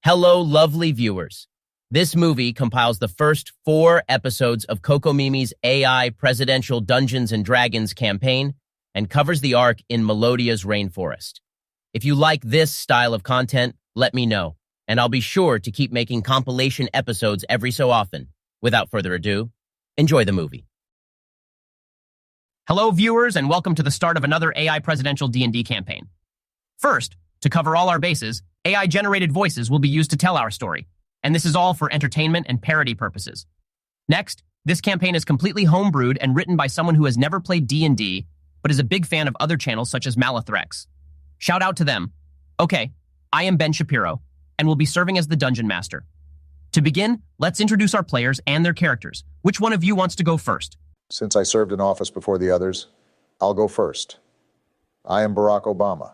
Hello, lovely viewers. This movie compiles the first 4 episodes of Kokomimi's AI Presidential Dungeons & Dragons campaign and covers the arc in Melodia's rainforest. If you like this style of content, let me know, and I'll be sure to keep making compilation episodes every so often. Without further ado, enjoy the movie. Hello, viewers, and welcome to the start of another AI Presidential D&D campaign. First, to cover all our bases, AI-generated voices will be used to tell our story, and this is all for entertainment and parody purposes. Next, this campaign is completely homebrewed and written by someone who has never played D&D, but is a big fan of other channels such as Malathrex. Shout out to them. Okay, I am Ben Shapiro, and will be serving as the Dungeon Master. To begin, let's introduce our players and their characters. Which one of you wants to go first? Since I served in office before the others, I'll go first. I am Barack Obama,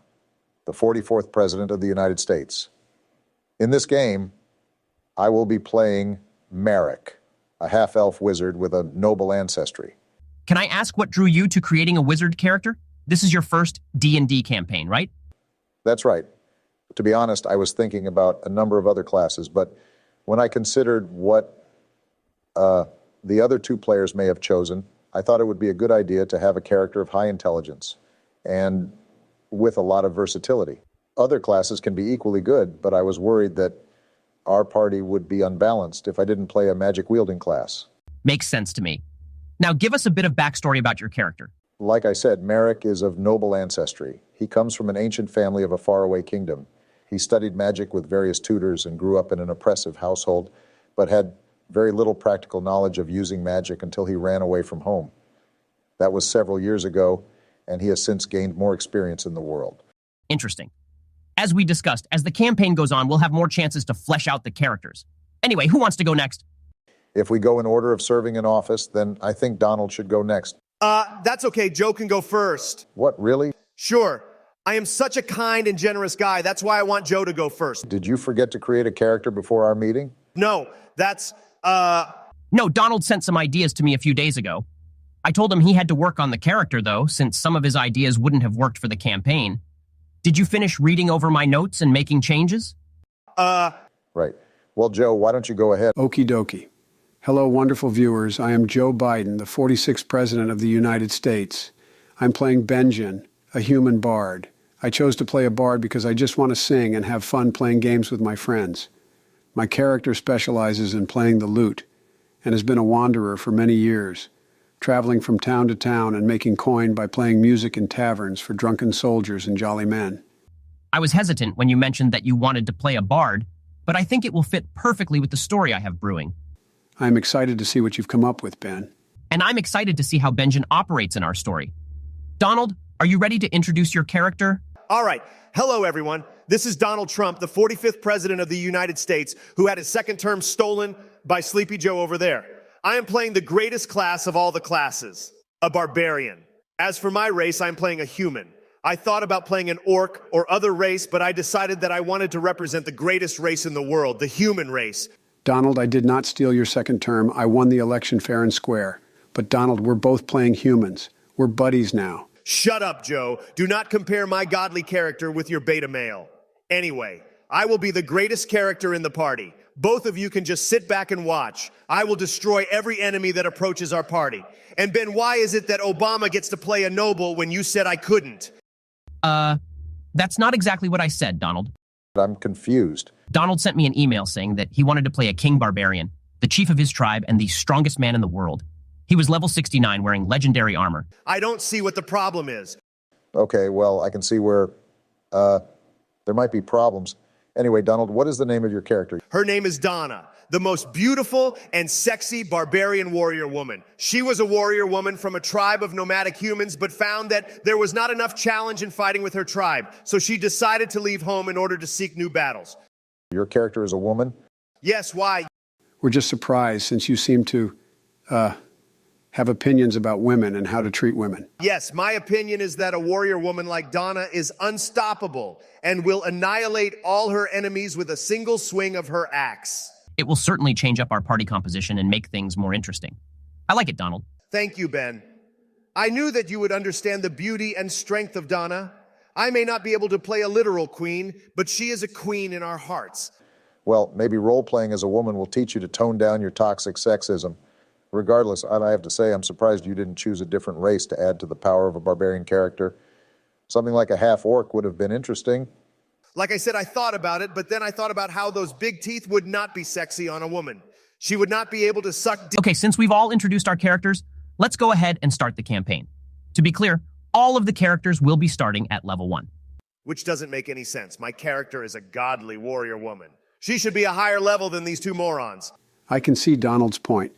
the 44th President of the United States. In this game, I will be playing Marrack, a half-elf wizard with a noble ancestry. Can I ask what drew you to creating a wizard character? This is your first D&D campaign, right? That's right. To be honest, I was thinking about a number of other classes, but when I considered what the other 2 players may have chosen, I thought it would be a good idea to have a character of high intelligence and with a lot of versatility. Other classes can be equally good, but I was worried that our party would be unbalanced if I didn't play a magic-wielding class. Makes sense to me. Now give us a bit of backstory about your character. Like I said, Marrack is of noble ancestry. He comes from an ancient family of a faraway kingdom. He studied magic with various tutors and grew up in an oppressive household, but had very little practical knowledge of using magic until he ran away from home. That was several years ago, and he has since gained more experience in the world. Interesting. As we discussed, as the campaign goes on, we'll have more chances to flesh out the characters. Anyway, who wants to go next? If we go in order of serving in office, then I think Donald should go next. That's okay. Joe can go first. What, really? Sure. I am such a kind and generous guy. That's why I want Joe to go first. Did you forget to create a character before our meeting? No, that's, No, Donald sent some ideas to me a few days ago. I told him he had to work on the character, though, since some of his ideas wouldn't have worked for the campaign. Did you finish reading over my notes and making changes? Right. Well, Joe, why don't you go ahead? Okie dokie. Hello, wonderful viewers. I am Joe Biden, the 46th President of the United States. I'm playing Benjen, a human bard. I chose to play a bard because I just want to sing and have fun playing games with my friends. My character specializes in playing the lute and has been a wanderer for many years, traveling from town to town and making coin by playing music in taverns for drunken soldiers and jolly men. I was hesitant when you mentioned that you wanted to play a bard, but I think it will fit perfectly with the story I have brewing. I'm excited to see what you've come up with, Ben. And I'm excited to see how Benjen operates in our story. Donald, are you ready to introduce your character? all right. Hello, everyone. This is Donald Trump, the 45th President of the United States, who had his second term stolen by Sleepy Joe over there. I am playing the greatest class of all the classes, a barbarian. As for my race, I'm playing a human. I thought about playing an orc or other race, but I decided that I wanted to represent the greatest race in the world, the human race. Donald, I did not steal your second term. I won the election fair and square. But Donald, we're both playing humans. We're buddies now. Shut up, Joe. Do not compare my godly character with your beta male. Anyway, I will be the greatest character in the party. Both of you can just sit back and watch. I will destroy every enemy that approaches our party. And Ben, why is it that Obama gets to play a noble when you said I couldn't? That's not exactly what I said, Donald. I'm confused. Donald sent me an email saying that he wanted to play a king barbarian, the chief of his tribe and the strongest man in the world. He was level 69 wearing legendary armor. I don't see what the problem is. Okay, well, I can see where there might be problems. Anyway, Donald, what is the name of your character? Her name is Donna, the most beautiful and sexy barbarian warrior woman. She was a warrior woman from a tribe of nomadic humans, but found that there was not enough challenge in fighting with her tribe. So she decided to leave home in order to seek new battles. Your character is a woman? Yes, why? We're just surprised since you seem to have opinions about women and how to treat women. Yes, my opinion is that a warrior woman like Donna is unstoppable and will annihilate all her enemies with a single swing of her axe. It will certainly change up our party composition and make things more interesting. I like it, Donald. Thank you, Ben. I knew that you would understand the beauty and strength of Donna. I may not be able to play a literal queen, but she is a queen in our hearts. Well, maybe role-playing as a woman will teach you to tone down your toxic sexism. Regardless, I have to say, I'm surprised you didn't choose a different race to add to the power of a barbarian character. Something like a half-orc would have been interesting. Like I said, I thought about it, but then I thought about how those big teeth would not be sexy on a woman. She would not be able to suck Okay, since we've all introduced our characters, let's go ahead and start the campaign. To be clear, all of the characters will be starting at level 1. Which doesn't make any sense. My character is a godly warrior woman. She should be a higher level than these two morons. I can see Donald's point.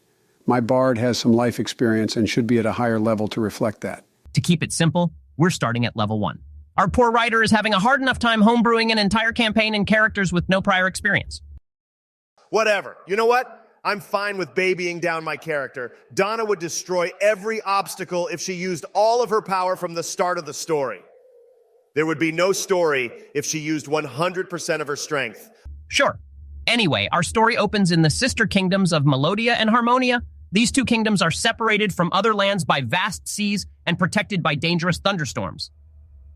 My bard has some life experience and should be at a higher level to reflect that. To keep it simple, we're starting at level 1. Our poor writer is having a hard enough time homebrewing an entire campaign and characters with no prior experience. Whatever. You know what? I'm fine with babying down my character. Donna would destroy every obstacle if she used all of her power from the start of the story. There would be no story if she used 100% of her strength. Sure. Anyway, our story opens in the sister kingdoms of Melodia and Harmonia. These two kingdoms are separated from other lands by vast seas and protected by dangerous thunderstorms.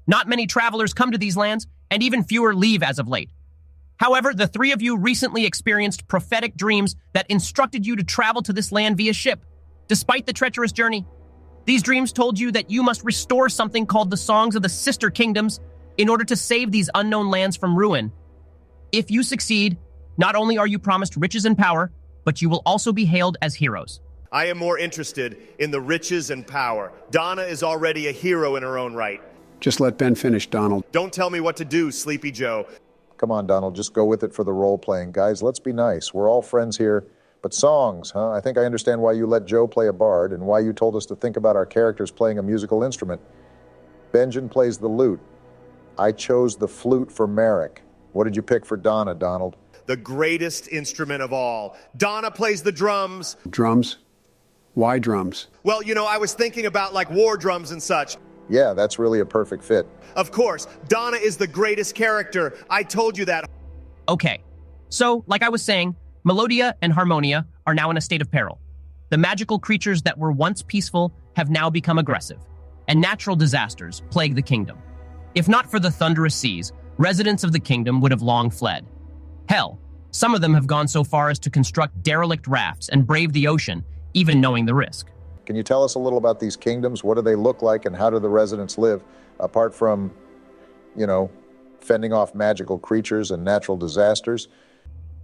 Not many travelers come to these lands, and even fewer leave as of late. However, the three of you recently experienced prophetic dreams that instructed you to travel to this land via ship, despite the treacherous journey. These dreams told you that you must restore something called the Songs of the Sister Kingdoms in order to save these unknown lands from ruin. If you succeed, not only are you promised riches and power, but you will also be hailed as heroes. I am more interested in the riches and power. Donna is already a hero in her own right. Just let Ben finish, Donald. Don't tell me what to do, Sleepy Joe. Come on, Donald, just go with it for the role-playing. Guys, let's be nice. We're all friends here. But songs, huh? I think I understand why you let Joe play a bard and why you told us to think about our characters playing a musical instrument. Benjen plays the lute. I chose the flute for Marrack. What did you pick for Donna, Donald? The greatest instrument of all. Donna plays the drums. Drums? Why drums? Well, you know, I was thinking about like war drums and such. Yeah, that's really a perfect fit. Of course, Donna is the greatest character. I told you that. Okay, so, like I was saying, Melodia and Harmonia are now in a state of peril. The magical creatures that were once peaceful have now become aggressive, and natural disasters plague the kingdom. If not for the thunderous seas, residents of the kingdom would have long fled. Hell, some of them have gone so far as to construct derelict rafts and brave the ocean, even knowing the risk. Can you tell us a little about these kingdoms? What do they look like and how do the residents live, apart from, you know, fending off magical creatures and natural disasters?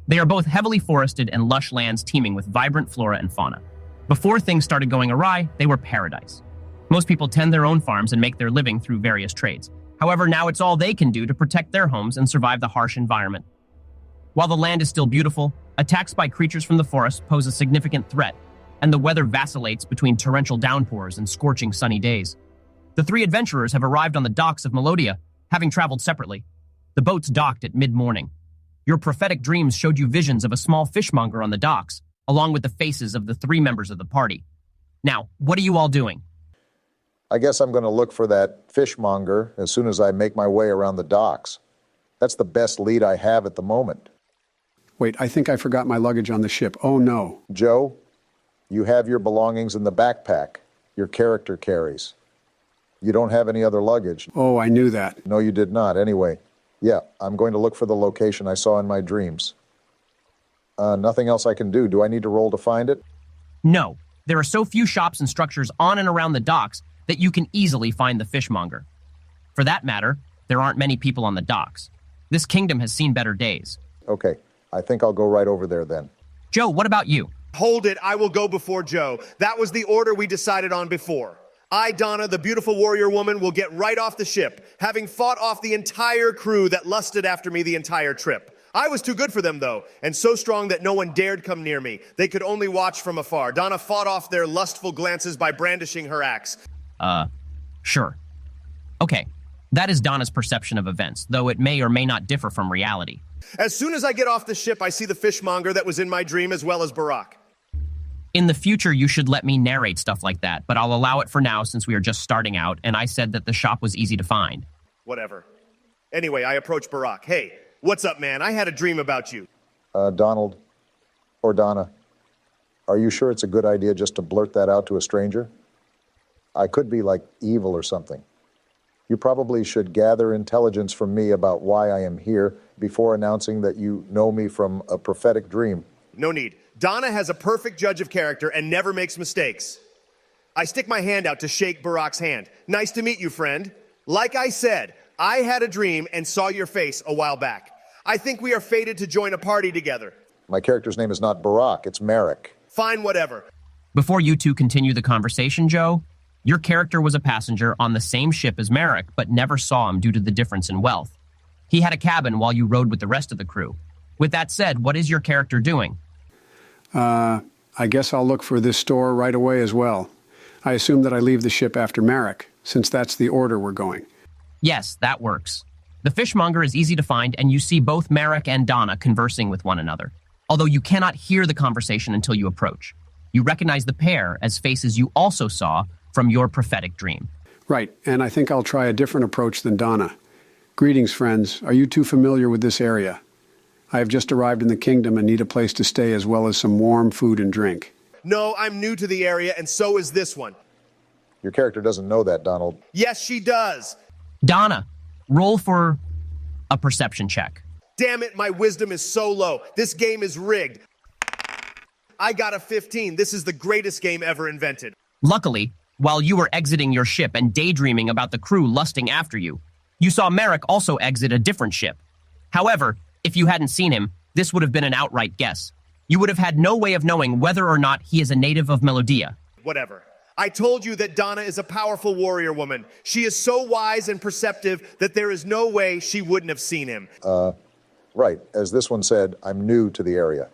They are both heavily forested and lush lands teeming with vibrant flora and fauna. Before things started going awry, they were paradise. Most people tend their own farms and make their living through various trades. However, now it's all they can do to protect their homes and survive the harsh environment. While the land is still beautiful, attacks by creatures from the forest pose a significant threat, and the weather vacillates between torrential downpours and scorching sunny days. The three adventurers have arrived on the docks of Melodia, having traveled separately. The boats docked at mid-morning. Your prophetic dreams showed you visions of a small fishmonger on the docks, along with the faces of the three members of the party. Now, what are you all doing? I guess I'm going to look for that fishmonger as soon as I make my way around the docks. That's the best lead I have at the moment. Wait, I think I forgot my luggage on the ship. Oh no. Joe, you have your belongings in the backpack your character carries. You don't have any other luggage. Oh, I knew that. No, you did not. Anyway, yeah, I'm going to look for the location I saw in my dreams. Nothing else I can do. Do I need to roll to find it? No. There are so few shops and structures on and around the docks that you can easily find the fishmonger. For that matter, there aren't many people on the docks. This kingdom has seen better days. Okay, I think I'll go right over there then. Joe, what about you? Hold it, I will go before Joe. That was the order we decided on before. I, Donna, the beautiful warrior woman, will get right off the ship, having fought off the entire crew that lusted after me the entire trip. I was too good for them, though, and so strong that no one dared come near me. They could only watch from afar. Donna fought off their lustful glances by brandishing her axe. Sure. Okay, that is Donna's perception of events, though it may or may not differ from reality. As soon as I get off the ship, I see the fishmonger that was in my dream, as well as Marrack. In the future, you should let me narrate stuff like that, but I'll allow it for now since we are just starting out, and I said that the shop was easy to find. Whatever. Anyway, I approach Marrack. Hey, what's up, man? I had a dream about you. Donald, or Donna, are you sure it's a good idea just to blurt that out to a stranger? I could be, like, evil or something. You probably should gather intelligence from me about why I am here before announcing that you know me from a prophetic dream. No need. Donna has a perfect judge of character and never makes mistakes. I stick my hand out to shake Barack's hand. Nice to meet you, friend. Like I said, I had a dream and saw your face a while back. I think we are fated to join a party together. My character's name is not Barack, it's Marrack. Fine, whatever. Before you two continue the conversation, Joe, your character was a passenger on the same ship as Marrack, but never saw him due to the difference in wealth. He had a cabin while you rode with the rest of the crew. With that said, what is your character doing? I guess I'll look for this store right away as well. I assume that I leave the ship after Marrack, since that's the order we're going. Yes, that works. The fishmonger is easy to find, and you see both Marrack and Donna conversing with one another, although you cannot hear the conversation until you approach. You recognize the pair as faces you also saw from your prophetic dream. Right, and I think I'll try a different approach than Donna. Greetings, friends. Are you two familiar with this area? I have just arrived in the kingdom and need a place to stay as well as some warm food and drink. No, I'm new to the area, and so is this one. Your character doesn't know that, Donald. Yes, she does. Donna, roll for a perception check. Damn it, my wisdom is so low. This game is rigged. I got a 15. This is the greatest game ever invented. Luckily, while you were exiting your ship and daydreaming about the crew lusting after you, you saw Marrack also exit a different ship. However, if you hadn't seen him, this would have been an outright guess. You would have had no way of knowing whether or not he is a native of Melodia. Whatever. I told you that Donna is a powerful warrior woman. She is so wise and perceptive that there is no way she wouldn't have seen him. Right, as this one said, I'm new to the area.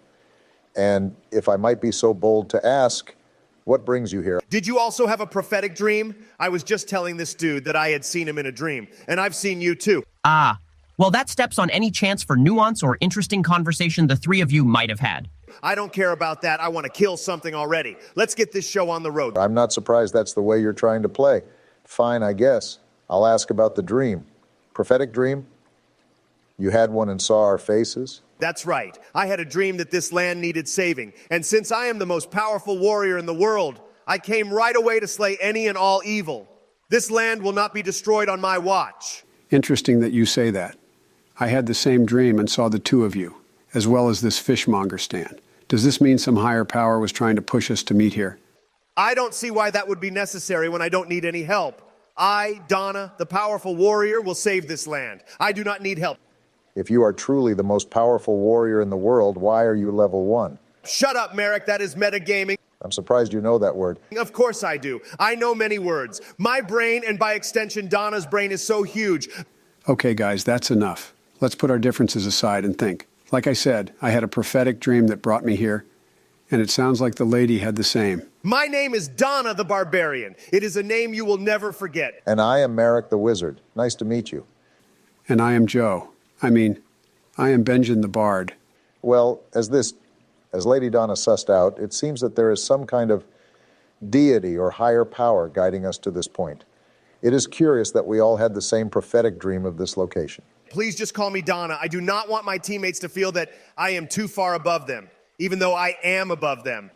And if I might be so bold to ask, what brings you here? Did you also have a prophetic dream? I was just telling this dude that I had seen him in a dream, and I've seen you too. Ah, well, that steps on any chance for nuance or interesting conversation the three of you might have had. I don't care about that. I want to kill something already. Let's get this show on the road. I'm not surprised that's the way you're trying to play. Fine, I guess. I'll ask about the dream. Prophetic dream? You had one and saw our faces? That's right. I had a dream that this land needed saving. And since I am the most powerful warrior in the world, I came right away to slay any and all evil. This land will not be destroyed on my watch. Interesting that you say that. I had the same dream and saw the two of you, as well as this fishmonger stand. Does this mean some higher power was trying to push us to meet here? I don't see why that would be necessary when I don't need any help. I, Donna, the powerful warrior, will save this land. I do not need help. If you are truly the most powerful warrior in the world, why are you level 1? Shut up, Marrack. That is metagaming. I'm surprised you know that word. Of course I do. I know many words. My brain, and by extension, Donna's brain, is so huge. Okay, guys, that's enough. Let's put our differences aside and think. Like I said, I had a prophetic dream that brought me here, and it sounds like the lady had the same. My name is Donna the Barbarian. It is a name you will never forget. And I am Marrack the Wizard. Nice to meet you. And I am Joe. I am Benjen the Bard. Well, as Lady Donna sussed out, it seems that there is some kind of deity or higher power guiding us to this point. It is curious that we all had the same prophetic dream of this location. Please just call me Donna. I do not want my teammates to feel that I am too far above them, even though I am above them.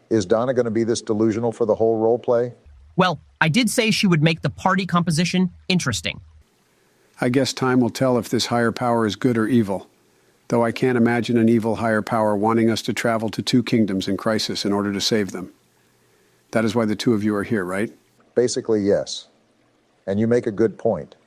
Is Donna going to be this delusional for the whole role play? Well, I did say she would make the party composition interesting. I guess time will tell if this higher power is good or evil, though I can't imagine an evil higher power wanting us to travel to two kingdoms in crisis in order to save them. That is why the two of you are here, right? Basically, yes. And you make a good point.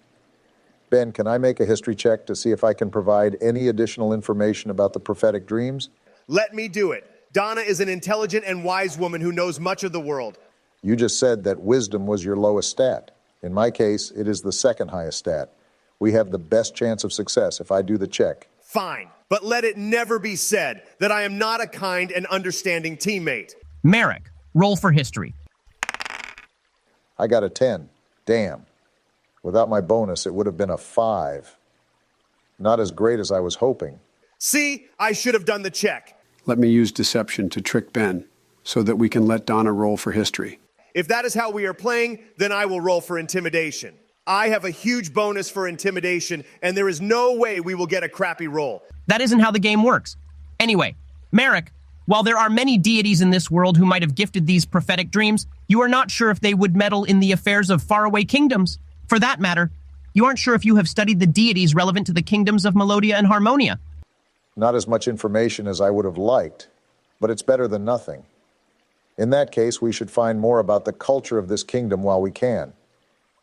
Ben, can I make a history check to see if I can provide any additional information about the prophetic dreams? Let me do it. Donna is an intelligent and wise woman who knows much of the world. You just said that wisdom was your lowest stat. In my case, it is the second highest stat. We have the best chance of success if I do the check. Fine, but let it never be said that I am not a kind and understanding teammate. Marrack, roll for history. I got a 10. Damn. Without my bonus, it would have been a 5. Not as great as I was hoping. See, I should have done the check. Let me use deception to trick Ben, so that we can let Donna roll for history. If that is how we are playing, then I will roll for intimidation. I have a huge bonus for intimidation, and there is no way we will get a crappy roll. That isn't how the game works. Anyway, Marrack, while there are many deities in this world who might have gifted these prophetic dreams, you are not sure if they would meddle in the affairs of faraway kingdoms. For that matter, you aren't sure if you have studied the deities relevant to the kingdoms of Melodia and Harmonia. Not as much information as I would have liked, but it's better than nothing. In that case, we should find more about the culture of this kingdom while we can.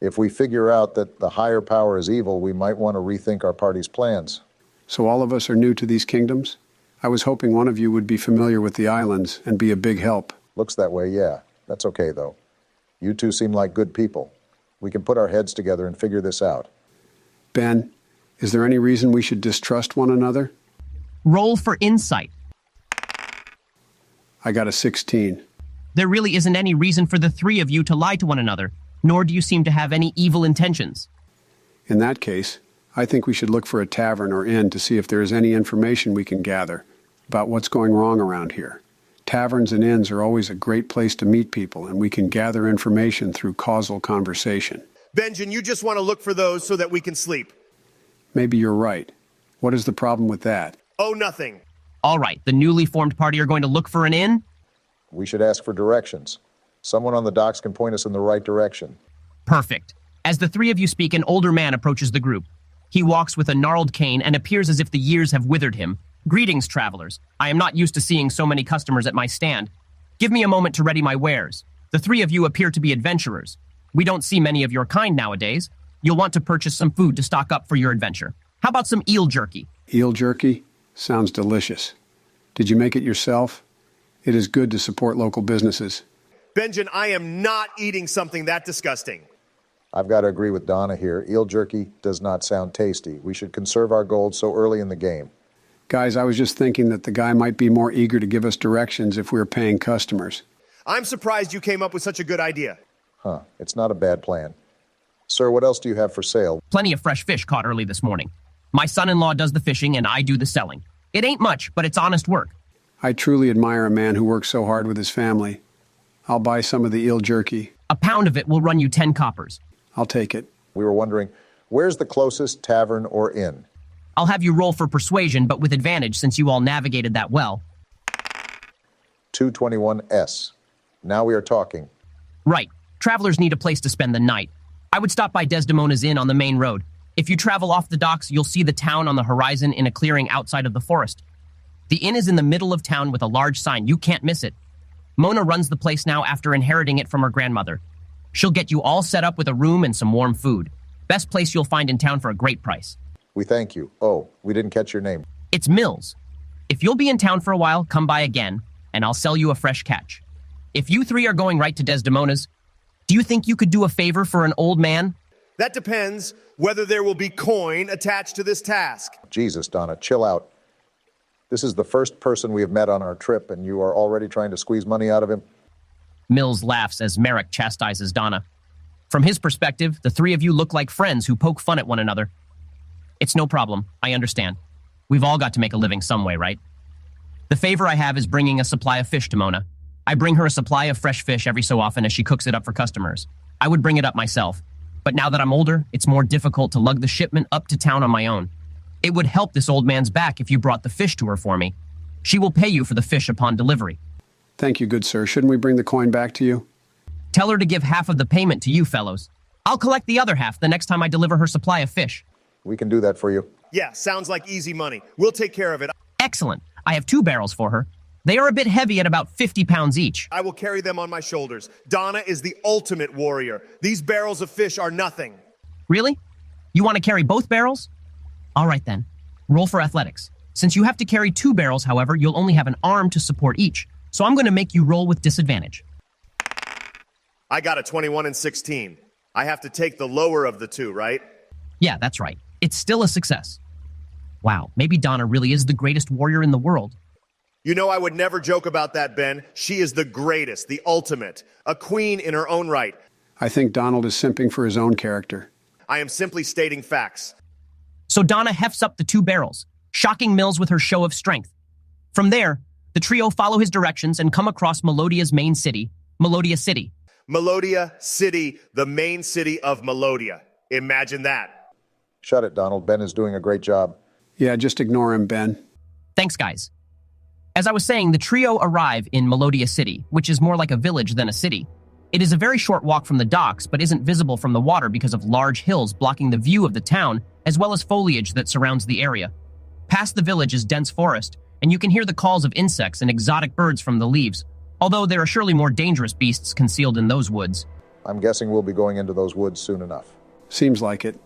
If we figure out that the higher power is evil, we might want to rethink our party's plans. So all of us are new to these kingdoms? I was hoping one of you would be familiar with the islands and be a big help. Looks that way, yeah. That's okay, though. You two seem like good people. We can put our heads together and figure this out. Ben, is there any reason we should distrust one another? Roll for insight. I got a 16. There really isn't any reason for the three of you to lie to one another, nor do you seem to have any evil intentions. In that case, I think we should look for a tavern or inn to see if there is any information we can gather about what's going wrong around here. Taverns and inns are always a great place to meet people, and we can gather information through causal conversation. Benjen, you just want to look for those so that we can sleep. Maybe you're right. What is the problem with that? Oh, nothing. All right, the newly formed party are going to look for an inn? We should ask for directions. Someone on the docks can point us in the right direction. Perfect. As the three of you speak, an older man approaches the group. He walks with a gnarled cane and appears as if the years have withered him. Greetings, travelers. I am not used to seeing so many customers at my stand. Give me a moment to ready my wares. The three of you appear to be adventurers. We don't see many of your kind nowadays. You'll want to purchase some food to stock up for your adventure. How about some eel jerky? Eel jerky? Sounds delicious. Did you make it yourself? It is good to support local businesses. Benjen, I am not eating something that disgusting. I've got to agree with Donna here. Eel jerky does not sound tasty. We should conserve our gold so early in the game. Guys, I was just thinking that the guy might be more eager to give us directions if we were paying customers. I'm surprised you came up with such a good idea. Huh, it's not a bad plan. Sir, what else do you have for sale? Plenty of fresh fish caught early this morning. My son-in-law does the fishing and I do the selling. It ain't much, but it's honest work. I truly admire a man who works so hard with his family. I'll buy some of the eel jerky. A pound of it will run you 10 coppers. I'll take it. We were wondering, where's the closest tavern or inn? I'll have you roll for persuasion, but with advantage since you all navigated that well. 221S. Now we are talking. Right. Travelers need a place to spend the night. I would stop by Desdemona's Inn on the main road. If you travel off the docks, you'll see the town on the horizon in a clearing outside of the forest. The inn is in the middle of town with a large sign. You can't miss it. Mona runs the place now after inheriting it from her grandmother. She'll get you all set up with a room and some warm food. Best place you'll find in town for a great price. We thank you. Oh, we didn't catch your name. It's Mills. If you'll be in town for a while, come by again, and I'll sell you a fresh catch. If you three are going right to Desdemona's, do you think you could do a favor for an old man? That depends whether there will be coin attached to this task. Jesus, Donna, chill out. This is the first person we have met on our trip, and you are already trying to squeeze money out of him? Mills laughs as Marrack chastises Donna. From his perspective, the three of you look like friends who poke fun at one another. It's no problem. I understand. We've all got to make a living some way, right? The favor I have is bringing a supply of fish to Mona. I bring her a supply of fresh fish every so often as she cooks it up for customers. I would bring it up myself. But now that I'm older, it's more difficult to lug the shipment up to town on my own. It would help this old man's back if you brought the fish to her for me. She will pay you for the fish upon delivery. Thank you, good sir. Shouldn't we bring the coin back to you? Tell her to give half of the payment to you fellows. I'll collect the other half the next time I deliver her supply of fish. We can do that for you. Yeah, sounds like easy money. We'll take care of it. Excellent. I have 2 barrels for her. They are a bit heavy at about 50 pounds each. I will carry them on my shoulders. Donna is the ultimate warrior. These barrels of fish are nothing. Really? You want to carry both barrels? All right then. Roll for athletics. Since you have to carry 2 barrels, however, you'll only have an arm to support each. So I'm going to make you roll with disadvantage. I got a 21 and 16. I have to take the lower of the 2, right? Yeah, that's right. It's still a success. Wow, maybe Donna really is the greatest warrior in the world. You know I would never joke about that, Ben. She is the greatest, the ultimate, a queen in her own right. I think Donald is simping for his own character. I am simply stating facts. So Donna hefts up the 2 barrels, shocking Mills with her show of strength. From there, the trio follow his directions and come across Melodia's main city, Melodia City. Melodia City, the main city of Melodia. Imagine that. Shut it, Donald. Ben is doing a great job. Yeah, just ignore him, Ben. Thanks, guys. As I was saying, the trio arrive in Melodia City, which is more like a village than a city. It is a very short walk from the docks, but isn't visible from the water because of large hills blocking the view of the town, as well as foliage that surrounds the area. Past the village is dense forest, and you can hear the calls of insects and exotic birds from the leaves, although there are surely more dangerous beasts concealed in those woods. I'm guessing we'll be going into those woods soon enough. Seems like it.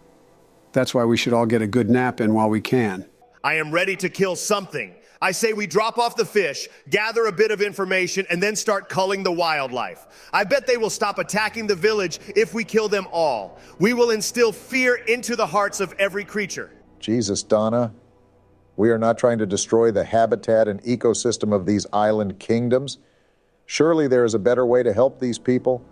That's why we should all get a good nap in while we can. I am ready to kill something. I say we drop off the fish, gather a bit of information, and then start culling the wildlife. I bet they will stop attacking the village if we kill them all. We will instill fear into the hearts of every creature. Jesus, Donna. We are not trying to destroy the habitat and ecosystem of these island kingdoms. Surely there is a better way to help these people.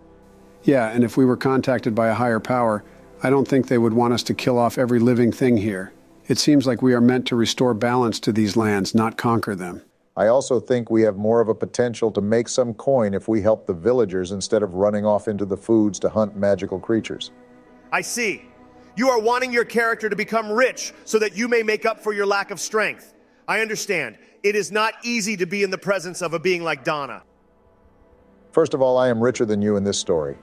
Yeah, and if we were contacted by a higher power, I don't think they would want us to kill off every living thing here. It seems like we are meant to restore balance to these lands, not conquer them. I also think we have more of a potential to make some coin if we help the villagers instead of running off into the foods to hunt magical creatures. I see. You are wanting your character to become rich so that you may make up for your lack of strength. I understand. It is not easy to be in the presence of a being like Donna. First of all, I am richer than you in this story.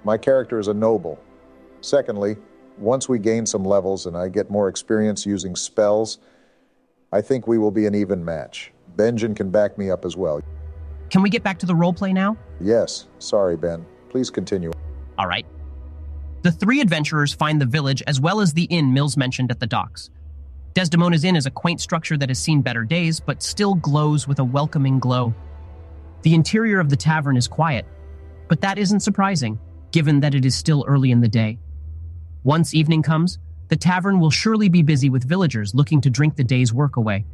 My character is a noble. Secondly, once we gain some levels and I get more experience using spells, I think we will be an even match. Benjen can back me up as well. Can we get back to the roleplay now? Yes. Sorry, Ben. Please continue. All right. The three adventurers find the village as well as the inn Mills mentioned at the docks. Desdemona's Inn is a quaint structure that has seen better days, but still glows with a welcoming glow. The interior of the tavern is quiet, but that isn't surprising, given that it is still early in the day. Once evening comes, the tavern will surely be busy with villagers looking to drink the day's work away.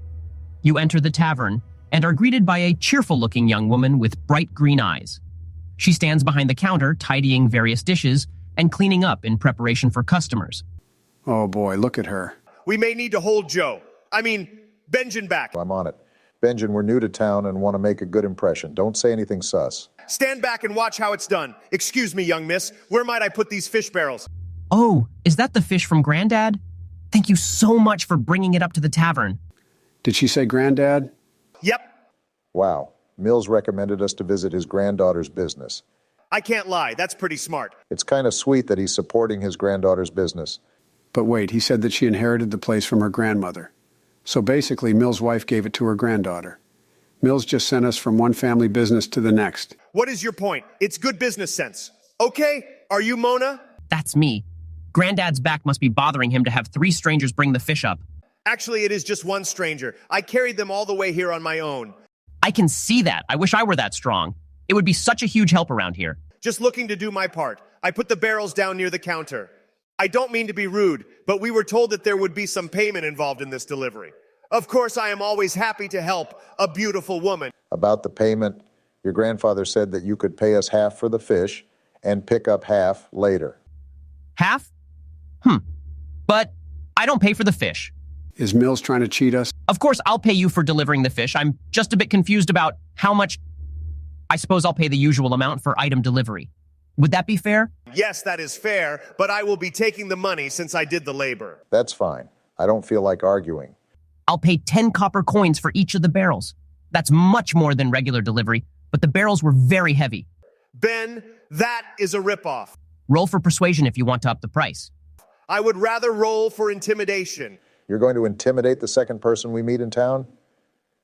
You enter the tavern and are greeted by a cheerful-looking young woman with bright green eyes. She stands behind the counter, tidying various dishes and cleaning up in preparation for customers. Oh boy, look at her. We may need to hold Benjen back. I'm on it. Benjen, we're new to town and want to make a good impression. Don't say anything sus. Stand back and watch how it's done. Excuse me, young miss. Where might I put these fish barrels? Oh, is that the fish from Granddad? Thank you so much for bringing it up to the tavern. Did she say Granddad? Yep. Wow. Mills recommended us to visit his granddaughter's business. I can't lie. That's pretty smart. It's kind of sweet that he's supporting his granddaughter's business. But wait, he said that she inherited the place from her grandmother. So basically, Mills' wife gave it to her granddaughter. Mills just sent us from one family business to the next. What is your point? It's good business sense. Okay, are you Mona? That's me. Granddad's back must be bothering him to have three strangers bring the fish up. Actually, it is just one stranger. I carried them all the way here on my own. I can see that. I wish I were that strong. It would be such a huge help around here. Just looking to do my part. I put the barrels down near the counter. I don't mean to be rude, but we were told that there would be some payment involved in this delivery. Of course, I am always happy to help a beautiful woman. About the payment, your grandfather said that you could pay us half for the fish and pick up half later. Half? But I don't pay for the fish. Is Mills trying to cheat us? Of course, I'll pay you for delivering the fish. I'm just a bit confused about how much. I suppose I'll pay the usual amount for item delivery. Would that be fair? Yes, that is fair, but I will be taking the money since I did the labor. That's fine. I don't feel like arguing. I'll pay 10 copper coins for each of the barrels. That's much more than regular delivery, but the barrels were very heavy. Ben, that is a ripoff. Roll for persuasion if you want to up the price. I would rather roll for intimidation. You're going to intimidate the second person we meet in town?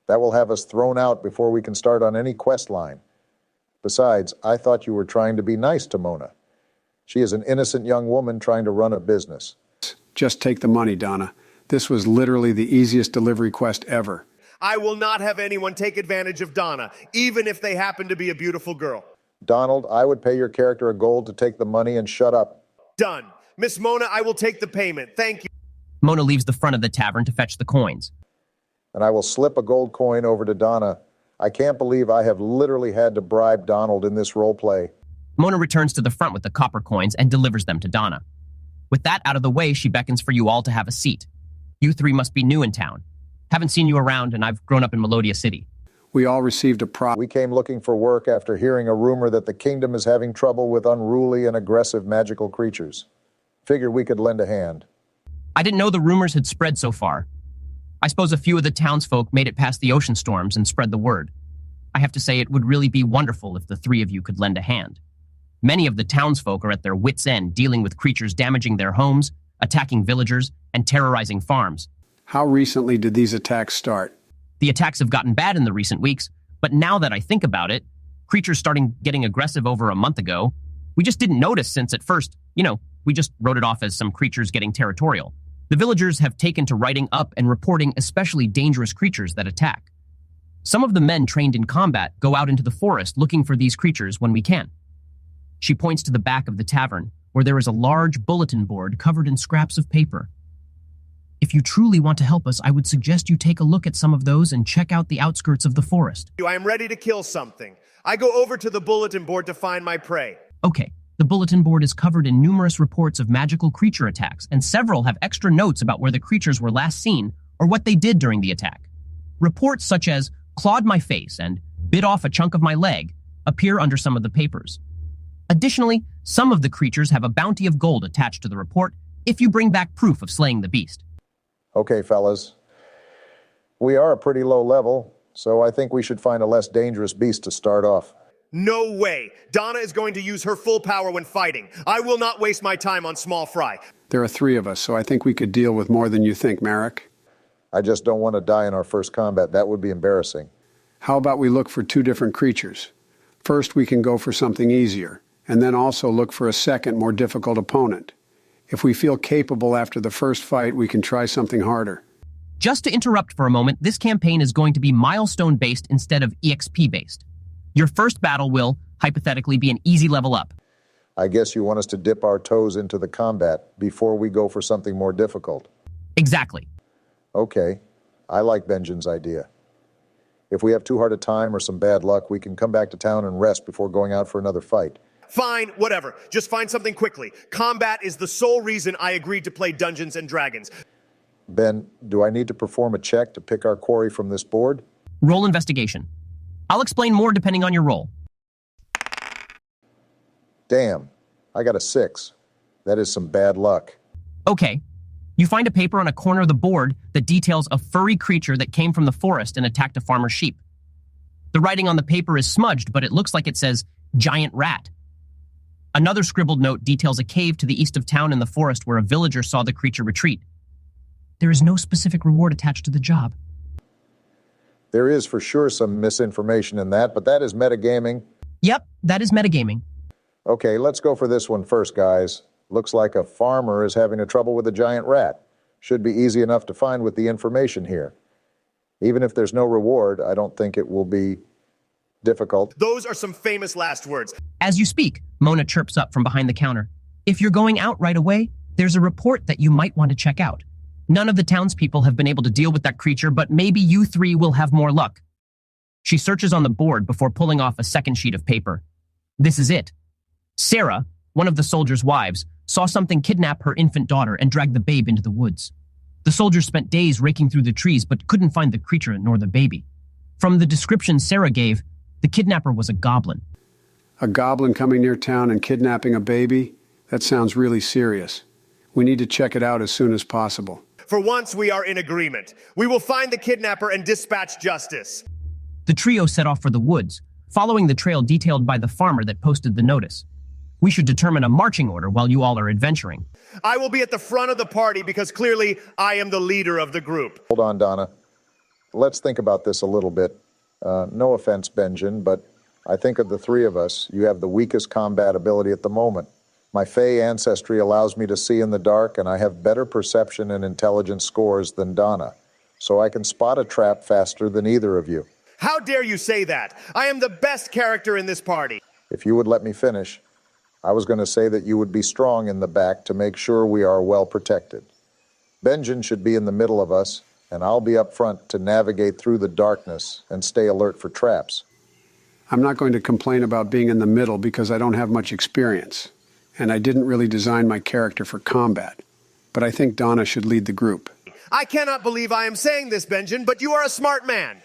That will have us thrown out before we can start on any quest line. Besides, I thought you were trying to be nice to Mona. She is an innocent young woman trying to run a business. Just take the money, Donna. This was literally the easiest delivery quest ever. I will not have anyone take advantage of Donna, even if they happen to be a beautiful girl. Donald, I would pay your character a gold to take the money and shut up. Done. Miss Mona, I will take the payment. Thank you. Mona leaves the front of the tavern to fetch the coins. And I will slip a gold coin over to Donna. I can't believe I have literally had to bribe Donald in this role play. Mona returns to the front with the copper coins and delivers them to Donna. With that out of the way, she beckons for you all to have a seat. You three must be new in town. Haven't seen you around, and I've grown up in Melodia City. We all received a prize. We came looking for work after hearing a rumor that the kingdom is having trouble with unruly and aggressive magical creatures. Figured we could lend a hand. I didn't know the rumors had spread so far. I suppose a few of the townsfolk made it past the ocean storms and spread the word. I have to say it would really be wonderful if the three of you could lend a hand. Many of the townsfolk are at their wits' end dealing with creatures damaging their homes, attacking villagers, and terrorizing farms. How recently did these attacks start? The attacks have gotten bad in the recent weeks, but now that I think about it, creatures starting getting aggressive over a month ago, we just didn't notice since at first, we just wrote it off as some creatures getting territorial. The villagers have taken to writing up and reporting especially dangerous creatures that attack. Some of the men trained in combat go out into the forest looking for these creatures when we can. She points to the back of the tavern, where there is a large bulletin board covered in scraps of paper. If you truly want to help us, I would suggest you take a look at some of those and check out the outskirts of the forest. I am ready to kill something. I go over to the bulletin board to find my prey. Okay, the bulletin board is covered in numerous reports of magical creature attacks, and several have extra notes about where the creatures were last seen or what they did during the attack. Reports such as clawed my face and bit off a chunk of my leg appear under some of the papers. Additionally, some of the creatures have a bounty of gold attached to the report if you bring back proof of slaying the beast. Okay, fellas. We are a pretty low level, so I think we should find a less dangerous beast to start off. No way. Donna is going to use her full power when fighting. I will not waste my time on small fry. There are 3 of us, so I think we could deal with more than you think, Marrack. I just don't want to die in our first combat. That would be embarrassing. How about we look for 2 different creatures? First, we can go for something easier, and then also look for a second, more difficult opponent. If we feel capable after the first fight, we can try something harder. Just to interrupt for a moment, this campaign is going to be milestone-based instead of EXP-based. Your first battle will, hypothetically, be an easy level up. I guess you want us to dip our toes into the combat before we go for something more difficult. Exactly. Okay, I like Benjen's idea. If we have too hard a time or some bad luck, we can come back to town and rest before going out for another fight. Fine, whatever. Just find something quickly. Combat is the sole reason I agreed to play Dungeons and Dragons. Ben, do I need to perform a check to pick our quarry from this board? Roll investigation. I'll explain more depending on your role. Damn, I got a 6. That is some bad luck. Okay. You find a paper on a corner of the board that details a furry creature that came from the forest and attacked a farmer's sheep. The writing on the paper is smudged, but it looks like it says, giant rat. Another scribbled note details a cave to the east of town in the forest where a villager saw the creature retreat. There is no specific reward attached to the job. There is for sure some misinformation in that, but that is metagaming. Yep, that is metagaming. Okay, let's go for this one first, guys. Looks like a farmer is having trouble with a giant rat. Should be easy enough to find with the information here. Even if there's no reward, I don't think it will be difficult. Those are some famous last words. As you speak, Mona chirps up from behind the counter. If you're going out right away, there's a report that you might want to check out. None of the townspeople have been able to deal with that creature, but maybe you 3 will have more luck. She searches on the board before pulling off a second sheet of paper. This is it. Sarah, one of the soldiers' wives, saw something kidnap her infant daughter and drag the babe into the woods. The soldiers spent days raking through the trees, but couldn't find the creature nor the baby. From the description Sarah gave, the kidnapper was a goblin. A goblin coming near town and kidnapping a baby? That sounds really serious. We need to check it out as soon as possible. For once, we are in agreement. We will find the kidnapper and dispatch justice. The trio set off for the woods, following the trail detailed by the farmer that posted the notice. We should determine a marching order while you all are adventuring. I will be at the front of the party because clearly I am the leader of the group. Hold on, Donna. Let's think about this a little bit. No offense, Benjen, but I think of the 3 of us, you have the weakest combat ability at the moment. My Fey ancestry allows me to see in the dark, and I have better perception and intelligence scores than Donna, so I can spot a trap faster than either of you. How dare you say that? I am the best character in this party. If you would let me finish, I was going to say that you would be strong in the back to make sure we are well protected. Benjen should be in the middle of us, and I'll be up front to navigate through the darkness and stay alert for traps. I'm not going to complain about being in the middle because I don't have much experience, and I didn't really design my character for combat. But I think Donna should lead the group. I cannot believe I am saying this, Benjen, but you are a smart man.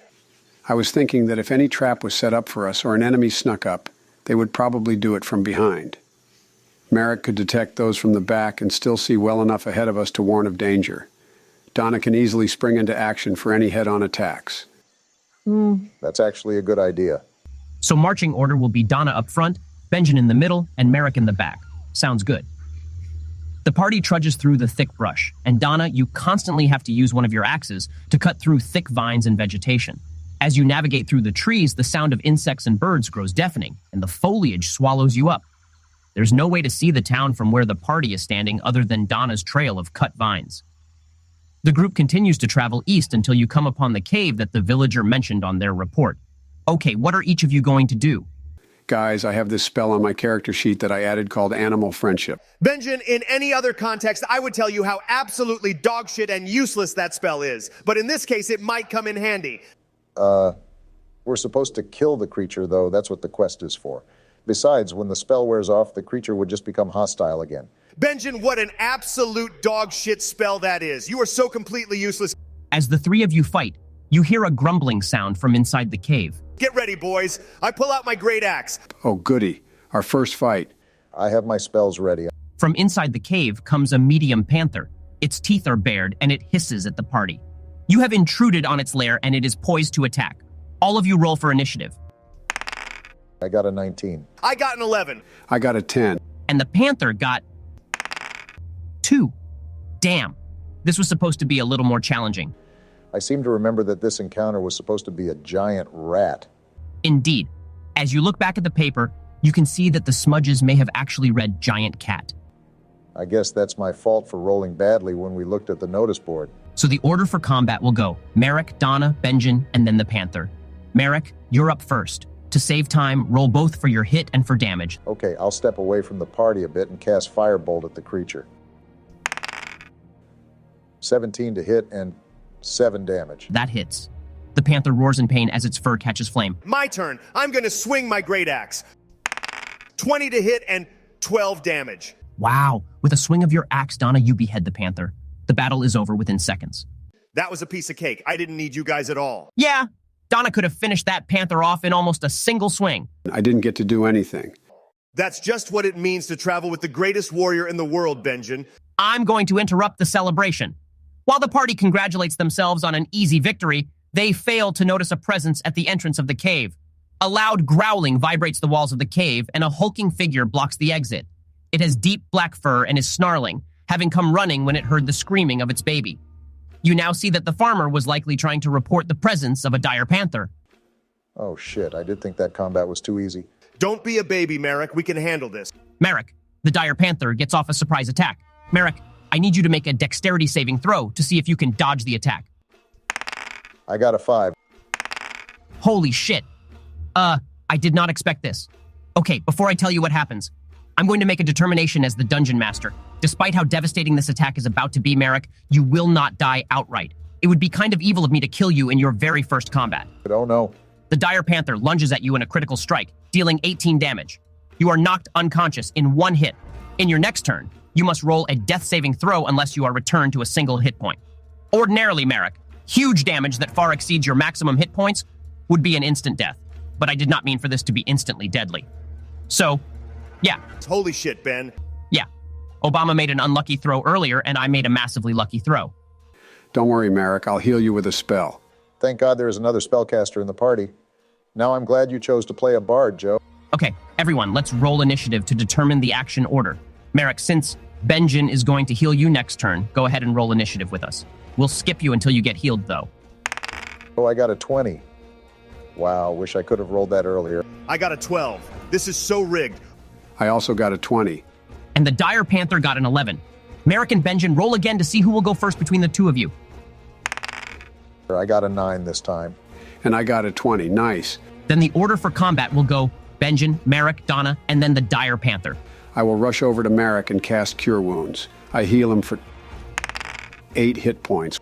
I was thinking that if any trap was set up for us or an enemy snuck up, they would probably do it from behind. Marrack could detect those from the back and still see well enough ahead of us to warn of danger. Donna can easily spring into action for any head-on attacks. That's actually a good idea. So marching order will be Donna up front, Benjen in the middle, and Marrack in the back. Sounds good. The party trudges through the thick brush, and Donna, you constantly have to use one of your axes to cut through thick vines and vegetation. As you navigate through the trees, the sound of insects and birds grows deafening, and the foliage swallows you up. There's no way to see the town from where the party is standing other than Donna's trail of cut vines. The group continues to travel east until you come upon the cave that the villager mentioned on their report. Okay, what are each of you going to do? Guys, I have this spell on my character sheet that I added called Animal Friendship. Benjen, in any other context, I would tell you how absolutely dogshit and useless that spell is. But in this case, it might come in handy. We're supposed to kill the creature, though. That's what the quest is for. Besides, when the spell wears off, the creature would just become hostile again. Benjen, what an absolute dogshit spell that is. You are so completely useless. As the three of you fight, you hear a grumbling sound from inside the cave. Get ready, boys. I pull out my great axe. Oh, goody. Our first fight. I have my spells ready. From inside the cave comes a medium panther. Its teeth are bared and it hisses at the party. You have intruded on its lair and it is poised to attack. All of you roll for initiative. I got a 19. I got an 11. I got a 10. And the panther got 2. Damn. This was supposed to be a little more challenging. I seem to remember that this encounter was supposed to be a giant rat. Indeed. As you look back at the paper, you can see that the smudges may have actually read giant cat. I guess that's my fault for rolling badly when we looked at the notice board. So the order for combat will go Marrack, Donna, Benjen, and then the panther. Marrack, you're up first. To save time, roll both for your hit and for damage. Okay, I'll step away from the party a bit and cast Firebolt at the creature. 17 to hit and 7 damage. That hits. The panther roars in pain as its fur catches flame. My turn. I'm going to swing my great axe. 20 to hit and 12 damage. Wow. With a swing of your axe, Donna, you behead the panther. The battle is over within seconds. That was a piece of cake. I didn't need you guys at all. Yeah, Donna could have finished that panther off in almost a single swing. I didn't get to do anything. That's just what it means to travel with the greatest warrior in the world, Benjen. I'm going to interrupt the celebration. While the party congratulates themselves on an easy victory, they fail to notice a presence at the entrance of the cave. A loud growling vibrates the walls of the cave, and a hulking figure blocks the exit. It has deep black fur and is snarling, having come running when it heard the screaming of its baby. You now see that the farmer was likely trying to report the presence of a dire panther. Oh shit, I did think that combat was too easy. Don't be a baby, Marrack. We can handle this. Marrack, the dire panther, gets off a surprise attack. Marrack, I need you to make a dexterity saving throw to see if you can dodge the attack. I got a 5. Holy shit. I did not expect this. Okay, before I tell you what happens, I'm going to make a determination as the dungeon master. Despite how devastating this attack is about to be, Marrack, you will not die outright. It would be kind of evil of me to kill you in your very first combat. But oh no. The dire panther lunges at you in a critical strike, dealing 18 damage. You are knocked unconscious in one hit. In your next turn, you must roll a death saving throw unless you are returned to a single hit point. Ordinarily, Marrack, huge damage that far exceeds your maximum hit points would be an instant death. But I did not mean for this to be instantly deadly. So, yeah. Holy shit, Ben. Yeah. Obama made an unlucky throw earlier, and I made a massively lucky throw. Don't worry, Marrack. I'll heal you with a spell. Thank God there is another spellcaster in the party. Now I'm glad you chose to play a bard, Joe. Okay, everyone, let's roll initiative to determine the action order. Marrack, since Benjen is going to heal you next turn, go ahead and roll initiative with us. We'll skip you until you get healed, though. Oh, I got a 20. Wow, wish I could have rolled that earlier. I got a 12. This is so rigged. I also got a 20. And the dire panther got an 11. Marrack and Benjen, roll again to see who will go first between the two of you. I got a 9 this time. And I got a 20. Nice. Then the order for combat will go Benjen, Marrack, Donna, and then the dire panther. I will rush over to Marrack and cast Cure Wounds. I heal him for 8 hit points.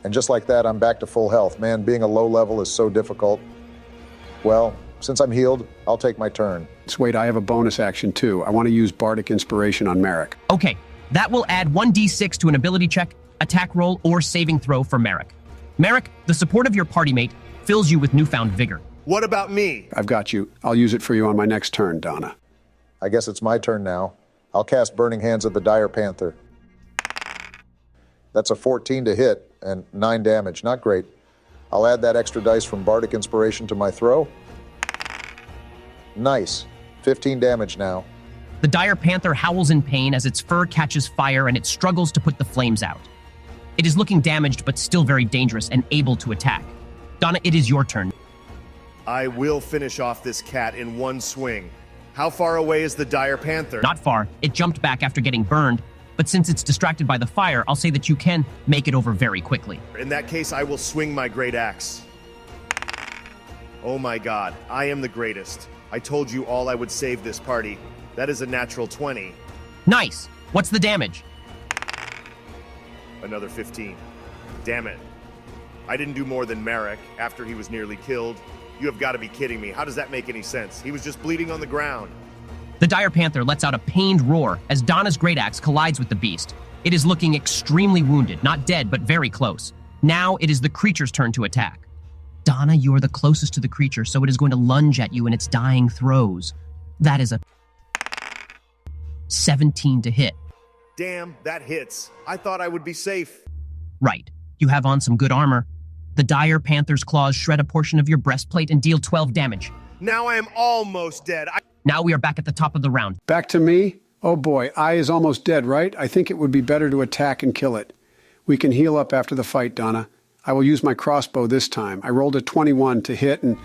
And just like that, I'm back to full health. Man, being a low level is so difficult. Well, since I'm healed, I'll take my turn. So wait, I have a bonus action too. I want to use Bardic Inspiration on Marrack. Okay, that will add 1d6 to an ability check, attack roll, or saving throw for Marrack. Marrack, the support of your party mate fills you with newfound vigor. What about me? I've got you. I'll use it for you on my next turn, Donna. I guess it's my turn now. I'll cast Burning Hands at the Dire Panther. That's a 14 to hit and 9 damage. Not great. I'll add that extra dice from Bardic Inspiration to my throw. Nice. 15 damage now. The dire panther howls in pain as its fur catches fire and it struggles to put the flames out. It is looking damaged but still very dangerous and able to attack. Donna, it is your turn. I will finish off this cat in one swing. How far away is the dire panther? Not far. It jumped back after getting burned, but since it's distracted by the fire, I'll say that you can make it over very quickly. In that case, I will swing my great axe. Oh my god, I am the greatest. I told you all I would save this party. That is a natural 20. Nice! What's the damage? Another 15. Damn it. I didn't do more than Marrack after he was nearly killed. You have got to be kidding me. How does that make any sense? He was just bleeding on the ground. The dire panther lets out a pained roar as Donna's great axe collides with the beast. It is looking extremely wounded, not dead, but very close. Now it is the creature's turn to attack. Donna, you are the closest to the creature, so it is going to lunge at you in its dying throes. That is a 17 to hit. Damn, that hits. I thought I would be safe. Right. You have on some good armor. The dire panther's claws shred a portion of your breastplate and deal 12 damage. Now I am almost dead. Now we are back at the top of the round. Back to me? Oh boy, I is almost dead, right? I think it would be better to attack and kill it. We can heal up after the fight, Donna. I will use my crossbow this time. I rolled a 21 to hit and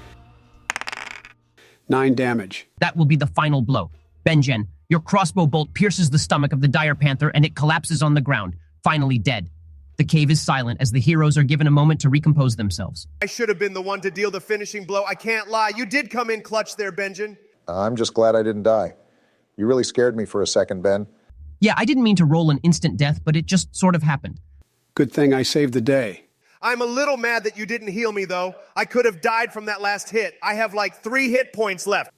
9 damage. That will be the final blow. Benjen, your crossbow bolt pierces the stomach of the dire panther and it collapses on the ground, finally dead. The cave is silent as the heroes are given a moment to recompose themselves. I should have been the one to deal the finishing blow. I can't lie. You did come in clutch there, Benjen. I'm just glad I didn't die. You really scared me for a second, Ben. Yeah, I didn't mean to roll an instant death, but it just sort of happened. Good thing I saved the day. I'm a little mad that you didn't heal me, though. I could have died from that last hit. I have like 3 hit points left.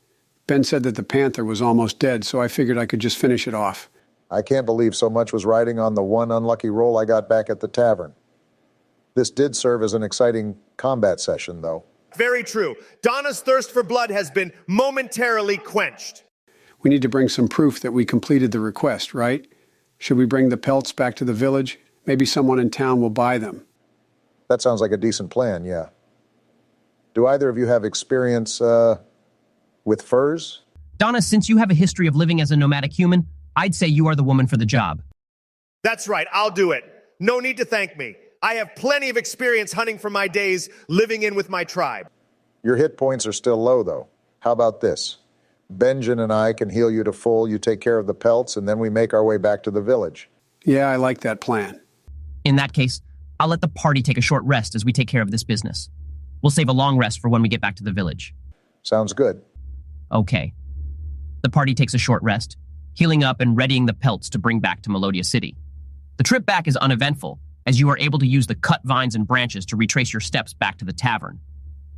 Ben said that the panther was almost dead, so I figured I could just finish it off. I can't believe so much was riding on the one unlucky roll I got back at the tavern. This did serve as an exciting combat session, though. Very true. Donna's thirst for blood has been momentarily quenched. We need to bring some proof that we completed the request, right? Should we bring the pelts back to the village? Maybe someone in town will buy them. That sounds like a decent plan, yeah. Do either of you have experience, with furs? Donna, since you have a history of living as a nomadic human, I'd say you are the woman for the job. That's right, I'll do it. No need to thank me. I have plenty of experience hunting for my days living in with my tribe. Your hit points are still low, though. How about this? Benjen and I can heal you to full, you take care of the pelts, and then we make our way back to the village. Yeah, I like that plan. In that case, I'll let the party take a short rest as we take care of this business. We'll save a long rest for when we get back to the village. Sounds good. Okay. The party takes a short rest, healing up and readying the pelts to bring back to Melodia City. The trip back is uneventful, as you are able to use the cut vines and branches to retrace your steps back to the tavern.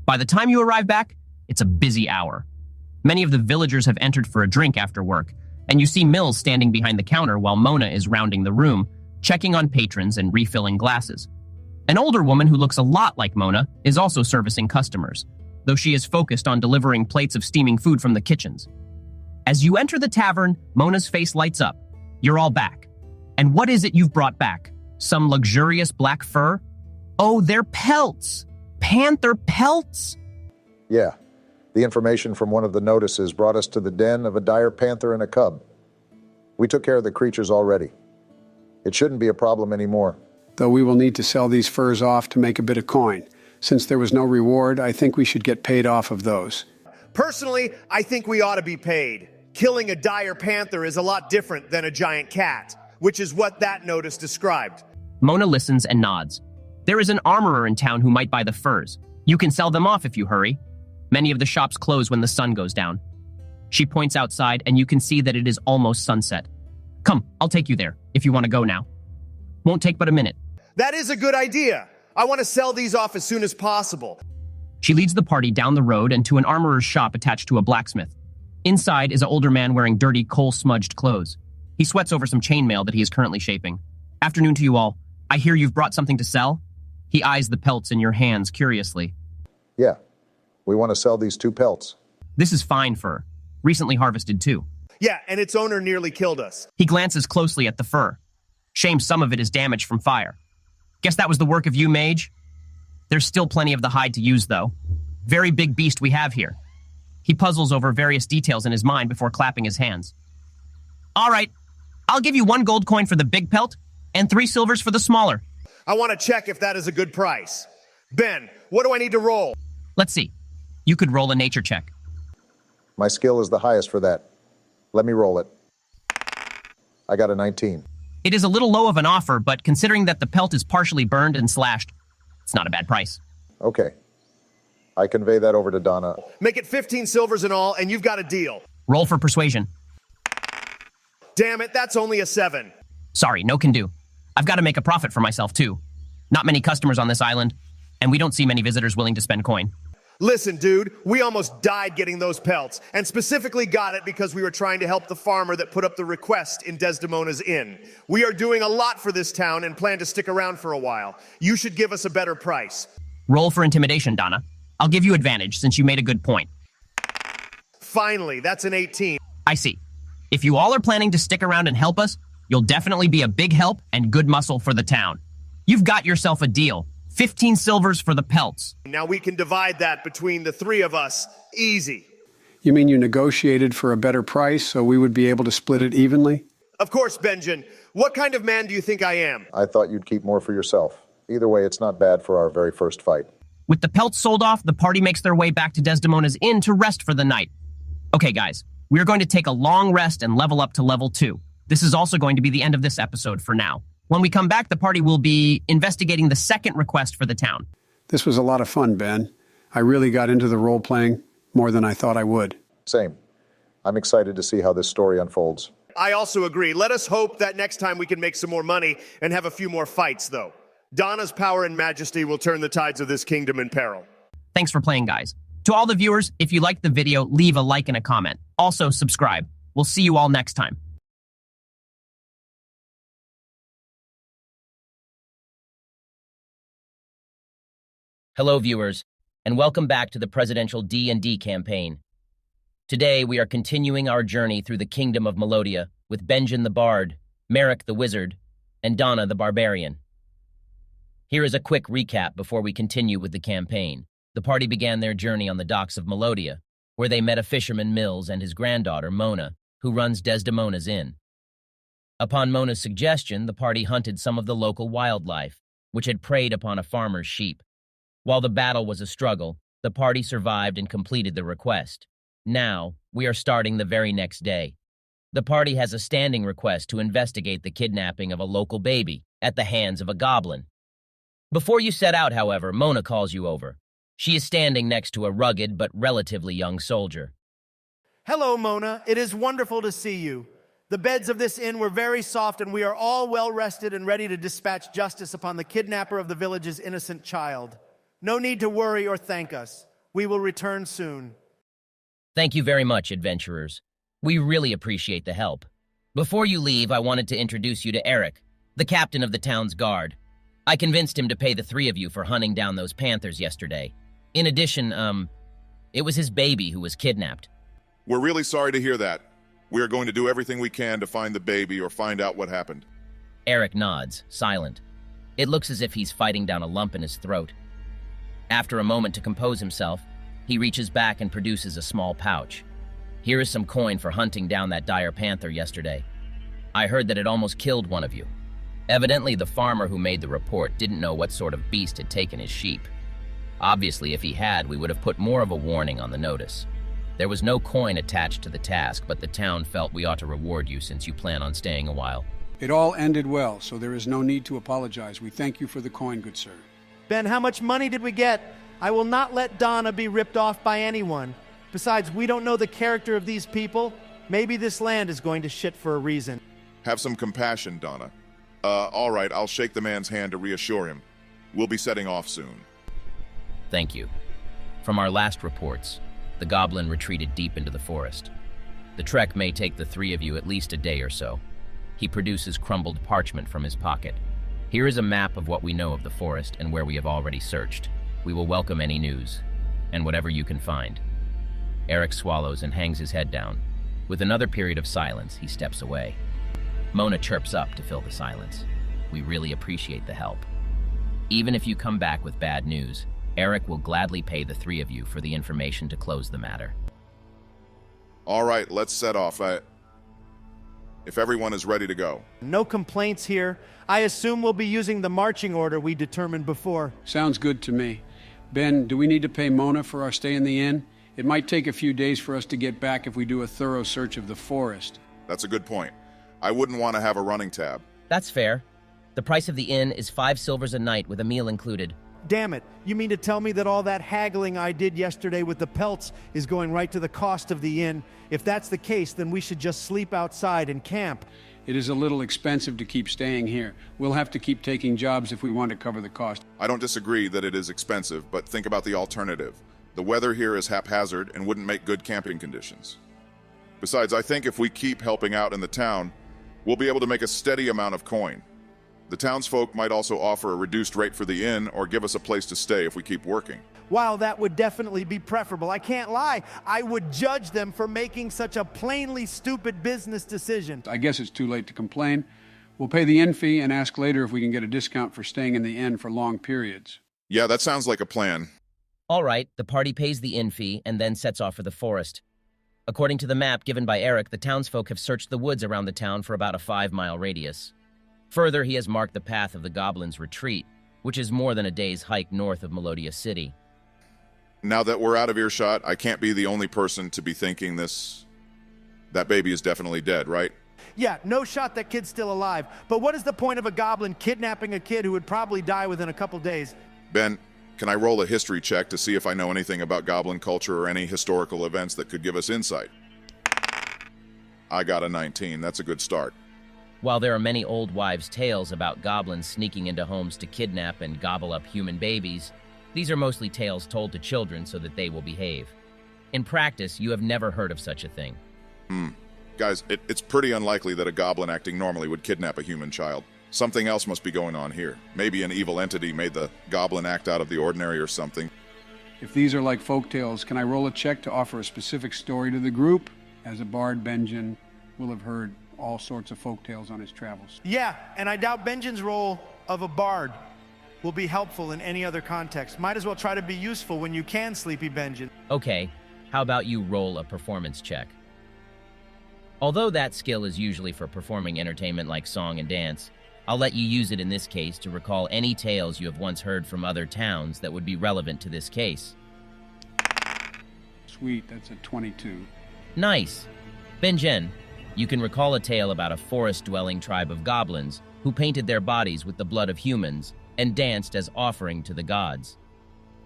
By the time you arrive back, it's a busy hour. Many of the villagers have entered for a drink after work, and you see Mills standing behind the counter while Mona is rounding the room, checking on patrons and refilling glasses. An older woman who looks a lot like Mona is also servicing customers, though she is focused on delivering plates of steaming food from the kitchens. As you enter the tavern, Mona's face lights up. You're all back. And what is it you've brought back? Some luxurious black fur? Oh, they're pelts! Panther pelts! Yeah. The information from one of the notices brought us to the den of a dire panther and a cub. We took care of the creatures already. It shouldn't be a problem anymore. Though we will need to sell these furs off to make a bit of coin. Since there was no reward, I think we should get paid off of those. Personally, I think we ought to be paid. Killing a dire panther is a lot different than a giant cat, which is what that notice described. Mona listens and nods. There is an armorer in town who might buy the furs. You can sell them off if you hurry. Many of the shops close when the sun goes down. She points outside, and you can see that it is almost sunset. Come, I'll take you there, if you want to go now. Won't take but a minute. That is a good idea. I want to sell these off as soon as possible. She leads the party down the road and to an armorer's shop attached to a blacksmith. Inside is an older man wearing dirty, coal-smudged clothes. He sweats over some chainmail that he is currently shaping. Afternoon to you all. I hear you've brought something to sell? He eyes the pelts in your hands curiously. Yeah. We want to sell these 2 pelts. This is fine fur. Recently harvested, too. Yeah, and its owner nearly killed us. He glances closely at the fur. Shame some of it is damaged from fire. Guess that was the work of you, mage? There's still plenty of the hide to use, though. Very big beast we have here. He puzzles over various details in his mind before clapping his hands. All right, I'll give you 1 gold coin for the big pelt and 3 silvers for the smaller. I want to check if that is a good price. Ben, what do I need to roll? Let's see. You could roll a nature check. My skill is the highest for that. Let me roll it. I got a 19. It is a little low of an offer, but considering that the pelt is partially burned and slashed, it's not a bad price. Okay. I convey that over to Donna. Make it 15 silvers in all, and you've got a deal. Roll for persuasion. Damn it, that's only a 7. Sorry, no can do. I've got to make a profit for myself, too. Not many customers on this island, and we don't see many visitors willing to spend coin. Listen, dude, we almost died getting those pelts, and specifically got it because we were trying to help the farmer that put up the request in Desdemona's inn. We are doing a lot for this town and plan to stick around for a while. You should give us a better price. Roll for intimidation, Donna. I'll give you advantage since you made a good point. Finally, that's an 18. I see. If you all are planning to stick around and help us, you'll definitely be a big help and good muscle for the town. You've got yourself a deal. 15 silvers for the pelts. Now we can divide that between the 3 of us. Easy. You mean you negotiated for a better price so we would be able to split it evenly? Of course, Benjen. What kind of man do you think I am? I thought you'd keep more for yourself. Either way, it's not bad for our very first fight. With the pelts sold off, the party makes their way back to Desdemona's inn to rest for the night. Okay, guys, we are going to take a long rest and level up to level 2. This is also going to be the end of this episode for now. When we come back, the party will be investigating the second request for the town. This was a lot of fun, Ben. I really got into the role-playing more than I thought I would. Same. I'm excited to see how this story unfolds. I also agree. Let us hope that next time we can make some more money and have a few more fights, though. Donna's power and majesty will turn the tides of this kingdom in peril. Thanks for playing, guys. To all the viewers, if you liked the video, leave a like and a comment. Also, subscribe. We'll see you all next time. Hello, viewers, and welcome back to the presidential D&D campaign. Today, we are continuing our journey through the kingdom of Melodia with Benjen the Bard, Marrack the Wizard, and Donna the Barbarian. Here is a quick recap before we continue with the campaign. The party began their journey on the docks of Melodia, where they met a fisherman Mills and his granddaughter, Mona, who runs Desdemona's inn. Upon Mona's suggestion, the party hunted some of the local wildlife, which had preyed upon a farmer's sheep. While the battle was a struggle, the party survived and completed the request. Now, we are starting the very next day. The party has a standing request to investigate the kidnapping of a local baby at the hands of a goblin. Before you set out, however, Mona calls you over. She is standing next to a rugged but relatively young soldier. Hello, Mona. It is wonderful to see you. The beds of this inn were very soft, and we are all well rested and ready to dispatch justice upon the kidnapper of the village's innocent child. No need to worry or thank us. We will return soon. Thank you very much, adventurers. We really appreciate the help. Before you leave, I wanted to introduce you to Eric, the captain of the town's guard. I convinced him to pay the 3 of you for hunting down those panthers yesterday. In addition, it was his baby who was kidnapped. We're really sorry to hear that. We are going to do everything we can to find the baby or find out what happened. Eric nods, silent. It looks as if he's fighting down a lump in his throat. After a moment to compose himself, he reaches back and produces a small pouch. Here is some coin for hunting down that dire panther yesterday. I heard that it almost killed one of you. Evidently, the farmer who made the report didn't know what sort of beast had taken his sheep. Obviously, if he had, we would have put more of a warning on the notice. There was no coin attached to the task, but the town felt we ought to reward you since you plan on staying a while. It all ended well, so there is no need to apologize. We thank you for the coin, good sir. Ben, how much money did we get? I will not let Donna be ripped off by anyone. Besides, we don't know the character of these people. Maybe this land is going to shit for a reason. Have some compassion, Donna. All right, I'll shake the man's hand to reassure him. We'll be setting off soon. Thank you. From our last reports, the goblin retreated deep into the forest. The trek may take the 3 of you at least a day or so. He produces crumbled parchment from his pocket. Here is a map of what we know of the forest and where we have already searched. We will welcome any news, and whatever you can find. Eric swallows and hangs his head down. With another period of silence, he steps away. Mona chirps up to fill the silence. We really appreciate the help. Even if you come back with bad news, Eric will gladly pay the 3 of you for the information to close the matter. All right, let's set off. If everyone is ready to go. No complaints here. I assume we'll be using the marching order we determined before. Sounds good to me. Ben, do we need to pay Mona for our stay in the inn? It might take a few days for us to get back if we do a thorough search of the forest. That's a good point. I wouldn't want to have a running tab. That's fair. The price of the inn is 5 silvers a night with a meal included. Damn it. You mean to tell me that all that haggling I did yesterday with the pelts is going right to the cost of the inn? If that's the case, then we should just sleep outside and camp. It is a little expensive to keep staying here. We'll have to keep taking jobs if we want to cover the cost. I don't disagree that it is expensive, but think about the alternative. The weather here is haphazard and wouldn't make good camping conditions. Besides, I think if we keep helping out in the town, we'll be able to make a steady amount of coin. The townsfolk might also offer a reduced rate for the inn or give us a place to stay if we keep working. While that would definitely be preferable, I can't lie, I would judge them for making such a plainly stupid business decision. I guess it's too late to complain. We'll pay the inn fee and ask later if we can get a discount for staying in the inn for long periods. Yeah, that sounds like a plan. All right, the party pays the inn fee and then sets off for the forest. According to the map given by Eric, the townsfolk have searched the woods around the town for about a 5-mile radius. Further, he has marked the path of the goblins' retreat, which is more than a day's hike north of Melodia City. Now that we're out of earshot, I can't be the only person to be thinking this. That baby is definitely dead, right? Yeah, no shot that kid's still alive. But what is the point of a goblin kidnapping a kid who would probably die within a couple days? Ben, can I roll a history check to see if I know anything about goblin culture or any historical events that could give us insight? I got a 19. That's a good start. While there are many old wives' tales about goblins sneaking into homes to kidnap and gobble up human babies, these are mostly tales told to children so that they will behave. In practice, you have never heard of such a thing. Guys, it's pretty unlikely that a goblin acting normally would kidnap a human child. Something else must be going on here. Maybe an evil entity made the goblin act out of the ordinary or something. If these are like folk tales, can I roll a check to offer a specific story to the group? As a bard, Benjen will have heard all sorts of folk tales on his travels. Yeah, and I doubt Benjen's role of a bard will be helpful in any other context. Might as well try to be useful when you can, Sleepy Benjen. Okay, how about you roll a performance check? Although that skill is usually for performing entertainment like song and dance, I'll let you use it in this case to recall any tales you have once heard from other towns that would be relevant to this case. Sweet, that's a 22. Nice. Benjen, you can recall a tale about a forest-dwelling tribe of goblins who painted their bodies with the blood of humans and danced as offering to the gods.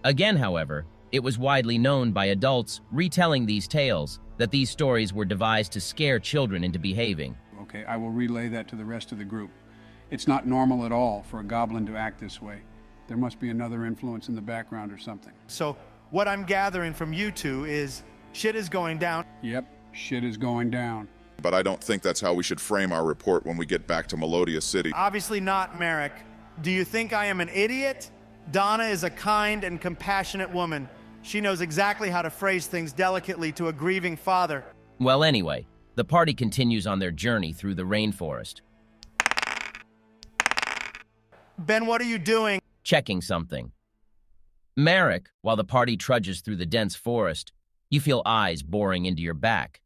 Again, however, it was widely known by adults retelling these tales that these stories were devised to scare children into behaving. Okay, I will relay that to the rest of the group. It's not normal at all for a goblin to act this way. There must be another influence in the background or something. So what I'm gathering from you two is shit is going down. Yep, shit is going down. But I don't think that's how we should frame our report when we get back to Melodia City. Obviously not, Marrack. Do you think I am an idiot? Donna is a kind and compassionate woman. She knows exactly how to phrase things delicately to a grieving father. Well, anyway, the party continues on their journey through the rainforest. Ben, what are you doing? Checking something. Marrack, while the party trudges through the dense forest, you feel eyes boring into your back.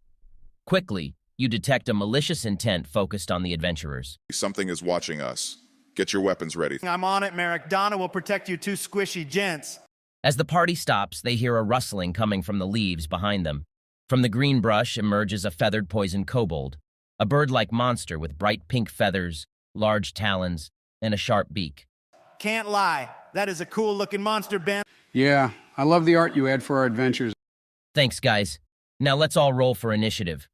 Quickly, you detect a malicious intent focused on the adventurers. Something is watching us. Get your weapons ready. I'm on it, Marrack. Donna will protect you two squishy gents. As the party stops, they hear a rustling coming from the leaves behind them. From the green brush emerges a feathered poison kobold, a bird-like monster with bright pink feathers, large talons, and a sharp beak. Can't lie. That is a cool-looking monster, Ben. Yeah, I love the art you add for our adventures. Thanks, guys. Now let's all roll for initiative.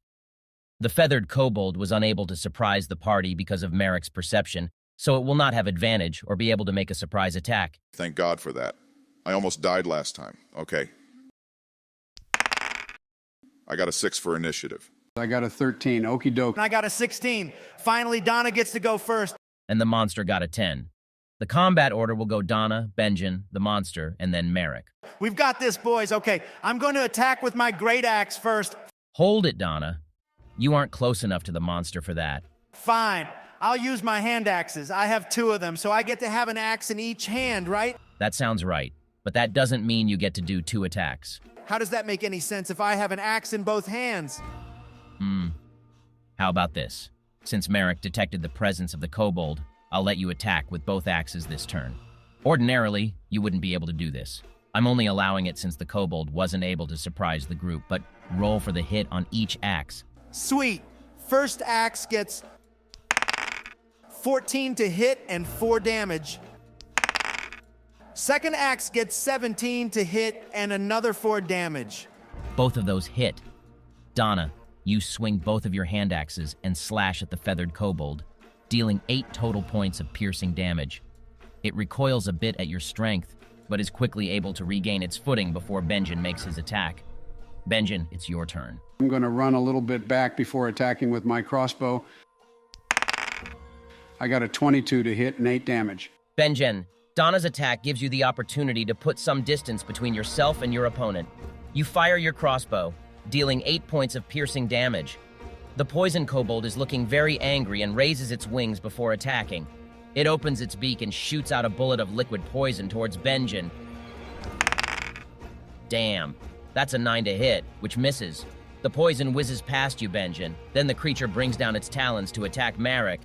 The feathered kobold was unable to surprise the party because of Marrack's perception, so it will not have advantage or be able to make a surprise attack. Thank God for that. I almost died last time. Okay. I got a 6 for initiative. I got a 13, okie doke. I got a 16. Finally, Donna gets to go first. And the monster got a 10. The combat order will go Donna, Benjen, the monster, and then Marrack. We've got this, boys. Okay, I'm going to attack with my great axe first. Hold it, Donna. You aren't close enough to the monster for that. Fine. I'll use my hand axes. I have 2 of them, so I get to have an axe in each hand, right? That sounds right, but that doesn't mean you get to do 2 attacks. How does that make any sense if I have an axe in both hands? How about this? Since Marrack detected the presence of the kobold, I'll let you attack with both axes this turn. Ordinarily, you wouldn't be able to do this. I'm only allowing it since the kobold wasn't able to surprise the group, but roll for the hit on each axe. Sweet. First axe gets 14 to hit and 4 damage. Second axe gets 17 to hit and another 4 damage. Both of those hit. Donna, you swing both of your hand axes and slash at the feathered kobold, dealing 8 total points of piercing damage. It recoils a bit at your strength, but is quickly able to regain its footing before Benjen makes his attack. Benjen, it's your turn. I'm going to run a little bit back before attacking with my crossbow. I got a 22 to hit and 8 damage. Benjen, Donna's attack gives you the opportunity to put some distance between yourself and your opponent. You fire your crossbow, dealing 8 points of piercing damage. The poison kobold is looking very angry and raises its wings before attacking. It opens its beak and shoots out a bullet of liquid poison towards Benjen. Damn, that's a 9 to hit, which misses. The poison whizzes past you, Benjen. Then the creature brings down its talons to attack Marrack.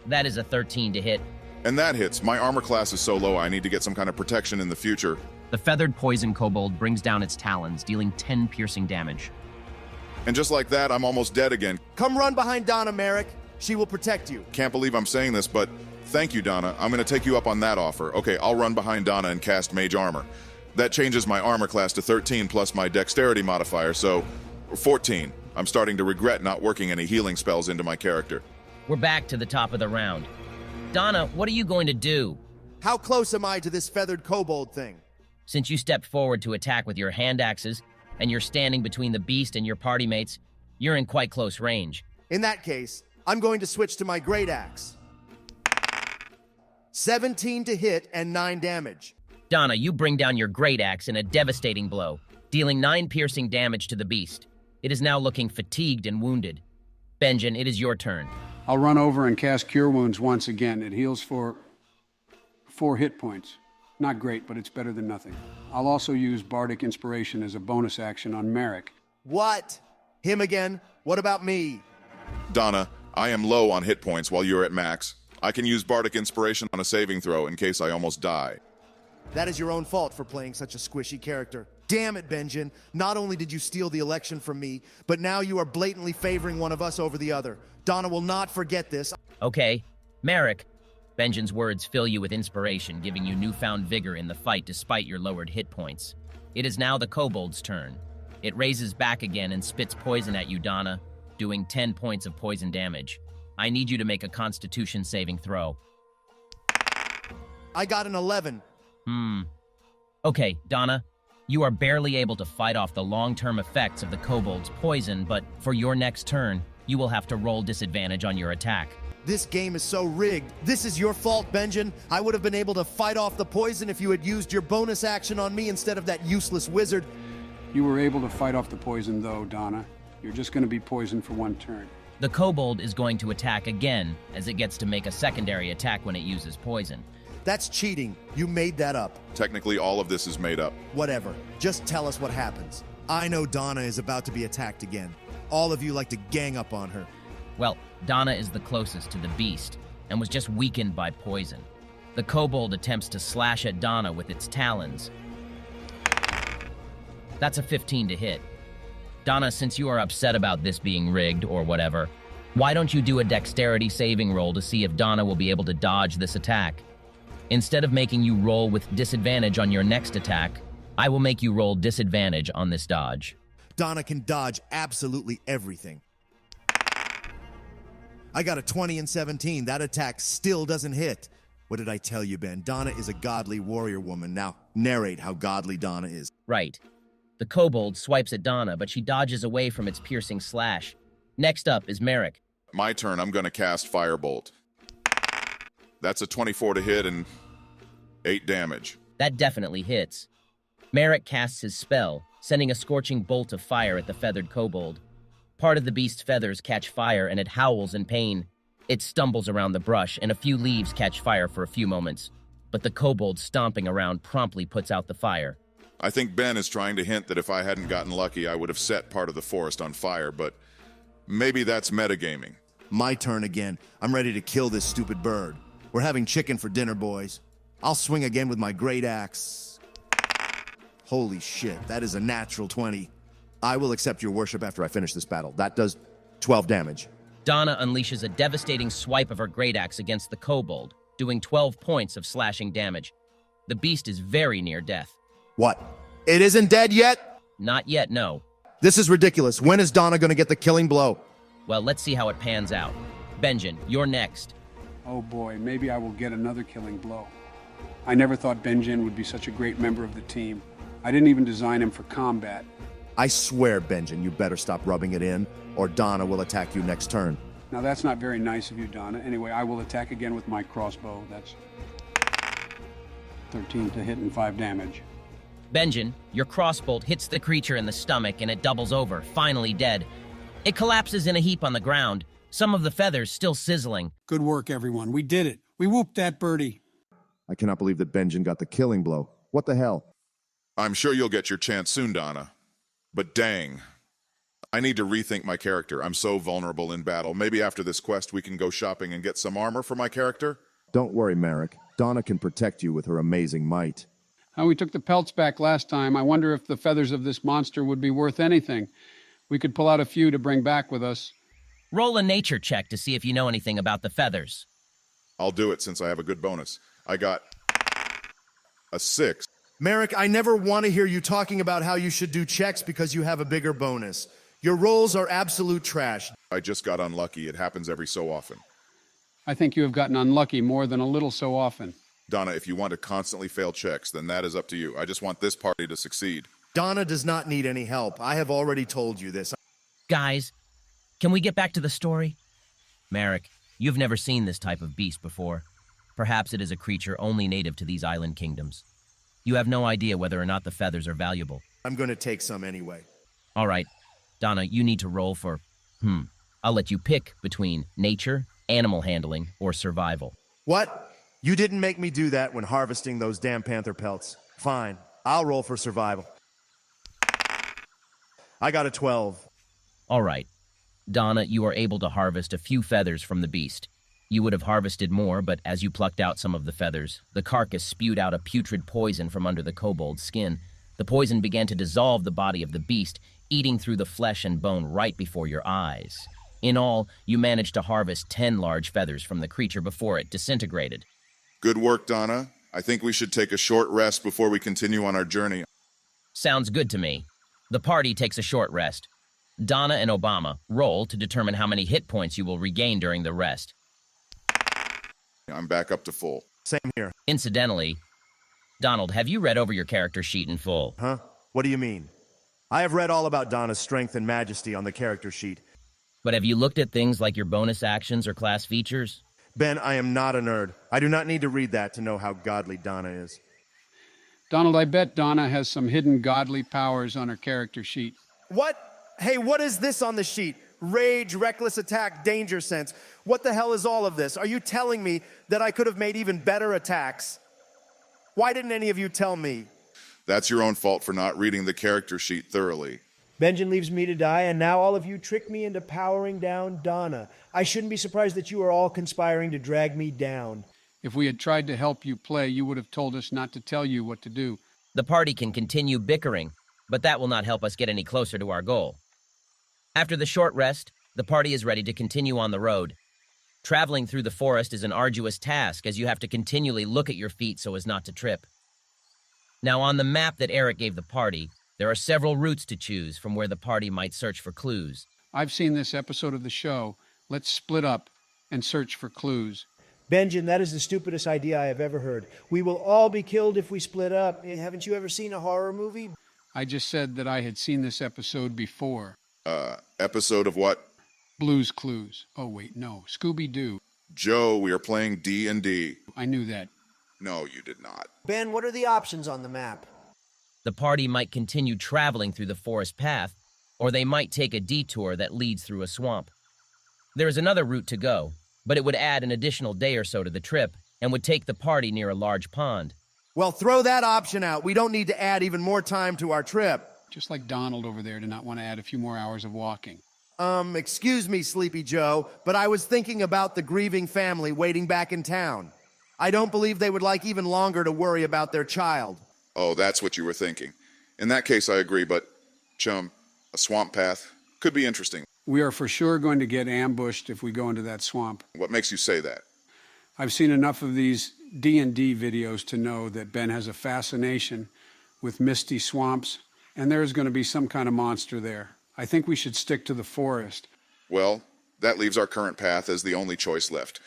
That is a 13 to hit. And that hits. My armor class is so low I need to get some kind of protection in the future. The feathered poison kobold brings down its talons, dealing 10 piercing damage. And just like that, I'm almost dead again. Come run behind Donna, Marrack. She will protect you. Can't believe I'm saying this, but thank you, Donna. I'm going to take you up on that offer. Okay, I'll run behind Donna and cast Mage Armor. That changes my armor class to 13 plus my dexterity modifier, so 14. I'm starting to regret not working any healing spells into my character. We're back to the top of the round. Donna, what are you going to do? How close am I to this feathered kobold thing? Since you stepped forward to attack with your hand axes, and you're standing between the beast and your party mates, you're in quite close range. In that case, I'm going to switch to my great axe. 17 to hit and 9 damage. Donna, you bring down your great axe in a devastating blow, dealing 9 piercing damage to the beast. It is now looking fatigued and wounded. Benjen, it is your turn. I'll run over and cast Cure Wounds once again. It heals for 4 hit points. Not great, but it's better than nothing. I'll also use Bardic Inspiration as a bonus action on Marrack. What? Him again? What about me? Donna, I am low on hit points while you're at max. I can use Bardic Inspiration on a saving throw in case I almost die. That is your own fault for playing such a squishy character. Damn it, Benjen. Not only did you steal the election from me, but now you are blatantly favoring one of us over the other. Donna will not forget this. Okay, Marrack. Benjen's words fill you with inspiration, giving you newfound vigor in the fight despite your lowered hit points. It is now the kobold's turn. It raises back again and spits poison at you, Donna, doing 10 points of poison damage. I need you to make a Constitution saving throw. I got an 11. Okay, Donna, you are barely able to fight off the long-term effects of the kobold's poison, but for your next turn, you will have to roll disadvantage on your attack. This game is so rigged. This is your fault, Benjen. I would have been able to fight off the poison if you had used your bonus action on me instead of that useless wizard. You were able to fight off the poison, though, Donna. You're just going to be poisoned for 1 turn. The kobold is going to attack again, as it gets to make a secondary attack when it uses poison. That's cheating. You made that up. Technically, all of this is made up. Whatever. Just tell us what happens. I know Donna is about to be attacked again. All of you like to gang up on her. Well, Donna is the closest to the beast, and was just weakened by poison. The kobold attempts to slash at Donna with its talons. That's a 15 to hit. Donna, since you are upset about this being rigged, or whatever, why don't you do a dexterity saving roll to see if Donna will be able to dodge this attack? Instead of making you roll with disadvantage on your next attack, I will make you roll disadvantage on this dodge. Donna can dodge absolutely everything. I got a 20 and 17. That attack still doesn't hit. What did I tell you, Ben? Donna is a godly warrior woman. Now, narrate how godly Donna is. Right. The kobold swipes at Donna, but she dodges away from its piercing slash. Next up is Marrack. My turn, I'm going to cast Firebolt. That's a 24 to hit and 8 damage. That definitely hits. Marrack casts his spell, sending a scorching bolt of fire at the feathered kobold. Part of the beast's feathers catch fire and it howls in pain. It stumbles around the brush and a few leaves catch fire for a few moments, but the kobold stomping around promptly puts out the fire. I think Ben is trying to hint that if I hadn't gotten lucky, I would have set part of the forest on fire, but maybe that's metagaming. My turn again. I'm ready to kill this stupid bird. We're having chicken for dinner, boys. I'll swing again with my great axe. Holy shit, that is a natural 20. I will accept your worship after I finish this battle. That does 12 damage. Donna unleashes a devastating swipe of her great axe against the kobold, doing 12 points of slashing damage. The beast is very near death. What? It isn't dead yet? Not yet, no. This is ridiculous. When is Donna going to get the killing blow? Well, let's see how it pans out. Benjen, you're next. Oh boy, maybe I will get another killing blow. I never thought Benjen would be such a great member of the team. I didn't even design him for combat. I swear, Benjen, you better stop rubbing it in, or Donna will attack you next turn. Now that's not very nice of you, Donna. Anyway, I will attack again with my crossbow. That's 13 to hit and 5 damage. Benjen, your crossbolt hits the creature in the stomach and it doubles over, finally dead. It collapses in a heap on the ground, some of the feathers still sizzling. Good work, everyone. We did it. We whooped that birdie. I cannot believe that Benjen got the killing blow. What the hell? I'm sure you'll get your chance soon, Donna. But dang, I need to rethink my character. I'm so vulnerable in battle. Maybe after this quest we can go shopping and get some armor for my character? Don't worry, Marrack. Donna can protect you with her amazing might. How we took the pelts back last time. I wonder if the feathers of this monster would be worth anything. We could pull out a few to bring back with us. Roll a nature check to see if you know anything about the feathers. I'll do it since I have a good bonus. I got a 6. Marrack, I never want to hear you talking about how you should do checks because you have a bigger bonus. Your rolls are absolute trash. I just got unlucky. It happens every so often. I think you have gotten unlucky more than a little so often. Donna, if you want to constantly fail checks, then that is up to you. I just want this party to succeed. Donna does not need any help. I have already told you this. Guys, can we get back to the story? Marrack, you've never seen this type of beast before. Perhaps it is a creature only native to these island kingdoms. You have no idea whether or not the feathers are valuable. I'm going to take some anyway. All right, Donna, you need to roll for, I'll let you pick between nature, animal handling, or survival. What? You didn't make me do that when harvesting those damn panther pelts. Fine, I'll roll for survival. I got a 12. All right. Donna, you are able to harvest a few feathers from the beast. You would have harvested more, but as you plucked out some of the feathers, the carcass spewed out a putrid poison from under the kobold's skin. The poison began to dissolve the body of the beast, eating through the flesh and bone right before your eyes. In all, you managed to harvest 10 large feathers from the creature before it disintegrated. Good work, Donna. I think we should take a short rest before we continue on our journey. Sounds good to me. The party takes a short rest. Donna and Obama roll to determine how many hit points you will regain during the rest. I'm back up to full. Same here. Incidentally, Donald, have you read over your character sheet in full? Huh? What do you mean? I have read all about Donna's strength and majesty on the character sheet. But have you looked at things like your bonus actions or class features? Ben, I am not a nerd. I do not need to read that to know how godly Donna is. Donald, I bet Donna has some hidden godly powers on her character sheet. What? Hey, what is this on the sheet? Rage, reckless attack, danger sense. What the hell is all of this? Are you telling me that I could have made even better attacks? Why didn't any of you tell me? That's your own fault for not reading the character sheet thoroughly. Benjen leaves me to die, and now all of you trick me into powering down Donna. I shouldn't be surprised that you are all conspiring to drag me down. If we had tried to help you play, you would have told us not to tell you what to do. The party can continue bickering, but that will not help us get any closer to our goal. After the short rest, the party is ready to continue on the road. Traveling through the forest is an arduous task, as you have to continually look at your feet so as not to trip. Now, on the map that Eric gave the party, there are several routes to choose from where the party might search for clues. I've seen this episode of the show. Let's split up and search for clues. Benjen, that is the stupidest idea I have ever heard. We will all be killed if we split up. Haven't you ever seen a horror movie? I just said that I had seen this episode before. Episode of what? Blue's Clues. Oh, wait, no. Scooby-Doo. Joe, we are playing D&D. I knew that. No, you did not. Ben, what are the options on the map? The party might continue traveling through the forest path, or they might take a detour that leads through a swamp. There is another route to go, but it would add an additional day or so to the trip and would take the party near a large pond. Well, throw that option out. We don't need to add even more time to our trip. Just like Donald over there did not want to add a few more hours of walking. Excuse me, Sleepy Joe, but I was thinking about the grieving family waiting back in town. I don't believe they would like even longer to worry about their child. Oh, that's what you were thinking. In that case, I agree, but, chum, a swamp path could be interesting. We are for sure going to get ambushed if we go into that swamp. What makes you say that? I've seen enough of these D&D videos to know that Ben has a fascination with misty swamps, and there is going to be some kind of monster there. I think we should stick to the forest. Well, that leaves our current path as the only choice left.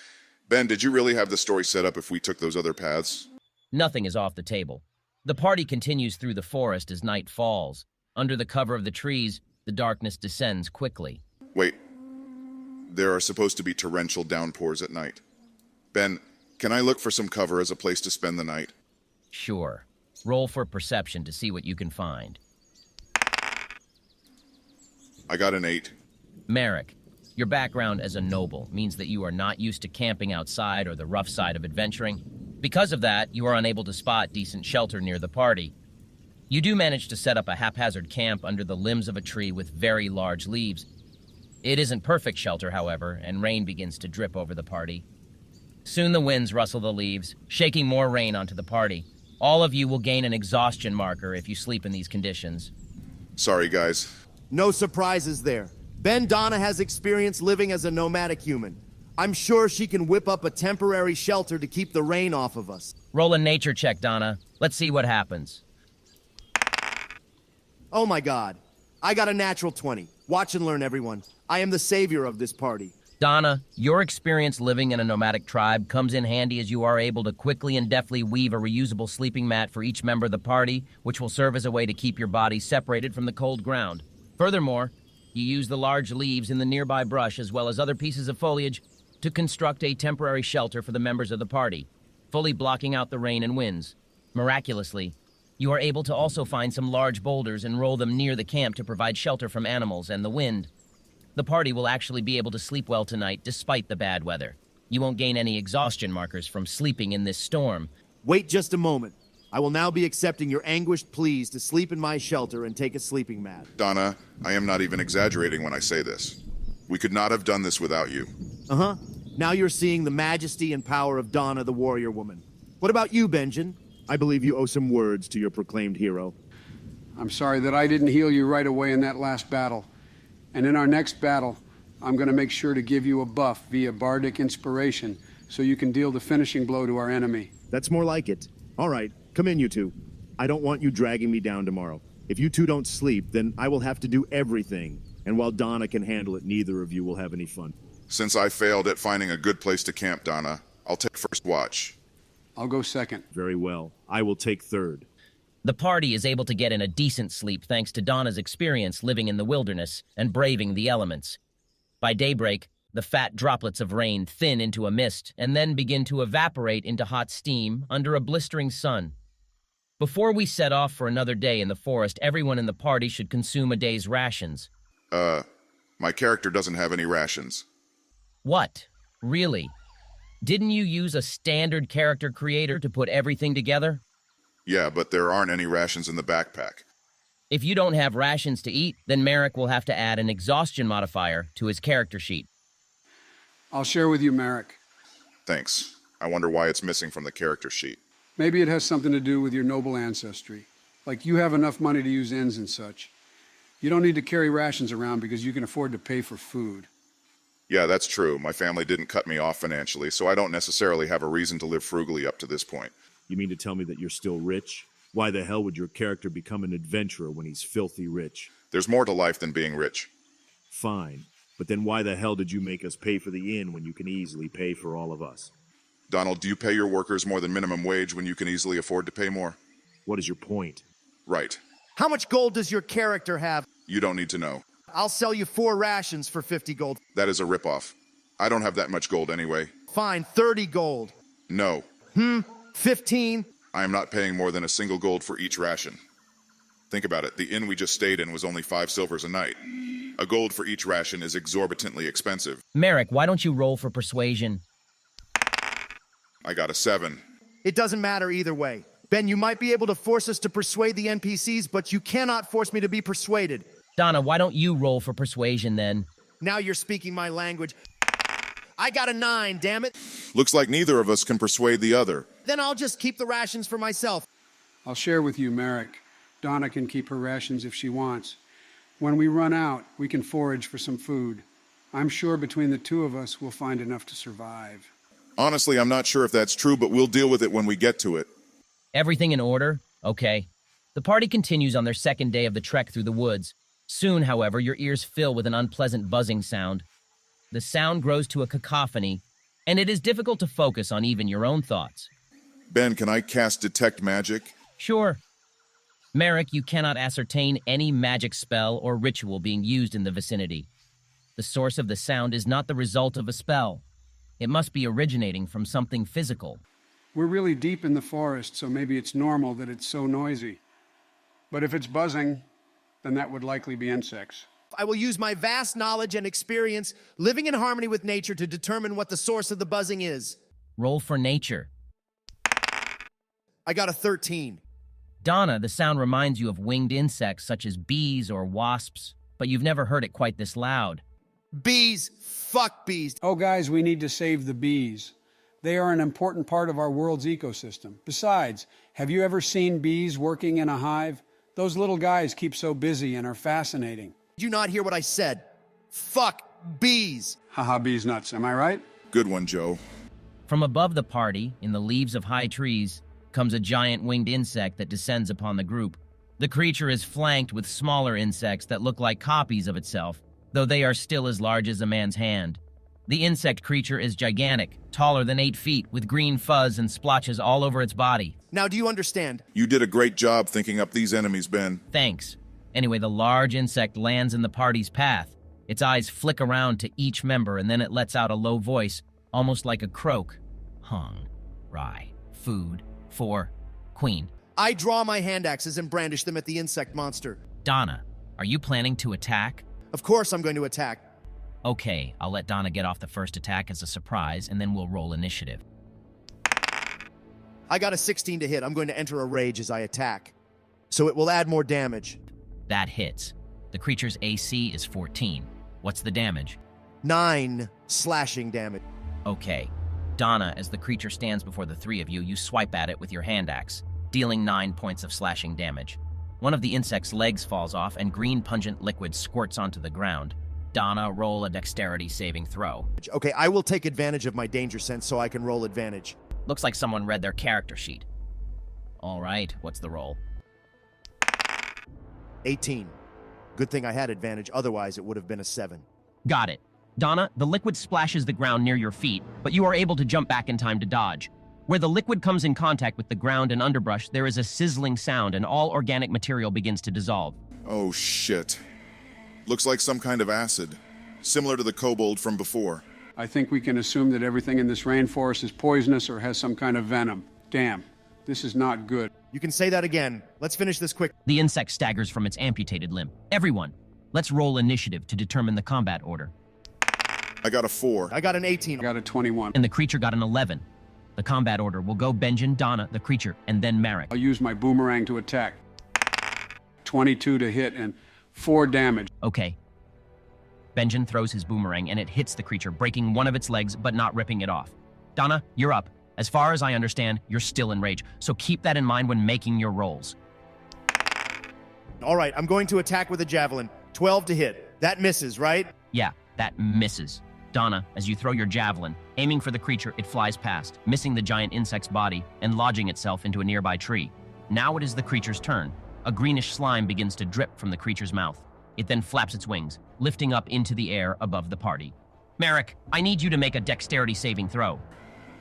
Ben, did you really have the story set up if we took those other paths? Nothing is off the table. The party continues through the forest as night falls. Under the cover of the trees, the darkness descends quickly. Wait. There are supposed to be torrential downpours at night. Ben, can I look for some cover as a place to spend the night? Sure. Roll for perception to see what you can find. I got an 8. Marrack, your background as a noble means that you are not used to camping outside or the rough side of adventuring. Because of that, you are unable to spot decent shelter near the party. You do manage to set up a haphazard camp under the limbs of a tree with very large leaves. It isn't perfect shelter, however, and rain begins to drip over the party. Soon the winds rustle the leaves, shaking more rain onto the party. All of you will gain an exhaustion marker if you sleep in these conditions. Sorry, guys. No surprises there. Donna has experience living as a nomadic human. I'm sure she can whip up a temporary shelter to keep the rain off of us. Roll a nature check, Donna. Let's see what happens. Oh my God. I got a natural 20. Watch and learn, everyone. I am the savior of this party. Donna, your experience living in a nomadic tribe comes in handy as you are able to quickly and deftly weave a reusable sleeping mat for each member of the party, which will serve as a way to keep your body separated from the cold ground. Furthermore, you use the large leaves in the nearby brush as well as other pieces of foliage to construct a temporary shelter for the members of the party, fully blocking out the rain and winds. Miraculously, you are able to also find some large boulders and roll them near the camp to provide shelter from animals and the wind. The party will actually be able to sleep well tonight despite the bad weather. You won't gain any exhaustion markers from sleeping in this storm. Wait just a moment. I will now be accepting your anguished pleas to sleep in my shelter and take a sleeping mat. Donna, I am not even exaggerating when I say this. We could not have done this without you. Uh-huh. Now you're seeing the majesty and power of Donna, the warrior woman. What about you, Benjen? I believe you owe some words to your proclaimed hero. I'm sorry that I didn't heal you right away in that last battle. And in our next battle, I'm going to make sure to give you a buff via bardic inspiration so you can deal the finishing blow to our enemy. That's more like it. All right, come in, you two. I don't want you dragging me down tomorrow. If you two don't sleep, then I will have to do everything. And while Donna can handle it, neither of you will have any fun. Since I failed at finding a good place to camp, Donna, I'll take first watch. I'll go second. Very well. I will take third. The party is able to get in a decent sleep thanks to Donna's experience living in the wilderness and braving the elements. By daybreak, the fat droplets of rain thin into a mist and then begin to evaporate into hot steam under a blistering sun. Before we set off for another day in the forest, everyone in the party should consume a day's rations. My character doesn't have any rations. What? Really? Didn't you use a standard character creator to put everything together? Yeah, but there aren't any rations in the backpack. If you don't have rations to eat, then Marrack will have to add an exhaustion modifier to his character sheet. I'll share with you, Marrack. Thanks. I wonder why it's missing from the character sheet. Maybe it has something to do with your noble ancestry. Like you have enough money to use inns and such. You don't need to carry rations around because you can afford to pay for food. Yeah, that's true. My family didn't cut me off financially, so I don't necessarily have a reason to live frugally up to this point. You mean to tell me that you're still rich? Why the hell would your character become an adventurer when he's filthy rich? There's more to life than being rich. Fine. But then why the hell did you make us pay for the inn when you can easily pay for all of us? Donald, do you pay your workers more than minimum wage when you can easily afford to pay more? What is your point? Right. How much gold does your character have? You don't need to know. I'll sell you 4 rations for 50 gold. That is a ripoff. I don't have that much gold anyway. Fine, 30 gold. No. 15? I am not paying more than a single gold for each ration. Think about it. The inn we just stayed in was only 5 silvers a night. A gold for each ration is exorbitantly expensive. Marrack, why don't you roll for persuasion? I got a 7. It doesn't matter either way. Ben, you might be able to force us to persuade the NPCs, but you cannot force me to be persuaded. Donna, why don't you roll for persuasion then? Now you're speaking my language. I got a 9, damn it. Looks like neither of us can persuade the other. Then I'll just keep the rations for myself. I'll share with you, Marrack. Donna can keep her rations if she wants. When we run out, we can forage for some food. I'm sure between the two of us, we'll find enough to survive. Honestly, I'm not sure if that's true, but we'll deal with it when we get to it. Everything in order? Okay. The party continues on their second day of the trek through the woods. Soon, however, your ears fill with an unpleasant buzzing sound. The sound grows to a cacophony, and it is difficult to focus on even your own thoughts. Ben, can I cast Detect Magic? Sure. Marrack, you cannot ascertain any magic spell or ritual being used in the vicinity. The source of the sound is not the result of a spell. It must be originating from something physical. We're really deep in the forest, so maybe it's normal that it's so noisy. But if it's buzzing, then that would likely be insects. I will use my vast knowledge and experience living in harmony with nature to determine what the source of the buzzing is. Roll for nature. I got a 13. Donna, the sound reminds you of winged insects such as bees or wasps, but you've never heard it quite this loud. Bees. Fuck bees. Oh, guys, we need to save the bees. They are an important part of our world's ecosystem. Besides, have you ever seen bees working in a hive? Those little guys keep so busy and are fascinating. Did you not hear what I said? Fuck bees. Haha, bees nuts, am I right? Good one, Joe. From above the party, in the leaves of high trees, comes a giant winged insect that descends upon the group. The creature is flanked with smaller insects that look like copies of itself, though they are still as large as a man's hand. The insect creature is gigantic, taller than 8 feet, with green fuzz and splotches all over its body. Now, do you understand? You did a great job thinking up these enemies, Ben. Thanks. Anyway, the large insect lands in the party's path. Its eyes flick around to each member, and then it lets out a low voice, almost like a croak. Hung, rye, food, for, queen. I draw my hand axes and brandish them at the insect monster. Donna, are you planning to attack? Of course I'm going to attack. Okay, I'll let Donna get off the first attack as a surprise, and then we'll roll initiative. I got a 16 to hit. I'm going to enter a rage as I attack, so it will add more damage. That hits. The creature's AC is 14. What's the damage? 9 slashing damage. Okay. Donna, as the creature stands before the three of you, you swipe at it with your hand axe, dealing 9 points of slashing damage. One of the insect's legs falls off, and green pungent liquid squirts onto the ground. Donna, roll a dexterity saving throw. Okay, I will take advantage of my danger sense so I can roll advantage. Looks like someone read their character sheet. All right, what's the roll? 18. Good thing I had advantage, otherwise it would have been a 7. Got it. Donna, the liquid splashes the ground near your feet, but you are able to jump back in time to dodge. Where the liquid comes in contact with the ground and underbrush, there is a sizzling sound and all organic material begins to dissolve. Oh, shit. Looks like some kind of acid, similar to the kobold from before. I think we can assume that everything in this rainforest is poisonous or has some kind of venom. Damn, this is not good. You can say that again. Let's finish this quick. The insect staggers from its amputated limb. Everyone, let's roll initiative to determine the combat order. I got a 4. I got an 18. I got a 21. And the creature got an 11. The combat order will go Benjen, Donna, the creature, and then Marrack. I'll use my boomerang to attack. 22 to hit and 4 damage. Okay. Benjen throws his boomerang and it hits the creature, breaking one of its legs but not ripping it off. Donna, you're up. As far as I understand, you're still in rage, so keep that in mind when making your rolls. All right, I'm going to attack with a javelin. 12 to hit. That misses, right? Yeah, that misses. Donna, as you throw your javelin, aiming for the creature, it flies past, missing the giant insect's body and lodging itself into a nearby tree. Now it is the creature's turn. A greenish slime begins to drip from the creature's mouth. It then flaps its wings, lifting up into the air above the party. Marrack, I need you to make a dexterity saving throw.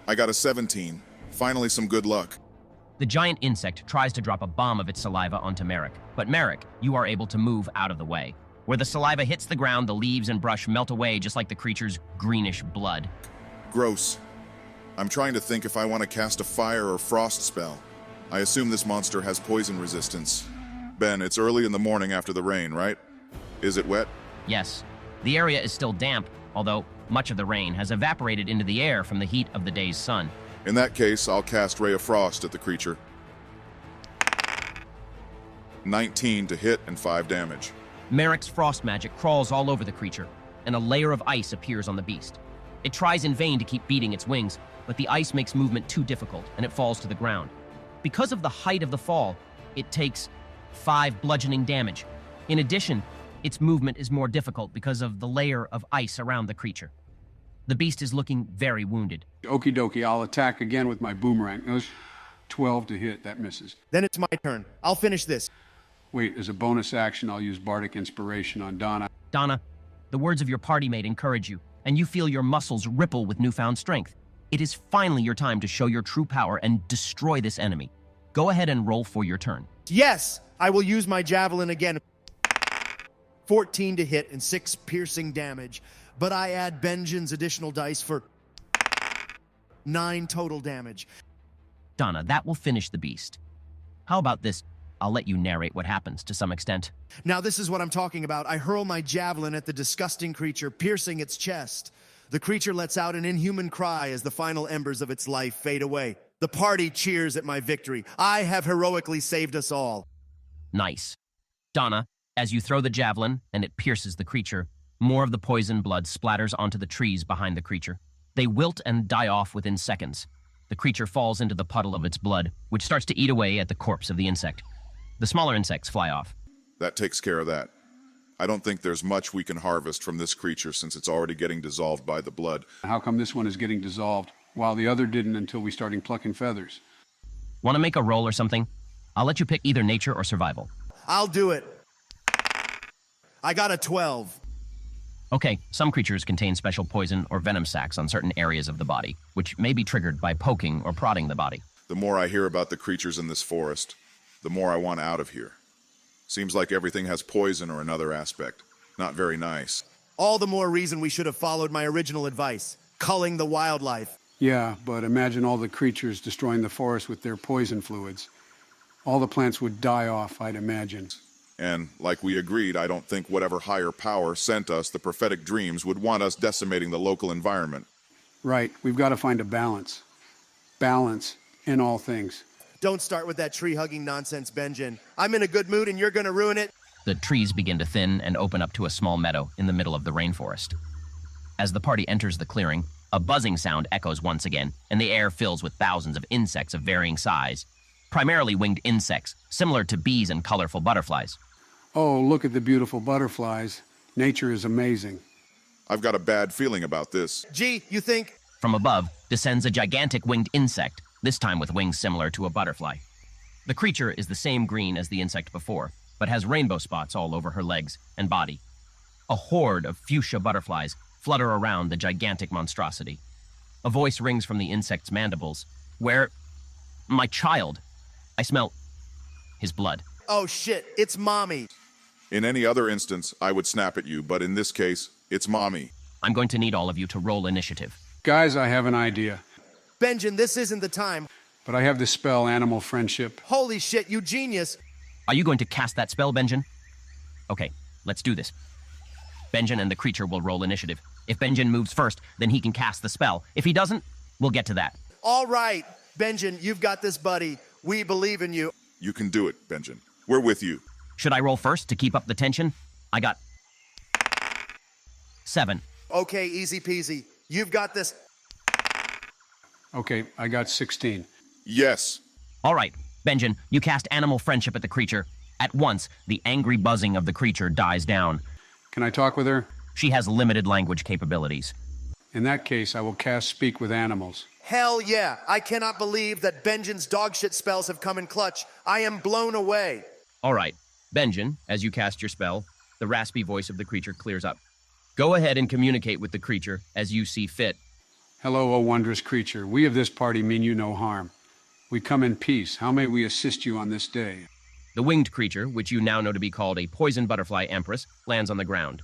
I got a 17. Finally, some good luck. The giant insect tries to drop a bomb of its saliva onto Marrack, but Marrack, you are able to move out of the way. Where the saliva hits the ground, the leaves and brush melt away just like the creature's greenish blood. Gross. I'm trying to think if I want to cast a fire or frost spell. I assume this monster has poison resistance. Ben, it's early in the morning after the rain, right? Is it wet? Yes. The area is still damp, although much of the rain has evaporated into the air from the heat of the day's sun. In that case, I'll cast Ray of Frost at the creature. 19 to hit and 5 damage. Marrack's frost magic crawls all over the creature, and a layer of ice appears on the beast. It tries in vain to keep beating its wings, but the ice makes movement too difficult, and it falls to the ground. Because of the height of the fall, it takes 5 bludgeoning damage. In addition, its movement is more difficult because of the layer of ice around the creature. The beast is looking very wounded. Okie dokie, I'll attack again with my boomerang. Those 12 to hit, that misses. Then it's my turn. I'll finish this. Wait, as a bonus action, I'll use Bardic Inspiration on Donna. Donna, the words of your party mate encourage you, and you feel your muscles ripple with newfound strength. It is finally your time to show your true power and destroy this enemy. Go ahead and roll for your turn. Yes, I will use my javelin again. 14 to hit and 6 piercing damage, but I add Benjen's additional dice for 9 total damage. Donna, that will finish the beast. How about this? I'll let you narrate what happens to some extent. Now this is what I'm talking about. I hurl my javelin at the disgusting creature, piercing its chest. The creature lets out an inhuman cry as the final embers of its life fade away. The party cheers at my victory. I have heroically saved us all. Nice. Donna, as you throw the javelin and it pierces the creature, more of the poison blood splatters onto the trees behind the creature. They wilt and die off within seconds. The creature falls into the puddle of its blood, which starts to eat away at the corpse of the insect. The smaller insects fly off. That takes care of that. I don't think there's much we can harvest from this creature since it's already getting dissolved by the blood. How come this one is getting dissolved, while the other didn't until we started plucking feathers? Want to make a roll or something? I'll let you pick either nature or survival. I'll do it. I got a 12. Okay, some creatures contain special poison or venom sacs on certain areas of the body, which may be triggered by poking or prodding the body. The more I hear about the creatures in this forest, the more I want out of here. Seems like everything has poison or another aspect. Not very nice. All the more reason we should have followed my original advice, culling the wildlife. Yeah, but imagine all the creatures destroying the forest with their poison fluids. All the plants would die off, I'd imagine. And, like we agreed, I don't think whatever higher power sent us the prophetic dreams would want us decimating the local environment. Right, we've got to find a balance. Balance in all things. Don't start with that tree-hugging nonsense, Benjen. I'm in a good mood and you're gonna ruin it. The trees begin to thin and open up to a small meadow in the middle of the rainforest. As the party enters the clearing, a buzzing sound echoes once again, and the air fills with thousands of insects of varying size. Primarily winged insects, similar to bees and colorful butterflies. Oh, look at the beautiful butterflies. Nature is amazing. I've got a bad feeling about this. Gee, you think? From above descends a gigantic winged insect, this time with wings similar to a butterfly. The creature is the same green as the insect before, but has rainbow spots all over her legs and body. A horde of fuchsia butterflies flutter around the gigantic monstrosity. A voice rings from the insect's mandibles. Where? My child. I smell his blood. Oh shit, it's Mommy. In any other instance, I would snap at you, but in this case, it's Mommy. I'm going to need all of you to roll initiative. Guys, I have an idea. Benjen, this isn't the time. But I have the spell Animal Friendship. Holy shit, you genius. Are you going to cast that spell, Benjen? Okay, let's do this. Benjen and the creature will roll initiative. If Benjen moves first, then he can cast the spell. If he doesn't, we'll get to that. All right, Benjen, you've got this, buddy. We believe in you. You can do it, Benjen. We're with you. Should I roll first to keep up the tension? I got 7. Okay, easy peasy. You've got this. Okay, I got 16. Yes. All right, Benjen, you cast Animal Friendship at the creature. At once, the angry buzzing of the creature dies down. Can I talk with her? She has limited language capabilities. In that case, I will cast Speak with Animals. Hell yeah. I cannot believe that Benjen's dogshit spells have come in clutch. I am blown away. All right, Benjen, as you cast your spell, the raspy voice of the creature clears up. Go ahead and communicate with the creature as you see fit. Hello, O wondrous creature. We of this party mean you no harm. We come in peace. How may we assist you on this day? The winged creature, which you now know to be called a poison butterfly empress, lands on the ground.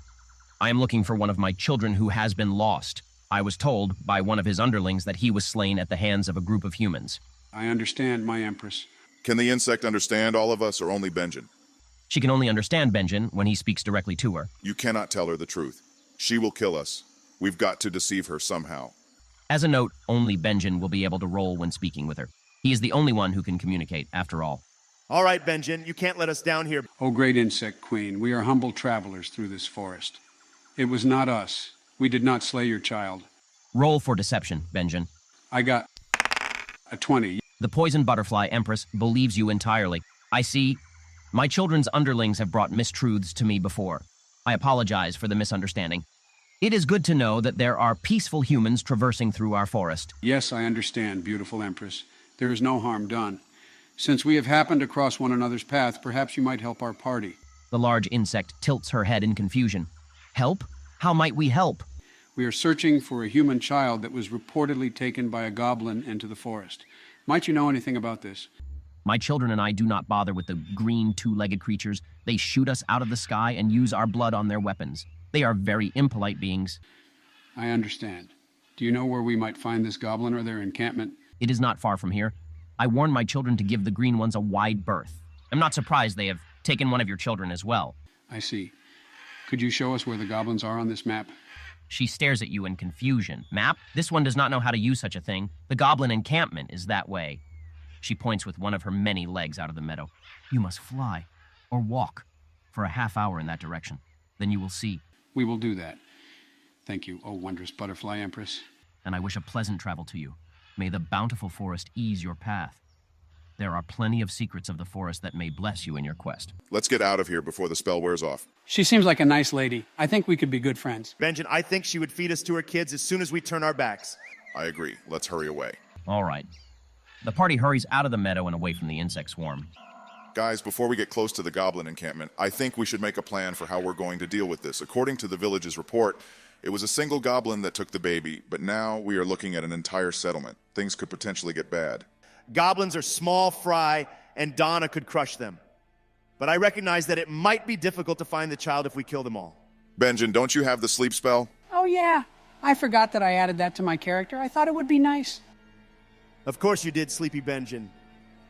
I am looking for one of my children who has been lost. I was told by one of his underlings that he was slain at the hands of a group of humans. I understand, my empress. Can the insect understand all of us or only Benjen? She can only understand Benjen when he speaks directly to her. You cannot tell her the truth. She will kill us. We've got to deceive her somehow. As a note, only Benjen will be able to roll when speaking with her. He is the only one who can communicate, after all. All right, Benjen, you can't let us down here. Oh, great insect queen, we are humble travelers through this forest. It was not us. We did not slay your child. Roll for deception, Benjen. I got a 20. The poison butterfly empress believes you entirely. I see. My children's underlings have brought mistruths to me before. I apologize for the misunderstanding. It is good to know that there are peaceful humans traversing through our forest. Yes, I understand, beautiful Empress. There is no harm done. Since we have happened to cross one another's path, perhaps you might help our party. The large insect tilts her head in confusion. Help? How might we help? We are searching for a human child that was reportedly taken by a goblin into the forest. Might you know anything about this? My children and I do not bother with the green two-legged creatures. They shoot us out of the sky and use our blood on their weapons. They are very impolite beings. I understand. Do you know where we might find this goblin or their encampment? It is not far from here. I warned my children to give the green ones a wide berth. I'm not surprised they have taken one of your children as well. I see. Could you show us where the goblins are on this map? She stares at you in confusion. Map? This one does not know how to use such a thing. The goblin encampment is that way. She points with one of her many legs out of the meadow. You must fly, or walk, for a half hour in that direction. Then you will see. We will do that. Thank you, O wondrous butterfly empress. And I wish a pleasant travel to you. May the bountiful forest ease your path. There are plenty of secrets of the forest that may bless you in your quest. Let's get out of here before the spell wears off. She seems like a nice lady. I think we could be good friends. Benjen, I think she would feed us to her kids as soon as we turn our backs. I agree. Let's hurry away. All right. The party hurries out of the meadow and away from the insect swarm. Guys, before we get close to the goblin encampment, I think we should make a plan for how we're going to deal with this. According to the village's report, it was a single goblin that took the baby, but now we are looking at an entire settlement. Things could potentially get bad. Goblins are small fry, and Donna could crush them. But I recognize that it might be difficult to find the child if we kill them all. Benjen, don't you have the sleep spell? Oh, yeah. I forgot that I added that to my character. I thought it would be nice. Of course you did, Sleepy Benjen.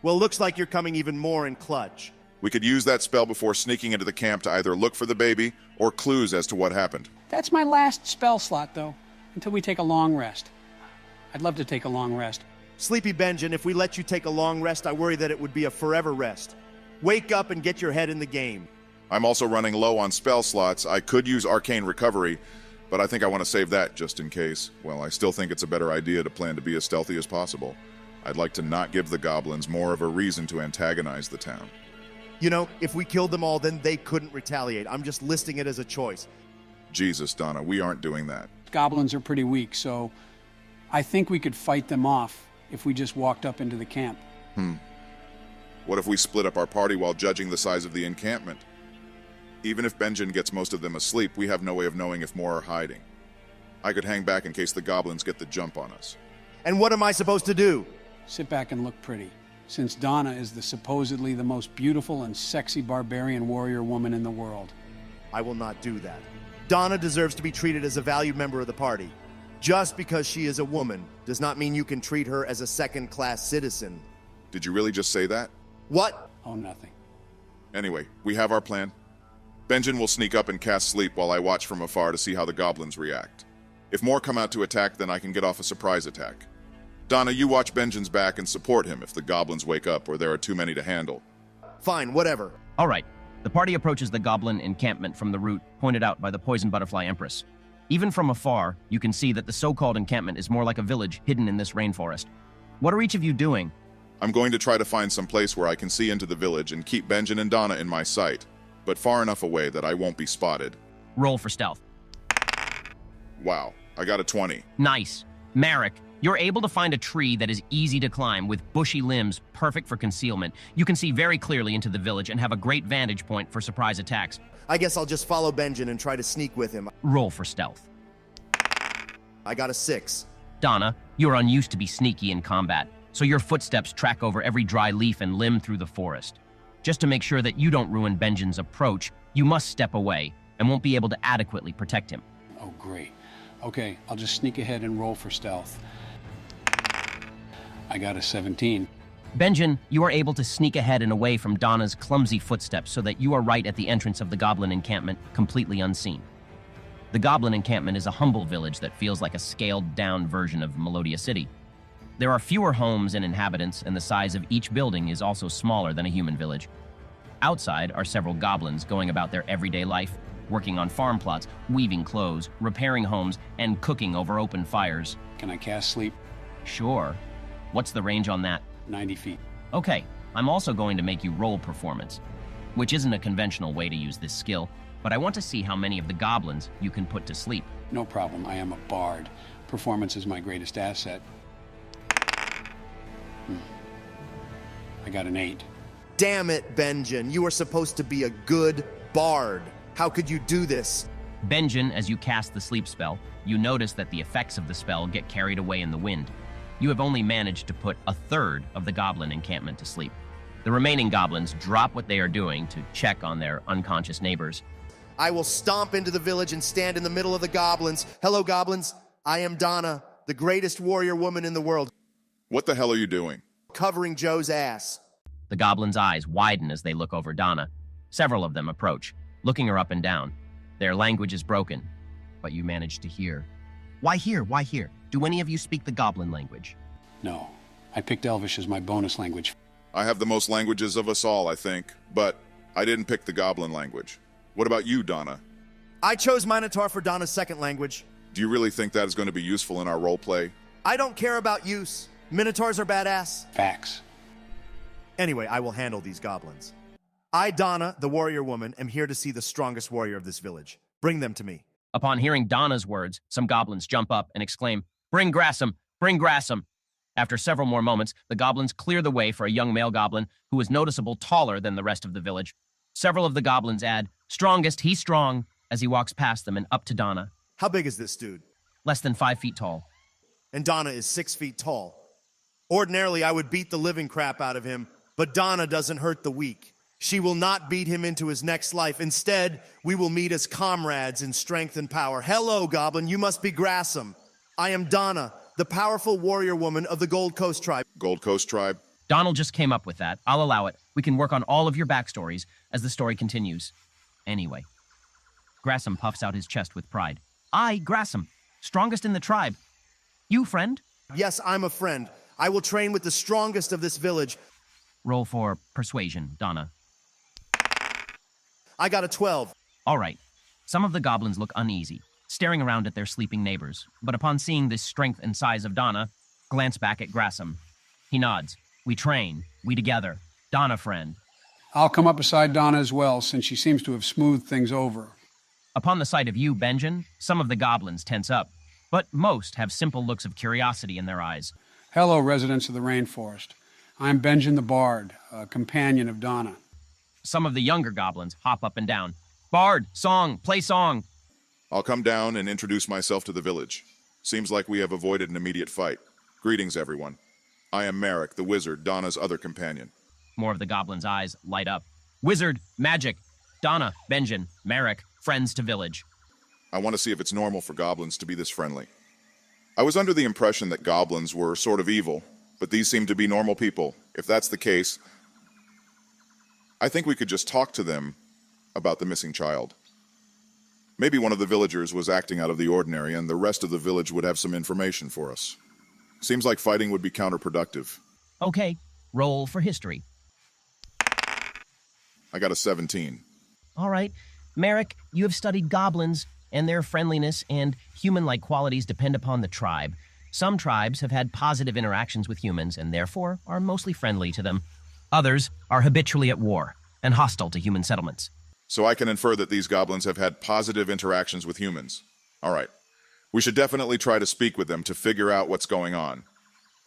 Well, looks like you're coming even more in clutch. We could use that spell before sneaking into the camp to either look for the baby or clues as to what happened. That's my last spell slot, though, until we take a long rest. I'd love to take a long rest. Sleepy Benjen, if we let you take a long rest, I worry that it would be a forever rest. Wake up and get your head in the game. I'm also running low on spell slots. I could use Arcane Recovery, but I think I want to save that just in case. Well, I still think it's a better idea to plan to be as stealthy as possible. I'd like to not give the goblins more of a reason to antagonize the town. You know, if we killed them all, then they couldn't retaliate. I'm just listing it as a choice. Jesus, Donna, we aren't doing that. Goblins are pretty weak, so I think we could fight them off if we just walked up into the camp. What if we split up our party while judging the size of the encampment? Even if Benjen gets most of them asleep, we have no way of knowing if more are hiding. I could hang back in case the goblins get the jump on us. And what am I supposed to do? Sit back and look pretty, since Donna is the supposedly the most beautiful and sexy barbarian warrior woman in the world. I will not do that. Donna deserves to be treated as a valued member of the party. Just because she is a woman does not mean you can treat her as a second-class citizen. Did you really just say that? What? Oh, nothing. Anyway, we have our plan. Benjen will sneak up and cast sleep while I watch from afar to see how the goblins react. If more come out to attack, then I can get off a surprise attack. Donna, you watch Benjen's back and support him if the goblins wake up or there are too many to handle. Fine, whatever. All right. The party approaches the goblin encampment from the route pointed out by the poison butterfly empress. Even from afar, you can see that the so-called encampment is more like a village hidden in this rainforest. What are each of you doing? I'm going to try to find some place where I can see into the village and keep Benjen and Donna in my sight, but far enough away that I won't be spotted. Roll for stealth. Wow, I got a 20. Nice. Marrack, you're able to find a tree that is easy to climb with bushy limbs perfect for concealment. You can see very clearly into the village and have a great vantage point for surprise attacks. I guess I'll just follow Benjen and try to sneak with him. Roll for stealth. I got a 6. Donna, you are unused to be sneaky in combat, so your footsteps track over every dry leaf and limb through the forest. Just to make sure that you don't ruin Benjen's approach, you must step away and won't be able to adequately protect him. Oh, great. Okay, I'll just sneak ahead and roll for stealth. I got a 17. Benjen, you are able to sneak ahead and away from Donna's clumsy footsteps so that you are right at the entrance of the goblin encampment, completely unseen. The goblin encampment is a humble village that feels like a scaled-down version of Melodia City. There are fewer homes and inhabitants, and the size of each building is also smaller than a human village. Outside are several goblins going about their everyday life, working on farm plots, weaving clothes, repairing homes, and cooking over open fires. Can I cast sleep? Sure. What's the range on that? 90 feet. Okay, I'm also going to make you roll performance, which isn't a conventional way to use this skill, but I want to see how many of the goblins you can put to sleep. No problem. I am a bard. Performance is my greatest asset. I got an 8. Damn it, Benjen. You are supposed to be a good bard. How could you do this? Benjen, as you cast the sleep spell, you notice that the effects of the spell get carried away in the wind. You have only managed to put a third of the goblin encampment to sleep. The remaining goblins drop what they are doing to check on their unconscious neighbors. I will stomp into the village and stand in the middle of the goblins. Hello, goblins. I am Donna, the greatest warrior woman in the world. What the hell are you doing? Covering Joe's ass. The goblins' eyes widen as they look over Donna. Several of them approach, looking her up and down. Their language is broken, but you manage to hear. Why here? Why here? Do any of you speak the goblin language? No. I picked Elvish as my bonus language. I have the most languages of us all, I think, but I didn't pick the goblin language. What about you, Donna? I chose Minotaur for Donna's second language. Do you really think that is going to be useful in our role play? I don't care about use. Minotaurs are badass. Facts. Anyway, I will handle these goblins. I, Donna, the warrior woman, am here to see the strongest warrior of this village. Bring them to me. Upon hearing Donna's words, some goblins jump up and exclaim, "Bring Grassam! Bring Grassam!" After several more moments, the goblins clear the way for a young male goblin who is noticeable taller than the rest of the village. Several of the goblins add, "Strongest, he's strong," as he walks past them and up to Donna. How big is this dude? Less than 5 feet tall. And Donna is 6 feet tall. Ordinarily, I would beat the living crap out of him, but Donna doesn't hurt the weak. She will not beat him into his next life. Instead, we will meet as comrades in strength and power. Hello, goblin, you must be Grassam. I am Donna, the powerful warrior woman of the Gold Coast tribe. Gold Coast tribe? Donald just came up with that. I'll allow it. We can work on all of your backstories as the story continues. Anyway. Grassam puffs out his chest with pride. I, Grassam, strongest in the tribe. You, friend? Yes, I'm a friend. I will train with the strongest of this village. Roll for persuasion, Donna. I got a 12. All right. Some of the goblins look uneasy, staring around at their sleeping neighbors, but upon seeing the strength and size of Donna, glance back at Grassam. He nods. We train. We together. Donna, friend. I'll come up beside Donna as well, since she seems to have smoothed things over. Upon the sight of you, Benjen, some of the goblins tense up, but most have simple looks of curiosity in their eyes. Hello, residents of the rainforest. I'm Benjen the Bard, a companion of Donna. Some of the younger goblins hop up and down. Bard, song, play song. I'll come down and introduce myself to the village. Seems like we have avoided an immediate fight. Greetings, everyone. I am Marrack, the wizard, Donna's other companion. More of the goblins' eyes light up. Wizard, magic, Donna, Benjen, Marrack, friends to village. I want to see if it's normal for goblins to be this friendly. I was under the impression that goblins were sort of evil, but these seem to be normal people. If that's the case, I think we could just talk to them about the missing child. Maybe one of the villagers was acting out of the ordinary, and the rest of the village would have some information for us. Seems like fighting would be counterproductive. Okay, roll for history. I got a 17. All right. Marrack, you have studied goblins, and their friendliness and human-like qualities depend upon the tribe. Some tribes have had positive interactions with humans and therefore are mostly friendly to them. Others are habitually at war and hostile to human settlements. So I can infer that these goblins have had positive interactions with humans. All right. We should definitely try to speak with them to figure out what's going on.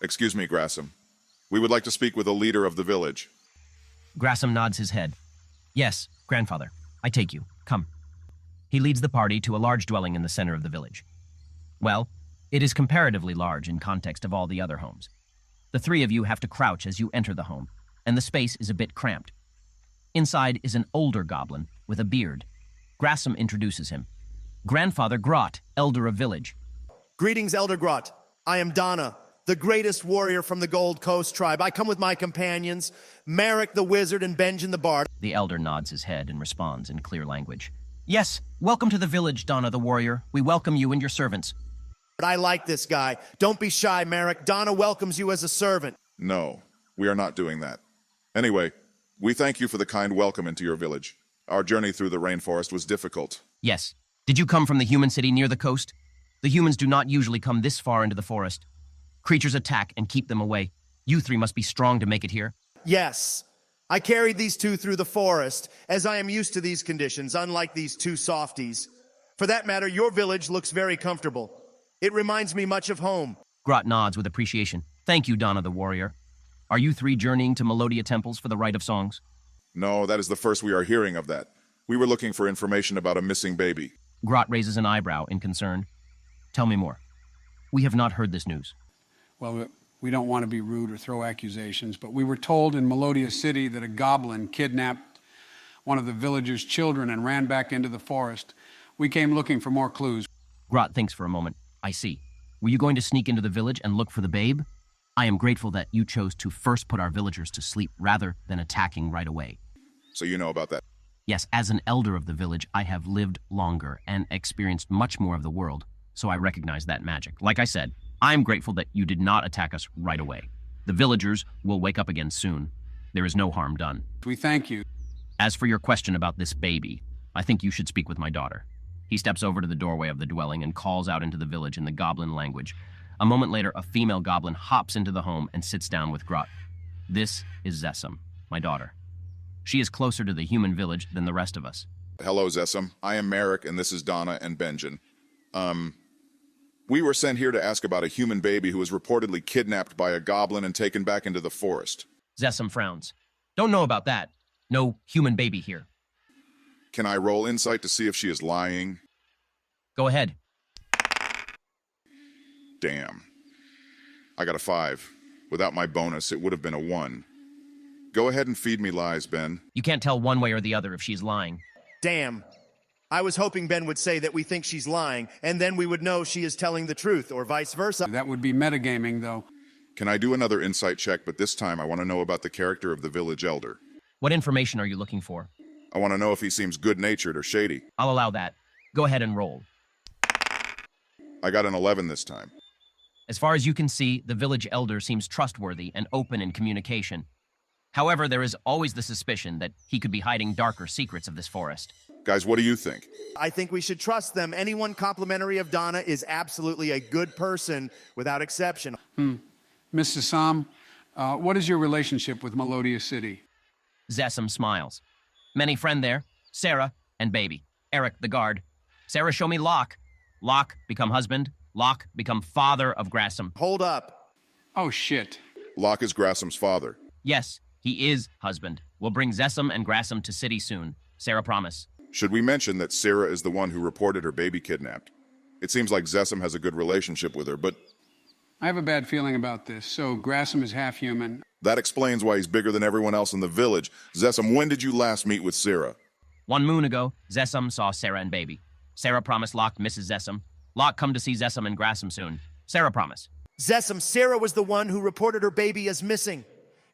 Excuse me, Grassam. We would like to speak with a leader of the village. Grassam nods his head. Yes, grandfather. I take you. Come. He leads the party to a large dwelling in the center of the village. Well, it is comparatively large in context of all the other homes. The three of you have to crouch as you enter the home, and the space is a bit cramped. Inside is an older goblin with a beard. Grassam introduces him. Grandfather Grot, elder of village. Greetings, Elder Grot. I am Donna, the greatest warrior from the Gold Coast tribe. I come with my companions, Marrack the wizard and Benjen the bard. The elder nods his head and responds in clear language. Yes, welcome to the village, Donna the warrior. We welcome you and your servants. But I like this guy. Don't be shy, Marrack. Donna welcomes you as a servant. No, we are not doing that. Anyway, we thank you for the kind welcome into your village. Our journey through the rainforest was difficult. Yes. Did you come from the human city near the coast? The humans do not usually come this far into the forest. Creatures attack and keep them away. You three must be strong to make it here. Yes. I carried these two through the forest, as I am used to these conditions, unlike these two softies. For that matter, your village looks very comfortable. It reminds me much of home. Grot nods with appreciation. Thank you, Donna the warrior. Are you three journeying to Melodia temples for the rite of songs? No, that is the first we are hearing of that. We were looking for information about a missing baby. Grot raises an eyebrow in concern. Tell me more. We have not heard this news. Well, we don't want to be rude or throw accusations, but we were told in Melodia City that a goblin kidnapped one of the villagers' children and ran back into the forest. We came looking for more clues. Grot thinks for a moment. I see. Were you going to sneak into the village and look for the babe? I am grateful that you chose to first put our villagers to sleep rather than attacking right away. So you know about that. Yes, as an elder of the village, I have lived longer and experienced much more of the world, so I recognize that magic. Like I said, I'm grateful that you did not attack us right away. The villagers will wake up again soon. There is no harm done. We thank you. As for your question about this baby, I think you should speak with my daughter. He steps over to the doorway of the dwelling and calls out into the village in the goblin language. A moment later, a female goblin hops into the home and sits down with Grot. This is Zessum, my daughter. She is closer to the human village than the rest of us. Hello, Zessum. I am Marrack, and this is Donna and Benjen. We were sent here to ask about a human baby who was reportedly kidnapped by a goblin and taken back into the forest. Zessum frowns. Don't know about that. No human baby here. Can I roll insight to see if she is lying? Go ahead. Damn. I got a 5. Without my bonus, it would have been a 1. Go ahead and feed me lies, Ben. You can't tell one way or the other if she's lying. Damn. I was hoping Ben would say that we think she's lying, and then we would know she is telling the truth, or vice versa. That would be metagaming, though. Can I do another insight check, but this time I want to know about the character of the village elder. What information are you looking for? I want to know if he seems good-natured or shady. I'll allow that. Go ahead and roll. I got an 11 this time. As far as you can see, the village elder seems trustworthy and open in communication. However, there is always the suspicion that he could be hiding darker secrets of this forest. Guys, what do you think? I think we should trust them. Anyone complimentary of Donna is absolutely a good person, without exception. Mr. Sam, what is your relationship with Melodia City? Zessum smiles. Many friend there, Sarah and baby. Eric, the guard. Sarah show me Locke. Locke become husband. Locke become father of Grassum. Hold up. Oh, shit. Locke is Grassum's father. Yes, he is husband. We'll bring Zessum and Grassum to city soon. Sarah promise. Should we mention that Sarah is the one who reported her baby kidnapped? It seems like Zessum has a good relationship with her, but... I have a bad feeling about this. So, Grassum is half human. That explains why he's bigger than everyone else in the village. Zessum, when did you last meet with Sarah? 1 moon ago, Zessum saw Sarah and baby. Sarah promised Locke Mrs. Zessum. Locke come to see Zessum and Grassum soon. Sarah promise. Zessum, Sarah was the one who reported her baby as missing.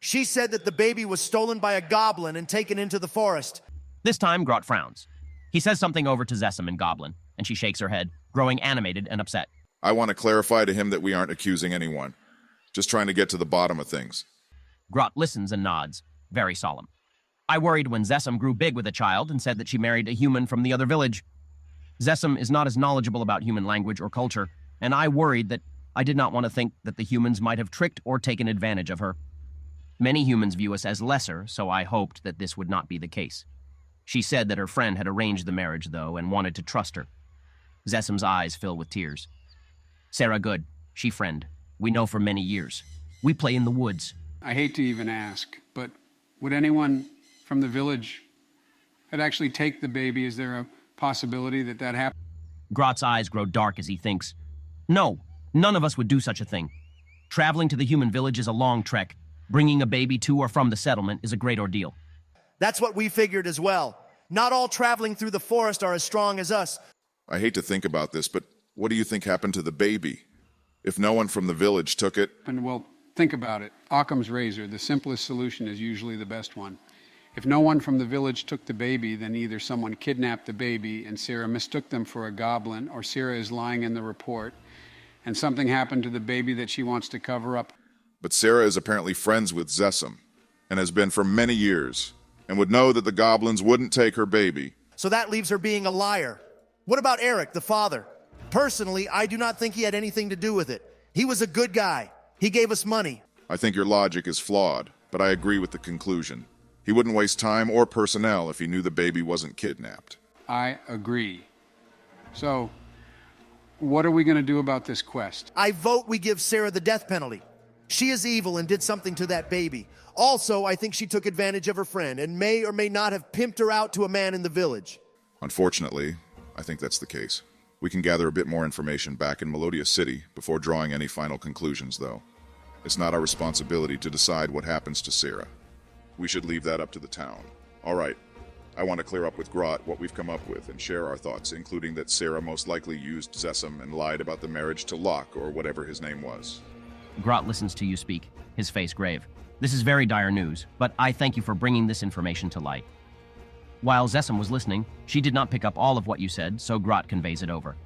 She said that the baby was stolen by a goblin and taken into the forest. This time, Grot frowns. He says something over to Zessum and Goblin, and she shakes her head, growing animated and upset. I want to clarify to him that we aren't accusing anyone. Just trying to get to the bottom of things. Grot listens and nods, very solemn. I worried when Zessum grew big with a child and said that she married a human from the other village. Zessum is not as knowledgeable about human language or culture, and I worried that I did not want to think that the humans might have tricked or taken advantage of her. Many humans view us as lesser, so I hoped that this would not be the case. She said that her friend had arranged the marriage, though, and wanted to trust her. Zessum's eyes fill with tears. Sarah good. She friend. We know for many years. We play in the woods. I hate to even ask, but would anyone from the village that actually take the baby? Is there a possibility that that happened? Grot's eyes grow dark as he thinks. No, none of us would do such a thing. Traveling to the human village is a long trek. Bringing a baby to or from the settlement is a great ordeal. That's what we figured as well. Not all traveling through the forest are as strong as us. I hate to think about this, but what do you think happened to the baby? If no one from the village took it... And well, think about it. Occam's razor, the simplest solution is usually the best one. If no one from the village took the baby, then either someone kidnapped the baby and Sarah mistook them for a goblin, or Sarah is lying in the report. and something happened to the baby that she wants to cover up. But Sarah is apparently friends with Zessam, and has been for many years, and would know that the goblins wouldn't take her baby. So that leaves her being a liar. What about Eric, the father? Personally, I do not think he had anything to do with it. He was a good guy. He gave us money. I think your logic is flawed, but I agree with the conclusion. He wouldn't waste time or personnel if he knew the baby wasn't kidnapped. I agree. So, what are we going to do about this quest? I vote we give Sarah the death penalty. She is evil and did something to that baby. Also, I think she took advantage of her friend and may or may not have pimped her out to a man in the village. Unfortunately, I think that's the case. We can gather a bit more information back in Melodia City before drawing any final conclusions, though. It's not our responsibility to decide what happens to Sarah. We should leave that up to the town. All right. I want to clear up with Grot what we've come up with and share our thoughts, including that Sarah most likely used Zessam and lied about the marriage to Locke, or whatever his name was. Grot listens to you speak, his face grave. This is very dire news, but I thank you for bringing this information to light. While Zessam was listening, she did not pick up all of what you said, so Grot conveys it over.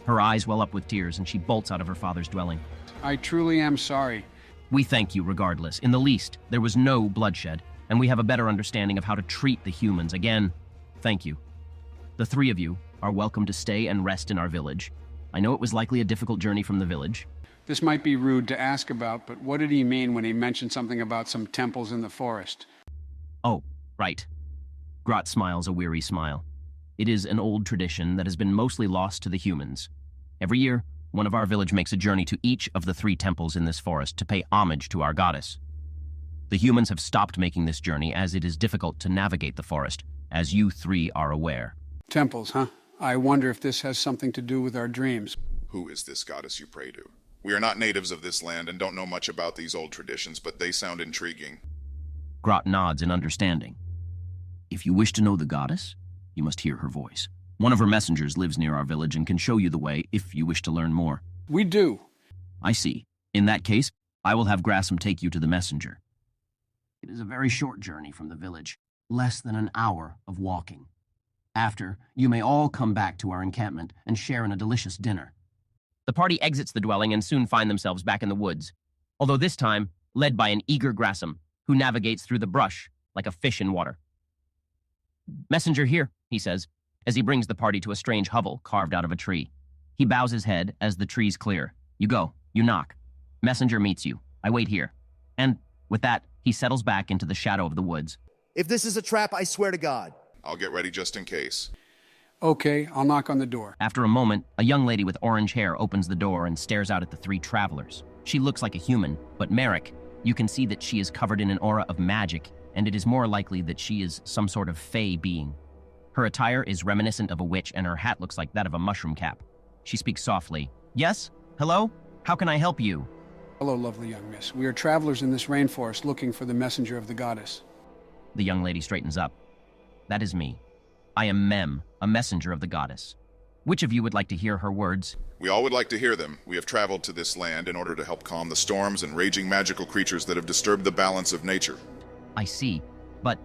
Her eyes well up with tears, and she bolts out of her father's dwelling. I truly am sorry. We thank you regardless. In the least, there was no bloodshed, and we have a better understanding of how to treat the humans. Again, thank you. The three of you are welcome to stay and rest in our village. I know it was likely a difficult journey from the village. This might be rude to ask about, but what did he mean when he mentioned something about some temples in the forest? Oh, right. Grot smiles a weary smile. It is an old tradition that has been mostly lost to the humans. Every year, one of our village makes a journey to each of the 3 temples in this forest to pay homage to our goddess. The humans have stopped making this journey as it is difficult to navigate the forest, as you 3 are aware. Temples, huh? I wonder if this has something to do with our dreams. Who is this goddess you pray to? We are not natives of this land and don't know much about these old traditions, but they sound intriguing. Grot nods in understanding. If you wish to know the goddess, you must hear her voice. One of her messengers lives near our village and can show you the way if you wish to learn more. We do. I see. In that case, I will have Grassam take you to the messenger. It is a very short journey from the village, less than an hour of walking. After, you may all come back to our encampment and share in a delicious dinner. The party exits the dwelling and soon find themselves back in the woods, although this time led by an eager Grassam, who navigates through the brush like a fish in water. Messenger here, he says, as he brings the party to a strange hovel carved out of a tree. He bows his head as the trees clear. You go, you knock. Messenger meets you. I wait here. And with that, he settles back into the shadow of the woods. If this is a trap, I swear to God. I'll get ready just in case. Okay, I'll knock on the door. After a moment, a young lady with orange hair opens the door and stares out at the 3 travelers. She looks like a human, but Marrack, you can see that she is covered in an aura of magic, and it is more likely that she is some sort of fey being. Her attire is reminiscent of a witch, and her hat looks like that of a mushroom cap. She speaks softly. Yes? Hello? How can I help you? Hello, lovely young miss. We are travelers in this rainforest looking for the messenger of the goddess. The young lady straightens up. That is me. I am Mem, a messenger of the goddess. Which of you would like to hear her words? We all would like to hear them. We have traveled to this land in order to help calm the storms and raging magical creatures that have disturbed the balance of nature. I see, but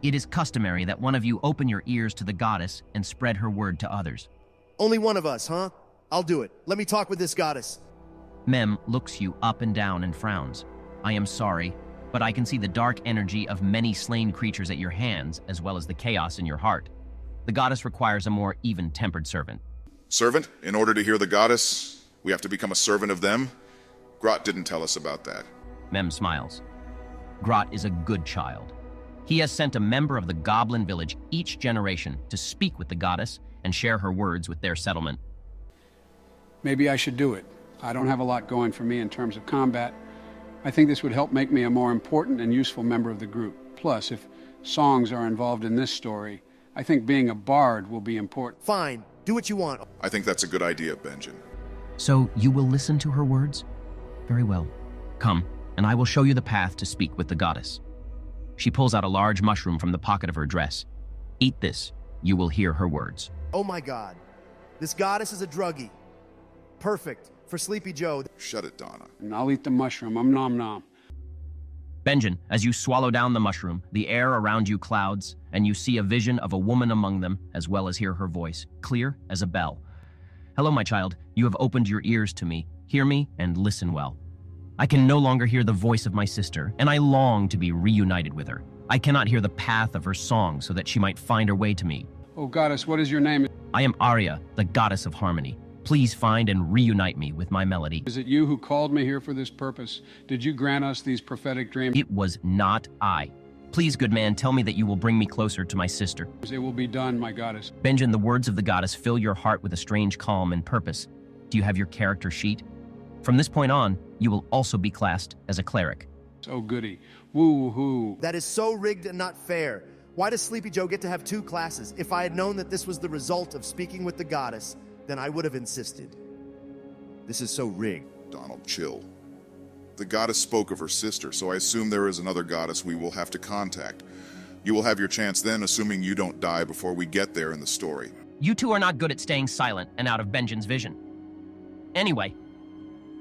it is customary that one of you open your ears to the goddess and spread her word to others. Only one of us, huh? I'll do it. Let me talk with this goddess. Mem looks you up and down and frowns. I am sorry, but I can see the dark energy of many slain creatures at your hands, as well as the chaos in your heart. The goddess requires a more even-tempered servant. Servant? In order to hear the goddess, we have to become a servant of them? Grot didn't tell us about that. Mem smiles. Grot is a good child. He has sent a member of the goblin village each generation to speak with the goddess and share her words with their settlement. Maybe I should do it. I don't have a lot going for me in terms of combat. I think this would help make me a more important and useful member of the group. Plus, if songs are involved in this story, I think being a bard will be important. Fine. Do what you want. I think that's a good idea, Benjen. So you will listen to her words? Very well. Come, and I will show you the path to speak with the goddess. She pulls out a large mushroom from the pocket of her dress. Eat this. You will hear her words. Oh my God. This goddess is a druggie. Perfect for Sleepy Joe. Shut it, Donna. And I'll eat the mushroom. Nom nom. Benjen, as you swallow down the mushroom, the air around you clouds, and you see a vision of a woman among them, as well as hear her voice, clear as a bell. Hello, my child. You have opened your ears to me. Hear me and listen well. I can no longer hear the voice of my sister, and I long to be reunited with her. I cannot hear the path of her song so that she might find her way to me. Oh, goddess, what is your name? I am Arya, the goddess of harmony. Please find and reunite me with my melody. Is it you who called me here for this purpose? Did you grant us these prophetic dreams? It was not I. Please, good man, tell me that you will bring me closer to my sister. It will be done, my goddess. Benjen, the words of the goddess fill your heart with a strange calm and purpose. Do you have your character sheet? From this point on, you will also be classed as a cleric. Oh, goody. Woo-hoo. That is so rigged and not fair. Why does Sleepy Joe get to have 2 classes? If I had known that this was the result of speaking with the goddess, then I would have insisted. This is so rigged. Donald, chill. The goddess spoke of her sister, so I assume there is another goddess we will have to contact. You will have your chance then, assuming you don't die before we get there in the story. You two are not good at staying silent and out of Benjen's vision. Anyway,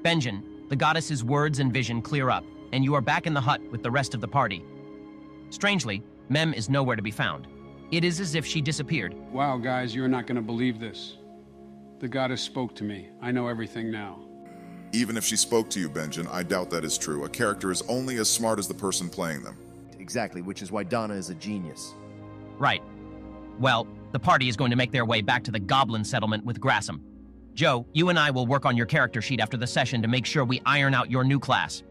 Benjen, the goddess's words and vision clear up, and you are back in the hut with the rest of the party. Strangely, Mem is nowhere to be found. It is as if she disappeared. Wow, guys, you're not going to believe this. The goddess spoke to me. I know everything now. Even if she spoke to you, Benjen, I doubt that is true. A character is only as smart as the person playing them. Exactly, which is why Donna is a genius. Right. Well, the party is going to make their way back to the goblin settlement with Grassam. Joe, you and I will work on your character sheet after the session to make sure we iron out your new class.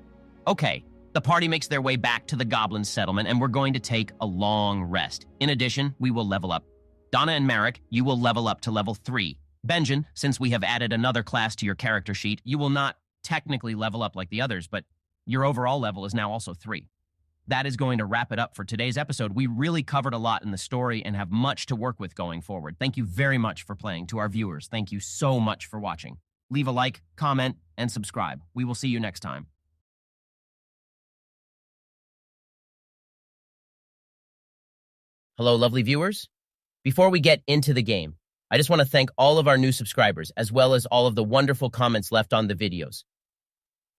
Okay, the party makes their way back to the goblin settlement, and we're going to take a long rest. In addition, we will level up. Donna and Marrack, you will level up to level 3. Benjen, since we have added another class to your character sheet, you will not technically level up like the others, but your overall level is now also 3. That is going to wrap it up for today's episode. We really covered a lot in the story and have much to work with going forward. Thank you very much for playing. To our viewers, thank you so much for watching. Leave a like, comment, and subscribe. We will see you next time. Hello, lovely viewers. Before we get into the game, I just want to thank all of our new subscribers, as well as all of the wonderful comments left on the videos.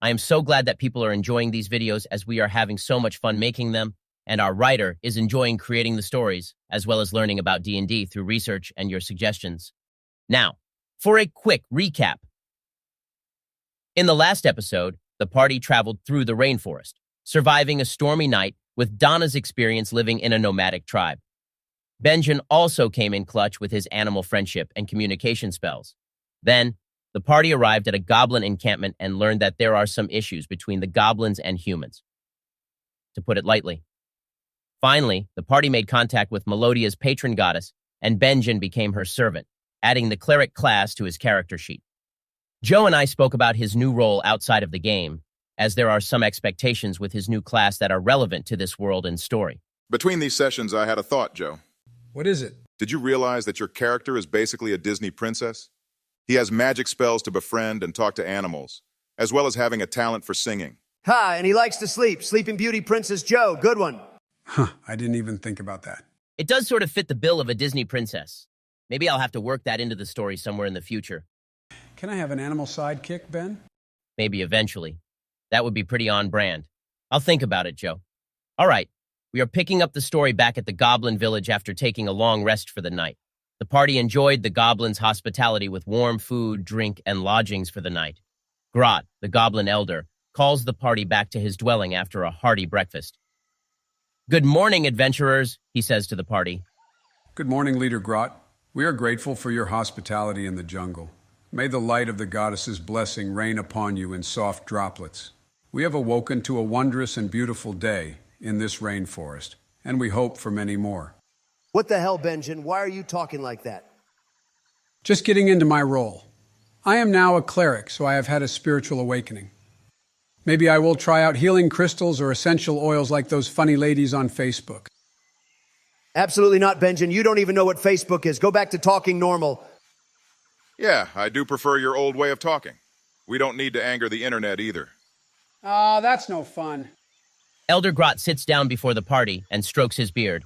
I am so glad that people are enjoying these videos, as we are having so much fun making them, and our writer is enjoying creating the stories, as well as learning about D&D through research and your suggestions. Now, for a quick recap. In the last episode, the party traveled through the rainforest, surviving a stormy night with Donna's experience living in a nomadic tribe. Benjen also came in clutch with his animal friendship and communication spells. Then, the party arrived at a goblin encampment and learned that there are some issues between the goblins and humans, to put it lightly. Finally, the party made contact with Melodia's patron goddess, and Benjen became her servant, adding the cleric class to his character sheet. Joe and I spoke about his new role outside of the game, as there are some expectations with his new class that are relevant to this world and story. Between these sessions, I had a thought, Joe. What is it? Did you realize that your character is basically a Disney princess? He has magic spells to befriend and talk to animals, as well as having a talent for singing. Ha, and he likes to sleep. Sleeping Beauty Princess Joe, good one. Huh, I didn't even think about that. It does sort of fit the bill of a Disney princess. Maybe I'll have to work that into the story somewhere in the future. Can I have an animal sidekick, Ben? Maybe eventually. That would be pretty on brand. I'll think about it, Joe. All right, we are picking up the story back at the Goblin Village after taking a long rest for the night. The party enjoyed the goblins' hospitality with warm food, drink, and lodgings for the night. Grot, the goblin elder, calls the party back to his dwelling after a hearty breakfast. Good morning, adventurers, he says to the party. Good morning, Leader Grot. We are grateful for your hospitality in the jungle. May the light of the goddess's blessing rain upon you in soft droplets. We have awoken to a wondrous and beautiful day in this rainforest, and we hope for many more. What the hell, Benjen? Why are you talking like that? Just getting into my role. I am now a cleric, so I have had a spiritual awakening. Maybe I will try out healing crystals or essential oils like those funny ladies on Facebook. Absolutely not, Benjen. You don't even know what Facebook is. Go back to talking normal. Yeah, I do prefer your old way of talking. We don't need to anger the internet either. That's no fun. Elder Grot sits down before the party and strokes his beard.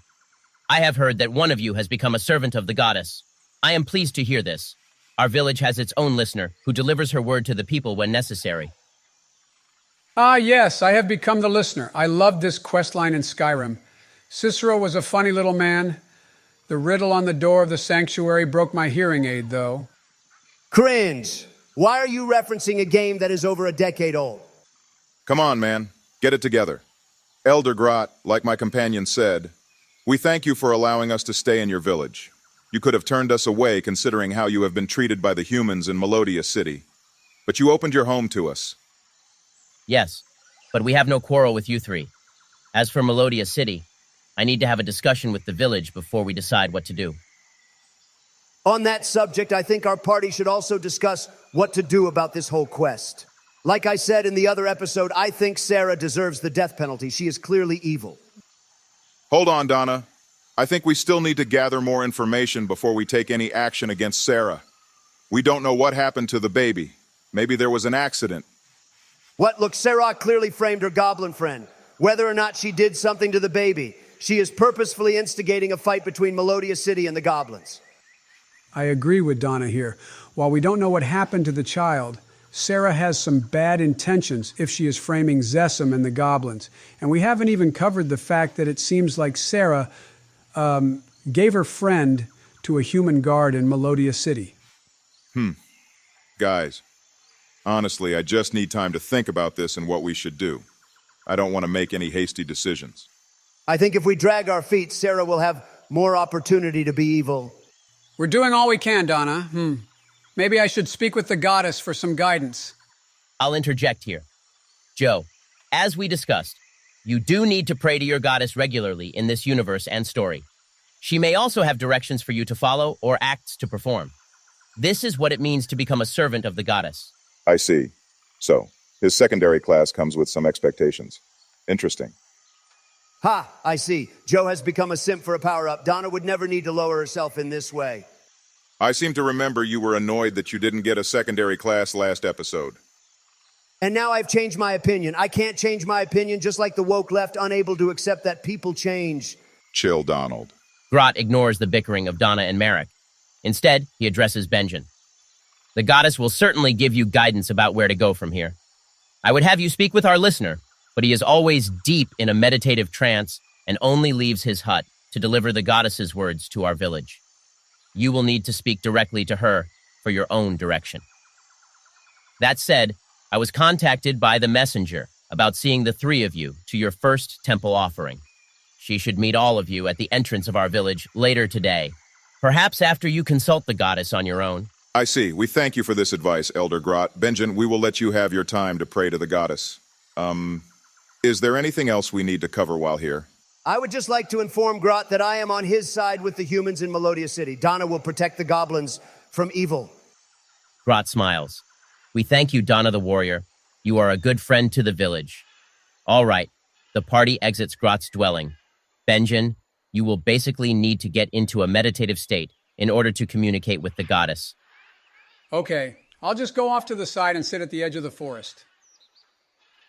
I have heard that one of you has become a servant of the goddess. I am pleased to hear this. Our village has its own listener, who delivers her word to the people when necessary. Yes, I have become the listener. I loved this questline in Skyrim. Cicero was a funny little man. The riddle on the door of the sanctuary broke my hearing aid, though. Cringe. Why are you referencing a game that is over a decade old? Come on, man. Get it together. Elder Grot, like my companion said, we thank you for allowing us to stay in your village. You could have turned us away considering how you have been treated by the humans in Melodia City. But you opened your home to us. Yes, but we have no quarrel with you three. As for Melodia City, I need to have a discussion with the village before we decide what to do. On that subject, I think our party should also discuss what to do about this whole quest. Like I said in the other episode, I think Sarah deserves the death penalty. She is clearly evil. Hold on, Donna. I think we still need to gather more information before we take any action against Sarah. We don't know what happened to the baby. Maybe there was an accident. What? Look, Sarah clearly framed her goblin friend. Whether or not she did something to the baby, she is purposefully instigating a fight between Melodia City and the goblins. I agree with Donna here. While we don't know what happened to the child, Sarah has some bad intentions if she is framing Zessum and the goblins. And we haven't even covered the fact that it seems like Sarah gave her friend to a human guard in Melodia City. Guys, honestly, I just need time to think about this and what we should do. I don't want to make any hasty decisions. I think if we drag our feet, Sarah will have more opportunity to be evil. We're doing all we can, Donna. Maybe I should speak with the goddess for some guidance. I'll interject here. Joe, as we discussed, you do need to pray to your goddess regularly in this universe and story. She may also have directions for you to follow or acts to perform. This is what it means to become a servant of the goddess. I see. So, his secondary class comes with some expectations. Interesting. Ha! I see. Joe has become a simp for a power-up. Donna would never need to lower herself in this way. I seem to remember you were annoyed that you didn't get a secondary class last episode. And now I've changed my opinion. I can't change my opinion, just like the woke left, unable to accept that people change. Chill, Donald. Grot ignores the bickering of Donna and Marrack. Instead, he addresses Benjen. The goddess will certainly give you guidance about where to go from here. I would have you speak with our listener, but he is always deep in a meditative trance and only leaves his hut to deliver the goddess's words to our village. You will need to speak directly to her for your own direction. That said, I was contacted by the messenger about seeing the three of you to your first temple offering. She should meet all of you at the entrance of our village later today, perhaps after you consult the goddess on your own. I see. We thank you for this advice, Elder Grot. Benjen, we will let you have your time to pray to the goddess. Is there anything else we need to cover while here? I would just like to inform Grot that I am on his side with the humans in Melodia City. Donna will protect the goblins from evil. Grot smiles. We thank you, Donna the warrior. You are a good friend to the village. All right, the party exits Grot's dwelling. Benjen, you will basically need to get into a meditative state in order to communicate with the goddess. Okay, I'll just go off to the side and sit at the edge of the forest.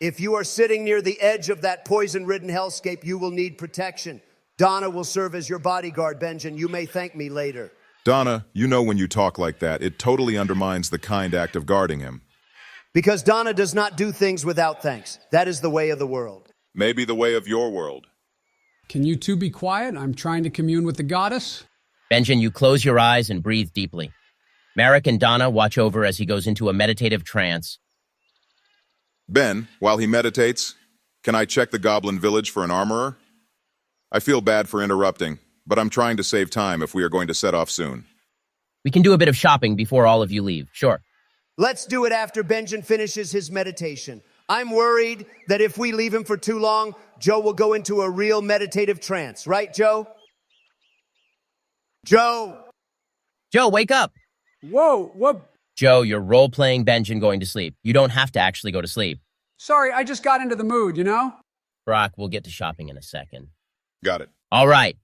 If you are sitting near the edge of that poison-ridden hellscape, you will need protection. Donna will serve as your bodyguard, Benjen. You may thank me later. Donna, you know when you talk like that, it totally undermines the kind act of guarding him. Because Donna does not do things without thanks. That is the way of the world. Maybe the way of your world. Can you two be quiet? I'm trying to commune with the goddess. Benjen, you close your eyes and breathe deeply. Marrack and Donna watch over as he goes into a meditative trance. Ben, while he meditates, can I check the goblin village for an armorer? I feel bad for interrupting, but I'm trying to save time if we are going to set off soon. We can do a bit of shopping before all of you leave, sure. Let's do it after Benjen finishes his meditation. I'm worried that if we leave him for too long, Joe will go into a real meditative trance. Right, Joe? Joe! Joe, wake up! Whoa, what? Joe, you're role-playing Benjen going to sleep. You don't have to actually go to sleep. Sorry, I just got into the mood, you know? Brock, we'll get to shopping in a second. Got it. All right.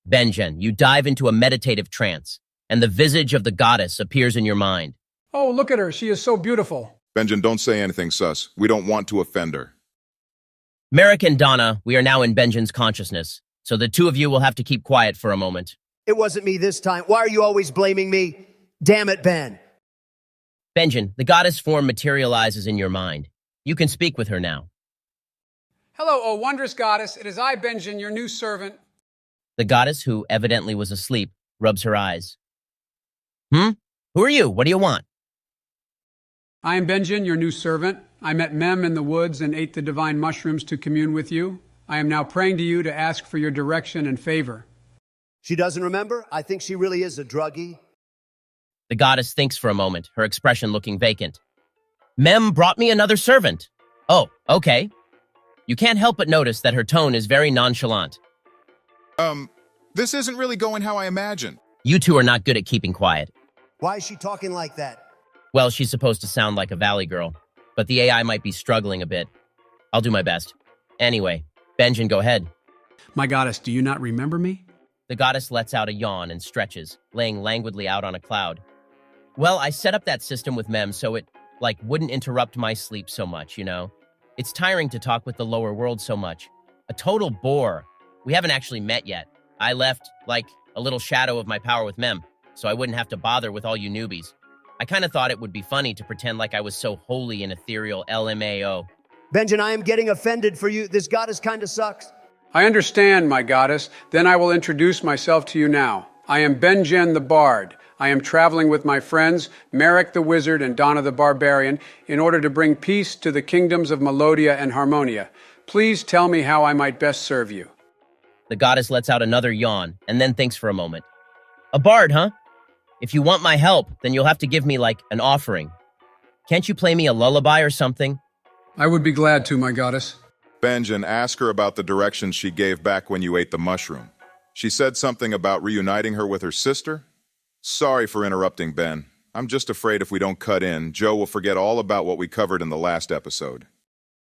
Benjen, you dive into a meditative trance, and the visage of the goddess appears in your mind. Oh, look at her. She is so beautiful. Benjen, don't say anything sus. We don't want to offend her. Marrack and Donna, we are now in Benjen's consciousness, so the two of you will have to keep quiet for a moment. It wasn't me this time. Why are you always blaming me? Damn it, Ben. Benjen, the goddess form materializes in your mind. You can speak with her now. Hello, O wondrous goddess. It is I, Benjen, your new servant. The goddess, who evidently was asleep, rubs her eyes. Who are you? What do you want? I am Benjen, your new servant. I met Mem in the woods and ate the divine mushrooms to commune with you. I am now praying to you to ask for your direction and favor. She doesn't remember? I think she really is a druggie. The goddess thinks for a moment, her expression looking vacant. Mem brought me another servant. Oh, okay. You can't help but notice that her tone is very nonchalant. This isn't really going how I imagined. You two are not good at keeping quiet. Why is she talking like that? Well, she's supposed to sound like a valley girl, but the AI might be struggling a bit. I'll do my best. Anyway, Benjen, go ahead. My goddess, do you not remember me? The goddess lets out a yawn and stretches, laying languidly out on a cloud. Well, I set up that system with Mem so it, wouldn't interrupt my sleep so much, you know? It's tiring to talk with the lower world so much. A total bore. We haven't actually met yet. I left, a little shadow of my power with Mem, so I wouldn't have to bother with all you newbies. I kind of thought it would be funny to pretend like I was so holy and ethereal LMAO. Benjen, I am getting offended for you. This goddess kind of sucks. I understand, my goddess. Then I will introduce myself to you now. I am Benjen the Bard. I am traveling with my friends, Marrack the Wizard and Donna the Barbarian, in order to bring peace to the kingdoms of Melodia and Harmonia. Please tell me how I might best serve you. The goddess lets out another yawn and then thinks for a moment. A bard, huh? If you want my help, then you'll have to give me, an offering. Can't you play me a lullaby or something? I would be glad to, my goddess. Benjen, ask her about the directions she gave back when you ate the mushroom. She said something about reuniting her with her sister? Sorry for interrupting, Ben. I'm just afraid if we don't cut in, Joe will forget all about what we covered in the last episode.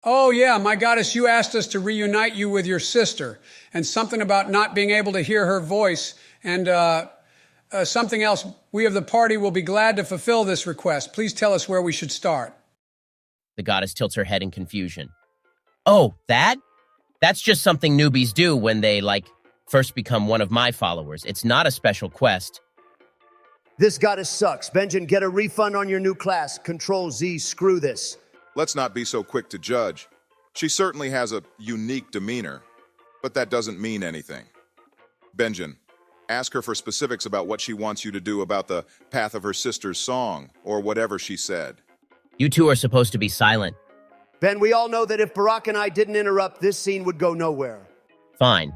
Oh, yeah, my goddess, you asked us to reunite you with your sister, and something about not being able to hear her voice, and something else. We of the party will be glad to fulfill this request. Please tell us where we should start. The goddess tilts her head in confusion. Oh, that? That's just something newbies do when they, first become one of my followers. It's not a special quest. This goddess sucks. Benjen, get a refund on your new class. Control Z, screw this. Let's not be so quick to judge. She certainly has a unique demeanor, but that doesn't mean anything. Benjen, ask her for specifics about what she wants you to do about the path of her sister's song, or whatever she said. You two are supposed to be silent. Ben, we all know that if Marrack and I didn't interrupt, this scene would go nowhere. Fine.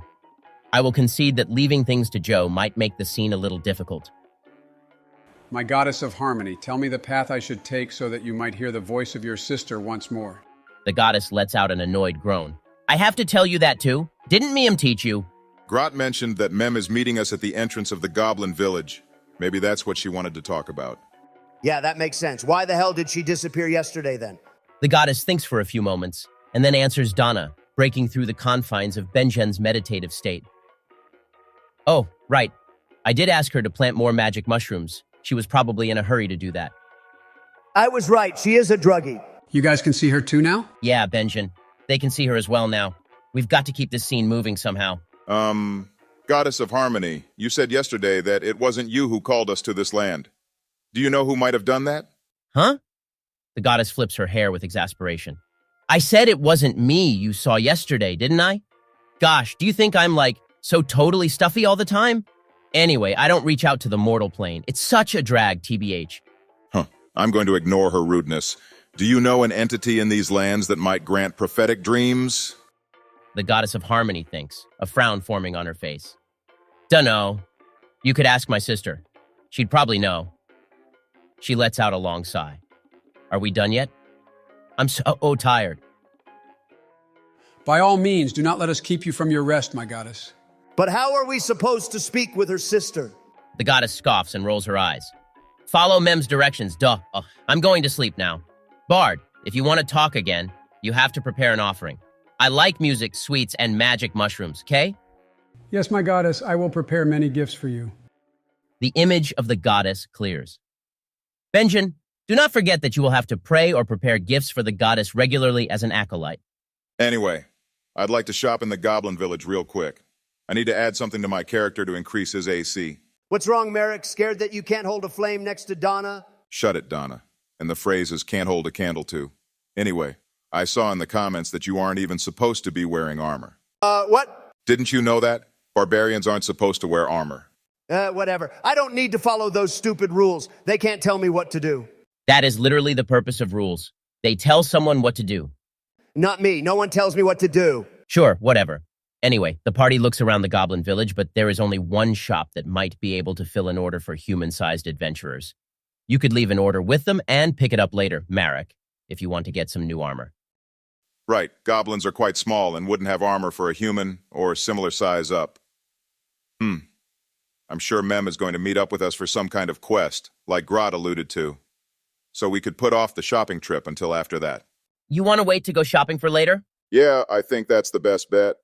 I will concede that leaving things to Joe might make the scene a little difficult. My goddess of harmony, tell me the path I should take so that you might hear the voice of your sister once more. The goddess lets out an annoyed groan. I have to tell you that too? Didn't Mem teach you? Grot mentioned that Mem is meeting us at the entrance of the Goblin Village. Maybe that's what she wanted to talk about. Yeah, that makes sense. Why the hell did she disappear yesterday then? The goddess thinks for a few moments, and then answers Donna, breaking through the confines of Benjen's meditative state. Oh, right. I did ask her to plant more magic mushrooms. She was probably in a hurry to do that. I was right. She is a druggie. You guys can see her too now? Yeah, Benjen. They can see her as well now. We've got to keep this scene moving somehow. Goddess of Harmony, you said yesterday that it wasn't you who called us to this land. Do you know who might have done that? Huh? The goddess flips her hair with exasperation. I said it wasn't me you saw yesterday, didn't I? Gosh, do you think I'm, so totally stuffy all the time? Anyway, I don't reach out to the mortal plane. It's such a drag, TBH. I'm going to ignore her rudeness. Do you know an entity in these lands that might grant prophetic dreams? The goddess of harmony thinks, a frown forming on her face. Dunno. You could ask my sister. She'd probably know. She lets out a long sigh. Are we done yet? I'm so tired. By all means, do not let us keep you from your rest, my goddess. But how are we supposed to speak with her sister? The goddess scoffs and rolls her eyes. Follow Mem's directions, duh. I'm going to sleep now. Bard, if you want to talk again, you have to prepare an offering. I like music, sweets, and magic mushrooms, okay? Yes, my goddess, I will prepare many gifts for you. The image of the goddess clears. Benjen, do not forget that you will have to pray or prepare gifts for the goddess regularly as an acolyte. Anyway, I'd like to shop in the Goblin Village real quick. I need to add something to my character to increase his AC. What's wrong, Marrack? Scared that you can't hold a flame next to Donna? Shut it, Donna. And the phrase is can't hold a candle to. Anyway, I saw in the comments that you aren't even supposed to be wearing armor. What? Didn't you know that? Barbarians aren't supposed to wear armor. Whatever. I don't need to follow those stupid rules. They can't tell me what to do. That is literally the purpose of rules. They tell someone what to do. Not me. No one tells me what to do. Sure, whatever. Anyway, the party looks around the Goblin Village, but there is only one shop that might be able to fill an order for human-sized adventurers. You could leave an order with them and pick it up later, Marrack, if you want to get some new armor. Right, goblins are quite small and wouldn't have armor for a human or similar size up. I'm sure Mem is going to meet up with us for some kind of quest, like Grot alluded to. So we could put off the shopping trip until after that. You want to wait to go shopping for later? Yeah, I think that's the best bet.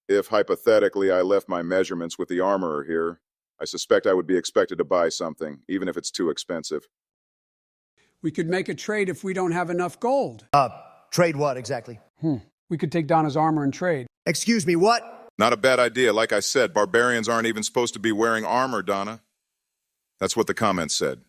If, hypothetically, I left my measurements with the armorer here, I suspect I would be expected to buy something, even if it's too expensive. We could make a trade if we don't have enough gold. Trade what exactly? We could take Donna's armor and trade. Excuse me, what? Not a bad idea. Like I said, barbarians aren't even supposed to be wearing armor, Donna. That's what the comments said.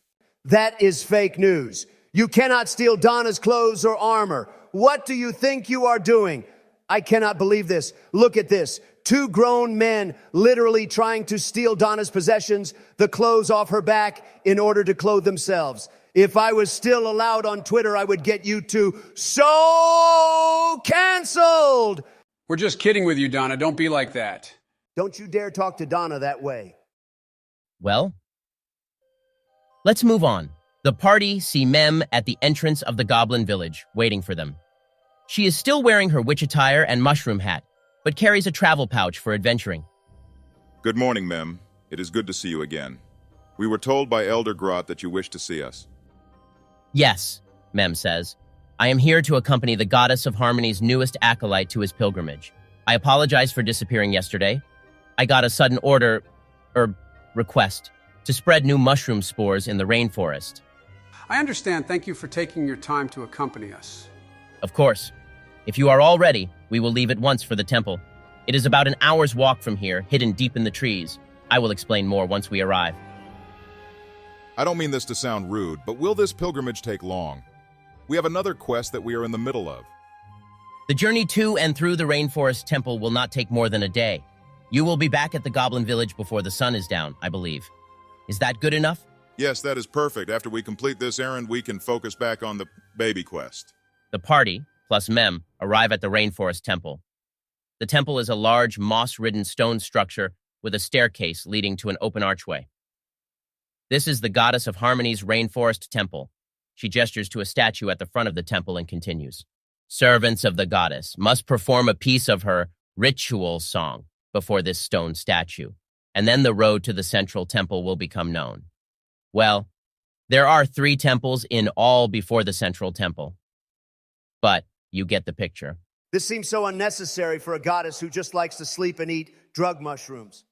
That is fake news. You cannot steal Donna's clothes or armor. What do you think you are doing? I cannot believe this. Look at this. Two grown men literally trying to steal Donna's possessions, the clothes off her back, in order to clothe themselves. If I was still allowed on Twitter, I would get you two so canceled. We're just kidding with you, Donna. Don't be like that. Don't you dare talk to Donna that way. Well, let's move on. The party see Mem at the entrance of the Goblin Village, waiting for them. She is still wearing her witch attire and mushroom hat, but carries a travel pouch for adventuring. Good morning, Mem. It is good to see you again. We were told by Elder Grot that you wish to see us. Yes, Mem says. I am here to accompany the goddess of Harmony's newest acolyte to his pilgrimage. I apologize for disappearing yesterday. I got a sudden request to spread new mushroom spores in the rainforest. I understand. Thank you for taking your time to accompany us. Of course. If you are all ready, we will leave at once for the temple. It is about an hour's walk from here, hidden deep in the trees. I will explain more once we arrive. I don't mean this to sound rude, but will this pilgrimage take long? We have another quest that we are in the middle of. The journey to and through the rainforest temple will not take more than a day. You will be back at the Goblin Village before the sun is down, I believe. Is that good enough? Yes, that is perfect. After we complete this errand, we can focus back on the baby quest. The party, plus Mem, arrive at the rainforest temple. The temple is a large, moss-ridden stone structure with a staircase leading to an open archway. This is the goddess of Harmony's rainforest temple. She gestures to a statue at the front of the temple and continues. Servants of the goddess must perform a piece of her ritual song before this stone statue, and then the road to the central temple will become known. Well, there are 3 temples in all before the central temple. But you get the picture. This seems so unnecessary for a goddess who just likes to sleep and eat drug mushrooms.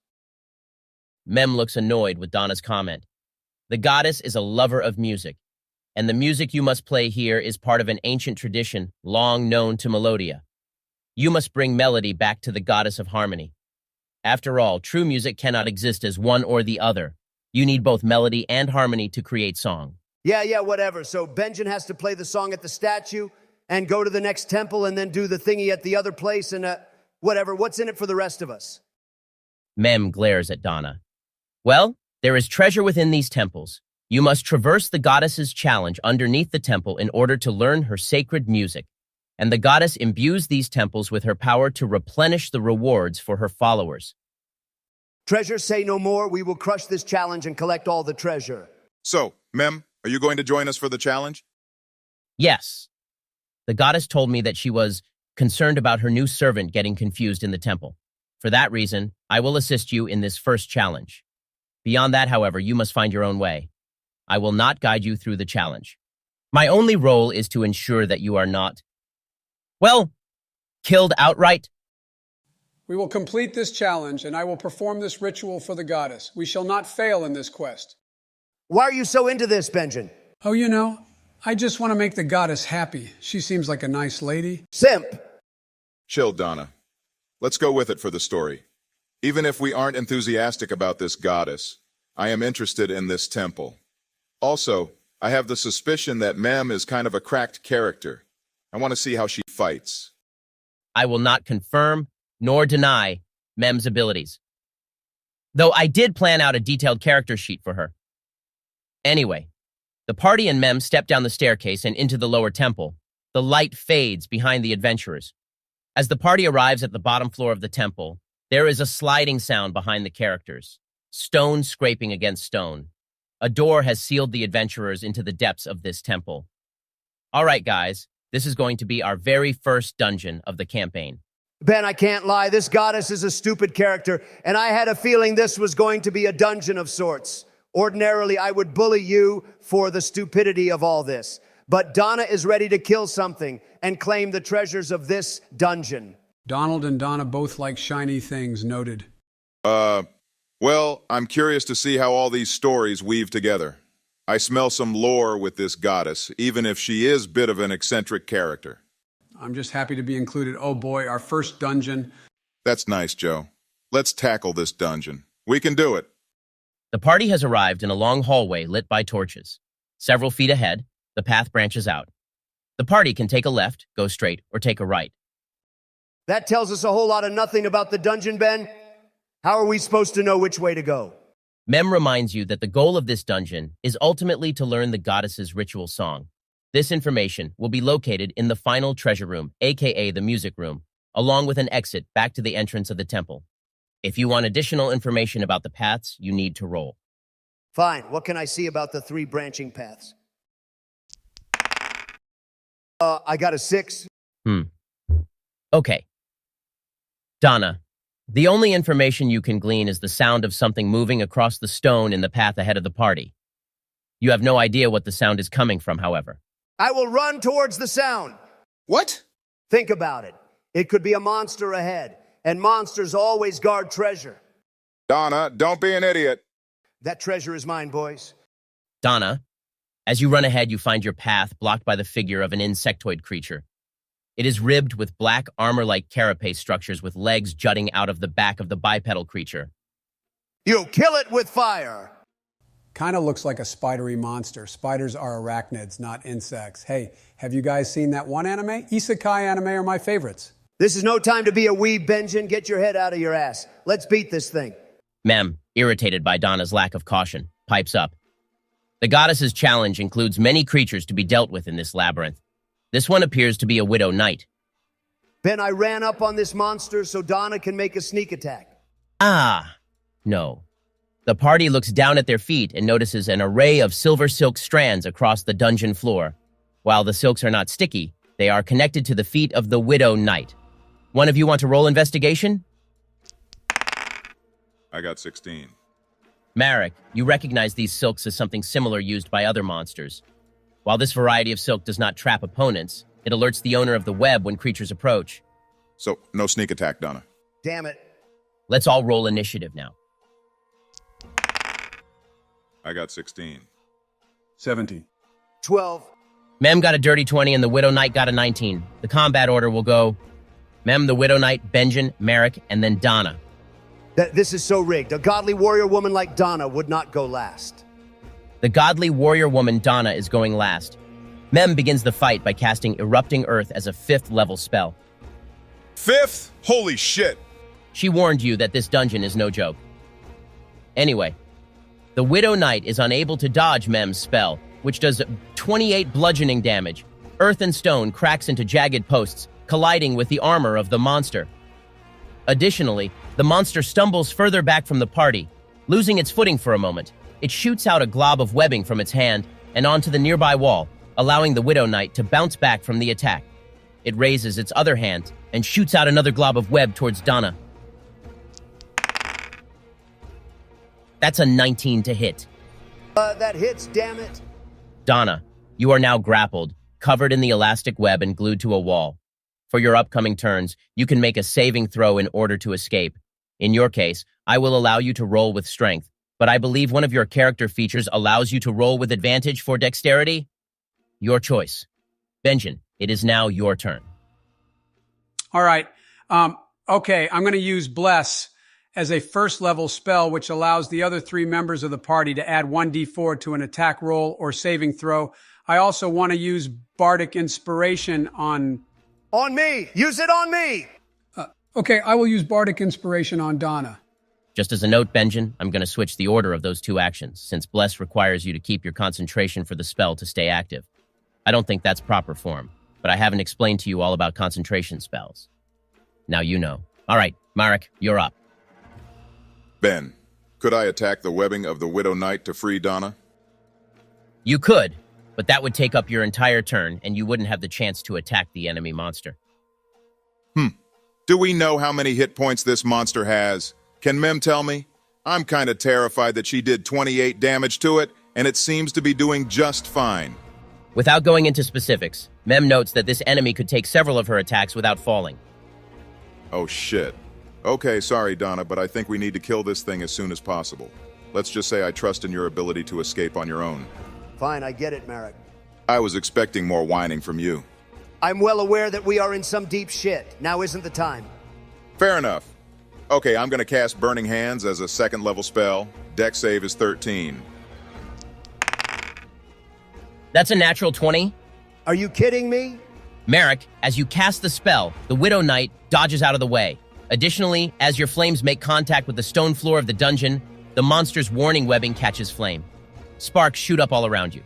Mem looks annoyed with Donna's comment. The goddess is a lover of music, and the music you must play here is part of an ancient tradition long known to Melodia. You must bring melody back to the goddess of harmony. After all, true music cannot exist as one or the other. You need both melody and harmony to create song. Yeah, whatever. So Benjen has to play the song at the statue and go to the next temple and then do the thingy at the other place and whatever. What's in it for the rest of us? Mem glares at Donna. Well, there is treasure within these temples. You must traverse the goddess's challenge underneath the temple in order to learn her sacred music. And the goddess imbues these temples with her power to replenish the rewards for her followers. Treasure, say no more. We will crush this challenge and collect all the treasure. So, Mem, are you going to join us for the challenge? Yes. The goddess told me that she was concerned about her new servant getting confused in the temple. For that reason, I will assist you in this first challenge. Beyond that, however, you must find your own way. I will not guide you through the challenge. My only role is to ensure that you are not, well, killed outright. We will complete this challenge, and I will perform this ritual for the goddess. We shall not fail in this quest. Why are you so into this, Benjen? Oh, I just want to make the goddess happy. She seems like a nice lady. Simp! Chill, Donna. Let's go with it for the story. Even if we aren't enthusiastic about this goddess, I am interested in this temple. Also, I have the suspicion that Mem is kind of a cracked character. I want to see how she fights. I will not confirm nor deny Mem's abilities, though I did plan out a detailed character sheet for her. Anyway, The party and Mem step down the staircase and into the lower temple. The light fades behind the adventurers. As the party arrives at the bottom floor of the temple, there is a sliding sound behind the characters, stone scraping against stone. A door has sealed the adventurers into the depths of this temple. All right, guys, this is going to be our very first dungeon of the campaign. Ben, I can't lie. This goddess is a stupid character, and I had a feeling this was going to be a dungeon of sorts. Ordinarily, I would bully you for the stupidity of all this. But Donna is ready to kill something and claim the treasures of this dungeon. Donald and Donna both like shiny things, noted. Well, I'm curious to see how all these stories weave together. I smell some lore with this goddess, even if she is a bit of an eccentric character. I'm just happy to be included. Oh boy, our first dungeon. That's nice, Joe. Let's tackle this dungeon. We can do it. The party has arrived in a long hallway lit by torches. Several feet ahead, the path branches out. The party can take a left, go straight, or take a right. That tells us a whole lot of nothing about the dungeon, Ben. How are we supposed to know which way to go? Mem reminds you that the goal of this dungeon is ultimately to learn the goddess's ritual song. This information will be located in the final treasure room, aka the music room, along with an exit back to the entrance of the temple. If you want additional information about the paths, you need to roll. Fine. What can I see about the 3 branching paths? I got a 6. Okay. Donna, the only information you can glean is the sound of something moving across the stone in the path ahead of the party. You have no idea what the sound is coming from, however. I will run towards the sound. What? Think about it. It could be a monster ahead, and monsters always guard treasure. Donna, don't be an idiot. That treasure is mine, boys. Donna, as you run ahead, you find your path blocked by the figure of an insectoid creature. It is ribbed with black armor-like carapace structures with legs jutting out of the back of the bipedal creature. You kill it with fire. Kind of looks like a spidery monster. Spiders are arachnids, not insects. Hey, have you guys seen that one anime? Isekai anime are my favorites. This is no time to be a weeb, Benjen. Get your head out of your ass. Let's beat this thing. Mem, irritated by Donna's lack of caution, pipes up. The goddess's challenge includes many creatures to be dealt with in this labyrinth. This one appears to be a widow knight. Ben, I ran up on this monster so Donna can make a sneak attack. No. The party looks down at their feet and notices an array of silver silk strands across the dungeon floor. While the silks are not sticky, they are connected to the feet of the widow knight. One of you want to roll investigation? I got 16. Marrack, you recognize these silks as something similar used by other monsters. While this variety of silk does not trap opponents, it alerts the owner of the web when creatures approach. So, no sneak attack, Donna. Damn it. Let's all roll initiative now. I got 16. 17. 12. Mem got a dirty 20 and the Widow Knight got a 19. The combat order will go Mem, the Widow Knight, Benjen, Marrack, and then Donna. This is so rigged. A godly warrior woman like Donna would not go last. The godly warrior woman Donna is going last. Mem begins the fight by casting Erupting Earth as a 5th level spell. 5th? Holy shit! She warned you that this dungeon is no joke. Anyway, the Widow Knight is unable to dodge Mem's spell, which does 28 bludgeoning damage. Earth and stone cracks into jagged posts, colliding with the armor of the monster. Additionally, the monster stumbles further back from the party. Losing its footing for a moment, it shoots out a glob of webbing from its hand and onto the nearby wall, allowing the Widow Knight to bounce back from the attack. It raises its other hand and shoots out another glob of web towards Donna. That's a 19 to hit. That hits, damn it. Donna, you are now grappled, covered in the elastic web and glued to a wall. For your upcoming turns, you can make a saving throw in order to escape. In your case, I will allow you to roll with strength, but I believe one of your character features allows you to roll with advantage for dexterity. Your choice. Benjen, it is now your turn. All right. Okay, I'm going to use Bless as a 1st level spell, which allows the other 3 members of the party to add 1d4 to an attack roll or saving throw. I also want to use Bardic Inspiration on... On me! Use it on me! Okay, I will use Bardic Inspiration on Donna. Just as a note, Benjen, I'm going to switch the order of those two actions, since Bless requires you to keep your concentration for the spell to stay active. I don't think that's proper form, but I haven't explained to you all about concentration spells. Now you know. All right, Marrack, you're up. Ben, could I attack the webbing of the Widow Knight to free Donna? You could, but that would take up your entire turn, and you wouldn't have the chance to attack the enemy monster. Do we know how many hit points this monster has? Can Mem tell me? I'm kind of terrified that she did 28 damage to it, and it seems to be doing just fine. Without going into specifics, Mem notes that this enemy could take several of her attacks without falling. Oh shit. Okay, sorry Donna, but I think we need to kill this thing as soon as possible. Let's just say I trust in your ability to escape on your own. Fine, I get it, Marrack. I was expecting more whining from you. I'm well aware that we are in some deep shit. Now isn't the time. Fair enough. Okay, I'm gonna cast Burning Hands as a second level spell. Dex save is 13. That's a natural 20. Are you kidding me? Marrack, as you cast the spell, the Widow Knight dodges out of the way. Additionally, as your flames make contact with the stone floor of the dungeon, the monster's warning webbing catches flame. Sparks shoot up all around you.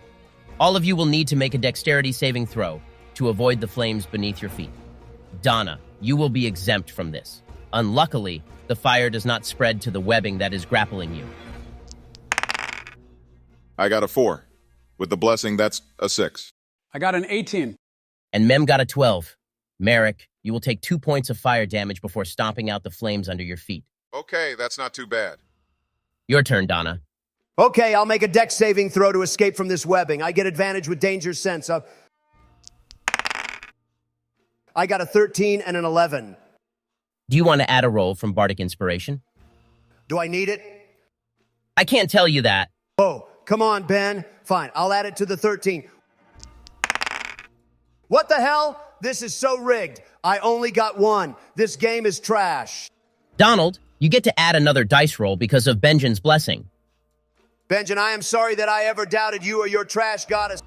All of you will need to make a dexterity saving throw to avoid the flames beneath your feet. Donna, you will be exempt from this. Unluckily, the fire does not spread to the webbing that is grappling you. I got a 4. With the blessing, that's a 6. I got an 18. And Mem got a 12. Marrack, you will take 2 points of fire damage before stomping out the flames under your feet. Okay, that's not too bad. Your turn, Donna. Okay, I'll make a dex saving throw to escape from this webbing. I get advantage with danger sense. I got a 13 and an 11. Do you want to add a roll from Bardic Inspiration? Do I need it? I can't tell you that. Oh, come on, Ben. Fine, I'll add it to the 13. What the hell? This is so rigged. I only got 1. This game is trash. Donald, you get to add another dice roll because of Benjen's blessing. Benjen, I am sorry that I ever doubted you or your trash goddess.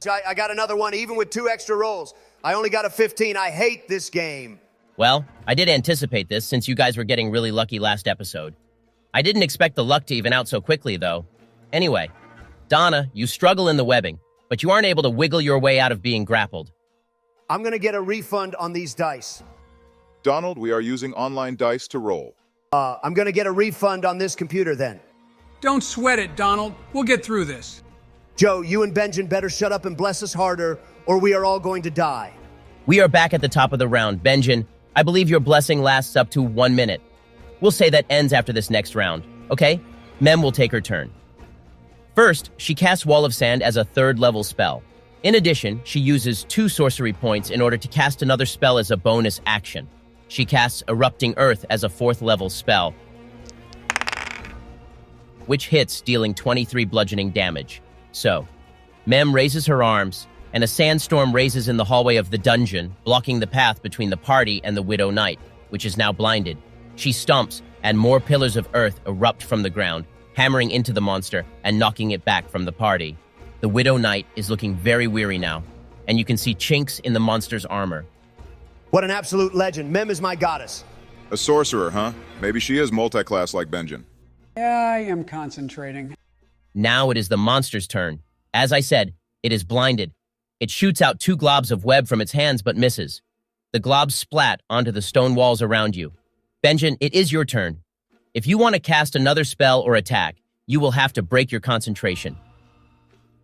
I got another 1, even with 2 extra rolls. I only got a 15. I hate this game. Well, I did anticipate this since you guys were getting really lucky last episode. I didn't expect the luck to even out so quickly, though. Anyway, Donna, you struggle in the webbing, but you aren't able to wiggle your way out of being grappled. I'm going to get a refund on these dice. Donald, we are using online dice to roll. I'm going to get a refund on this computer then. Don't sweat it, Donald. We'll get through this. Joe, you and Benjen better shut up and bless us harder, or we are all going to die. We are back at the top of the round. Benjen, I believe your blessing lasts up to 1 minute. We'll say that ends after this next round, okay? Mem will take her turn. First, she casts Wall of Sand as a 3rd level spell. In addition, she uses 2 sorcery points in order to cast another spell as a bonus action. She casts Erupting Earth as a 4th level spell, which hits, dealing 23 bludgeoning damage. So, Mem raises her arms, and a sandstorm raises in the hallway of the dungeon, blocking the path between the party and the Widow Knight, which is now blinded. She stomps, and more pillars of earth erupt from the ground, hammering into the monster and knocking it back from the party. The Widow Knight is looking very weary now, and you can see chinks in the monster's armor. What an absolute legend. Mem is my goddess. A sorcerer, huh? Maybe she is multi-class like Benjen. Yeah, I am concentrating. Now it is the monster's turn. As I said, it is blinded. It shoots out 2 globs of web from its hands but misses. The globs splat onto the stone walls around you. Benjen, it is your turn. If you want to cast another spell or attack, you will have to break your concentration.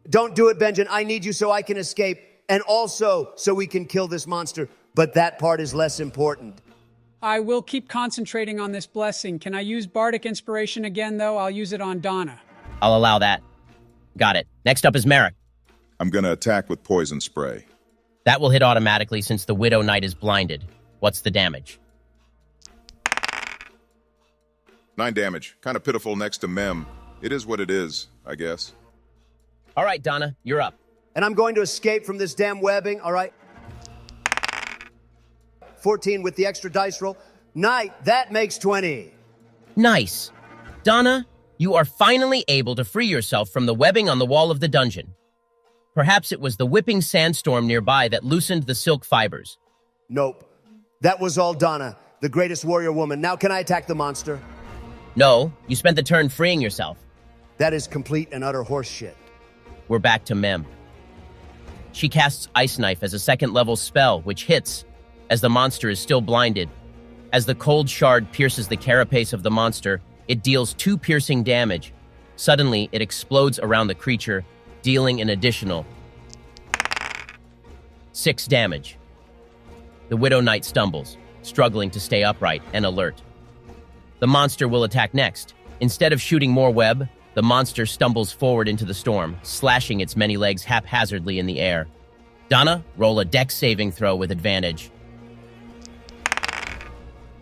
Don't do it, Benjen. I need you so I can escape, and also so we can kill this monster. But that part is less important. I will keep concentrating on this blessing. Can I use Bardic Inspiration again, though? I'll use it on Donna. I'll allow that. Got it. Next up is Marrack. I'm gonna attack with poison spray. That will hit automatically since the Widow Knight is blinded. What's the damage? 9 damage. Kind of pitiful next to Mem. It is what it is, I guess. All right, Donna, you're up. And I'm going to escape from this damn webbing, all right? 14 with the extra dice roll. Knight, that makes 20. Nice. Donna, you are finally able to free yourself from the webbing on the wall of the dungeon. Perhaps it was the whipping sandstorm nearby that loosened the silk fibers. Nope. That was all Donna, the greatest warrior woman. Now can I attack the monster? No, you spent the turn freeing yourself. That is complete and utter horseshit. We're back to Mem. She casts Ice Knife as a second-level spell, which hits, as the monster is still blinded. As the cold shard pierces the carapace of the monster, it deals 2 piercing damage. Suddenly, it explodes around the creature, dealing an additional 6 damage. The Widow Knight stumbles, struggling to stay upright and alert. The monster will attack next. Instead of shooting more web, the monster stumbles forward into the storm, slashing its many legs haphazardly in the air. Donna, roll a dex saving throw with advantage.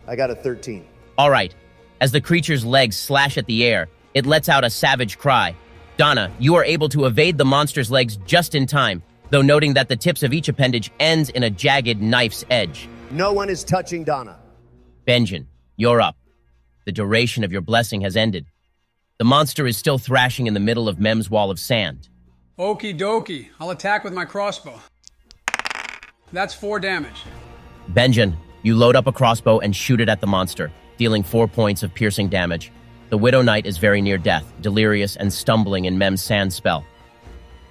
I got a 13. All right. As the creature's legs slash at the air, it lets out a savage cry. Donna, you are able to evade the monster's legs just in time, though noting that the tips of each appendage ends in a jagged knife's edge. No one is touching Donna. Benjen, you're up. The duration of your blessing has ended. The monster is still thrashing in the middle of Mem's wall of sand. Okie dokie. I'll attack with my crossbow. That's 4 damage. Benjen, you load up a crossbow and shoot it at the monster, dealing 4 points of piercing damage. The Widow Knight is very near death, delirious and stumbling in Mem's sand spell.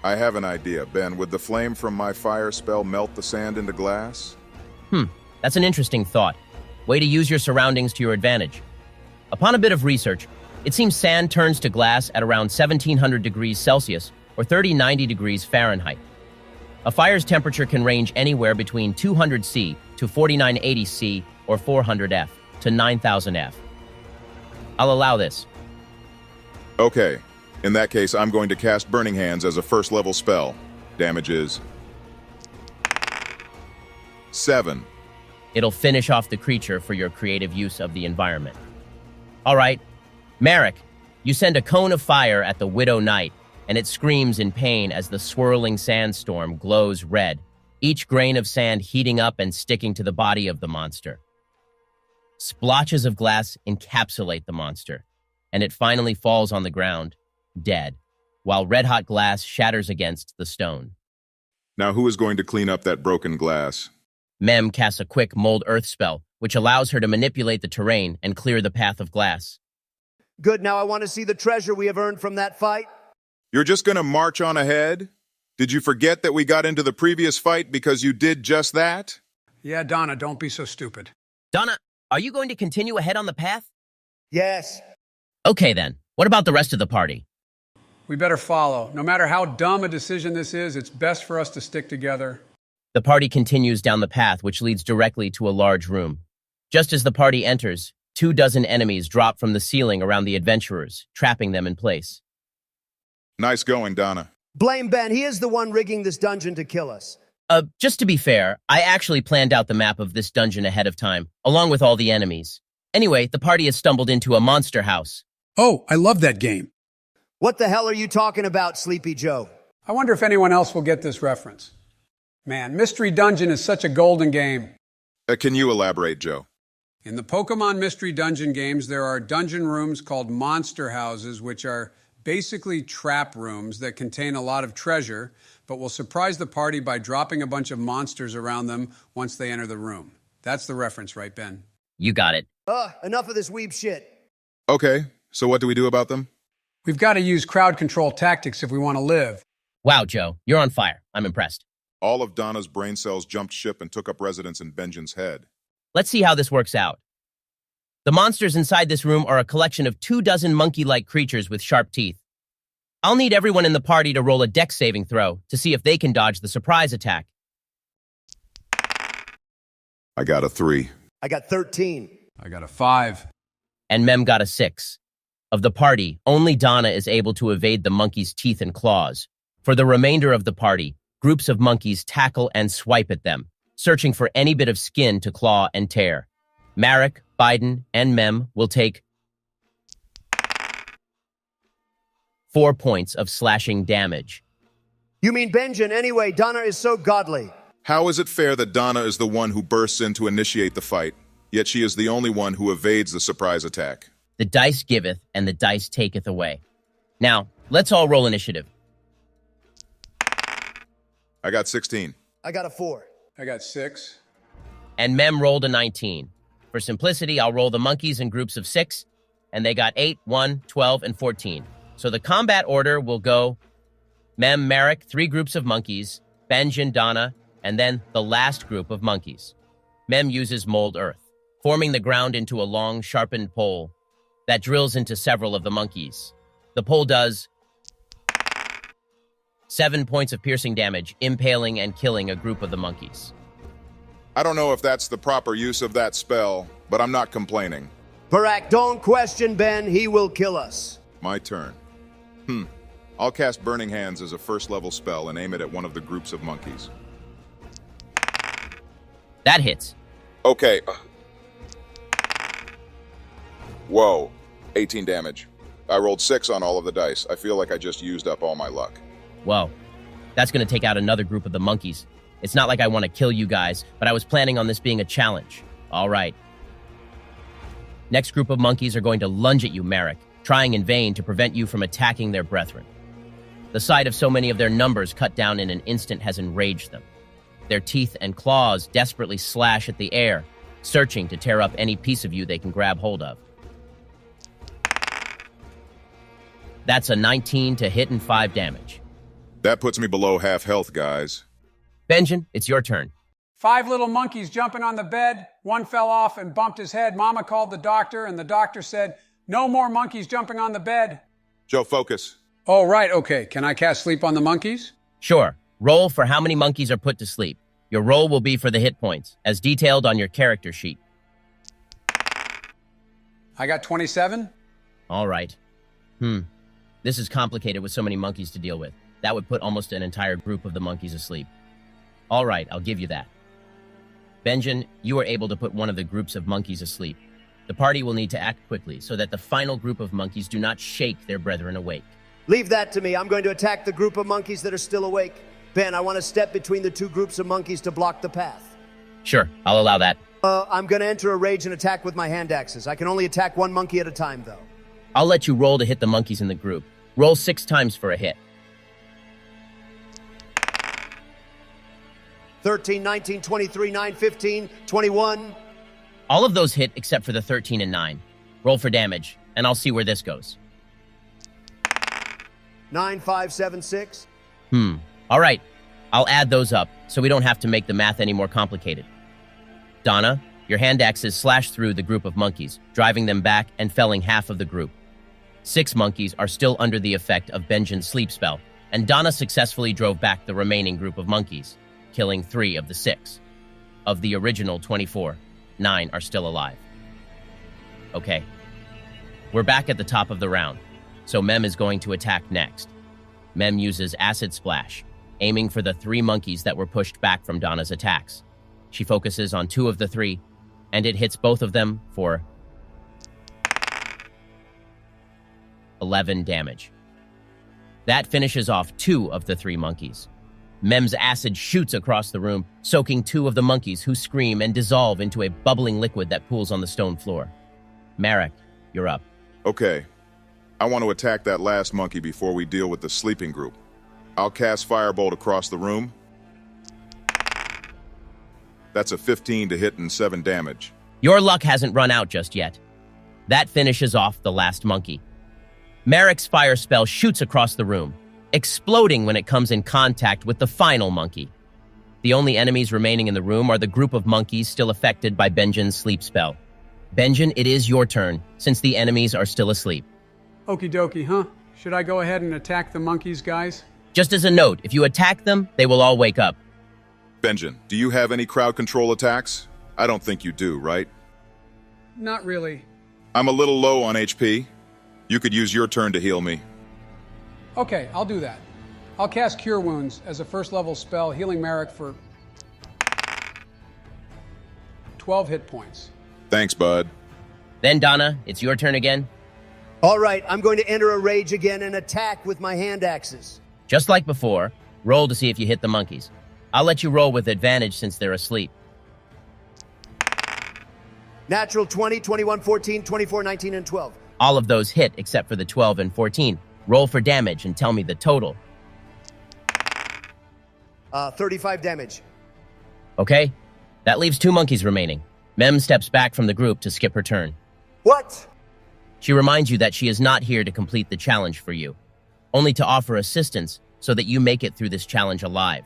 I have an idea, Ben. Would the flame from my fire spell melt the sand into glass? That's an interesting thought. Way to use your surroundings to your advantage. Upon a bit of research, it seems sand turns to glass at around 1700 degrees Celsius or 3090 degrees Fahrenheit. A fire's temperature can range anywhere between 200 C to 4980 C or 400 F to 9000 F. I'll allow this. Okay. In that case, I'm going to cast Burning Hands as a first-level spell. Damage is 7. It'll finish off the creature for your creative use of the environment. All right. Marrack, you send a cone of fire at the Widow Knight, and it screams in pain as the swirling sandstorm glows red, each grain of sand heating up and sticking to the body of the monster. Splotches of glass encapsulate the monster, and it finally falls on the ground, dead, while red-hot glass shatters against the stone. Now who is going to clean up that broken glass? Mem casts a quick Mold Earth spell, which allows her to manipulate the terrain and clear the path of glass. Good, now I want to see the treasure we have earned from that fight. You're just going to march on ahead? Did you forget that we got into the previous fight because you did just that? Yeah, Donna, don't be so stupid. Donna, are you going to continue ahead on the path? Yes. Okay then, what about the rest of the party? We better follow. No matter how dumb a decision this is, it's best for us to stick together. The party continues down the path, which leads directly to a large room. Just as the party enters, 24 enemies drop from the ceiling around the adventurers, trapping them in place. Nice going, Donna. Blame Ben. He is the one rigging this dungeon to kill us. Just to be fair, I actually planned out the map of this dungeon ahead of time, along with all the enemies. Anyway, the party has stumbled into a monster house. Oh, I love that game. What the hell are you talking about, Sleepy Joe? I wonder if anyone else will get this reference. Man, Mystery Dungeon is such a golden game. Can you elaborate, Joe? In the Pokemon Mystery Dungeon games, there are dungeon rooms called monster houses, which are basically trap rooms that contain a lot of treasure, but will surprise the party by dropping a bunch of monsters around them once they enter the room. That's the reference, right, Ben? You got it. Enough of this weeb shit. Okay, so what do we do about them? We've got to use crowd control tactics if we want to live. Wow, Joe, you're on fire. I'm impressed. All of Donna's brain cells jumped ship and took up residence in Benjen's head. Let's see how this works out. The monsters inside this room are a collection of 24 monkey-like creatures with sharp teeth. I'll need everyone in the party to roll a dex saving throw to see if they can dodge the surprise attack. I got a 3. I got 13. I got a 5. And Mem got a 6. Of the party, only Donna is able to evade the monkey's teeth and claws. For the remainder of the party, groups of monkeys tackle and swipe at them, searching for any bit of skin to claw and tear. Marrack, Biden, and Mem will take 4 points of slashing damage. You mean Benjen? Anyway, Donna is so godly. How is it fair that Donna is the one who bursts in to initiate the fight, yet she is the only one who evades the surprise attack? The dice giveth, and the dice taketh away. Now, let's all roll initiative. I got 16. I got a 4. I got 6. And Mem rolled a 19. For simplicity, I'll roll the monkeys in groups of 6. and they got 8, 1, 12, and 14. So the combat order will go Mem, Marrack, 3 groups of monkeys, Benjen, Donna, and then the last group of monkeys. Mem uses mold earth, forming the ground into a long, sharpened pole that drills into several of the monkeys. The pole does 7 points of piercing damage, impaling and killing a group of the monkeys. I don't know if that's the proper use of that spell, but I'm not complaining. Marrack, don't question Ben. He will kill us. My turn. I'll cast Burning Hands as a first-level spell and aim it at one of the groups of monkeys. That hits. Okay. Whoa. 18 damage. I rolled 6 on all of the dice. I feel like I just used up all my luck. Whoa. That's going to take out another group of the monkeys. It's not like I want to kill you guys, but I was planning on this being a challenge. All right. Next group of monkeys are going to lunge at you, Marrack, trying in vain to prevent you from attacking their brethren. The sight of so many of their numbers cut down in an instant has enraged them. Their teeth and claws desperately slash at the air, searching to tear up any piece of you they can grab hold of. That's a 19 to hit and 5 damage. That puts me below half health, guys. Benjen, it's your turn. 5 little monkeys jumping on the bed. One fell off and bumped his head. Mama called the doctor, and the doctor said, "No more monkeys jumping on the bed." Joe, focus. Oh, right, okay. Can I cast Sleep on the monkeys? Sure. Roll for how many monkeys are put to sleep. Your roll will be for the hit points, as detailed on your character sheet. I got 27. All right. This is complicated with so many monkeys to deal with. That would put almost an entire group of the monkeys asleep. All right, I'll give you that. Benjen, you are able to put one of the groups of monkeys asleep. The party will need to act quickly so that the final group of monkeys do not shake their brethren awake. Leave that to me. I'm going to attack the group of monkeys that are still awake. Ben, I want to step between the 2 groups of monkeys to block the path. Sure, I'll allow that. I'm going to enter a rage and attack with my hand axes. I can only attack 1 monkey at a time, though. I'll let you roll to hit the monkeys in the group. Roll 6 times for a hit. 13, 19, 23, 9, 15, 21. All of those hit except for the 13 and 9. Roll for damage, and I'll see where this goes. 9, 5, 7, 6. All right, I'll add those up so we don't have to make the math any more complicated. Donna, your hand axes slash through the group of monkeys, driving them back and felling half of the group. 6 monkeys are still under the effect of Benjen's sleep spell, and Donna successfully drove back the remaining group of monkeys, killing 3 of the 6. Of the original 24, 9 are still alive. Okay, we're back at the top of the round, so Mem is going to attack next. Mem uses Acid Splash, aiming for the 3 monkeys that were pushed back from Donna's attacks. She focuses on 2 of the 3, and it hits both of them for 11 damage. That finishes off 2 of the 3 monkeys. Mem's acid shoots across the room, soaking 2 of the monkeys, who scream and dissolve into a bubbling liquid that pools on the stone floor. Marrack, you're up. Okay. I want to attack that last monkey before we deal with the sleeping group. I'll cast Firebolt across the room. That's a 15 to hit and 7 damage. Your luck hasn't run out just yet. That finishes off the last monkey. Marrack's fire spell shoots across the room, exploding when it comes in contact with the final monkey. The only enemies remaining in the room are the group of monkeys still affected by Benjen's sleep spell. Benjen, it is your turn, since the enemies are still asleep. Okie dokie, huh? Should I go ahead and attack the monkeys, guys? Just as a note, if you attack them, they will all wake up. Benjen, do you have any crowd control attacks? I don't think you do, right? Not really. I'm a little low on HP. You could use your turn to heal me. Okay, I'll do that. I'll cast Cure Wounds as a first-level spell, healing Marrack for 12 hit points. Thanks, bud. Then, Donna, it's your turn again. All right, I'm going to enter a rage again and attack with my hand axes. Just like before, roll to see if you hit the monkeys. I'll let you roll with advantage since they're asleep. Natural 20, 21, 14, 24, 19, and 12. All of those hit except for the 12 and 14. Roll for damage and tell me the total. 35 damage. Okay, that leaves 2 monkeys remaining. Mem steps back from the group to skip her turn. What? She reminds you that she is not here to complete the challenge for you, only to offer assistance so that you make it through this challenge alive.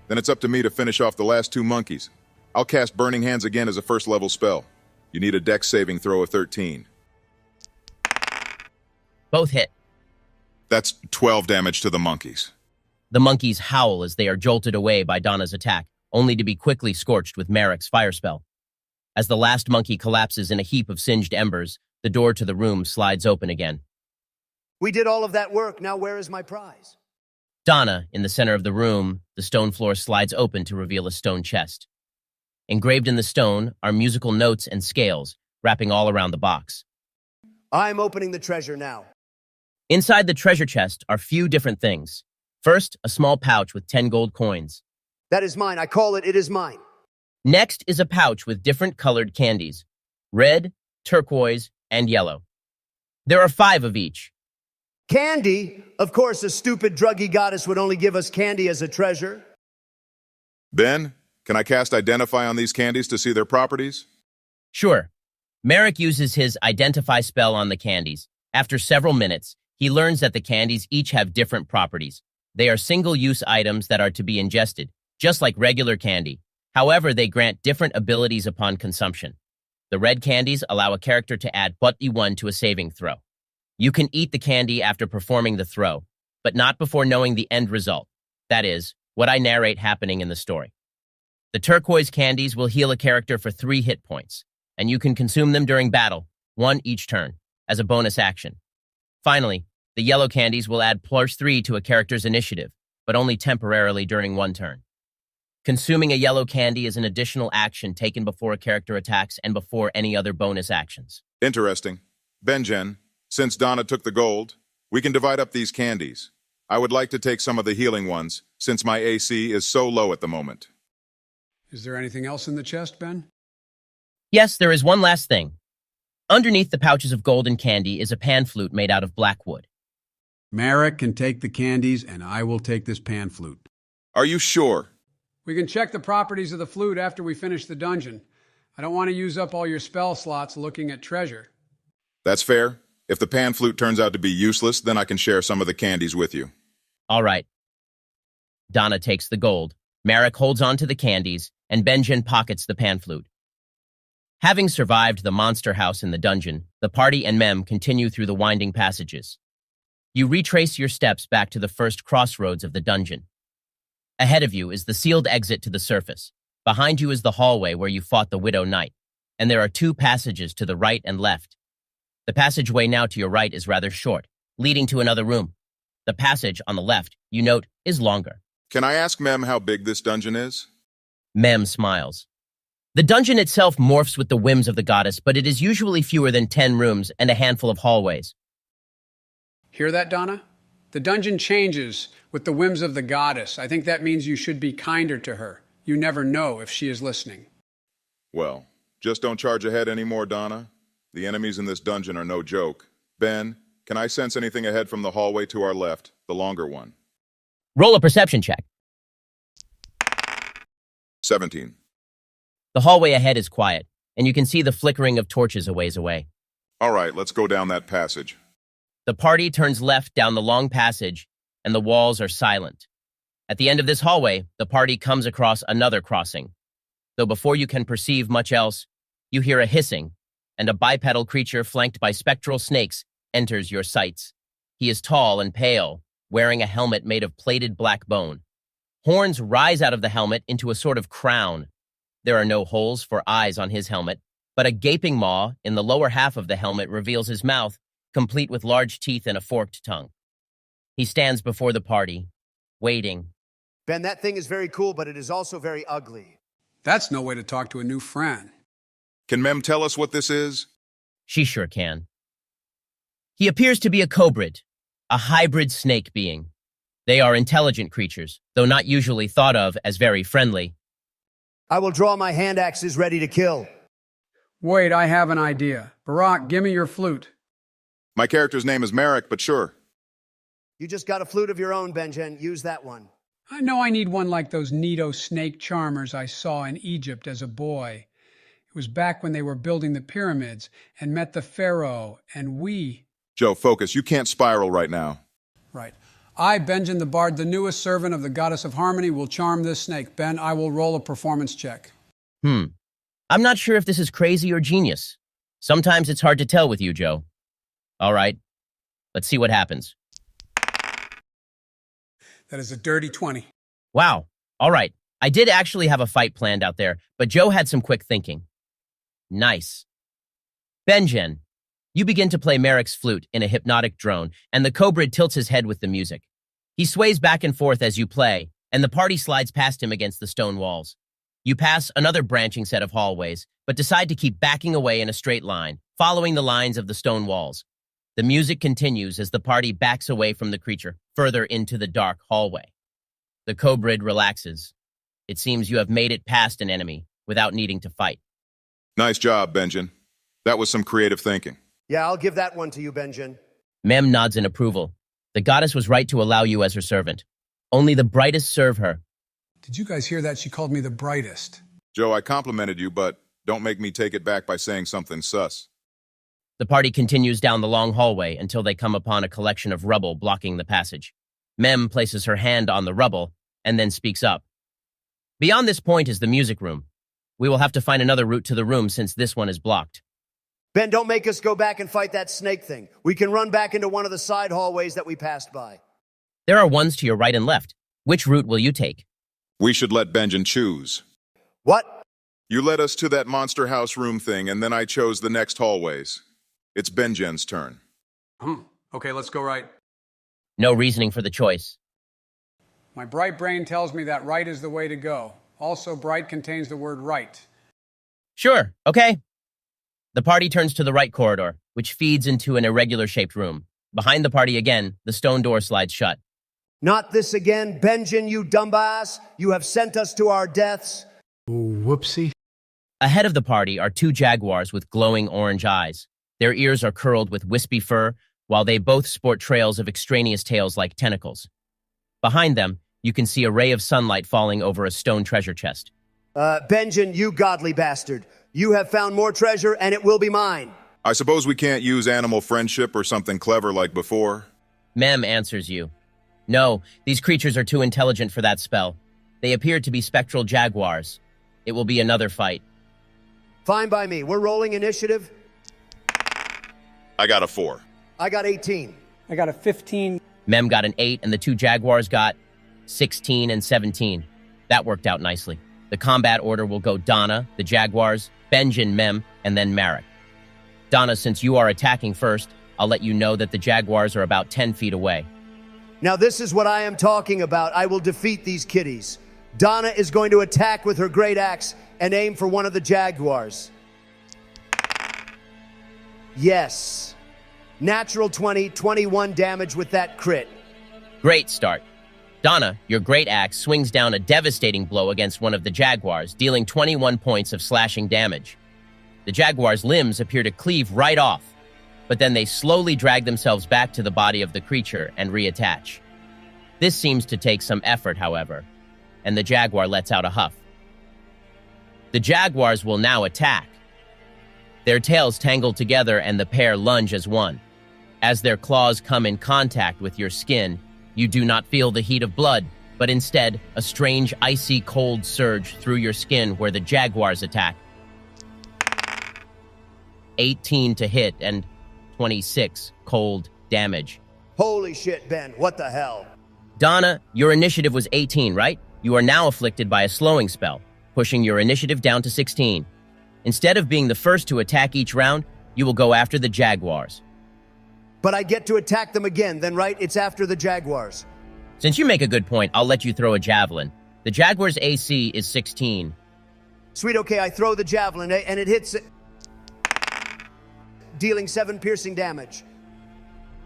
Then it's up to me to finish off the last 2 monkeys. I'll cast Burning Hands again as a first-level spell. You need a dex saving throw of 13. Both hit. That's 12 damage to the monkeys. The monkeys howl as they are jolted away by Donna's attack, only to be quickly scorched with Marrack's fire spell. As the last monkey collapses in a heap of singed embers, the door to the room slides open again. We did all of that work. Now where is my prize? Donna, in the center of the room, the stone floor slides open to reveal a stone chest. Engraved in the stone are musical notes and scales, wrapping all around the box. I'm opening the treasure now. Inside the treasure chest are few different things. First, a small pouch with 10 gold coins. That is mine. I call it, it is mine. Next is a pouch with different colored candies: red, turquoise, and yellow. There are 5 of each. Candy? Of course, a stupid druggy goddess would only give us candy as a treasure. Ben, can I cast Identify on these candies to see their properties? Sure. Marrack uses his Identify spell on the candies. After several minutes, he learns that the candies each have different properties. They are single-use items that are to be ingested, just like regular candy. However, they grant different abilities upon consumption. The red candies allow a character to add +1 to a saving throw. You can eat the candy after performing the throw, but not before knowing the end result. That is, what I narrate happening in the story. The turquoise candies will heal a character for 3 hit points, and you can consume them during battle, 1 each turn, as a bonus action. Finally, the yellow candies will add +3 to a character's initiative, but only temporarily during 1 turn. Consuming a yellow candy is an additional action taken before a character attacks and before any other bonus actions. Interesting. Benjen, since Donna took the gold, we can divide up these candies. I would like to take some of the healing ones, since my AC is so low at the moment. Is there anything else in the chest, Ben? Yes, there is one last thing. Underneath the pouches of gold and candy is a pan flute made out of black wood. Marrack can take the candies, and I will take this pan flute. Are you sure? We can check the properties of the flute after we finish the dungeon. I don't want to use up all your spell slots looking at treasure. That's fair. If the pan flute turns out to be useless, then I can share some of the candies with you. All right. Donna takes the gold. Marrack holds on to the candies, and Benjen pockets the pan flute. Having survived the monster house in the dungeon, the party and Mem continue through the winding passages. You retrace your steps back to the first crossroads of the dungeon. Ahead of you is the sealed exit to the surface. Behind you is the hallway where you fought the Widow Knight, and there are 2 passages to the right and left. The passageway now to your right is rather short, leading to another room. The passage on the left, you note, is longer. Can I ask Mem how big this dungeon is? Mem smiles. The dungeon itself morphs with the whims of the goddess, but it is usually fewer than 10 rooms and a handful of hallways. Hear that, Donna? The dungeon changes with the whims of the goddess. I think that means you should be kinder to her. You never know if she is listening. Well, just don't charge ahead anymore, Donna. The enemies in this dungeon are no joke. Ben, can I sense anything ahead from the hallway to our left, the longer one? Roll a perception check. 17. The hallway ahead is quiet, and you can see the flickering of torches a ways away. All right, let's go down that passage. The party turns left down the long passage, and the walls are silent. At the end of this hallway, the party comes across another crossing. Though before you can perceive much else, you hear a hissing, and a bipedal creature flanked by spectral snakes enters your sights. He is tall and pale, wearing a helmet made of plated black bone. Horns rise out of the helmet into a sort of crown. There are no holes for eyes on his helmet, but a gaping maw in the lower half of the helmet reveals his mouth, complete with large teeth and a forked tongue. He stands before the party, waiting. Ben, that thing is very cool, but it is also very ugly. That's no way to talk to a new friend. Can Mem tell us what this is? She sure can. He appears to be a cobrid, a hybrid snake being. They are intelligent creatures, though not usually thought of as very friendly. I will draw my hand axes ready to kill. Wait, I have an idea. Barack, give me your flute. My character's name is Marrack, but sure. You just got a flute of your own, Benjen. Use that one. I know I need one like those neato snake charmers I saw in Egypt as a boy. It was back when they were building the pyramids and met the pharaoh, and we... Joe, focus. You can't spiral right now. Right. I, Benjen the Bard, the newest servant of the goddess of harmony, will charm this snake. Ben, I will roll a performance check. I'm not sure if this is crazy or genius. Sometimes it's hard to tell with you, Joe. All right. Let's see what happens. That is a dirty 20. Wow. All right. I did actually have a fight planned out there, but Joe had some quick thinking. Nice. Benjen, you begin to play Marrack's flute in a hypnotic drone, and the Cobra tilts his head with the music. He sways back and forth as you play, and the party slides past him against the stone walls. You pass another branching set of hallways, but decide to keep backing away in a straight line, following the lines of the stone walls. The music continues as the party backs away from the creature, further into the dark hallway. The Cobra relaxes. It seems you have made it past an enemy without needing to fight. Nice job, Benjen. That was some creative thinking. Yeah, I'll give that one to you, Benjen. Mem nods in approval. The goddess was right to allow you as her servant. Only the brightest serve her. Did you guys hear that? She called me the brightest. Joe, I complimented you, but don't make me take it back by saying something sus. The party continues down the long hallway until they come upon a collection of rubble blocking the passage. Mem places her hand on the rubble and then speaks up. Beyond this point is the music room. We will have to find another route to the room since this one is blocked. Ben, don't make us go back and fight that snake thing. We can run back into one of the side hallways that we passed by. There are ones to your right and left. Which route will you take? We should let Benjen choose. What? You led us to that monster house room thing, and then I chose the next hallways. It's Benjen's turn. Okay, let's go right. No reasoning for the choice. My bright brain tells me that right is the way to go. Also, bright contains the word right. Sure, okay. The party turns to the right corridor, which feeds into an irregular-shaped room. Behind the party again, the stone door slides shut. Not this again, Benjen, you dumbass. You have sent us to our deaths. Whoopsie. Ahead of the party are two jaguars with glowing orange eyes. Their ears are curled with wispy fur, while they both sport trails of extraneous tails like tentacles. Behind them, you can see a ray of sunlight falling over a stone treasure chest. Benjen, you godly bastard. You have found more treasure, and it will be mine. I suppose we can't use animal friendship or something clever like before? Mem answers you. No, these creatures are too intelligent for that spell. They appear to be spectral jaguars. It will be another fight. Fine by me. We're rolling initiative. I got a 4. I got 18. I got a 15. Mem got an 8, and the two jaguars got 16 and 17. That worked out nicely. The combat order will go Donna, the jaguars, Benjen, Mem, and then Marrack. Donna, since you are attacking first, I'll let you know that the jaguars are about 10 feet away. Now this is what I am talking about. I will defeat these kitties. Donna is going to attack with her great axe and aim for one of the jaguars. Yes. Natural 20, 21 damage with that crit. Great start. Donna, your great axe swings down a devastating blow against one of the jaguars, dealing 21 points of slashing damage. The jaguar's limbs appear to cleave right off, but then they slowly drag themselves back to the body of the creature and reattach. This seems to take some effort, however, and the jaguar lets out a huff. The jaguars will now attack. Their tails tangle together and the pair lunge as one. As their claws come in contact with your skin, you do not feel the heat of blood, but instead a strange icy cold surge through your skin where the jaguars attack. 18 to hit and 26 cold damage. Holy shit, Ben. What the hell? Donna, your initiative was 18, right? You are now afflicted by a slowing spell, pushing your initiative down to 16. Instead of being the first to attack each round, you will go after the jaguars. But I get to attack them again, then right? It's after the jaguars. Since you make a good point, I'll let you throw a javelin. The jaguar's AC is 16. Sweet, okay, I throw the javelin, and it hits it, dealing 7 piercing damage.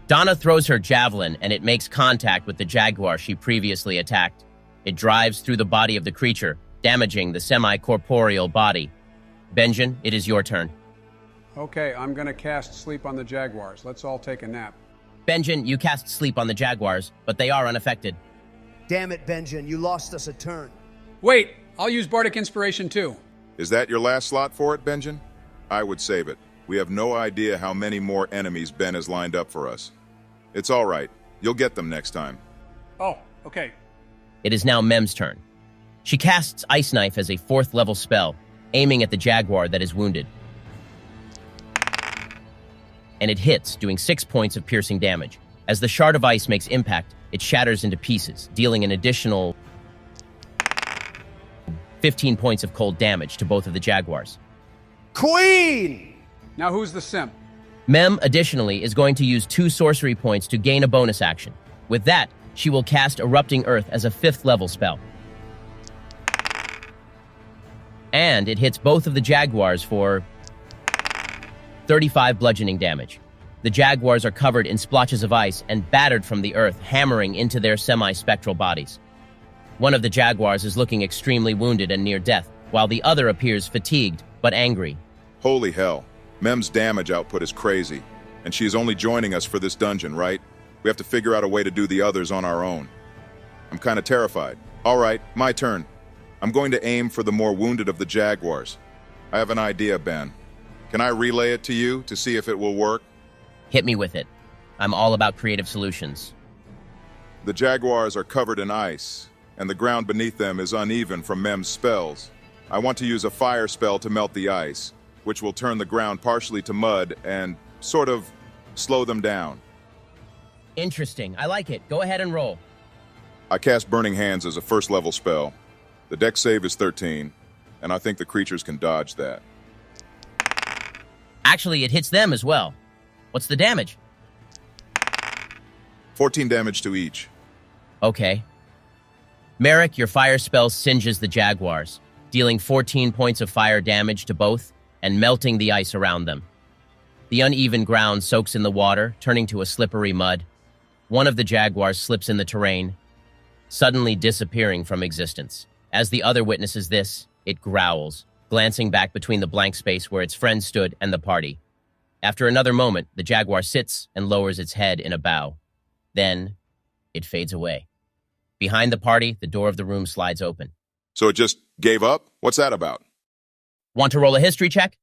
Donna throws her javelin, and it makes contact with the jaguar she previously attacked. It drives through the body of the creature, damaging the semi-corporeal body. Benjen, it is your turn. Okay, I'm going to cast Sleep on the Jaguars. Let's all take a nap. Benjen, you cast Sleep on the jaguars, but they are unaffected. Damn it, Benjen, you lost us a turn. Wait, I'll use Bardic Inspiration too. Is that your last slot for it, Benjen? I would save it. We have no idea how many more enemies Ben has lined up for us. It's all right. You'll get them next time. Oh, okay. It is now Mem's turn. She casts Ice Knife as a 4th level spell, aiming at the jaguar that is wounded. And it hits, doing 6 points of piercing damage. As the shard of ice makes impact, it shatters into pieces, dealing an additional 15 points of cold damage to both of the jaguars. Queen! Now who's the simp? Mem, additionally, is going to use 2 sorcery points to gain a bonus action. With that, she will cast Erupting Earth as a 5th level spell. And it hits both of the jaguars for 35 bludgeoning damage. The jaguars are covered in splotches of ice and battered from the earth, hammering into their semi-spectral bodies. One of the jaguars is looking extremely wounded and near death, while the other appears fatigued but angry. Holy hell. Mem's damage output is crazy, and she is only joining us for this dungeon, right? We have to figure out a way to do the others on our own. I'm kind of terrified. All right, my turn. I'm going to aim for the more wounded of the jaguars. I have an idea, Ben. Can I relay it to you to see if it will work? Hit me with it. I'm all about creative solutions. The jaguars are covered in ice, and the ground beneath them is uneven from Mem's spells. I want to use a fire spell to melt the ice, which will turn the ground partially to mud and sort of slow them down. Interesting. I like it. Go ahead and roll. I cast Burning Hands as a 1st level spell. The dex save is 13, and I think the creatures can dodge that. Actually, it hits them as well. What's the damage? 14 damage to each. Okay. Marrack, your fire spell singes the jaguars, dealing 14 points of fire damage to both and melting the ice around them. The uneven ground soaks in the water, turning to a slippery mud. One of the jaguars slips in the terrain, suddenly disappearing from existence. As the other witnesses this, it growls, glancing back between the blank space where its friend stood and the party. After another moment, the jaguar sits and lowers its head in a bow. Then, it fades away. Behind the party, the door of the room slides open. So it just gave up? What's that about? Want to roll a history check?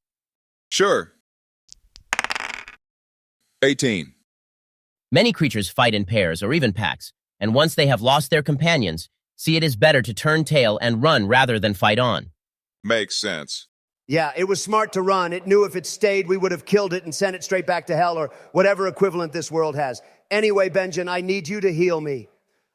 Sure. 18. Many creatures fight in pairs or even packs, and once they have lost their companions, see it is better to turn tail and run rather than fight on. Makes sense. Yeah, it was smart to run. It knew if it stayed, we would have killed it and sent it straight back to hell or whatever equivalent this world has. Anyway, Benjen, I need you to heal me.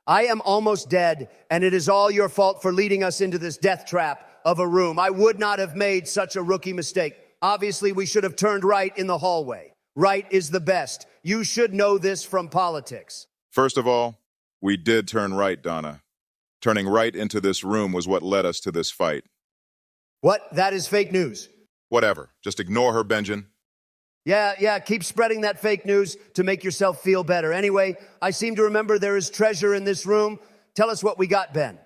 I am almost dead, and it is all your fault for leading us into this death trap of a room. I would not have made such a rookie mistake. Obviously, we should have turned right in the hallway. Right is the best. You should know this from politics. First of all, we did turn right, Donna. Turning right into this room was what led us to this fight. What? That is fake news. Whatever. Just ignore her, Benjen. Yeah, keep spreading that fake news to make yourself feel better. Anyway, I seem to remember there is treasure in this room. Tell us what we got, Ben.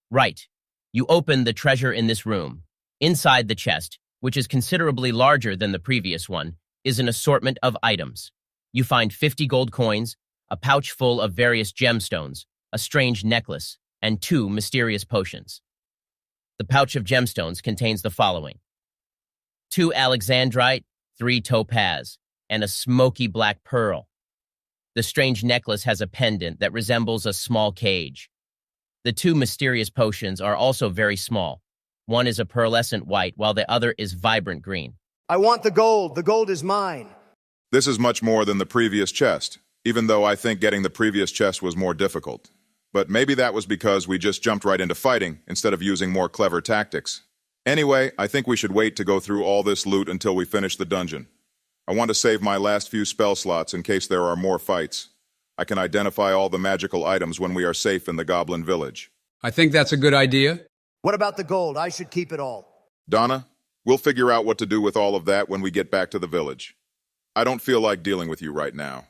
Right. You open the treasure in this room. Inside the chest, which is considerably larger than the previous one, is an assortment of items. You find 50 gold coins, a pouch full of various gemstones, a strange necklace, and 2 mysterious potions. The pouch of gemstones contains the following: 2 alexandrite, 3 topaz, and a smoky black pearl. The strange necklace has a pendant that resembles a small cage. The 2 mysterious potions are also very small. One is a pearlescent white, while the other is vibrant green. I want the gold. The gold is mine. This is much more than the previous chest, even though I think getting the previous chest was more difficult. But maybe that was because we just jumped right into fighting instead of using more clever tactics. Anyway, I think we should wait to go through all this loot until we finish the dungeon. I want to save my last few spell slots in case there are more fights. I can identify all the magical items when we are safe in the Goblin Village. I think that's a good idea. What about the gold? I should keep it all. Donna, we'll figure out what to do with all of that when we get back to the village. I don't feel like dealing with you right now.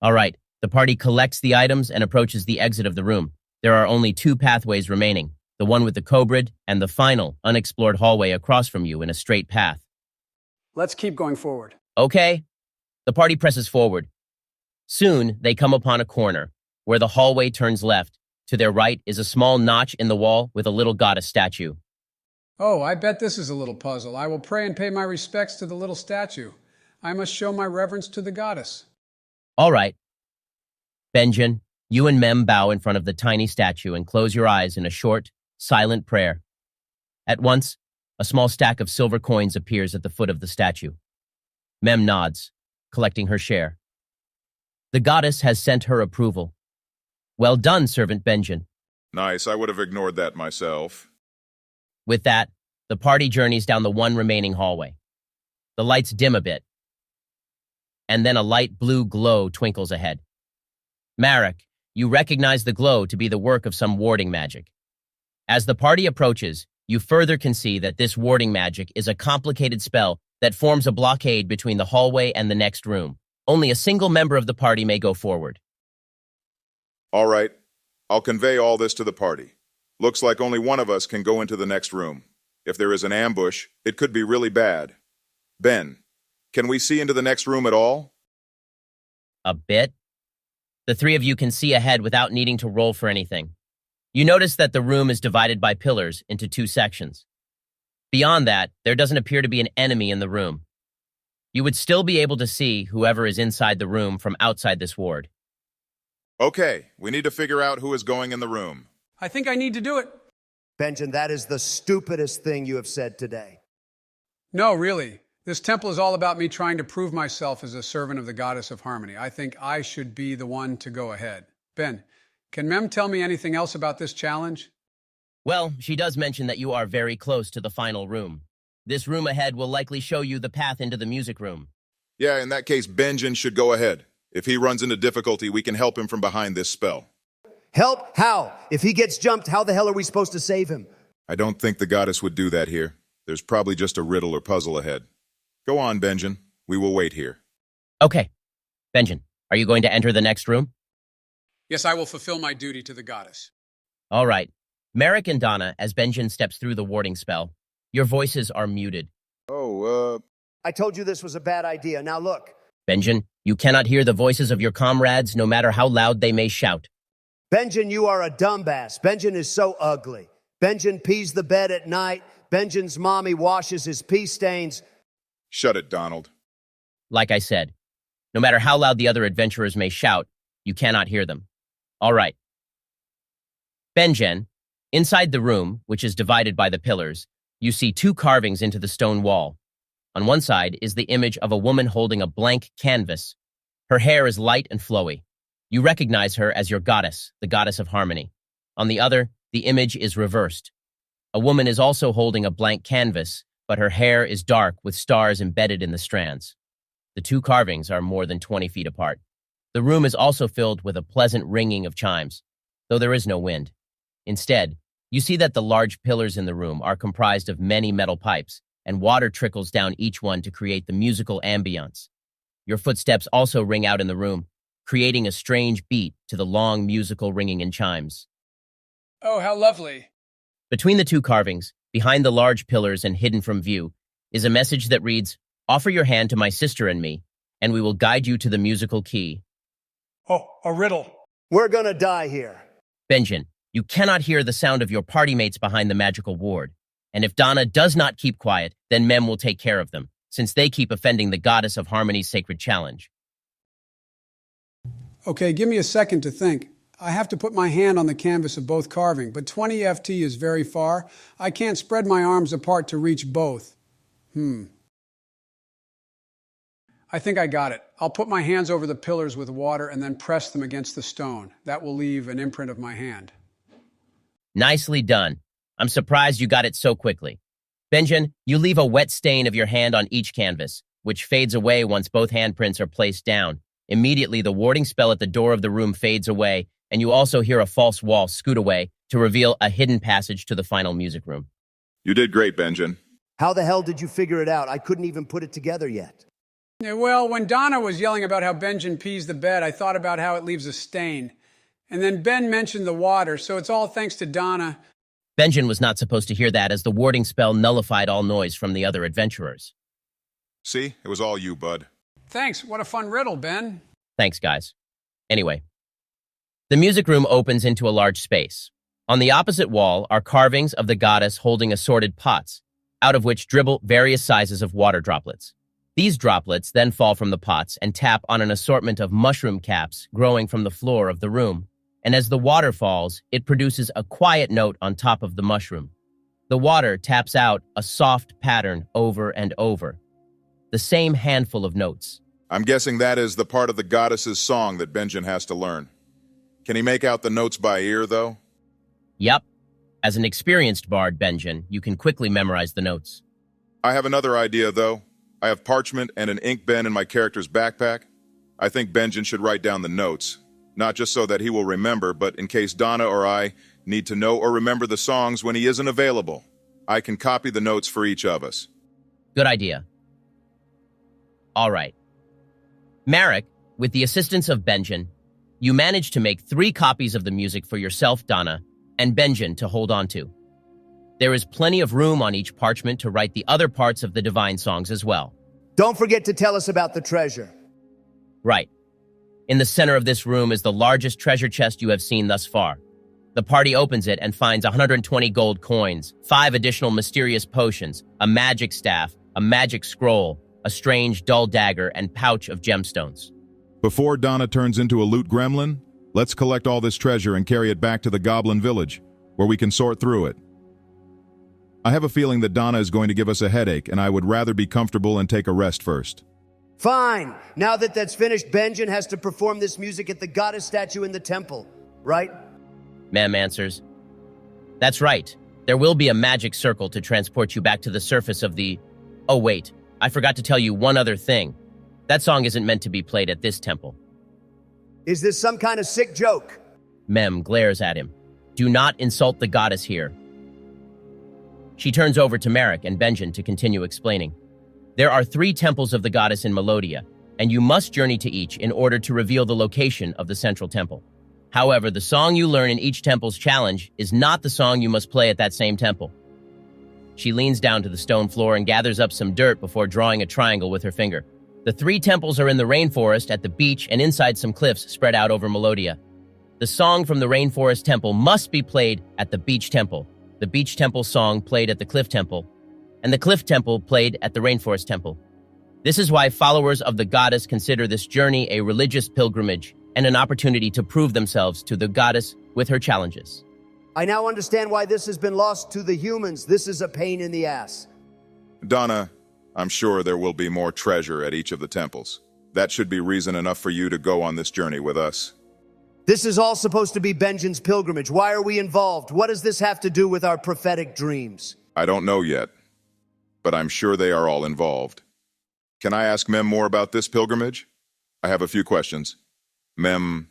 All right, the party collects the items and approaches the exit of the room. There are only 2 pathways remaining, the one with the cobra and the final, unexplored hallway across from you in a straight path. Let's keep going forward. Okay. The party presses forward. Soon, they come upon a corner, where the hallway turns left. To their right is a small notch in the wall with a little goddess statue. Oh, I bet this is a little puzzle. I will pray and pay my respects to the little statue. I must show my reverence to the goddess. All right. Benjen, you and Mem bow in front of the tiny statue and close your eyes in a short, silent prayer. At once, a small stack of silver coins appears at the foot of the statue. Mem nods, collecting her share. The goddess has sent her approval. Well done, Servant Benjen. Nice, I would have ignored that myself. With that, the party journeys down the one remaining hallway. The lights dim a bit, and then a light blue glow twinkles ahead. Marrack, you recognize the glow to be the work of some warding magic. As the party approaches, you further can see that this warding magic is a complicated spell that forms a blockade between the hallway and the next room. Only a single member of the party may go forward. All right, I'll convey all this to the party. Looks like only one of us can go into the next room. If there is an ambush, it could be really bad. Ben, can we see into the next room at all? A bit. The three of you can see ahead without needing to roll for anything. You notice that the room is divided by pillars into two sections. Beyond that, there doesn't appear to be an enemy in the room. You would still be able to see whoever is inside the room from outside this ward. Okay, we need to figure out who is going in the room. I think I need to do it. Benjen, that is the stupidest thing you have said today. No, really. This temple is all about me trying to prove myself as a servant of the goddess of harmony. I think I should be the one to go ahead. Ben, can Mem tell me anything else about this challenge? Well, she does mention that you are very close to the final room. This room ahead will likely show you the path into the music room. Yeah, in that case, Benjen should go ahead. If he runs into difficulty, we can help him from behind this spell. Help? How? If he gets jumped, how the hell are we supposed to save him? I don't think the goddess would do that here. There's probably just a riddle or puzzle ahead. Go on, Benjen. We will wait here. Okay. Benjen, are you going to enter the next room? Yes, I will fulfill my duty to the goddess. All right. Marrack and Donna, as Benjen steps through the warding spell, your voices are muted. I told you this was a bad idea. Now look. Benjen, you cannot hear the voices of your comrades no matter how loud they may shout. Benjen, you are a dumbass. Benjen is so ugly. Benjen pees the bed at night. Benjen's mommy washes his pee stains. Shut it, Donald. Like I said, no matter how loud the other adventurers may shout, you cannot hear them. All right. Benjen, inside the room, which is divided by the pillars, you see two carvings into the stone wall. On one side is the image of a woman holding a blank canvas. Her hair is light and flowy. You recognize her as your goddess, the goddess of harmony. On the other, the image is reversed. A woman is also holding a blank canvas, but her hair is dark with stars embedded in the strands. The two carvings are more than 20 feet apart. The room is also filled with a pleasant ringing of chimes, though there is no wind. Instead, you see that the large pillars in the room are comprised of many metal pipes, and water trickles down each one to create the musical ambience. Your footsteps also ring out in the room, creating a strange beat to the long musical ringing and chimes. Oh, how lovely. Between the two carvings, behind the large pillars and hidden from view, is a message that reads, "Offer your hand to my sister and me, and we will guide you to the musical key." Oh, a riddle. We're gonna die here. Benjen, you cannot hear the sound of your party mates behind the magical ward. And if Donna does not keep quiet, then Mem will take care of them, since they keep offending the goddess of harmony's sacred challenge. Okay, give me a second to think. I have to put my hand on the canvas of both carving, but 20 FT is very far. I can't spread my arms apart to reach both. I think I got it. I'll put my hands over the pillars with water and then press them against the stone. That will leave an imprint of my hand. Nicely done. I'm surprised you got it so quickly. Benjen, you leave a wet stain of your hand on each canvas, which fades away once both handprints are placed down. Immediately, the warding spell at the door of the room fades away, and you also hear a false wall scoot away to reveal a hidden passage to the final music room. You did great, Benjen. How the hell did you figure it out? I couldn't even put it together yet. Yeah, well, when Donna was yelling about how Benjen pees the bed, I thought about how it leaves a stain. And then Ben mentioned the water, so it's all thanks to Donna. Benjen was not supposed to hear that, as the warding spell nullified all noise from the other adventurers. See? It was all you, bud. Thanks. What a fun riddle, Ben. Thanks, guys. Anyway, the music room opens into a large space. On the opposite wall are carvings of the goddess holding assorted pots, out of which dribble various sizes of water droplets. These droplets then fall from the pots and tap on an assortment of mushroom caps growing from the floor of the room. And as the water falls, it produces a quiet note on top of the mushroom. The water taps out a soft pattern over and over. The same handful of notes. I'm guessing that is the part of the goddess's song that Benjen has to learn. Can he make out the notes by ear, though? Yep. As an experienced bard, Benjen, you can quickly memorize the notes. I have another idea, though. I have parchment and an ink pen in my character's backpack. I think Benjen should write down the notes, not just so that he will remember, but in case Donna or I need to know or remember the songs when he isn't available. I can copy the notes for each of us. Good idea. All right. Marrack, with the assistance of Benjen, you managed to make 3 copies of the music for yourself, Donna, and Benjen to hold on to. There is plenty of room on each parchment to write the other parts of the divine songs as well. Don't forget to tell us about the treasure. Right. In the center of this room is the largest treasure chest you have seen thus far. The party opens it and finds 120 gold coins, 5 additional mysterious potions, a magic staff, a magic scroll, a strange dull dagger, and pouch of gemstones. Before Donna turns into a loot gremlin, let's collect all this treasure and carry it back to the Goblin Village, where we can sort through it. I have a feeling that Donna is going to give us a headache, and I would rather be comfortable and take a rest first. Fine. Now that that's finished, Benjen has to perform this music at the goddess statue in the temple, right? Mem answers. That's right. There will be a magic circle to transport you back to the surface of the... Oh, wait. I forgot to tell you one other thing. That song isn't meant to be played at this temple. Is this some kind of sick joke? Mem glares at him. Do not insult the goddess here. She turns over to Marrack and Benjen to continue explaining. There are 3 temples of the goddess in Melodia, and you must journey to each in order to reveal the location of the central temple. However, the song you learn in each temple's challenge is not the song you must play at that same temple. She leans down to the stone floor and gathers up some dirt before drawing a triangle with her finger. The 3 temples are in the rainforest, at the beach, and inside some cliffs spread out over Melodia. The song from the rainforest temple must be played at the beach temple, the beach temple song played at the cliff temple, and the cliff temple played at the rainforest temple. This is why followers of the goddess consider this journey a religious pilgrimage and an opportunity to prove themselves to the goddess with her challenges. I now understand why this has been lost to the humans. This is a pain in the ass. Donna, I'm sure there will be more treasure at each of the temples. That should be reason enough for you to go on this journey with us. This is all supposed to be Benjen's pilgrimage. Why are we involved? What does this have to do with our prophetic dreams? I don't know yet, but I'm sure they are all involved. Can I ask Mem more about this pilgrimage? I have a few questions. Mem,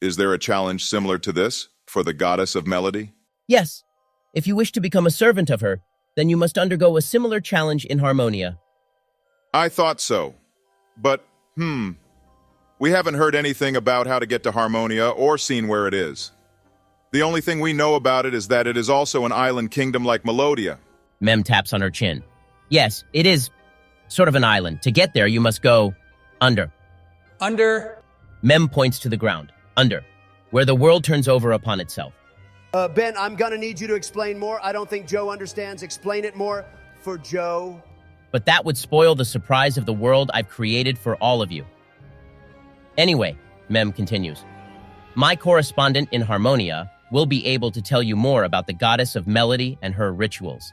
is there a challenge similar to this for the goddess of melody? Yes. If you wish to become a servant of her, then you must undergo a similar challenge in Harmonia. I thought so. But, we haven't heard anything about how to get to Harmonia or seen where it is. The only thing we know about it is that it is also an island kingdom like Melodia. Mem taps on her chin. Yes, it is sort of an island. To get there, you must go under. Under. Mem points to the ground. Under. Where the world turns over upon itself. Ben, I'm gonna need you to explain more. I don't think Joe understands. Explain it more for Joe. But that would spoil the surprise of the world I've created for all of you. Anyway, Mem continues, my correspondent in Harmonia will be able to tell you more about the goddess of melody and her rituals.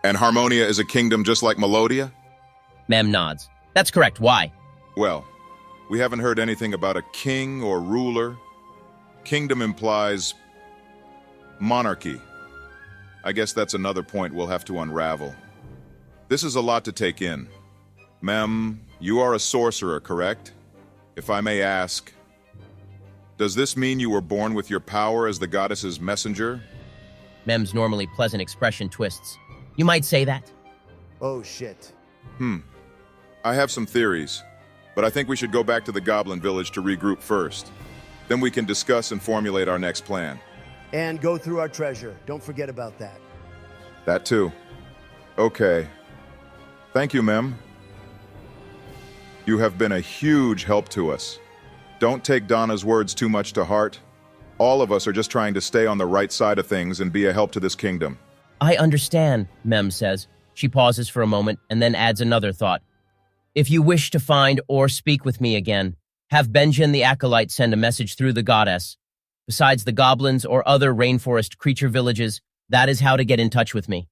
And Harmonia is a kingdom just like Melodia? Mem nods. That's correct. Why? Well, we haven't heard anything about a king or ruler. Kingdom implies monarchy. I guess that's another point we'll have to unravel. This is a lot to take in. Mem, you are a sorcerer, correct? If I may ask, does this mean you were born with your power as the goddess's messenger? Mem's normally pleasant expression twists. You might say that. Oh, shit. I have some theories, but I think we should go back to the Goblin Village to regroup first. Then we can discuss and formulate our next plan. And go through our treasure. Don't forget about that. That too. Okay. Thank you, Mem. You have been a huge help to us. Don't take Donna's words too much to heart. All of us are just trying to stay on the right side of things and be a help to this kingdom. I understand, Mem says. She pauses for a moment and then adds another thought. If you wish to find or speak with me again, have Benjen the Acolyte send a message through the goddess. Besides the goblins or other rainforest creature villages, that is how to get in touch with me.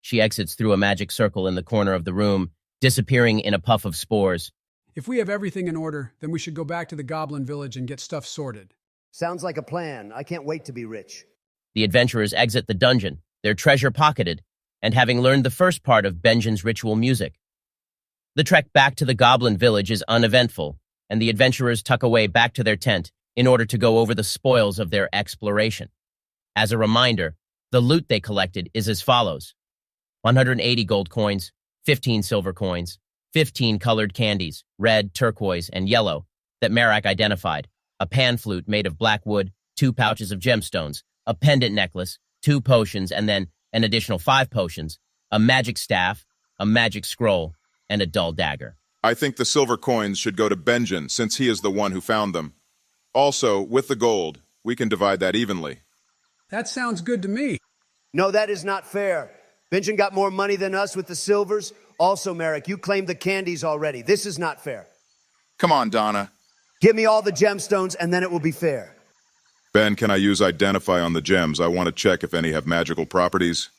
She exits through a magic circle in the corner of the room, disappearing in a puff of spores. If we have everything in order, then we should go back to the goblin village and get stuff sorted. Sounds like a plan. I can't wait to be rich. The adventurers exit the dungeon, their treasure pocketed, and having learned the first part of Benjen's ritual music. The trek back to the goblin village is uneventful, and the adventurers tuck away back to their tent in order to go over the spoils of their exploration. As a reminder, the loot they collected is as follows: 180 gold coins, 15 silver coins, 15 colored candies, red, turquoise, and yellow, that Marrack identified, a pan flute made of black wood, 2 pouches of gemstones, a pendant necklace, 2 potions, and then an additional 5 potions, a magic staff, a magic scroll, and a dull dagger. I think the silver coins should go to Benjen, since he is the one who found them. Also, with the gold, we can divide that evenly. That sounds good to me. No, that is not fair. Benjen got more money than us with the silvers. Also, Marrack, you claimed the candies already. This is not fair. Come on, Donna. Give me all the gemstones, and then it will be fair. Ben, can I use Identify on the gems? I want to check if any have magical properties.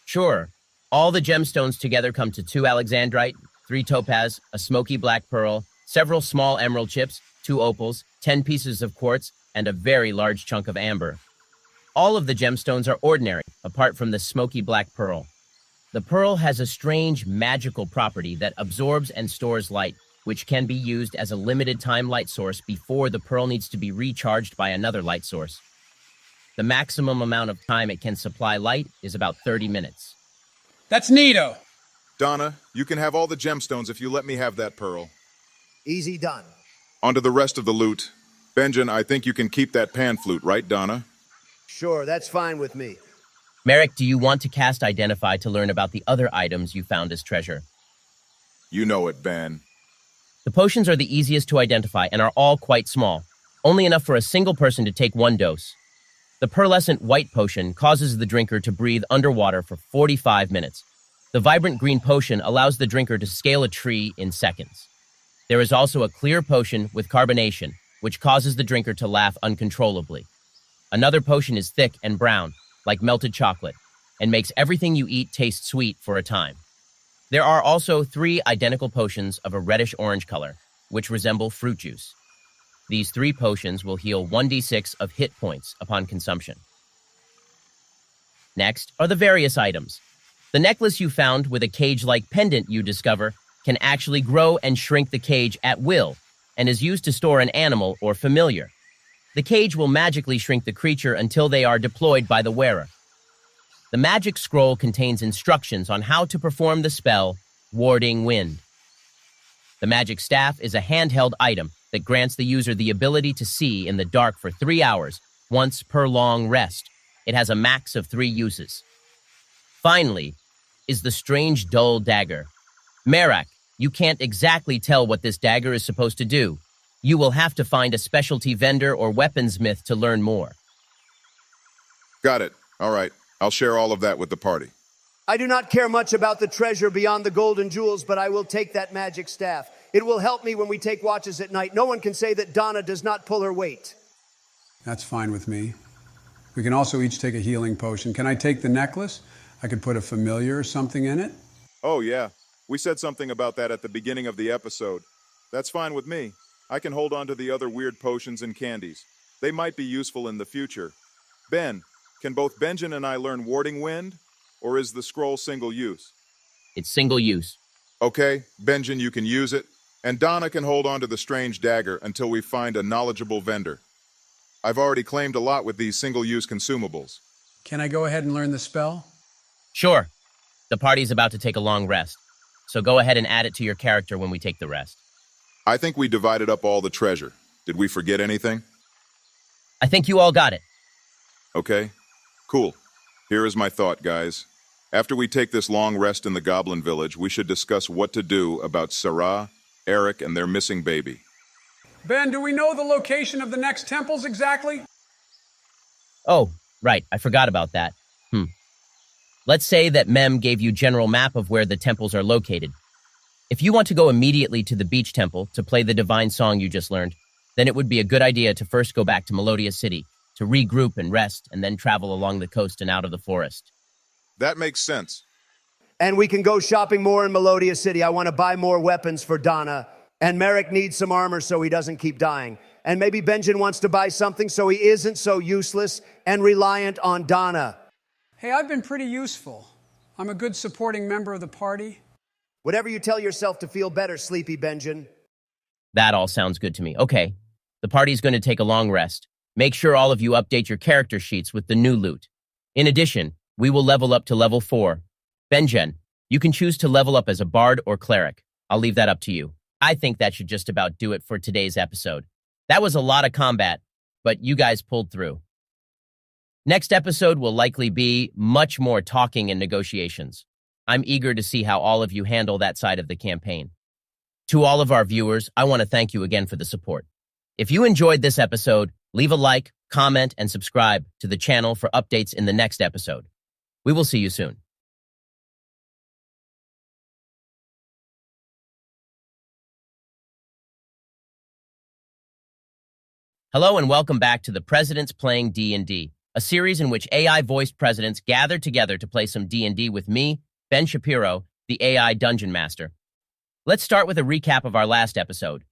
Sure. All the gemstones together come to 2 alexandrite, 3 topaz, a smoky black pearl, several small emerald chips, 2 opals, 10 pieces of quartz, and a very large chunk of amber. All of the gemstones are ordinary, apart from the smoky black pearl. The pearl has a strange magical property that absorbs and stores light, which can be used as a limited time light source before the pearl needs to be recharged by another light source. The maximum amount of time it can supply light is about 30 minutes. That's neato. Donna, you can have all the gemstones if you let me have that pearl. Easy done. On to the rest of the loot. Benjen, I think you can keep that pan flute, right, Donna? Sure, that's fine with me. Marrack, do you want to cast Identify to learn about the other items you found as treasure? You know it, Ben. The potions are the easiest to identify and are all quite small, only enough for a single person to take 1 dose. The pearlescent white potion causes the drinker to breathe underwater for 45 minutes. The vibrant green potion allows the drinker to scale a tree in seconds. There is also a clear potion with carbonation, which causes the drinker to laugh uncontrollably. Another potion is thick and brown, like melted chocolate, and makes everything you eat taste sweet for a time. There are also 3 identical potions of a reddish-orange color, which resemble fruit juice. These 3 potions will heal 1d6 of hit points upon consumption. Next are the various items. The necklace you found with a cage-like pendant you discover can actually grow and shrink the cage at will, and is used to store an animal or familiar. The cage will magically shrink the creature until they are deployed by the wearer. The magic scroll contains instructions on how to perform the spell, Warding Wind. The magic staff is a handheld item that grants the user the ability to see in the dark for 3 hours, once per long rest. It has a max of 3 uses. Finally, is the strange dull dagger. Marrack, you can't exactly tell what this dagger is supposed to do. You will have to find a specialty vendor or weaponsmith to learn more. Got it. All right. I'll share all of that with the party. I do not care much about the treasure beyond the gold and jewels, but I will take that magic staff. It will help me when we take watches at night. No one can say that Donna does not pull her weight. That's fine with me. We can also each take a healing potion. Can I take the necklace? I could put a familiar or something in it. Oh, yeah. We said something about that at the beginning of the episode. That's fine with me. I can hold on to the other weird potions and candies. They might be useful in the future. Ben, can both Benjen and I learn Warding Wind, or is the scroll single use? It's single use. Okay, Benjen, you can use it, and Donna can hold on to the strange dagger until we find a knowledgeable vendor. I've already claimed a lot with these single-use consumables. Can I go ahead and learn the spell? Sure. The party's about to take a long rest, so go ahead and add it to your character when we take the rest. I think we divided up all the treasure. Did we forget anything? I think you all got it. Okay, cool. Here is my thought, guys. After we take this long rest in the Goblin Village, we should discuss what to do about Sarah, Eric, and their missing baby. Ben, do we know the location of the next temples exactly? Oh, right, I forgot about that. Let's say that Mem gave you general map of where the temples are located. If you want to go immediately to the beach temple to play the divine song you just learned, then it would be a good idea to first go back to Melodia City to regroup and rest, and then travel along the coast and out of the forest. That makes sense. And we can go shopping more in Melodia City. I want to buy more weapons for Donna. And Marrack needs some armor so he doesn't keep dying. And maybe Benjen wants to buy something so he isn't so useless and reliant on Donna. Hey, I've been pretty useful. I'm a good supporting member of the party. Whatever you tell yourself to feel better, sleepy Benjen. That all sounds good to me. Okay, the party's going to take a long rest. Make sure all of you update your character sheets with the new loot. In addition, we will level up to level 4. Benjen, you can choose to level up as a bard or cleric. I'll leave that up to you. I think that should just about do it for today's episode. That was a lot of combat, but you guys pulled through. Next episode will likely be much more talking and negotiations. I'm eager to see how all of you handle that side of the campaign. To all of our viewers, I want to thank you again for the support. If you enjoyed this episode, leave a like, comment, and subscribe to the channel for updates in the next episode. We will see you soon. Hello and welcome back to the Presidents Playing D&D, a series in which AI-voiced presidents gather together to play some D&D with me, Ben Shapiro, the AI Dungeon Master. Let's start with a recap of our last episode.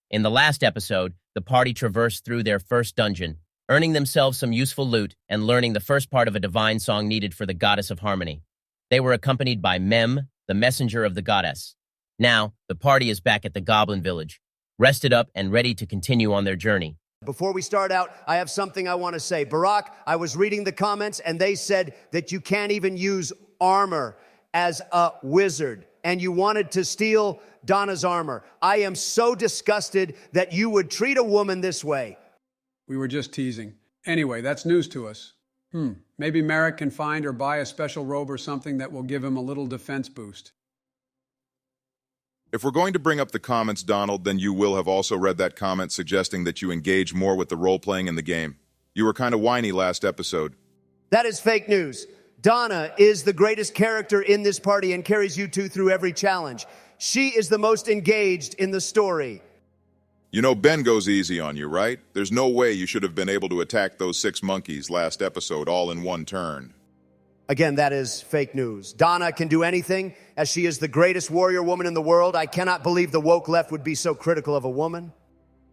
In the last episode, the party traversed through their first dungeon, earning themselves some useful loot and learning the first part of a divine song needed for the goddess of harmony. They were accompanied by Mem, the messenger of the goddess. Now, the party is back at the Goblin Village, rested up and ready to continue on their journey. Before we start out, I have something I want to say. Marrack, I was reading the comments, and they said that you can't even use armor as a wizard, and you wanted to steal Donna's armor. I am so disgusted that you would treat a woman this way. We were just teasing. Anyway, that's news to us. Maybe Marrack can find or buy a special robe or something that will give him a little defense boost. If we're going to bring up the comments, Donald, then you will have also read that comment suggesting that you engage more with the role-playing in the game. You were kind of whiny last episode. That is fake news. Donna is the greatest character in this party and carries you two through every challenge. She is the most engaged in the story. You know, Ben goes easy on you, right? There's no way you should have been able to attack those 6 monkeys last episode all in one turn. Again, that is fake news. Donna can do anything, as she is the greatest warrior woman in the world. I cannot believe the woke left would be so critical of a woman.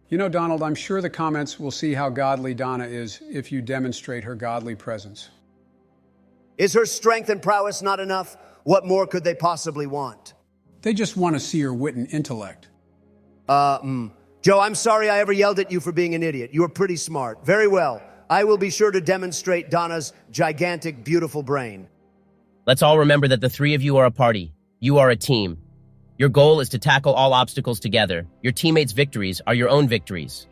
You know, Donald, I'm sure the comments will see how godly Donna is if you demonstrate her godly presence. Is her strength and prowess not enough? What more could they possibly want? They just want to see her wit and intellect. Joe, I'm sorry I ever yelled at you for being an idiot. You were pretty smart. Very well. I will be sure to demonstrate Donna's gigantic, beautiful brain. Let's all remember that the three of you are a party. You are a team. Your goal is to tackle all obstacles together. Your teammates' victories are your own victories.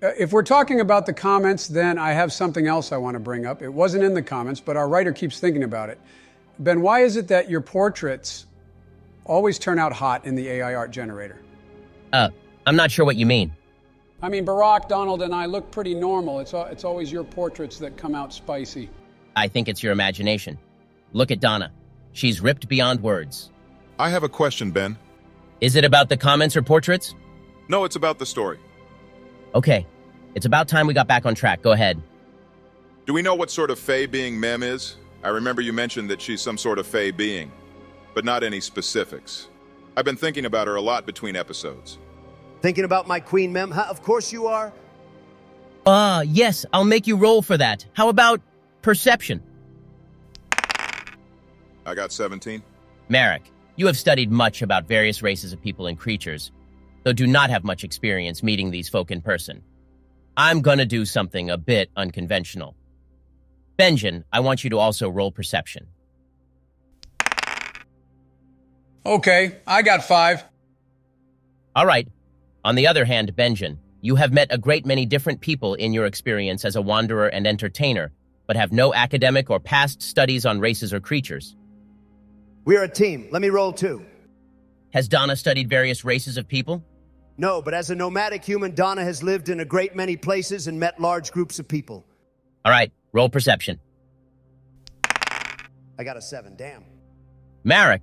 If we're talking about the comments, then I have something else I want to bring up. It wasn't in the comments, but our writer keeps thinking about it. Ben, why is it that your portraits always turn out hot in the AI art generator? I'm not sure what you mean. I mean, Marrack, Donald, and I look pretty normal. It's always your portraits that come out spicy. I think it's your imagination. Look at Donna. She's ripped beyond words. I have a question, Ben. Is it about the comments or portraits? No, it's about the story. Okay. It's about time we got back on track. Go ahead. Do we know what sort of fae being Mem is? I remember you mentioned that she's some sort of fae being, but not any specifics. I've been thinking about her a lot between episodes. Thinking about my queen, Mem? Of course you are. Yes, I'll make you roll for that. How about perception? I got 17. Marrack, you have studied much about various races of people and creatures, though do not have much experience meeting these folk in person. I'm gonna do something a bit unconventional. Benjen, I want you to also roll perception. Okay, I got 5. All right. On the other hand, Benjen, you have met a great many different people in your experience as a wanderer and entertainer, but have no academic or past studies on races or creatures. We're a team. Let me roll 2. Has Donna studied various races of people? No, but as a nomadic human, Donna has lived in a great many places and met large groups of people. All right, roll perception. I got a 7, damn. Marrack,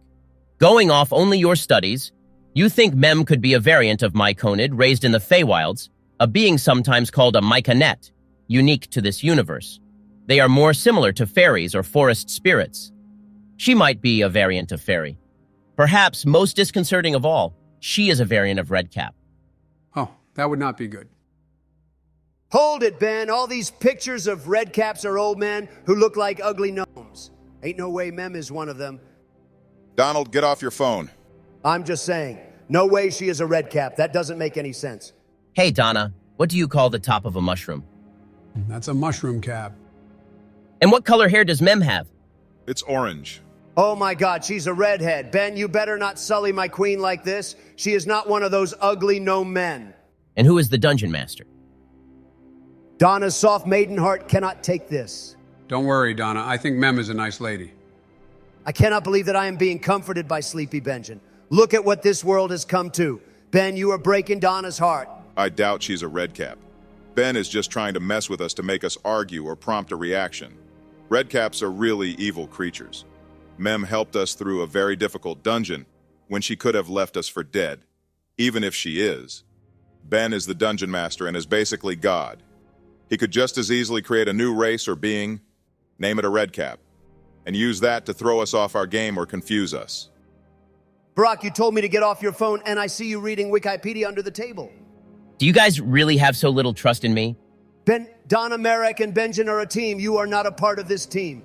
going off only your studies, you think Mem could be a variant of Myconid raised in the Feywilds, a being sometimes called a Myconet, unique to this universe. They are more similar to fairies or forest spirits. She might be a variant of fairy. Perhaps most disconcerting of all, she is a variant of Redcap. Oh, that would not be good. Hold it, Ben. All these pictures of redcaps are old men who look like ugly gnomes. Ain't no way Mem is one of them. Donald, get off your phone. I'm just saying, no way she is a redcap. That doesn't make any sense. Hey, Donna, what do you call the top of a mushroom? That's a mushroom cap. And what color hair does Mem have? It's orange. Oh my God, she's a redhead. Ben, you better not sully my queen like this. She is not one of those ugly gnome men. And who is the dungeon master? Donna's soft maiden heart cannot take this. Don't worry, Donna. I think Mem is a nice lady. I cannot believe that I am being comforted by Sleepy Benjen. Look at what this world has come to. Ben, you are breaking Donna's heart. I doubt she's a redcap. Ben is just trying to mess with us to make us argue or prompt a reaction. Redcaps are really evil creatures. Mem helped us through a very difficult dungeon when she could have left us for dead, even if she is. Ben is the dungeon master and is basically God. He could just as easily create a new race or being, name it a redcap, and use that to throw us off our game or confuse us. Brock, you told me to get off your phone, and I see you reading Wikipedia under the table. Do you guys really have so little trust in me? Ben, Donna, Marrack, and Benjen are a team. You are not a part of this team.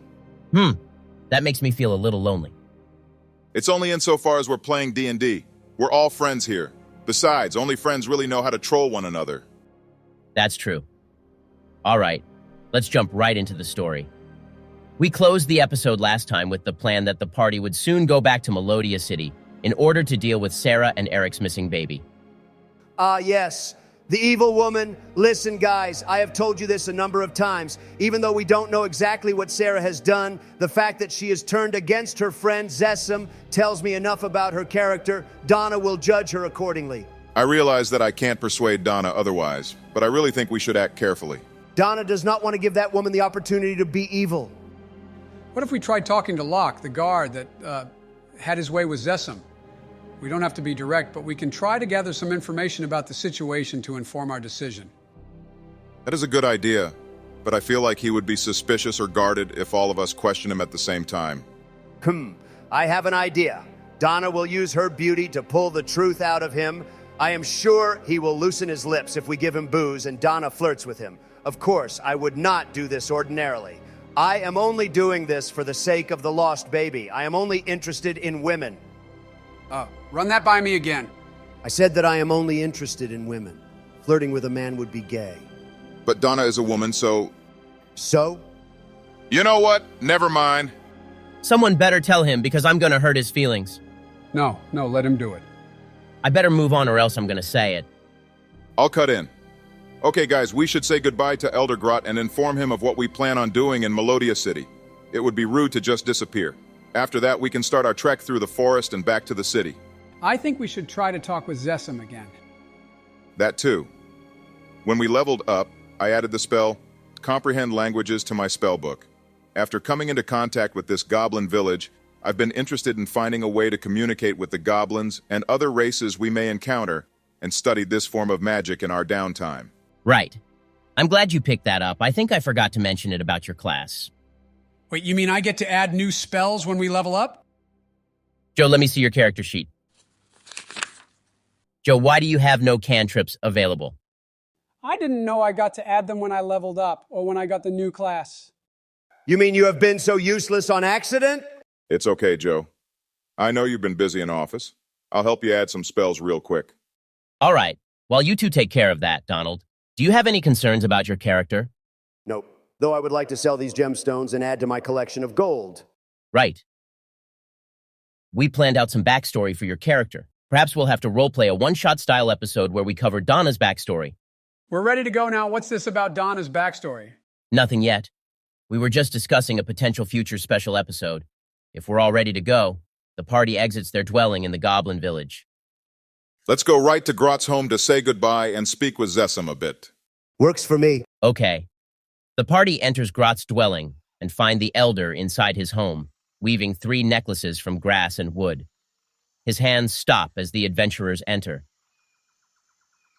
That makes me feel a little lonely. It's only insofar as we're playing D&D. We're all friends here. Besides, only friends really know how to troll one another. That's true. All right, let's jump right into the story. We closed the episode last time with the plan that the party would soon go back to Melodia City in order to deal with Sarah and Eric's missing baby. Yes. The evil woman. Listen, guys, I have told you this a number of times. Even though we don't know exactly what Sarah has done, the fact that she has turned against her friend Zessam tells me enough about her character. Donna will judge her accordingly. I realize that I can't persuade Donna otherwise, but I really think we should act carefully. Donna does not want to give that woman the opportunity to be evil. What if we tried talking to Locke, the guard that had his way with Zessam? We don't have to be direct, but we can try to gather some information about the situation to inform our decision. That is a good idea, but I feel like he would be suspicious or guarded if all of us question him at the same time. I have an idea. Donna will use her beauty to pull the truth out of him. I am sure he will loosen his lips if we give him booze and Donna flirts with him. Of course, I would not do this ordinarily. I am only doing this for the sake of the lost baby. I am only interested in women. Run that by me again. I said that I am only interested in women. Flirting with a man would be gay. But Donna is a woman, so... So? You know what? Never mind. Someone better tell him because I'm gonna hurt his feelings. No, let him do it. I better move on or else I'm gonna say it. I'll cut in. Okay, guys, we should say goodbye to Elder Grot and inform him of what we plan on doing in Melodia City. It would be rude to just disappear. After that, we can start our trek through the forest and back to the city. I think we should try to talk with Zessam again. That too. When we leveled up, I added the spell Comprehend Languages to my spell book. After coming into contact with this goblin village, I've been interested in finding a way to communicate with the goblins and other races we may encounter and studied this form of magic in our downtime. Right. I'm glad you picked that up. I think I forgot to mention it about your class. Wait, you mean I get to add new spells when we level up? Joe, let me see your character sheet. Joe, why do you have no cantrips available? I didn't know I got to add them when I leveled up or when I got the new class. You mean you have been so useless on accident? It's okay, Joe. I know you've been busy in office. I'll help you add some spells real quick. All right. While you two take care of that, Donald, do you have any concerns about your character? Nope. Though I would like to sell these gemstones and add to my collection of gold. Right. We planned out some backstory for your character. Perhaps we'll have to roleplay a one-shot style episode where we cover Donna's backstory. We're ready to go now. What's this about Donna's backstory? Nothing yet. We were just discussing a potential future special episode. If we're all ready to go, the party exits their dwelling in the Goblin Village. Let's go right to Grot's home to say goodbye and speak with Zessam a bit. Works for me. Okay. The party enters Grot's dwelling and find the elder inside his home, weaving 3 necklaces from grass and wood. His hands stop as the adventurers enter.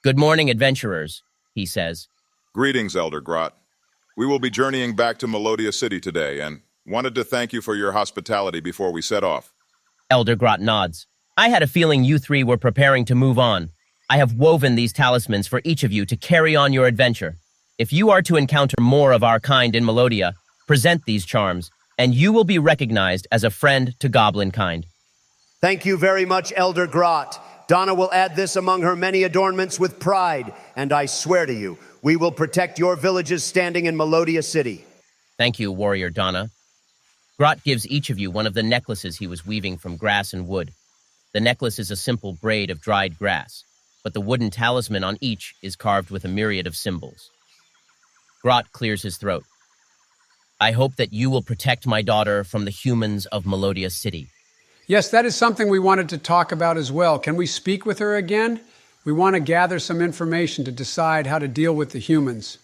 "Good morning, adventurers," he says. Greetings, Elder Grot. We will be journeying back to Melodia City today and wanted to thank you for your hospitality before we set off. Elder Grot nods. "I had a feeling you 3 were preparing to move on. I have woven these talismans for each of you to carry on your adventure. If you are to encounter more of our kind in Melodia, present these charms, and you will be recognized as a friend to goblin kind." Thank you very much, Elder Grot. Donna will add this among her many adornments with pride, and I swear to you, we will protect your village's standing in Melodia City. Thank you, Warrior Donna. Grot gives each of you one of the necklaces he was weaving from grass and wood. The necklace is a simple braid of dried grass, but the wooden talisman on each is carved with a myriad of symbols. Grot clears his throat. "I hope that you will protect my daughter from the humans of Melodia City." Yes, that is something we wanted to talk about as well. Can we speak with her again? We want to gather some information to decide how to deal with the humans.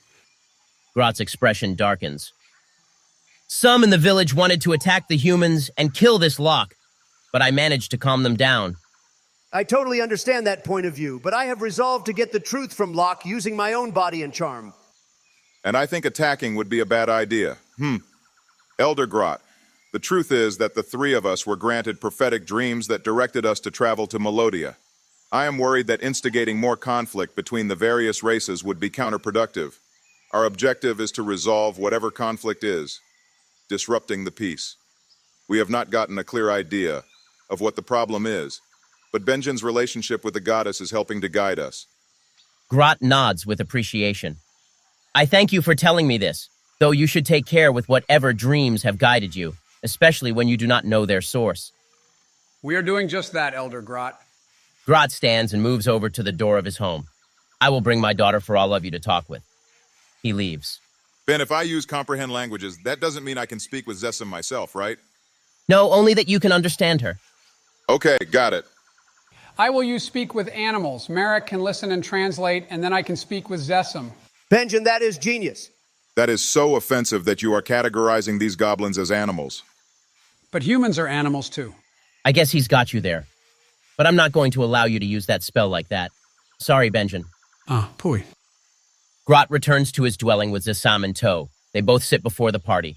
Grot's expression darkens. "Some in the village wanted to attack the humans and kill this lock, but I managed to calm them down." I totally understand that point of view, but I have resolved to get the truth from Locke using my own body and charm. And I think attacking would be a bad idea. Elder Grot, the truth is that the 3 of us were granted prophetic dreams that directed us to travel to Melodia. I am worried that instigating more conflict between the various races would be counterproductive. Our objective is to resolve whatever conflict is, disrupting the peace. We have not gotten a clear idea of what the problem is, but Benjen's relationship with the goddess is helping to guide us. Grot nods with appreciation. "I thank you for telling me this, though you should take care with whatever dreams have guided you, especially when you do not know their source." We are doing just that, Elder Grot. Grot stands and moves over to the door of his home. "I will bring my daughter for all of you to talk with." He leaves. Ben, if I use comprehend languages, that doesn't mean I can speak with Zessum myself, right? "No, only that you can understand her." Okay, got it. I will use speak with animals. Marrack can listen and translate, and then I can speak with Zessum. Benjen, that is genius. That is so offensive that you are categorizing these goblins as animals. But humans are animals too. "I guess he's got you there. But I'm not going to allow you to use that spell like that. Sorry, Benjen." Pooey. Grot returns to his dwelling with Zessam in tow. They both sit before the party.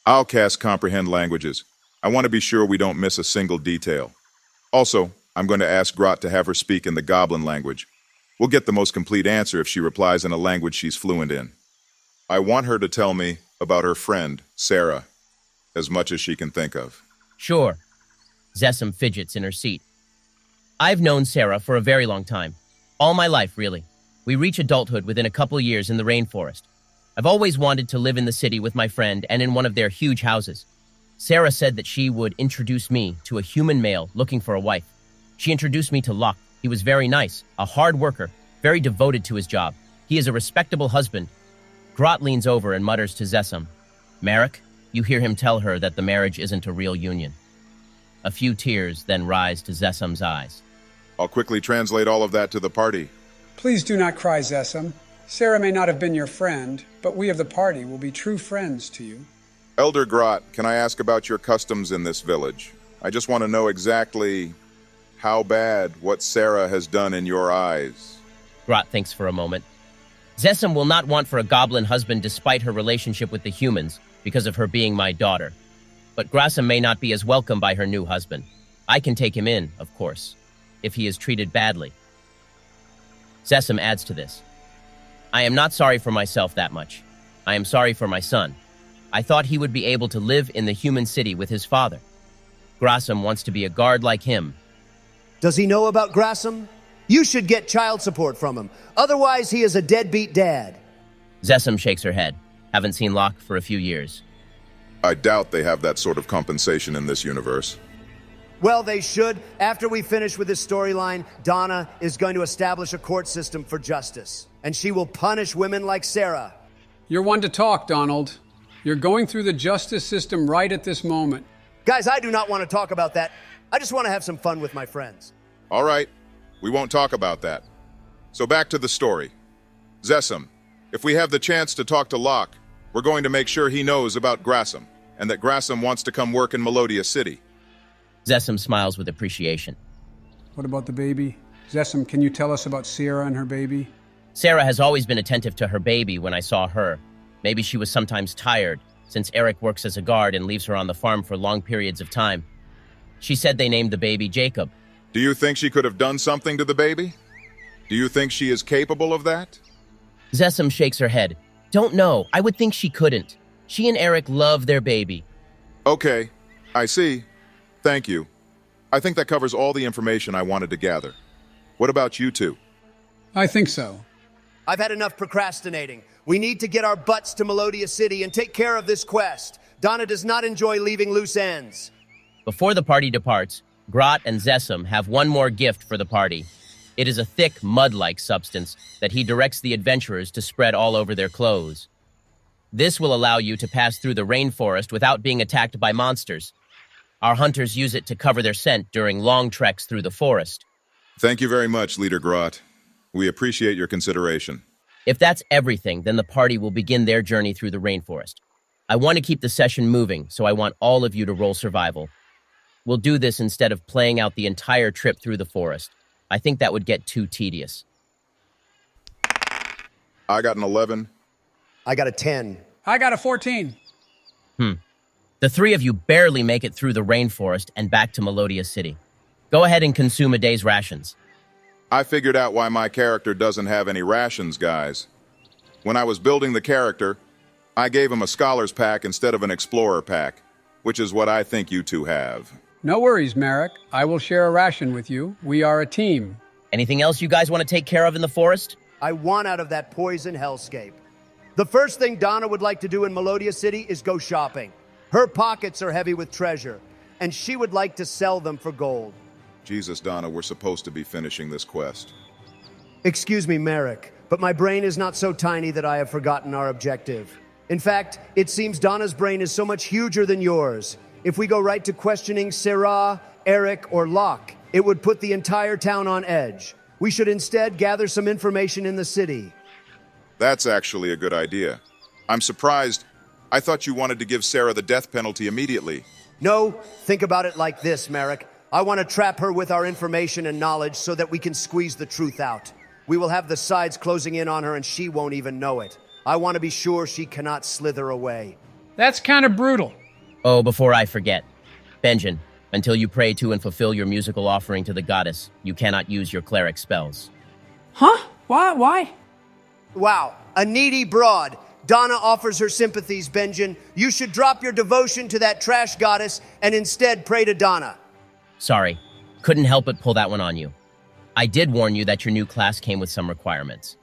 I'll cast comprehend languages. I want to be sure we don't miss a single detail. Also, I'm going to ask Grot to have her speak in the goblin language. We'll get the most complete answer if she replies in a language she's fluent in. I want her to tell me about her friend, Sarah, as much as she can think of. "Sure." Zessam fidgets in her seat. "I've known Sarah for a very long time. All my life, really. We reach adulthood within a couple years in the rainforest. I've always wanted to live in the city with my friend and in one of their huge houses. Sarah said that she would introduce me to a human male looking for a wife. She introduced me to Locke. He was very nice, a hard worker, very devoted to his job. He is a respectable husband." Grot leans over and mutters to Zessam. "Marrack," you hear him tell her that the marriage isn't a real union. A few tears then rise to Zessam's eyes. I'll quickly translate all of that to the party. Please do not cry, Zessum. Sarah may not have been your friend, but we of the party will be true friends to you. Elder Grot, can I ask about your customs in this village? I just want to know exactly how bad what Sarah has done in your eyes. Grot thinks for a moment. Zessam will not want for a goblin husband despite her relationship with the humans, because of her being my daughter. But Grassam may not be as welcome by her new husband. I can take him in, of course, if he is treated badly. Zessam adds to this. I am not sorry for myself that much. I am sorry for my son. I thought he would be able to live in the human city with his father. Grassam wants to be a guard like him. Does he know about Grassam? You should get child support from him. Otherwise, he is a deadbeat dad. Zessam shakes her head. Haven't seen Locke for a few years. I doubt they have that sort of compensation in this universe. Well, they should. After we finish with this storyline, Donna is going to establish a court system for justice. And she will punish women like Sarah. You're one to talk, Donald. You're going through the justice system right at this moment. Guys, I do not want to talk about that. I just want to have some fun with my friends. All right. We won't talk about that. So back to the story. Zessam, if we have the chance to talk to Locke, We're going to make sure he knows about Grassam, and that Grassam wants to come work in Melodia City. Zessam smiles with appreciation. What about the baby? Zessam, can you tell us about Sierra and her baby? Sarah has always been attentive to her baby when I saw her. Maybe she was sometimes tired, since Eric works as a guard and leaves her on the farm for long periods of time. She said they named the baby Jacob. Do you think she could have done something to the baby? Do you think she is capable of that? Zessam shakes her head. Don't know. I would think she couldn't. She and Eric love their baby. Okay, I see. Thank you. I think that covers all the information I wanted to gather. What about you two? I think so. I've had enough procrastinating. We need to get our butts to Melodia City and take care of this quest. Donna does not enjoy leaving loose ends. Before the party departs, Grot and Zessam have one more gift for the party. It is a thick, mud-like substance that he directs the adventurers to spread all over their clothes. This will allow you to pass through the rainforest without being attacked by monsters. Our hunters use it to cover their scent during long treks through the forest. Thank you very much, Leader Grot. We appreciate your consideration. If that's everything, then the party will begin their journey through the rainforest. I want to keep the session moving, so I want all of you to roll survival. We'll do this instead of playing out the entire trip through the forest. I think that would get too tedious. I got an 11. I got a 10. I got a 14. The three of you barely make it through the rainforest and back to Melodia City. Go ahead and consume a day's rations. I figured out why my character doesn't have any rations, guys. When I was building the character, I gave him a Scholar's Pack instead of an Explorer Pack, which is what I think you two have. No worries, Marrack. I will share a ration with you. We are a team. Anything else you guys want to take care of in the forest? I want out of that poison hellscape. The first thing Donna would like to do in Melodia City is go shopping. Her pockets are heavy with treasure, and she would like to sell them for gold. Jesus, Donna, we're supposed to be finishing this quest. Excuse me, Marrack, but my brain is not so tiny that I have forgotten our objective. In fact, it seems Donna's brain is so much huger than yours. If we go right to questioning Sarah, Eric, or Locke, it would put the entire town on edge. We should instead gather some information in the city. That's actually a good idea. I'm surprised. I thought you wanted to give Sarah the death penalty immediately. No, think about it like this, Marrack. I want to trap her with our information and knowledge so that we can squeeze the truth out. We will have the sides closing in on her and she won't even know it. I want to be sure she cannot slither away. That's kind of brutal. Oh, before I forget. Benjen, until you pray to and fulfill your musical offering to the goddess, you cannot use your cleric spells. Huh? Why? Wow, a needy broad. Donna offers her sympathies, Benjen. You should drop your devotion to that trash goddess and instead pray to Donna. Sorry, couldn't help but pull that one on you. I did warn you that your new class came with some requirements.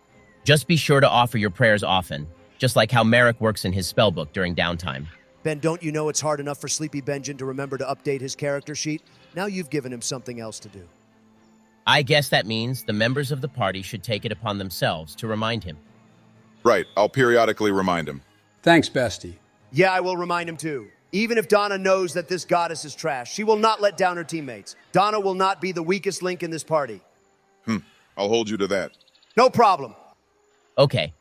Just be sure to offer your prayers often, just like how Marrack works in his spellbook during downtime. Ben, don't you know it's hard enough for Sleepy Benjen to remember to update his character sheet? Now you've given him something else to do. I guess that means the members of the party should take it upon themselves to remind him. Right, I'll periodically remind him. Thanks, Bestie. Yeah, I will remind him too. Even if Donna knows that this goddess is trash, she will not let down her teammates. Donna will not be the weakest link in this party. I'll hold you to that. No problem. Okay.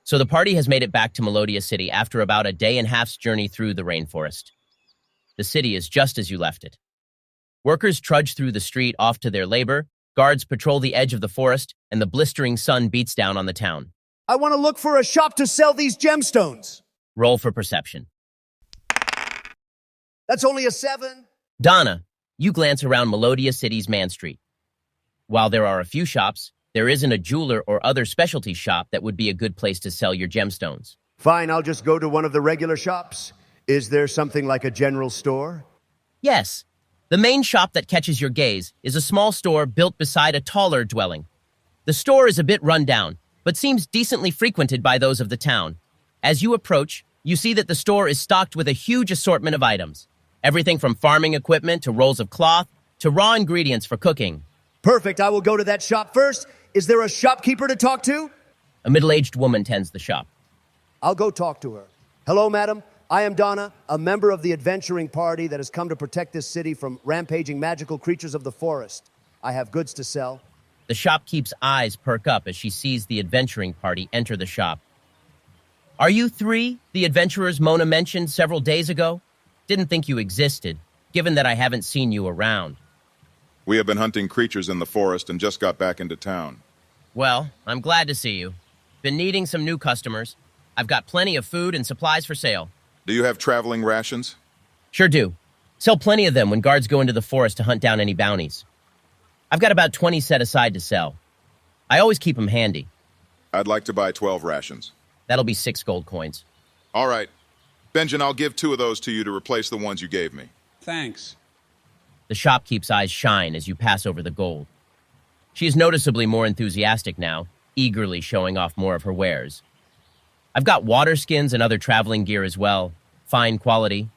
So the party has made it back to Melodia City after about a day and a half's journey through the rainforest. The city is just as you left it. Workers trudge through the street off to their labor, guards patrol the edge of the forest, and the blistering sun beats down on the town. I want to look for a shop to sell these gemstones. Roll for perception. That's only a 7. Donna, you glance around Melodia City's Man Street. While there are a few shops, there isn't a jeweler or other specialty shop that would be a good place to sell your gemstones. Fine, I'll just go to one of the regular shops. Is there something like a general store? Yes. The main shop that catches your gaze is a small store built beside a taller dwelling. The store is a bit run down, but seems decently frequented by those of the town. As you approach, you see that the store is stocked with a huge assortment of items. Everything from farming equipment to rolls of cloth to raw ingredients for cooking. Perfect, I will go to that shop first. Is there a shopkeeper to talk to? A middle-aged woman tends the shop. I'll go talk to her. Hello, madam. I am Donna, a member of the adventuring party that has come to protect this city from rampaging magical creatures of the forest. I have goods to sell. The shopkeep's eyes perk up as she sees the adventuring party enter the shop. Are you three the adventurers Mona mentioned several days ago? Didn't think you existed, given that I haven't seen you around. We have been hunting creatures in the forest and just got back into town. Well, I'm glad to see you. Been needing some new customers. I've got plenty of food and supplies for sale. Do you have traveling rations? Sure do. Sell plenty of them when guards go into the forest to hunt down any bounties. I've got about 20 set aside to sell. I always keep them handy. I'd like to buy 12 rations. That'll be 6 gold coins. All right. Benjen, I'll give 2 of those to you to replace the ones you gave me. Thanks. The shopkeep's eyes shine as you pass over the gold. She is noticeably more enthusiastic now, eagerly showing off more of her wares. I've got water skins and other traveling gear as well. Fine quality.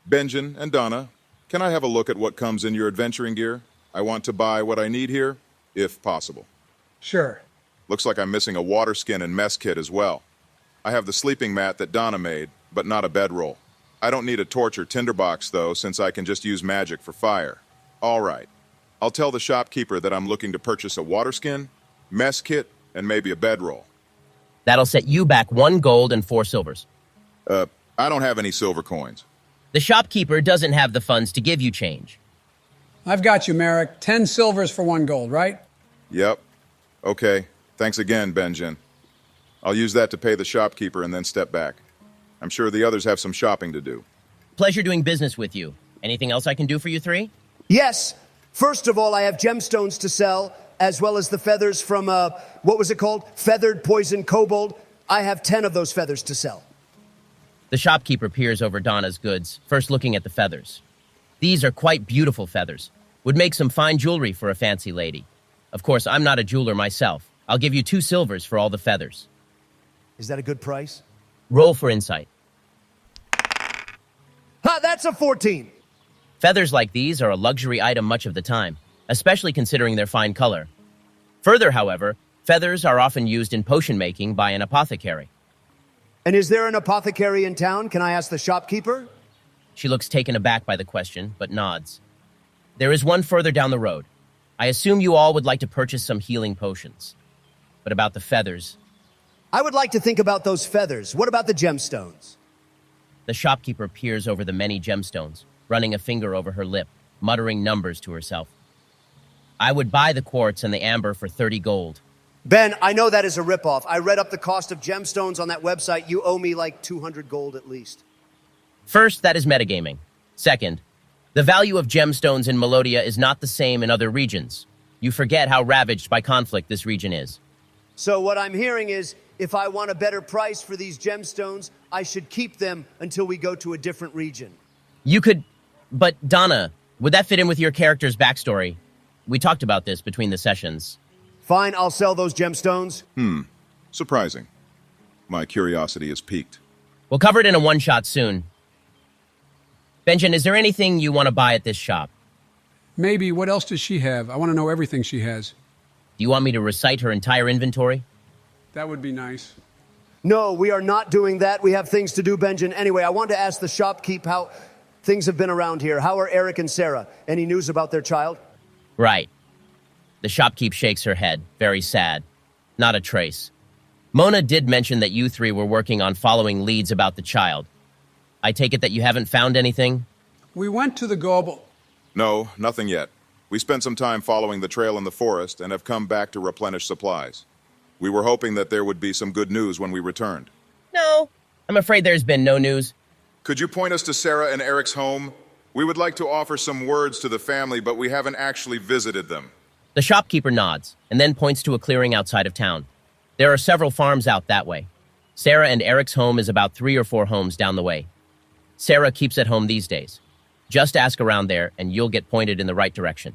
Benjen and Donna, can I have a look at what comes in your adventuring gear? I want to buy what I need here, if possible. Sure. Looks like I'm missing a water skin and mess kit as well. I have the sleeping mat that Donna made, but not a bedroll. I don't need a torch or tinderbox, though, since I can just use magic for fire. All right. I'll tell the shopkeeper that I'm looking to purchase a water skin, mess kit, and maybe a bedroll. That'll set you back 1 gold and 4 silvers. I don't have any silver coins. The shopkeeper doesn't have the funds to give you change. I've got you, Marrack. 10 silvers for 1 gold, right? Yep. Okay. Thanks again, Benjen. I'll use that to pay the shopkeeper and then step back. I'm sure the others have some shopping to do. Pleasure doing business with you. Anything else I can do for you three? Yes. First of all, I have gemstones to sell, as well as the feathers from, what was it called? Feathered poison kobold. I have 10 of those feathers to sell. The shopkeeper peers over Donna's goods, first looking at the feathers. These are quite beautiful feathers. Would make some fine jewelry for a fancy lady. Of course, I'm not a jeweler myself. I'll give you 2 silvers for all the feathers. Is that a good price? Roll for insight. Ha, that's a 14. Feathers like these are a luxury item much of the time, especially considering their fine color. Further, however, feathers are often used in potion making by an apothecary. And is there an apothecary in town? Can I ask the shopkeeper? She looks taken aback by the question, but nods. There is one further down the road. I assume you all would like to purchase some healing potions. But about the feathers... I would like to think about those feathers. What about the gemstones? The shopkeeper peers over the many gemstones, running a finger over her lip, muttering numbers to herself. I would buy the quartz and the amber for 30 gold. Ben, I know that is a ripoff. I read up the cost of gemstones on that website. You owe me like 200 gold at least. First, that is metagaming. Second, the value of gemstones in Melodia is not the same in other regions. You forget how ravaged by conflict this region is. So what I'm hearing is, if I want a better price for these gemstones, I should keep them until we go to a different region. You could... But, Donna, would that fit in with your character's backstory? We talked about this between the sessions. Fine, I'll sell those gemstones. Surprising. My curiosity is piqued. We'll cover it in a one-shot soon. Benjen, is there anything you want to buy at this shop? Maybe. What else does she have? I want to know everything she has. Do you want me to recite her entire inventory? That would be nice. No, we are not doing that. We have things to do, Benjen. Anyway, I wanted to ask the shopkeep how things have been around here. How are Eric and Sarah? Any news about their child? Right. The shopkeep shakes her head, very sad. Not a trace. Mona did mention that you three were working on following leads about the child. I take it that you haven't found anything? We went to the global... No, nothing yet. We spent some time following the trail in the forest and have come back to replenish supplies. We were hoping that there would be some good news when we returned. No, I'm afraid there's been no news. Could you point us to Sarah and Eric's home? We would like to offer some words to the family, but we haven't actually visited them. The shopkeeper nods, and then points to a clearing outside of town. There are several farms out that way. Sarah and Eric's home is about 3 or 4 homes down the way. Sarah keeps at home these days. Just ask around there, and you'll get pointed in the right direction.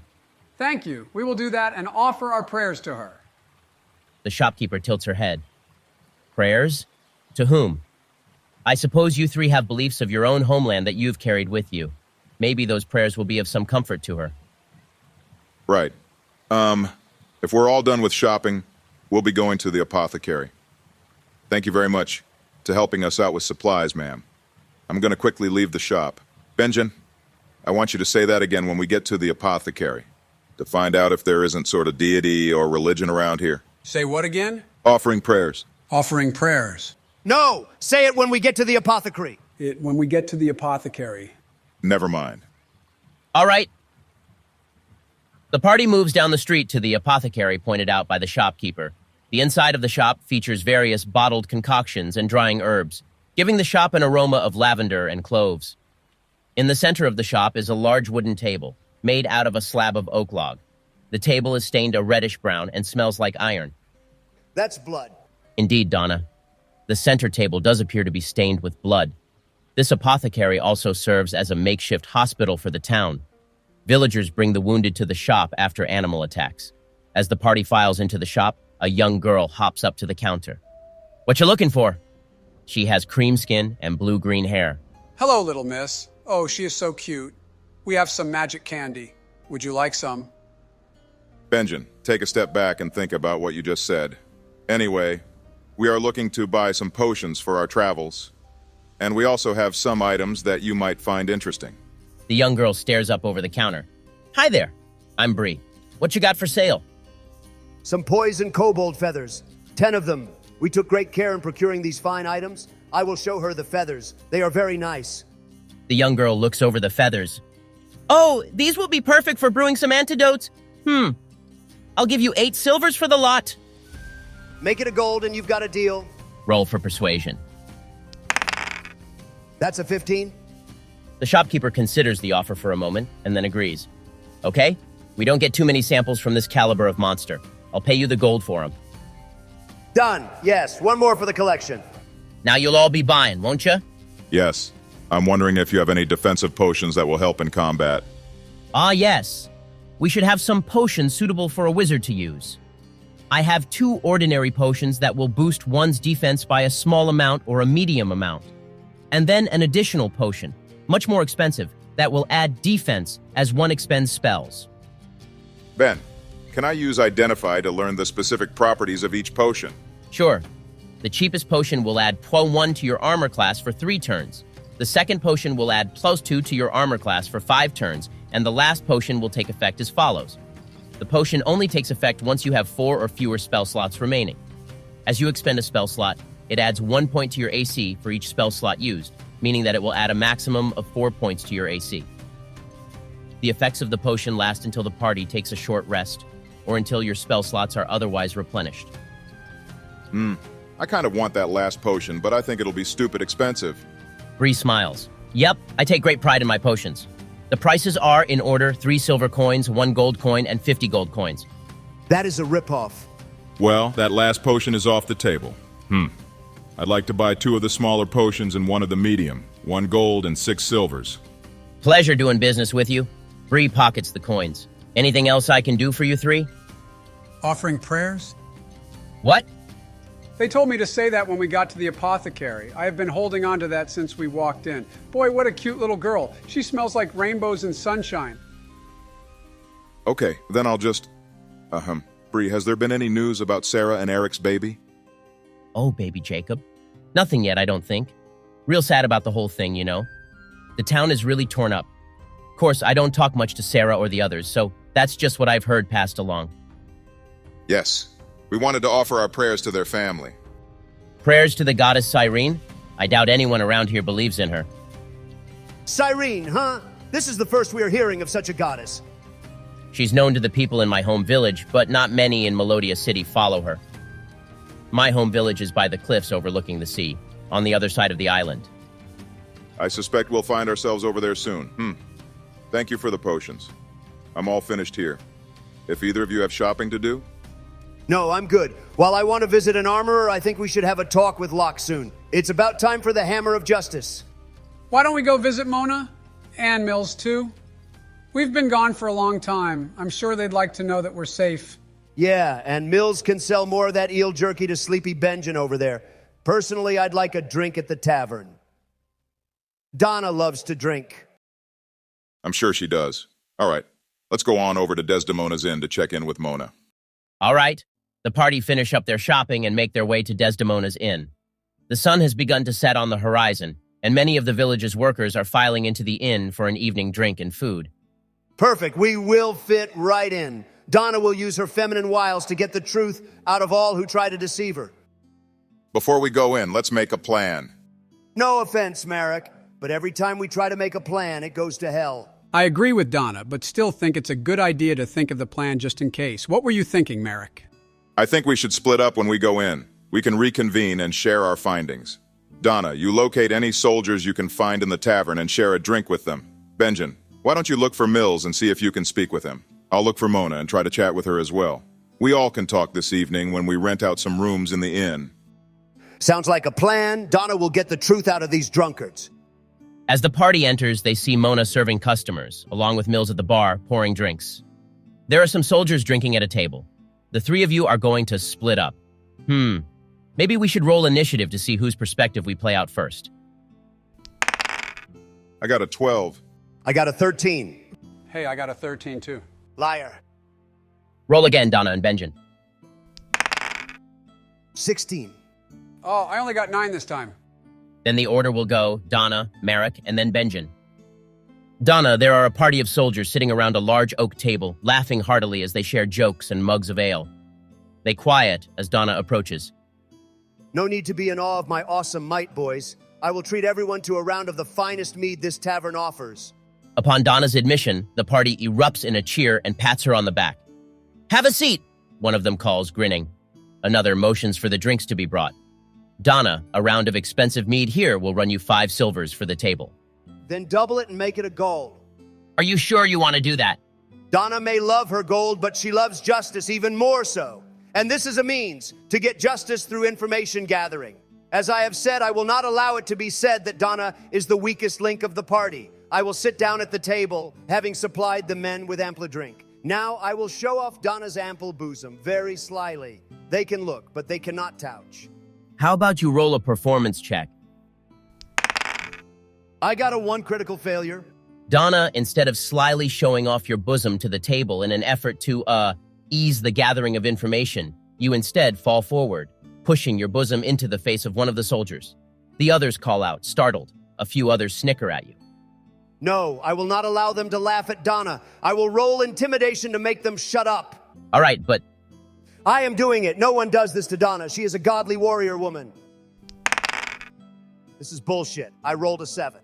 Thank you. We will do that and offer our prayers to her. The shopkeeper tilts her head. Prayers? To whom? I suppose you three have beliefs of your own homeland that you've carried with you. Maybe those prayers will be of some comfort to her. Right. If we're all done with shopping, we'll be going to the apothecary. Thank you very much to helping us out with supplies, ma'am. I'm going to quickly leave the shop. Benjen, I want you to say that again when we get to the apothecary, to find out if there isn't sort of deity or religion around here. Say what again? Offering prayers. Offering prayers. No, say it when we get to the apothecary. When we get to the apothecary. Never mind. All right. The party moves down the street to the apothecary pointed out by the shopkeeper. The inside of the shop features various bottled concoctions and drying herbs, giving the shop an aroma of lavender and cloves. In the center of the shop is a large wooden table, made out of a slab of oak log. The table is stained a reddish brown and smells like iron. That's blood. Indeed, Donna. The center table does appear to be stained with blood. This apothecary also serves as a makeshift hospital for the town. Villagers bring the wounded to the shop after animal attacks. As the party files into the shop, a young girl hops up to the counter. What you looking for? She has cream skin and blue-green hair. Hello, little miss. Oh, she is so cute. We have some magic candy. Would you like some? Benjen, take a step back and think about what you just said. Anyway, we are looking to buy some potions for our travels. And we also have some items that you might find interesting. The young girl stares up over the counter. Hi there. I'm Bree. What you got for sale? Some poison kobold feathers. 10 of them. We took great care in procuring these fine items. I will show her the feathers. They are very nice. The young girl looks over the feathers. Oh, these will be perfect for brewing some antidotes. I'll give you 8 silvers for the lot. Make it a gold and you've got a deal. Roll for persuasion. That's a 15. The shopkeeper considers the offer for a moment and then agrees. Okay, we don't get too many samples from this caliber of monster. I'll pay you the gold for them. Done. Yes, one more for the collection. Now you'll all be buying, won't you? Yes. I'm wondering if you have any defensive potions that will help in combat. Ah, yes. We should have some potions suitable for a wizard to use. I have 2 ordinary potions that will boost one's defense by a small amount or a medium amount. And then an additional potion, much more expensive, that will add defense as one expends spells. Ben, can I use Identify to learn the specific properties of each potion? Sure. The cheapest potion will add +1 to your armor class for 3 turns. The second potion will add +2 to your armor class for 5 turns, and the last potion will take effect as follows. The potion only takes effect once you have 4 or fewer spell slots remaining. As you expend a spell slot, it adds 1 point to your AC for each spell slot used, meaning that it will add a maximum of 4 points to your AC. The effects of the potion last until the party takes a short rest, or until your spell slots are otherwise replenished. I kind of want that last potion, but I think it'll be stupid expensive. Bree smiles. Yep, I take great pride in my potions. The prices are, in order, 3 silver coins, 1 gold coin, and 50 gold coins. That is a ripoff. Well, that last potion is off the table. I'd like to buy 2 of the smaller potions and 1 of the medium. 1 gold and 6 silvers. Pleasure doing business with you. Bree pockets the coins. Anything else I can do for you 3? Offering prayers? What? They told me to say that when we got to the apothecary. I have been holding on to that since we walked in. Boy, what a cute little girl. She smells like rainbows and sunshine. Okay, then I'll just... Bree, has there been any news about Sarah and Eric's baby? Oh, baby Jacob. Nothing yet, I don't think. Real sad about the whole thing, you know. The town is really torn up. Of course, I don't talk much to Sarah or the others, so that's just what I've heard passed along. Yes. We wanted to offer our prayers to their family. Prayers to the goddess Cyrene? I doubt anyone around here believes in her. Cyrene, huh? This is the first we are hearing of such a goddess. She's known to the people in my home village, but not many in Melodia City follow her. My home village is by the cliffs overlooking the sea, on the other side of the island. I suspect we'll find ourselves over there soon. Thank you for the potions. I'm all finished here. If either of you have shopping to do? No, I'm good. While I want to visit an armorer, I think we should have a talk with Locke soon. It's about time for the Hammer of Justice. Why don't we go visit Mona? And Mills, too? We've been gone for a long time. I'm sure they'd like to know that we're safe. Yeah, and Mills can sell more of that eel jerky to sleepy Benjen over there. Personally, I'd like a drink at the tavern. Donna loves to drink. I'm sure she does. All right, let's go on over to Desdemona's Inn to check in with Mona. All right. The party finish up their shopping and make their way to Desdemona's Inn. The sun has begun to set on the horizon, and many of the village's workers are filing into the inn for an evening drink and food. Perfect. We will fit right in. Donna will use her feminine wiles to get the truth out of all who try to deceive her. Before we go in, let's make a plan. No offense, Marrack, but every time we try to make a plan, it goes to hell. I agree with Donna, but still think it's a good idea to think of the plan just in case. What were you thinking, Marrack? I think we should split up when we go in. We can reconvene and share our findings. Donna, you locate any soldiers you can find in the tavern and share a drink with them. Benjen, why don't you look for Mills and see if you can speak with him? I'll look for Mona and try to chat with her as well. We all can talk this evening when we rent out some rooms in the inn. Sounds like a plan. Donna will get the truth out of these drunkards. As the party enters, they see Mona serving customers, along with Mills at the bar, pouring drinks. There are some soldiers drinking at a table. The three of you are going to split up. Maybe we should roll initiative to see whose perspective we play out first. I got a 12. I got a 13. Hey, I got a 13 too. Liar. Roll again, Donna and Benjen. 16. Oh, I only got 9 this time. Then the order will go Donna, Marrack, and then Benjen. Donna, there are a party of soldiers sitting around a large oak table, laughing heartily as they share jokes and mugs of ale. They quiet as Donna approaches. No need to be in awe of my awesome might, boys. I will treat everyone to a round of the finest mead this tavern offers. Upon Donna's admission, the party erupts in a cheer and pats her on the back. Have a seat, one of them calls, grinning. Another motions for the drinks to be brought. Donna, a round of expensive mead here will run you 5 silvers for the table. Then double it and make it a gold. Are you sure you want to do that? Donna may love her gold, but she loves justice even more so. And this is a means to get justice through information gathering. As I have said, I will not allow it to be said that Donna is the weakest link of the party. I will sit down at the table, having supplied the men with ample drink. Now I will show off Donna's ample bosom, very slyly. They can look, but they cannot touch. How about you roll a performance check? I got a 1 critical failure. Donna, instead of slyly showing off your bosom to the table in an effort to, ease the gathering of information, you instead fall forward, pushing your bosom into the face of one of the soldiers. The others call out, startled. A few others snicker at you. No, I will not allow them to laugh at Donna. I will roll intimidation to make them shut up. All right, but... I am doing it. No one does this to Donna. She is a godly warrior woman. This is bullshit. I rolled a 7.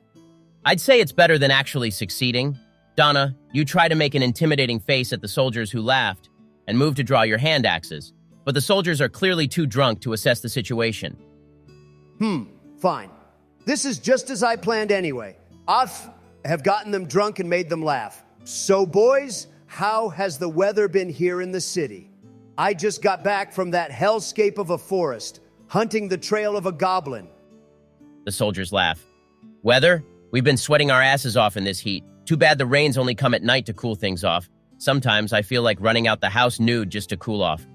I'd say it's better than actually succeeding. Donna, you try to make an intimidating face at the soldiers who laughed and move to draw your hand axes, but the soldiers are clearly too drunk to assess the situation. Fine. This is just as I planned anyway. I have gotten them drunk and made them laugh. So, boys, how has the weather been here in the city? I just got back from that hellscape of a forest, hunting the trail of a goblin. The soldiers laugh. Weather? We've been sweating our asses off in this heat. Too bad the rains only come at night to cool things off. Sometimes I feel like running out the house nude just to cool off.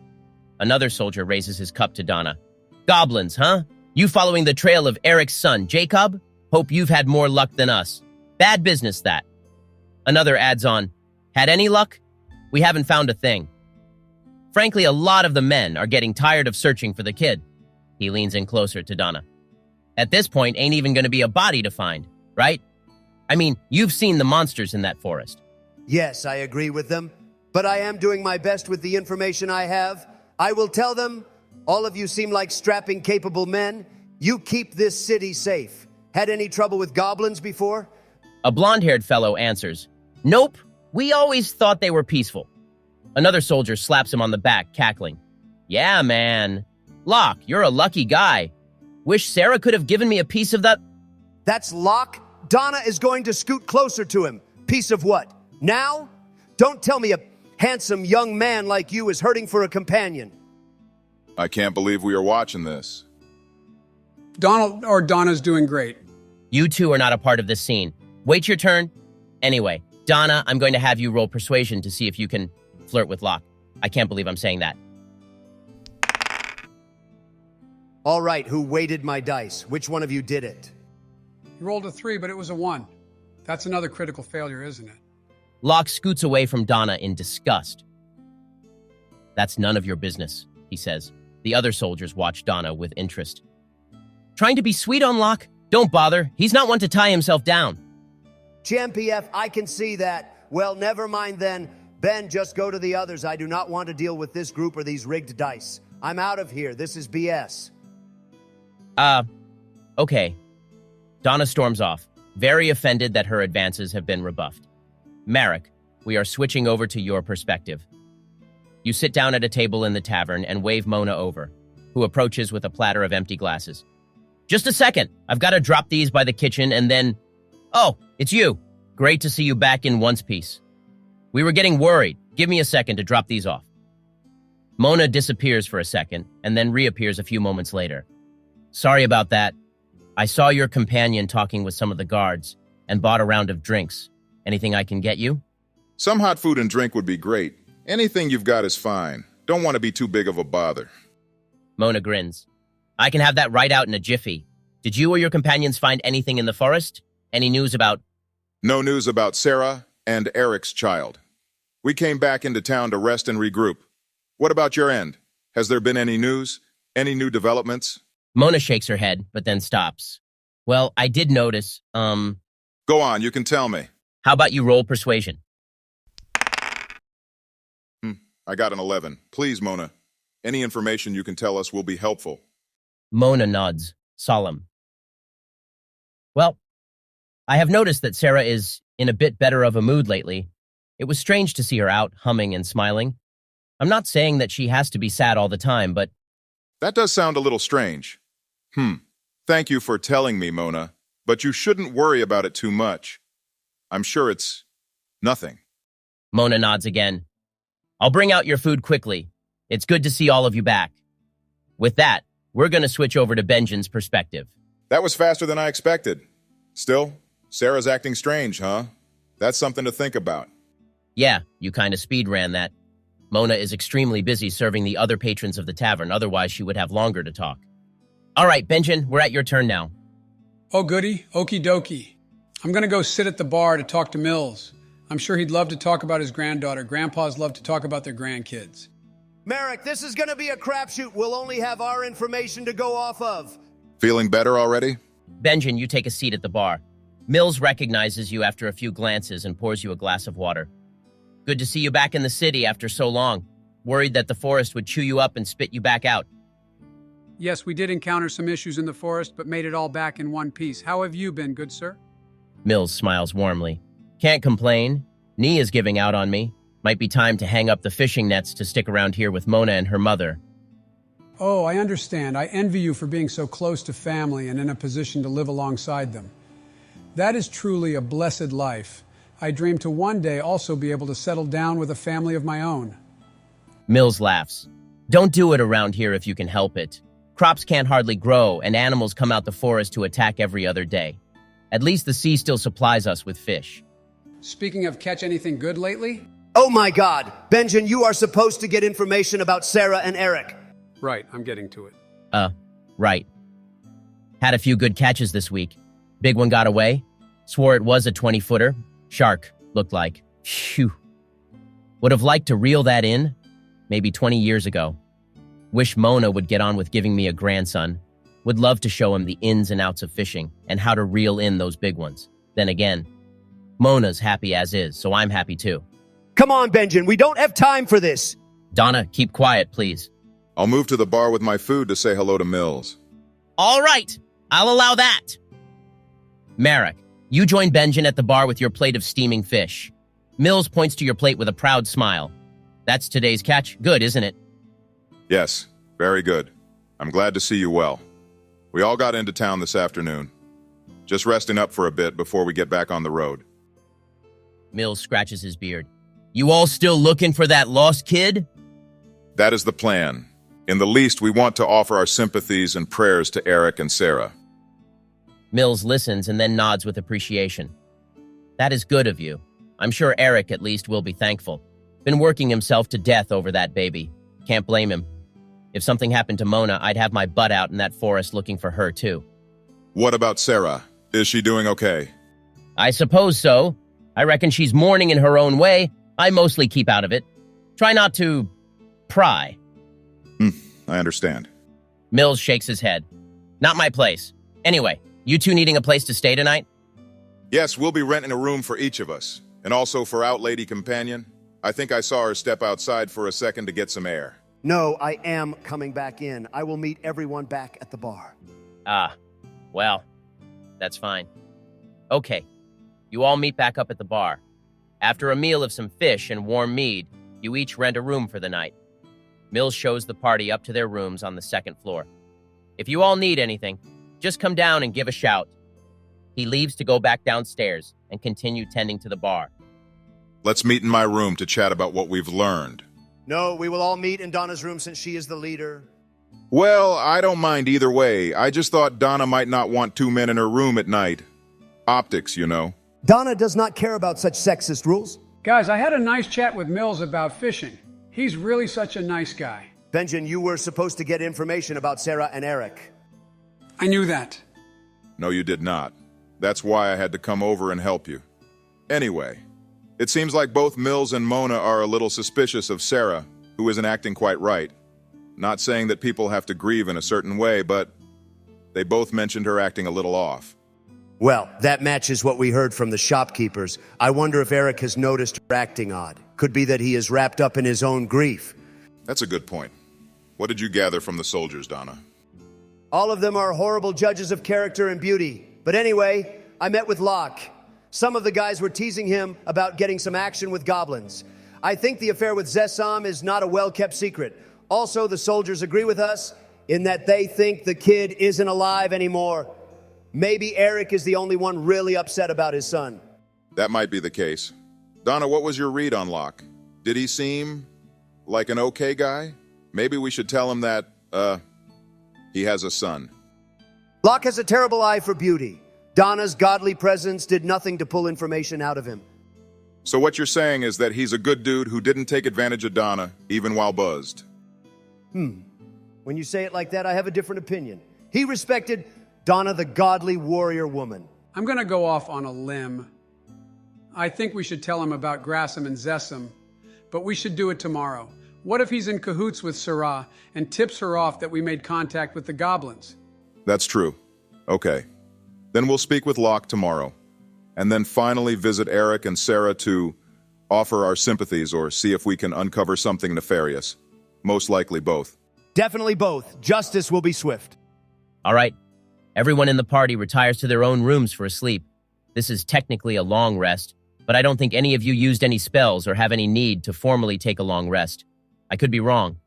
Another soldier raises his cup to Donna. Goblins, huh? You following the trail of Eric's son, Jacob? Hope you've had more luck than us. Bad business, that. Another adds on, had any luck? We haven't found a thing. Frankly, a lot of the men are getting tired of searching for the kid. He leans in closer to Donna. At this point, ain't even going to be a body to find, right? I mean, you've seen the monsters in that forest. Yes, I agree with them, but I am doing my best with the information I have. I will tell them, all of you seem like strapping, capable men. You keep this city safe. Had any trouble with goblins before? A blonde-haired fellow answers, Nope, we always thought they were peaceful. Another soldier slaps him on the back, cackling. Yeah, man. Locke, you're a lucky guy. Wish Sarah could have given me a piece of that. That's Locke. Donna is going to scoot closer to him. Piece of what? Now? Don't tell me a handsome young man like you is hurting for a companion. I can't believe we are watching this. Donna's doing great. You two are not a part of this scene. Wait your turn. Anyway, Donna, I'm going to have you roll persuasion to see if you can flirt with Locke. I can't believe I'm saying that. All right, who weighted my dice? Which one of you did it? You rolled a 3, but it was a 1. That's another critical failure, isn't it? Locke scoots away from Donna in disgust. That's none of your business, he says. The other soldiers watch Donna with interest. Trying to be sweet on Locke? Don't bother. He's not one to tie himself down. GMPF, I can see that. Well, never mind then. Ben, just go to the others. I do not want to deal with this group or these rigged dice. I'm out of here. This is BS. Okay. Donna storms off, very offended that her advances have been rebuffed. Marrack, we are switching over to your perspective. You sit down at a table in the tavern and wave Mona over, who approaches with a platter of empty glasses. Just a second. I've got to drop these by the kitchen and then... Oh, it's you. Great to see you back in one piece. We were getting worried. Give me a second to drop these off. Mona disappears for a second and then reappears a few moments later. Sorry about that. I saw your companion talking with some of the guards and bought a round of drinks. Anything I can get you? Some hot food and drink would be great. Anything you've got is fine. Don't want to be too big of a bother. Mona grins. I can have that right out in a jiffy. Did you or your companions find anything in the forest? Any news about... No news about Sarah and Eric's child. We came back into town to rest and regroup. What about your end? Has there been any news? Any new developments? Mona shakes her head, but then stops. Well, I did notice, Go on, you can tell me. How about you roll persuasion? I got an 11. Please, Mona. Any information you can tell us will be helpful. Mona nods, solemn. Well, I have noticed that Sarah is in a bit better of a mood lately. It was strange to see her out, humming and smiling. I'm not saying that she has to be sad all the time, but... That does sound a little strange. Thank you for telling me, Mona, but you shouldn't worry about it too much. I'm sure it's nothing. Mona nods again. I'll bring out your food quickly. It's good to see all of you back. With that, we're going to switch over to Benjen's perspective. That was faster than I expected. Still, Sarah's acting strange, huh? That's something to think about. Yeah, you kind of speed ran that. Mona is extremely busy serving the other patrons of the tavern, otherwise she would have longer to talk. All right, Benjen, we're at your turn now. Oh, goody. Okie dokie. I'm going to go sit at the bar to talk to Mills. I'm sure he'd love to talk about his granddaughter. Grandpas love to talk about their grandkids. Marrack, this is going to be a crapshoot. We'll only have our information to go off of. Feeling better already? Benjen, you take a seat at the bar. Mills recognizes you after a few glances and pours you a glass of water. Good to see you back in the city after so long. Worried that the forest would chew you up and spit you back out. Yes, we did encounter some issues in the forest, but made it all back in one piece. How have you been, good sir? Mills smiles warmly. Can't complain. Knee is giving out on me. Might be time to hang up the fishing nets to stick around here with Mona and her mother. Oh, I understand. I envy you for being so close to family and in a position to live alongside them. That is truly a blessed life. I dream to one day also be able to settle down with a family of my own. Mills laughs. Don't do it around here if you can help it. Crops can't hardly grow, and animals come out the forest to attack every other day. At least the sea still supplies us with fish. Speaking of catch anything good lately? Oh my God. Benjen, you are supposed to get information about Sarah and Eric. Right, I'm getting to it. Right. Had a few good catches this week. Big one got away. Swore it was a 20-footer. Shark, looked like. Phew. Would have liked to reel that in, maybe 20 years ago. Wish Mona would get on with giving me a grandson. Would love to show him the ins and outs of fishing and how to reel in those big ones. Then again, Mona's happy as is, so I'm happy too. Come on, Benjen, we don't have time for this. Donna, keep quiet, please. I'll move to the bar with my food to say hello to Mills. All right, I'll allow that. Marrack, you join Benjen at the bar with your plate of steaming fish. Mills points to your plate with a proud smile. That's today's catch. Good, isn't it? Yes, very good. I'm glad to see you well. We all got into town this afternoon. Just resting up for a bit before we get back on the road. Mills scratches his beard. You all still looking for that lost kid? That is the plan. In the least, we want to offer our sympathies and prayers to Eric and Sarah. Mills listens and then nods with appreciation. That is good of you. I'm sure Eric at least will be thankful. Been working himself to death over that baby. Can't blame him. If something happened to Mona, I'd have my butt out in that forest looking for her too. What about Sarah? Is she doing okay? I suppose so. I reckon she's mourning in her own way. I mostly keep out of it. Try not to pry. I understand. Mills shakes his head. Not my place. Anyway, you two needing a place to stay tonight? Yes, we'll be renting a room for each of us. And also for Out Lady Companion. I think I saw her step outside for a second to get some air. No, I am coming back in. I will meet everyone back at the bar. Ah, well, that's fine. Okay, you all meet back up at the bar. After a meal of some fish and warm mead, you each rent a room for the night. Mills shows the party up to their rooms on the second floor. If you all need anything, just come down and give a shout. He leaves to go back downstairs and continue tending to the bar. Let's meet in my room to chat about what we've learned. No, we will all meet in Donna's room since she is the leader. Well, I don't mind either way. I just thought Donna might not want two men in her room at night. Optics, you know. Donna does not care about such sexist rules. Guys, I had a nice chat with Mills about fishing. He's really such a nice guy. Benjen, you were supposed to get information about Sarah and Eric. I knew that. No, you did not. That's why I had to come over and help you. Anyway, it seems like both Mills and Mona are a little suspicious of Sarah, who isn't acting quite right. Not saying that people have to grieve in a certain way, but they both mentioned her acting a little off. Well, that matches what we heard from the shopkeepers. I wonder if Eric has noticed her acting odd. Could be that he is wrapped up in his own grief. That's a good point. What did you gather from the soldiers, Donna? All of them are horrible judges of character and beauty. But anyway, I met with Locke. Some of the guys were teasing him about getting some action with goblins. I think the affair with Zesam is not a well-kept secret. Also, the soldiers agree with us in that they think the kid isn't alive anymore. Maybe Eric is the only one really upset about his son. That might be the case. Donna, what was your read on Locke? Did he seem like an okay guy? Maybe we should tell him that, he has a son. Locke has a terrible eye for beauty. Donna's godly presence did nothing to pull information out of him. So what you're saying is that he's a good dude who didn't take advantage of Donna, even while buzzed. When you say it like that, I have a different opinion. He respected Donna, the godly warrior woman. I'm going to go off on a limb. I think we should tell him about Grassam and Zesam, but we should do it tomorrow. What if he's in cahoots with Sarah and tips her off that we made contact with the goblins? That's true. Okay. Then we'll speak with Locke tomorrow, and then finally visit Eric and Sarah to offer our sympathies or see if we can uncover something nefarious. Most likely both. Definitely both. Justice will be swift. All right. Everyone in the party retires to their own rooms for a sleep. This is technically a long rest, but I don't think any of you used any spells or have any need to formally take a long rest. I could be wrong.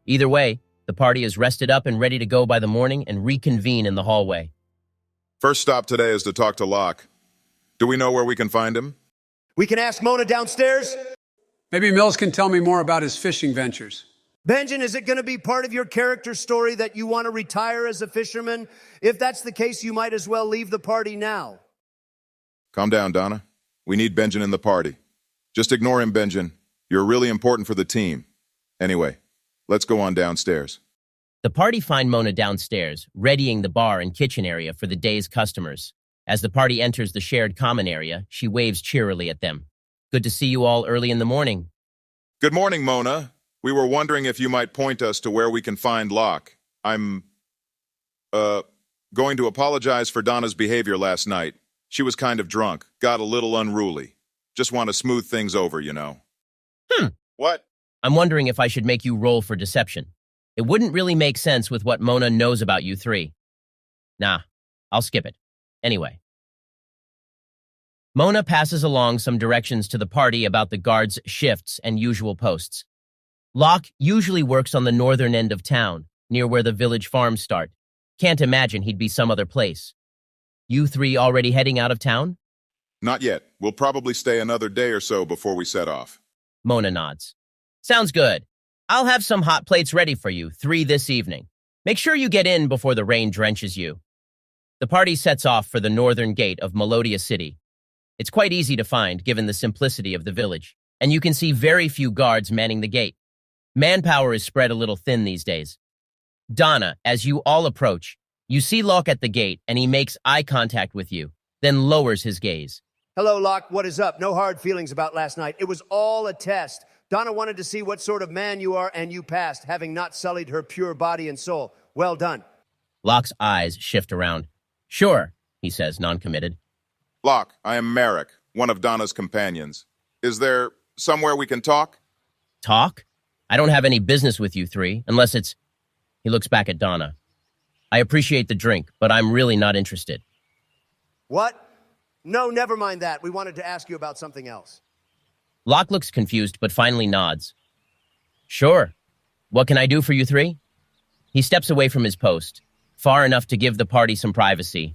Either way, the party is rested up and ready to go by the morning and reconvene in the hallway. First stop today is to talk to Locke. Do we know where we can find him? We can ask Mona downstairs. Maybe Mills can tell me more about his fishing ventures. Benjen, is it going to be part of your character story that you want to retire as a fisherman? If that's the case, you might as well leave the party now. Calm down, Donna. We need Benjen in the party. Just ignore him, Benjen. You're really important for the team. Anyway, let's go on downstairs. The party find Mona downstairs, readying the bar and kitchen area for the day's customers. As the party enters the shared common area, she waves cheerily at them. Good to see you all early in the morning. Good morning, Mona. We were wondering if you might point us to where we can find Locke. I'm, going to apologize for Donna's behavior last night. She was kind of drunk, got a little unruly. Just want to smooth things over, you know. What? I'm wondering if I should make you roll for deception. It wouldn't really make sense with what Mona knows about you three. Nah, I'll skip it. Anyway. Mona passes along some directions to the party about the guards' shifts and usual posts. Locke usually works on the northern end of town, near where the village farms start. Can't imagine he'd be some other place. You three already heading out of town? Not yet. We'll probably stay another day or so before we set off. Mona nods. Sounds good. I'll have some hot plates ready for you, 3 this evening. Make sure you get in before the rain drenches you. The party sets off for the northern gate of Melodia City. It's quite easy to find, given the simplicity of the village, and you can see very few guards manning the gate. Manpower is spread a little thin these days. Donna, as you all approach, you see Locke at the gate, and he makes eye contact with you, then lowers his gaze. Hello, Locke. What is up? No hard feelings about last night. It was all a test. Donna wanted to see what sort of man you are, and you passed, having not sullied her pure body and soul. Well done. Locke's eyes shift around. Sure, he says, non-committed. Locke, I am Marrack, one of Donna's companions. Is there somewhere we can talk? Talk? I don't have any business with you three, unless it's... He looks back at Donna. I appreciate the drink, but I'm really not interested. What? No, never mind that. We wanted to ask you about something else. Locke looks confused, but finally nods. Sure. What can I do for you three? He steps away from his post, far enough to give the party some privacy,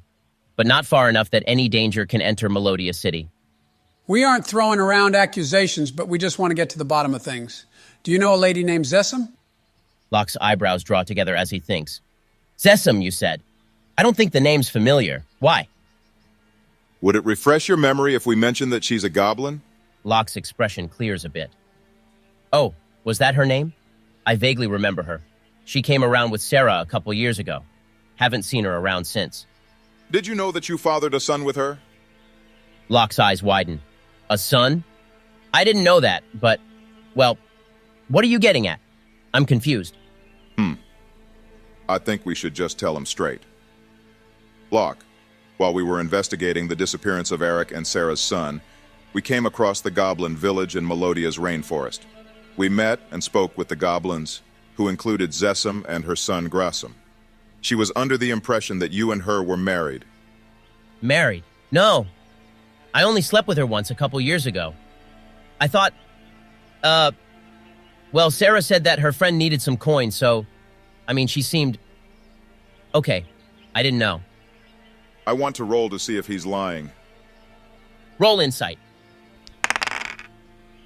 but not far enough that any danger can enter Melodia City. We aren't throwing around accusations, but we just want to get to the bottom of things. Do you know a lady named Zessam? Locke's eyebrows draw together as he thinks. Zessam, you said. I don't think the name's familiar. Why? Would it refresh your memory if we mentioned that she's a goblin? Locke's expression clears a bit. Oh, was that her name? I vaguely remember her. She came around with Sarah a couple years ago. Haven't seen her around since. Did you know that you fathered a son with her? Locke's eyes widen. A son? I didn't know that, but, well, what are you getting at? I'm confused. I think we should just tell him straight. Locke, while we were investigating the disappearance of Eric and Sarah's son, we came across the goblin village in Melodia's rainforest. We met and spoke with the goblins, who included Zessam and her son Grassam. She was under the impression that you and her were married. Married? No. I only slept with her once a couple years ago. I thought, well, Sarah said that her friend needed some coin, so, she seemed... Okay, I didn't know. I want to roll to see if he's lying. Roll insight.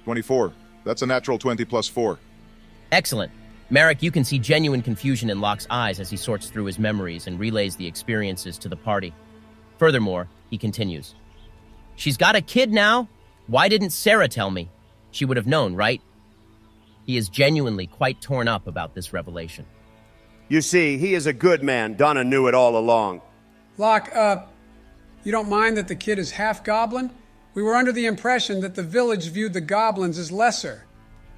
24. That's a natural 20 plus 4. Excellent. Marrack, you can see genuine confusion in Locke's eyes as he sorts through his memories and relays the experiences to the party. Furthermore, he continues. She's got a kid now? Why didn't Sarah tell me? She would have known, right? He is genuinely quite torn up about this revelation. You see, he is a good man. Donna knew it all along. Locke, you don't mind that the kid is half goblin? We were under the impression that the village viewed the goblins as lesser.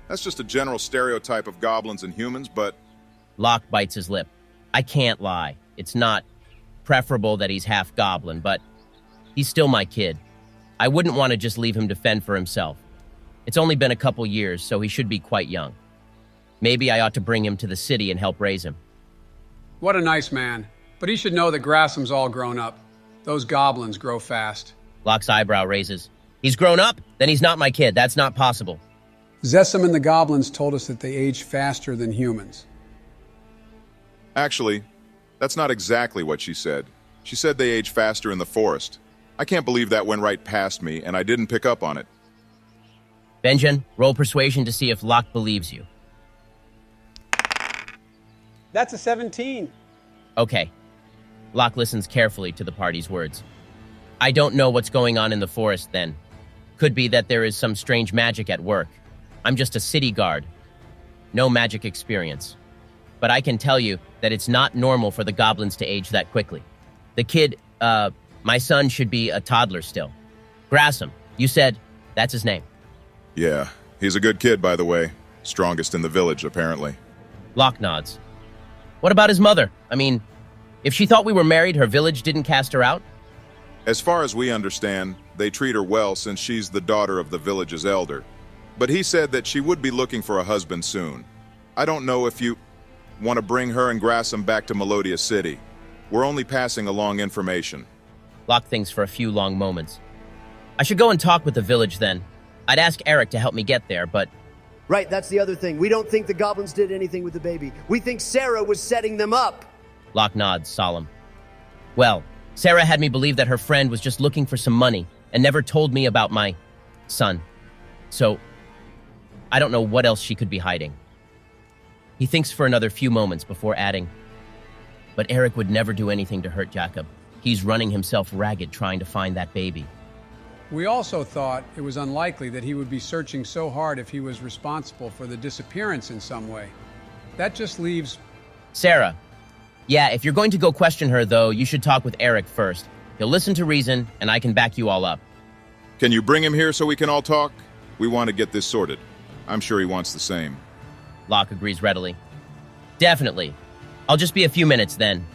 That's just a general stereotype of goblins and humans, but... Locke bites his lip. I can't lie. It's not preferable that he's half goblin, but he's still my kid. I wouldn't want to just leave him to fend for himself. It's only been a couple years, so he should be quite young. Maybe I ought to bring him to the city and help raise him. What a nice man. But he should know that Grassam's all grown up. Those goblins grow fast. Locke's eyebrow raises. He's grown up? Then he's not my kid. That's not possible. Zessam and the goblins told us that they age faster than humans. Actually, that's not exactly what she said. She said they age faster in the forest. I can't believe that went right past me, and I didn't pick up on it. Benjen, roll persuasion to see if Locke believes you. That's a 17. Okay. Locke listens carefully to the party's words. I don't know what's going on in the forest then. Could be that there is some strange magic at work. I'm just a city guard. No magic experience. But I can tell you that it's not normal for the goblins to age that quickly. The kid, my son should be a toddler still. Grassam, you said that's his name. Yeah, he's a good kid, by the way. Strongest in the village, apparently. Locke nods. What about his mother? If she thought we were married, her village didn't cast her out? As far as we understand, they treat her well since she's the daughter of the village's elder. But he said that she would be looking for a husband soon. I don't know if you want to bring her and Grassam back to Melodia City. We're only passing along information. Locke thinks for a few long moments. I should go and talk with the village then. I'd ask Eric to help me get there, but... Right, that's the other thing. We don't think the goblins did anything with the baby. We think Sarah was setting them up. Locke nods, solemn. Well, Sarah had me believe that her friend was just looking for some money and never told me about my son. So, I don't know what else she could be hiding. He thinks for another few moments before adding, but Eric would never do anything to hurt Jacob. He's running himself ragged trying to find that baby. We also thought it was unlikely that he would be searching so hard if he was responsible for the disappearance in some way. That just leaves... Sarah. Yeah, if you're going to go question her, though, you should talk with Eric first. He'll listen to reason, and I can back you all up. Can you bring him here so we can all talk? We want to get this sorted. I'm sure he wants the same. Locke agrees readily. Definitely. I'll just be a few minutes then.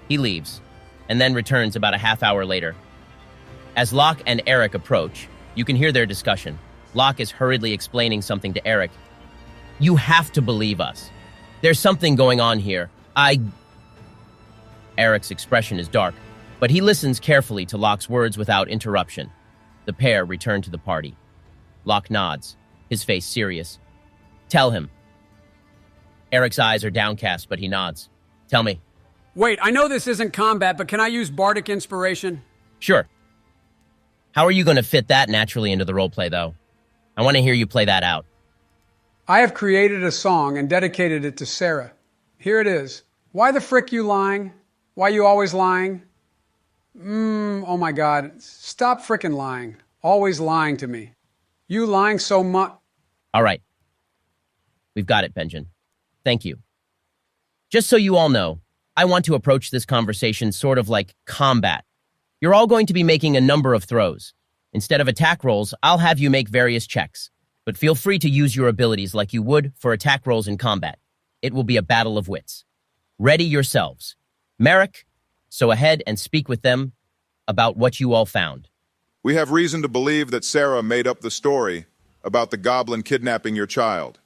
He leaves, and then returns about a half hour later. As Locke and Eric approach, you can hear their discussion. Locke is hurriedly explaining something to Eric. You have to believe us. There's something going on here. Eric's expression is dark, but he listens carefully to Locke's words without interruption. The pair return to the party. Locke nods, his face serious. Tell him. Eric's eyes are downcast, but he nods. Tell me. Wait, I know this isn't combat, but can I use bardic inspiration? Sure. How are you going to fit that naturally into the roleplay, though? I want to hear you play that out. I have created a song and dedicated it to Sarah. Here it is. Why the frick you lying? Why you always lying? Oh my God. Stop frickin' lying. Always lying to me. You lying so much. All right. We've got it, Benjen. Thank you. Just so you all know, I want to approach this conversation sort of like combat. You're all going to be making a number of throws. Instead of attack rolls, I'll have you make various checks. But feel free to use your abilities like you would for attack rolls in combat. It will be a battle of wits. Ready yourselves. Marrack, so ahead and speak with them about what you all found. We have reason to believe that Sarah made up the story about the goblin kidnapping your child.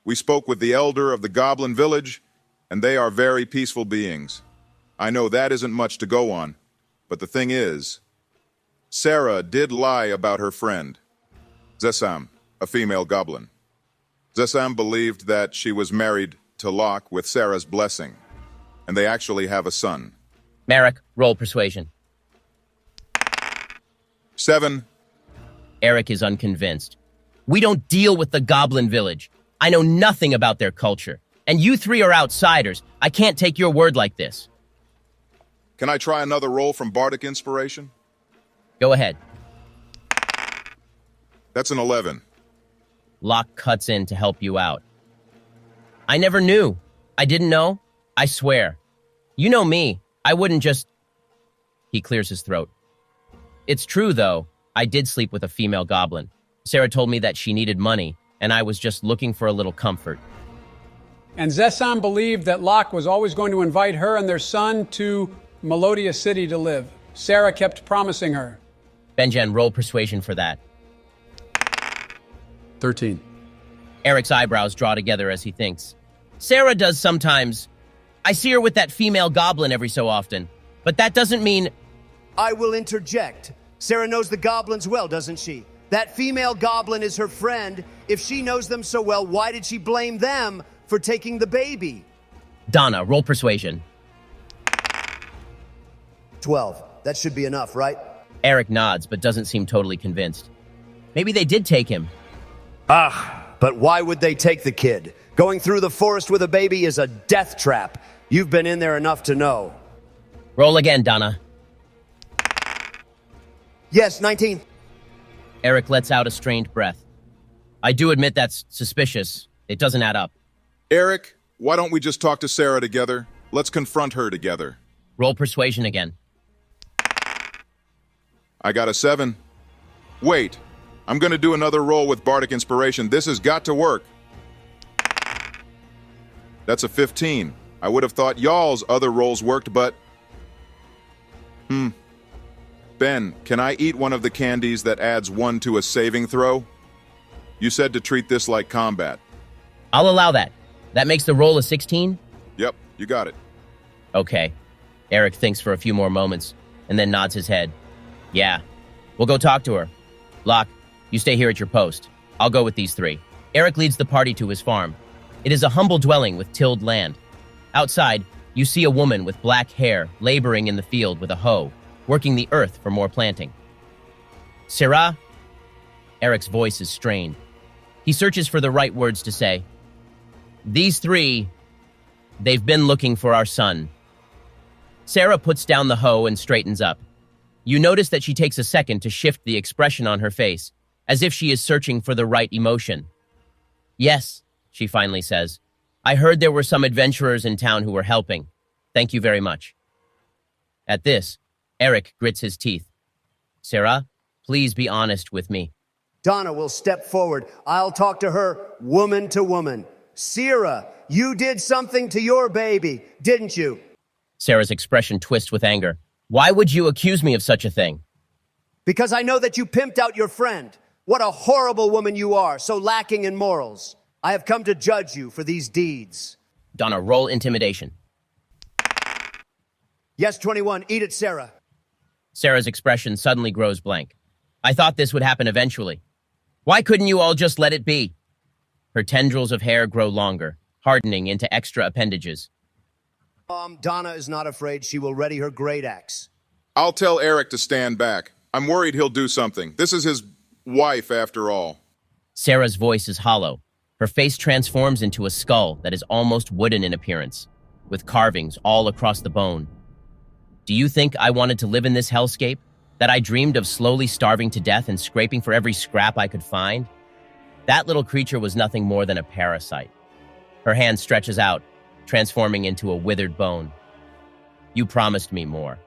We spoke with the elder of the goblin village, and they are very peaceful beings. I know that isn't much to go on, but the thing is, Sarah did lie about her friend, Zesam, a female goblin. Zesam believed that she was married to Locke with Sarah's blessing, and they actually have a son. Marrack, roll persuasion. 7. Eric is unconvinced. We don't deal with the goblin village. I know nothing about their culture. And you three are outsiders. I can't take your word like this. Can I try another roll from Bardic Inspiration? Go ahead. That's an 11. Locke cuts in to help you out. I never knew. I didn't know. I swear. You know me. I wouldn't just... He clears his throat. It's true, though. I did sleep with a female goblin. Sarah told me that she needed money, and I was just looking for a little comfort. And Zesam believed that Locke was always going to invite her and their son to Melodia City to live. Sarah kept promising her. Benjen, roll persuasion for that. 13. Eric's eyebrows draw together as he thinks. Sarah does sometimes. I see her with that female goblin every so often. But that doesn't mean... I will interject. Sarah knows the goblins well, doesn't she? That female goblin is her friend. If she knows them so well, why did she blame them for taking the baby? Donna, roll persuasion. 12. That should be enough, right? Eric nods, but doesn't seem totally convinced. Maybe they did take him. But why would they take the kid? Going through the forest with a baby is a death trap. You've been in there enough to know. Roll again, Donna. Yes, 19. Eric lets out a strained breath. I do admit that's suspicious. It doesn't add up. Eric, why don't we just talk to Sarah together? Let's confront her together. Roll persuasion again. I got a 7. Wait, I'm going to do another roll with Bardic Inspiration. This has got to work. That's a 15. I would have thought y'all's other rolls worked, but... Ben, can I eat one of the candies that adds 1 to a saving throw? You said to treat this like combat. I'll allow that. That makes the roll a 16? Yep, you got it. Okay. Eric thinks for a few more moments, and then nods his head. Yeah, we'll go talk to her. Locke, you stay here at your post. I'll go with these three. Eric leads the party to his farm. It is a humble dwelling with tilled land. Outside, you see a woman with black hair laboring in the field with a hoe, working the earth for more planting. Sarah? Eric's voice is strained. He searches for the right words to say. These three, they've been looking for our son. Sarah puts down the hoe and straightens up. You notice that she takes a second to shift the expression on her face, as if she is searching for the right emotion. Yes, she finally says. I heard there were some adventurers in town who were helping. Thank you very much. At this, Eric grits his teeth. Sarah, please be honest with me. Donna will step forward. I'll talk to her woman to woman. Sarah, you did something to your baby, didn't you? Sarah's expression twists with anger. Why would you accuse me of such a thing? Because I know that you pimped out your friend. What a horrible woman you are, so lacking in morals. I have come to judge you for these deeds. Donna, roll intimidation. Yes, 21. Eat it, Sarah. Sarah's expression suddenly grows blank. I thought this would happen eventually. Why couldn't you all just let it be? Her tendrils of hair grow longer, hardening into extra appendages. Donna is not afraid. She will ready her great axe. I'll tell Eric to stand back. I'm worried he'll do something. This is his wife, after all. Sarah's voice is hollow. Her face transforms into a skull that is almost wooden in appearance, with carvings all across the bone. Do you think I wanted to live in this hellscape? That I dreamed of slowly starving to death and scraping for every scrap I could find? That little creature was nothing more than a parasite. Her hand stretches out, transforming into a withered bone. You promised me more.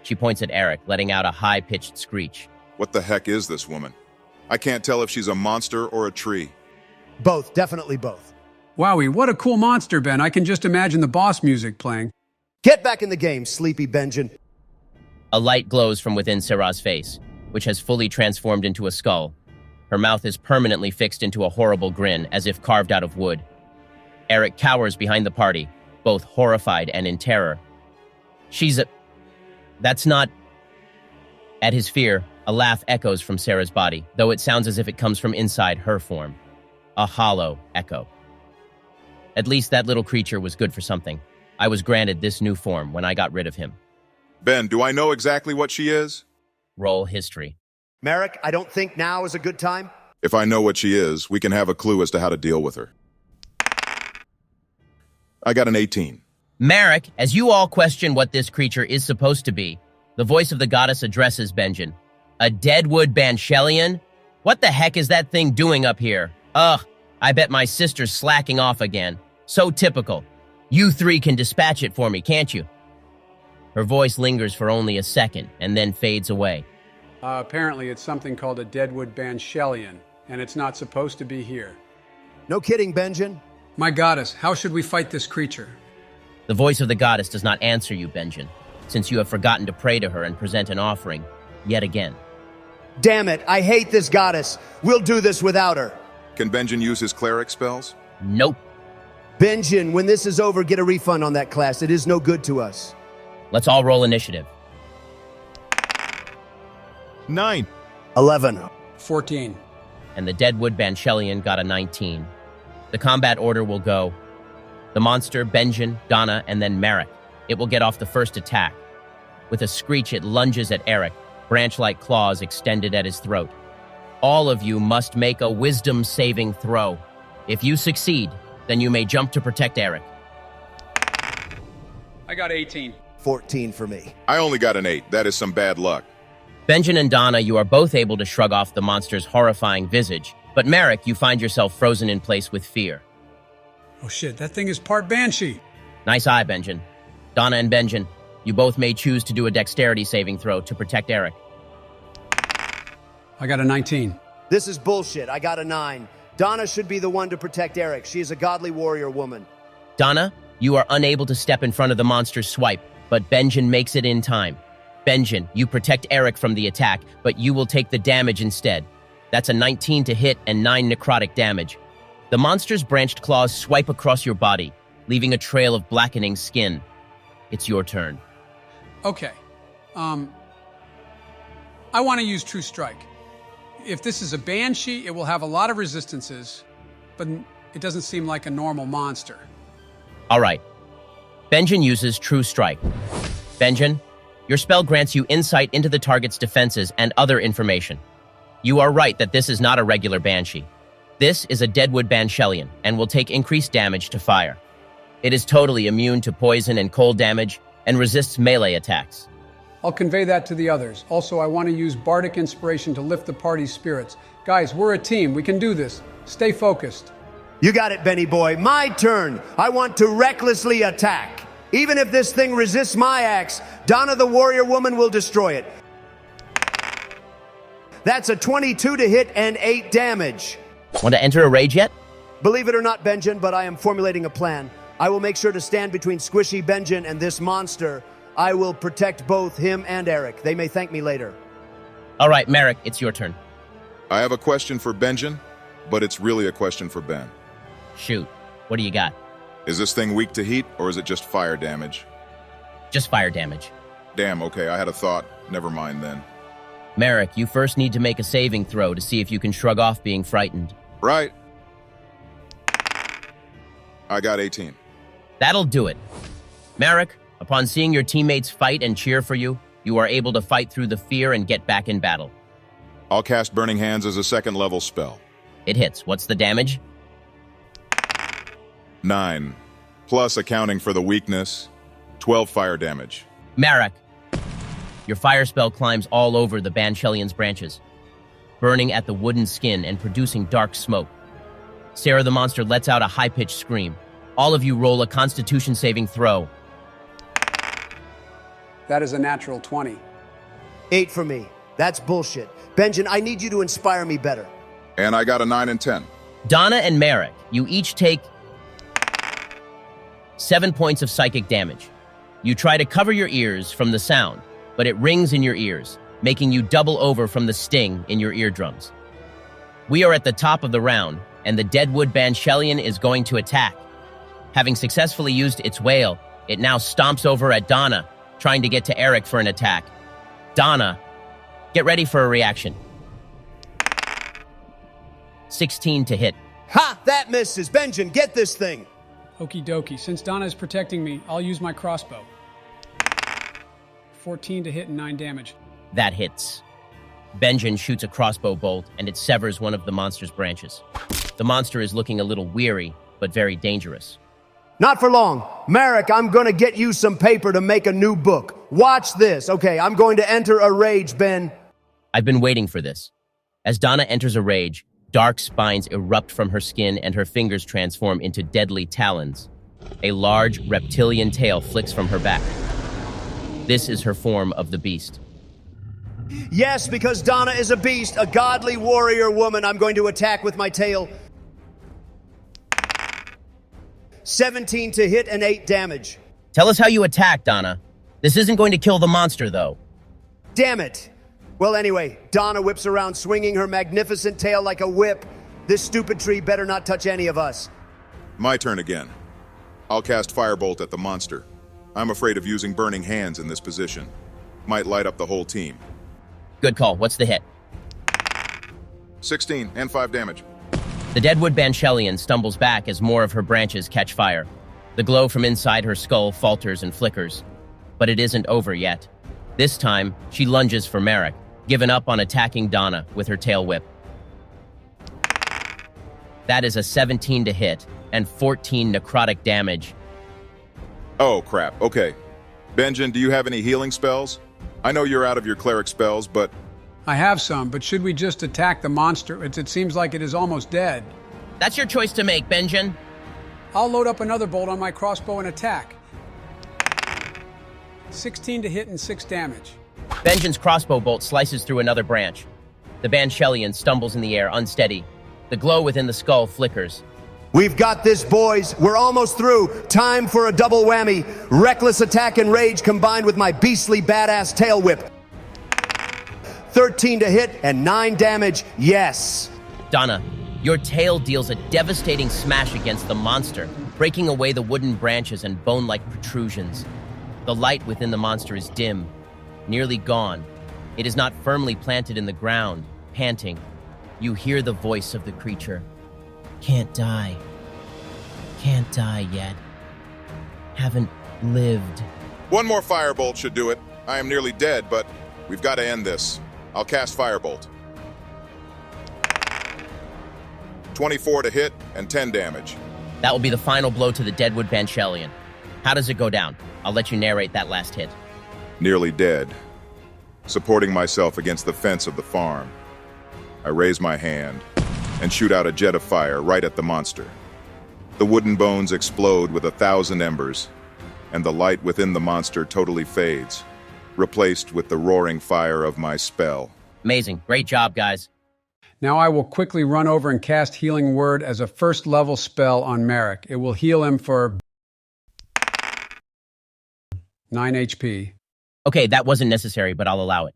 She points at Eric, letting out a high-pitched screech. What the heck is this woman? I can't tell if she's a monster or a tree. Both, definitely both. Wowie, what a cool monster, Ben. I can just imagine the boss music playing. Get back in the game, sleepy Benjen. A light glows from within Sarah's face, which has fully transformed into a skull. Her mouth is permanently fixed into a horrible grin, as if carved out of wood. Eric cowers behind the party, both horrified and in terror. That's not... At his fear, a laugh echoes from Sarah's body, though it sounds as if it comes from inside her form. A hollow echo. At least that little creature was good for something. I was granted this new form when I got rid of him. Ben, do I know exactly what she is? Roll history. Marrack, I don't think now is a good time. If I know what she is, we can have a clue as to how to deal with her. I got an 18. Marrack, as you all question what this creature is supposed to be, the voice of the goddess addresses Benjen. A deadwood Banshelian? What the heck is that thing doing up here? Ugh, I bet my sister's slacking off again. So typical. You three can dispatch it for me, can't you? Her voice lingers for only a second and then fades away. Apparently it's something called a deadwood Banshelian, and it's not supposed to be here. No kidding, Benjen. My goddess, how should we fight this creature? The voice of the goddess does not answer you, Benjen, since you have forgotten to pray to her and present an offering, yet again. Damn it, I hate this goddess. We'll do this without her. Can Benjen use his cleric spells? Nope. Benjen, when this is over, get a refund on that class. It is no good to us. Let's all roll initiative. 9. 11. 14. And the Deadwood Banshelian got a 19. The combat order will go the monster, Benjen, Donna, and then Marrack. It will get off the first attack. With a screech, it lunges at Eric, branch-like claws extended at his throat. All of you must make a wisdom saving throw. If you succeed, then you may jump to protect Eric. I got 18. 14 for me. I only got an 8. That is some bad luck. Benjen and Donna, you are both able to shrug off the monster's horrifying visage, but Marrack, you find yourself frozen in place with fear. Oh shit, that thing is part banshee. Nice eye, Benjen. Donna and Benjen, you both may choose to do a dexterity saving throw to protect Eric. I got a 19. This is bullshit. I got a 9. Donna should be the one to protect Eric. She is a godly warrior woman. Donna, you are unable to step in front of the monster's swipe, but Benjen makes it in time. Benjen, you protect Eric from the attack, but you will take the damage instead. That's a 19 to hit and 9 necrotic damage. The monster's branched claws swipe across your body, leaving a trail of blackening skin. It's your turn. Okay. I want to use True Strike. If this is a banshee, it will have a lot of resistances, but it doesn't seem like a normal monster. All right. Benjen uses True Strike. Benjen, your spell grants you insight into the target's defenses and other information. You are right that this is not a regular banshee. This is a Deadwood Banshelian and will take increased damage to fire. It is totally immune to poison and cold damage and resists melee attacks. I'll convey that to the others. Also, I want to use bardic inspiration to lift the party's spirits. Guys, we're a team. We can do this. Stay focused. You got it, Benny boy. My turn. I want to recklessly attack. Even if this thing resists my axe, Donna the warrior woman will destroy it. That's a 22 to hit and 8 damage. Want to enter a rage yet? Believe it or not, Benjen, but I am formulating a plan. I will make sure to stand between Squishy Benjen and this monster. I will protect both him and Eric. They may thank me later. All right, Marrack, it's your turn. I have a question for Benjen, but it's really a question for Ben. Shoot. What do you got? Is this thing weak to heat, or is it just fire damage? Just fire damage. Damn, okay, I had a thought. Never mind then. Marrack, you first need to make a saving throw to see if you can shrug off being frightened. Right. I got 18. That'll do it. Marrack, upon seeing your teammates fight and cheer for you, you are able to fight through the fear and get back in battle. I'll cast Burning Hands as a second-level spell. It hits. What's the damage? 9. Plus, accounting for the weakness, 12 fire damage. Marrack, your fire spell climbs all over the Banshellion's branches, burning at the wooden skin and producing dark smoke. Sarah the monster lets out a high-pitched scream. All of you roll a Constitution saving throw. That is a natural 20. 8 for me. That's bullshit. Benjen, I need you to inspire me better. And I got a 9 and 10. Donna and Marrack, you each take 7 points of psychic damage. You try to cover your ears from the sound, but it rings in your ears, making you double over from the sting in your eardrums. We are at the top of the round, and the Deadwood Banshellion is going to attack. Having successfully used its wail, it now stomps over at Donna, trying to get to Eric for an attack. Donna, get ready for a reaction. 16 to hit. Ha! That misses. Benjen, get this thing. Okie dokie. Since Donna is protecting me, I'll use my crossbow. 14 to hit and 9 damage. That hits. Benjen shoots a crossbow bolt, and it severs one of the monster's branches. The monster is looking a little weary, but very dangerous. Not for long. Marrack, I'm gonna get you some paper to make a new book. Watch this. Okay, I'm going to enter a rage, Ben. I've been waiting for this. As Donna enters a rage, dark spines erupt from her skin and her fingers transform into deadly talons. A large reptilian tail flicks from her back. This is her form of the beast. Yes, because Donna is a beast, a godly warrior woman, I'm going to attack with my tail. 17 to hit and 8 damage. Tell us how you attack, Donna. This isn't going to kill the monster, though. Damn it. Well, anyway, Donna whips around swinging her magnificent tail like a whip. This stupid tree better not touch any of us. My turn again. I'll cast Firebolt at the monster. I'm afraid of using Burning Hands in this position. Might light up the whole team. Good call. What's the hit? 16 and 5 damage. The Deadwood Banshellion stumbles back as more of her branches catch fire. The glow from inside her skull falters and flickers. But it isn't over yet. This time, she lunges for Marrack, giving up on attacking Donna with her tail whip. That is a 17 to hit and 14 necrotic damage. Oh, crap. Okay. Benjen, do you have any healing spells? I know you're out of your cleric spells, but... I have some, but should we just attack the monster? It seems like it is almost dead. That's your choice to make, Benjen. I'll load up another bolt on my crossbow and attack. 16 to hit and 6 damage. Benjen's crossbow bolt slices through another branch. The Banshellion stumbles in the air, unsteady. The glow within the skull flickers. We've got this, boys. We're almost through. Time for a double whammy. Reckless attack and rage combined with my beastly badass tail whip. 13 to hit and 9 damage. Yes. Donna, your tail deals a devastating smash against the monster, breaking away the wooden branches and bone-like protrusions. The light within the monster is dim, nearly gone. It is not firmly planted in the ground, panting. You hear the voice of the creature. Can't die. Can't die yet. Haven't lived. One more Firebolt should do it. I am nearly dead, but we've got to end this. I'll cast Firebolt. 24 to hit and 10 damage. That will be the final blow to the Deadwood Banshellion. How does it go down? I'll let you narrate that last hit. Nearly dead. Supporting myself against the fence of the farm. I raise my hand and shoot out a jet of fire right at the monster. The wooden bones explode with 1,000 embers, and the light within the monster totally fades, replaced with the roaring fire of my spell. Amazing. Great job, guys. Now I will quickly run over and cast Healing Word as a first-level spell on Marrack. It will heal him for 9 HP. Okay, that wasn't necessary, but I'll allow it.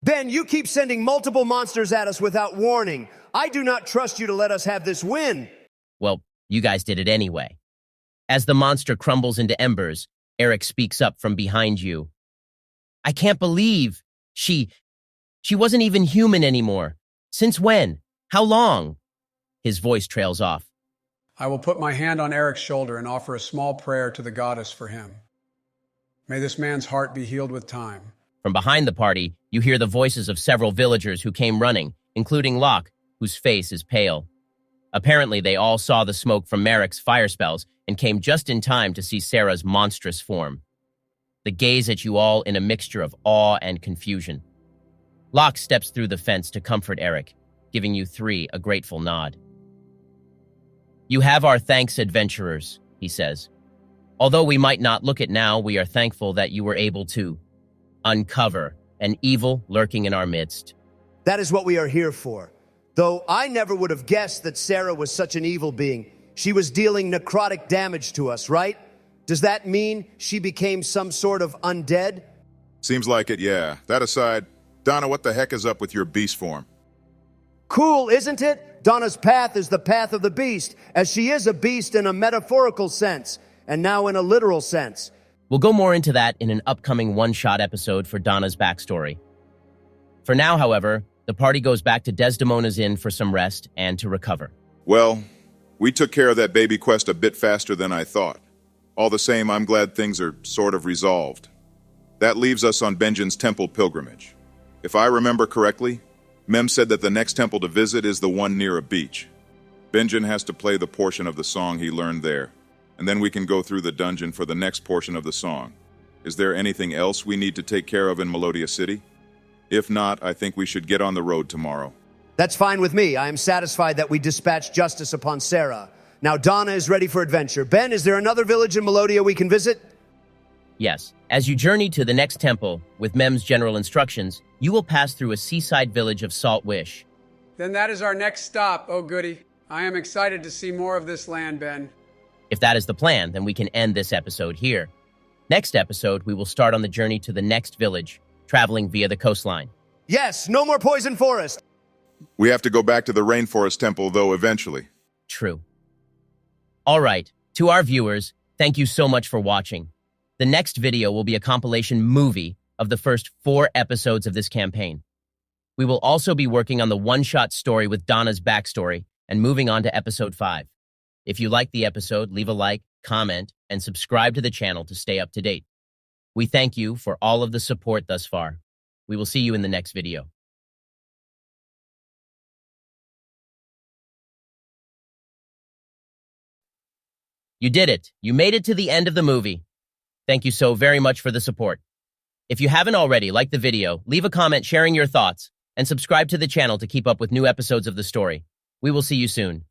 Ben, you keep sending multiple monsters at us without warning. I do not trust you to let us have this win. Well, you guys did it anyway. As the monster crumbles into embers, Eric speaks up from behind you. I can't believe she wasn't even human anymore. Since when? How long? His voice trails off. I will put my hand on Eric's shoulder and offer a small prayer to the goddess for him. May this man's heart be healed with time. From behind the party, you hear the voices of several villagers who came running, including Locke, whose face is pale. Apparently, they all saw the smoke from Marrack's fire spells and came just in time to see Sarah's monstrous form. They gaze at you all in a mixture of awe and confusion. Locke steps through the fence to comfort Eric, giving you three a grateful nod. You have our thanks, adventurers, he says. Although we might not look it now, we are thankful that you were able to uncover an evil lurking in our midst. That is what we are here for. Though I never would have guessed that Sarah was such an evil being. She was dealing necrotic damage to us, right? Does that mean she became some sort of undead? Seems like it, yeah. That aside, Donna, what the heck is up with your beast form? Cool, isn't it? Donna's path is the path of the beast, as she is a beast in a metaphorical sense, and now in a literal sense. We'll go more into that in an upcoming one-shot episode for Donna's backstory. For now, however, the party goes back to Desdemona's Inn for some rest and to recover. Well, we took care of that baby quest a bit faster than I thought. All the same, I'm glad things are sort of resolved. That leaves us on Benjen's temple pilgrimage. If I remember correctly, Mem said that the next temple to visit is the one near a beach. Benjen has to play the portion of the song he learned there, and then we can go through the dungeon for the next portion of the song. Is there anything else we need to take care of in Melodia City? If not, I think we should get on the road tomorrow. That's fine with me. I am satisfied that we dispatched justice upon Sarah. Now Donna is ready for adventure. Ben, is there another village in Melodia we can visit? Yes. As you journey to the next temple, with Mem's general instructions, you will pass through a seaside village of Salt Wish. Then that is our next stop, oh goody. I am excited to see more of this land, Ben. If that is the plan, then we can end this episode here. Next episode, we will start on the journey to the next village, traveling via the coastline. Yes, no more poison forest. We have to go back to the rainforest temple, though, eventually. True. All right, to our viewers, thank you so much for watching. The next video will be a compilation movie of the first 4 episodes of this campaign. We will also be working on the one-shot story with Donna's backstory and moving on to episode 5. If you liked the episode, leave a like, comment, and subscribe to the channel to stay up to date. We thank you for all of the support thus far. We will see you in the next video. You did it. You made it to the end of the movie. Thank you so very much for the support. If you haven't already, like the video, leave a comment sharing your thoughts, and subscribe to the channel to keep up with new episodes of the story. We will see you soon.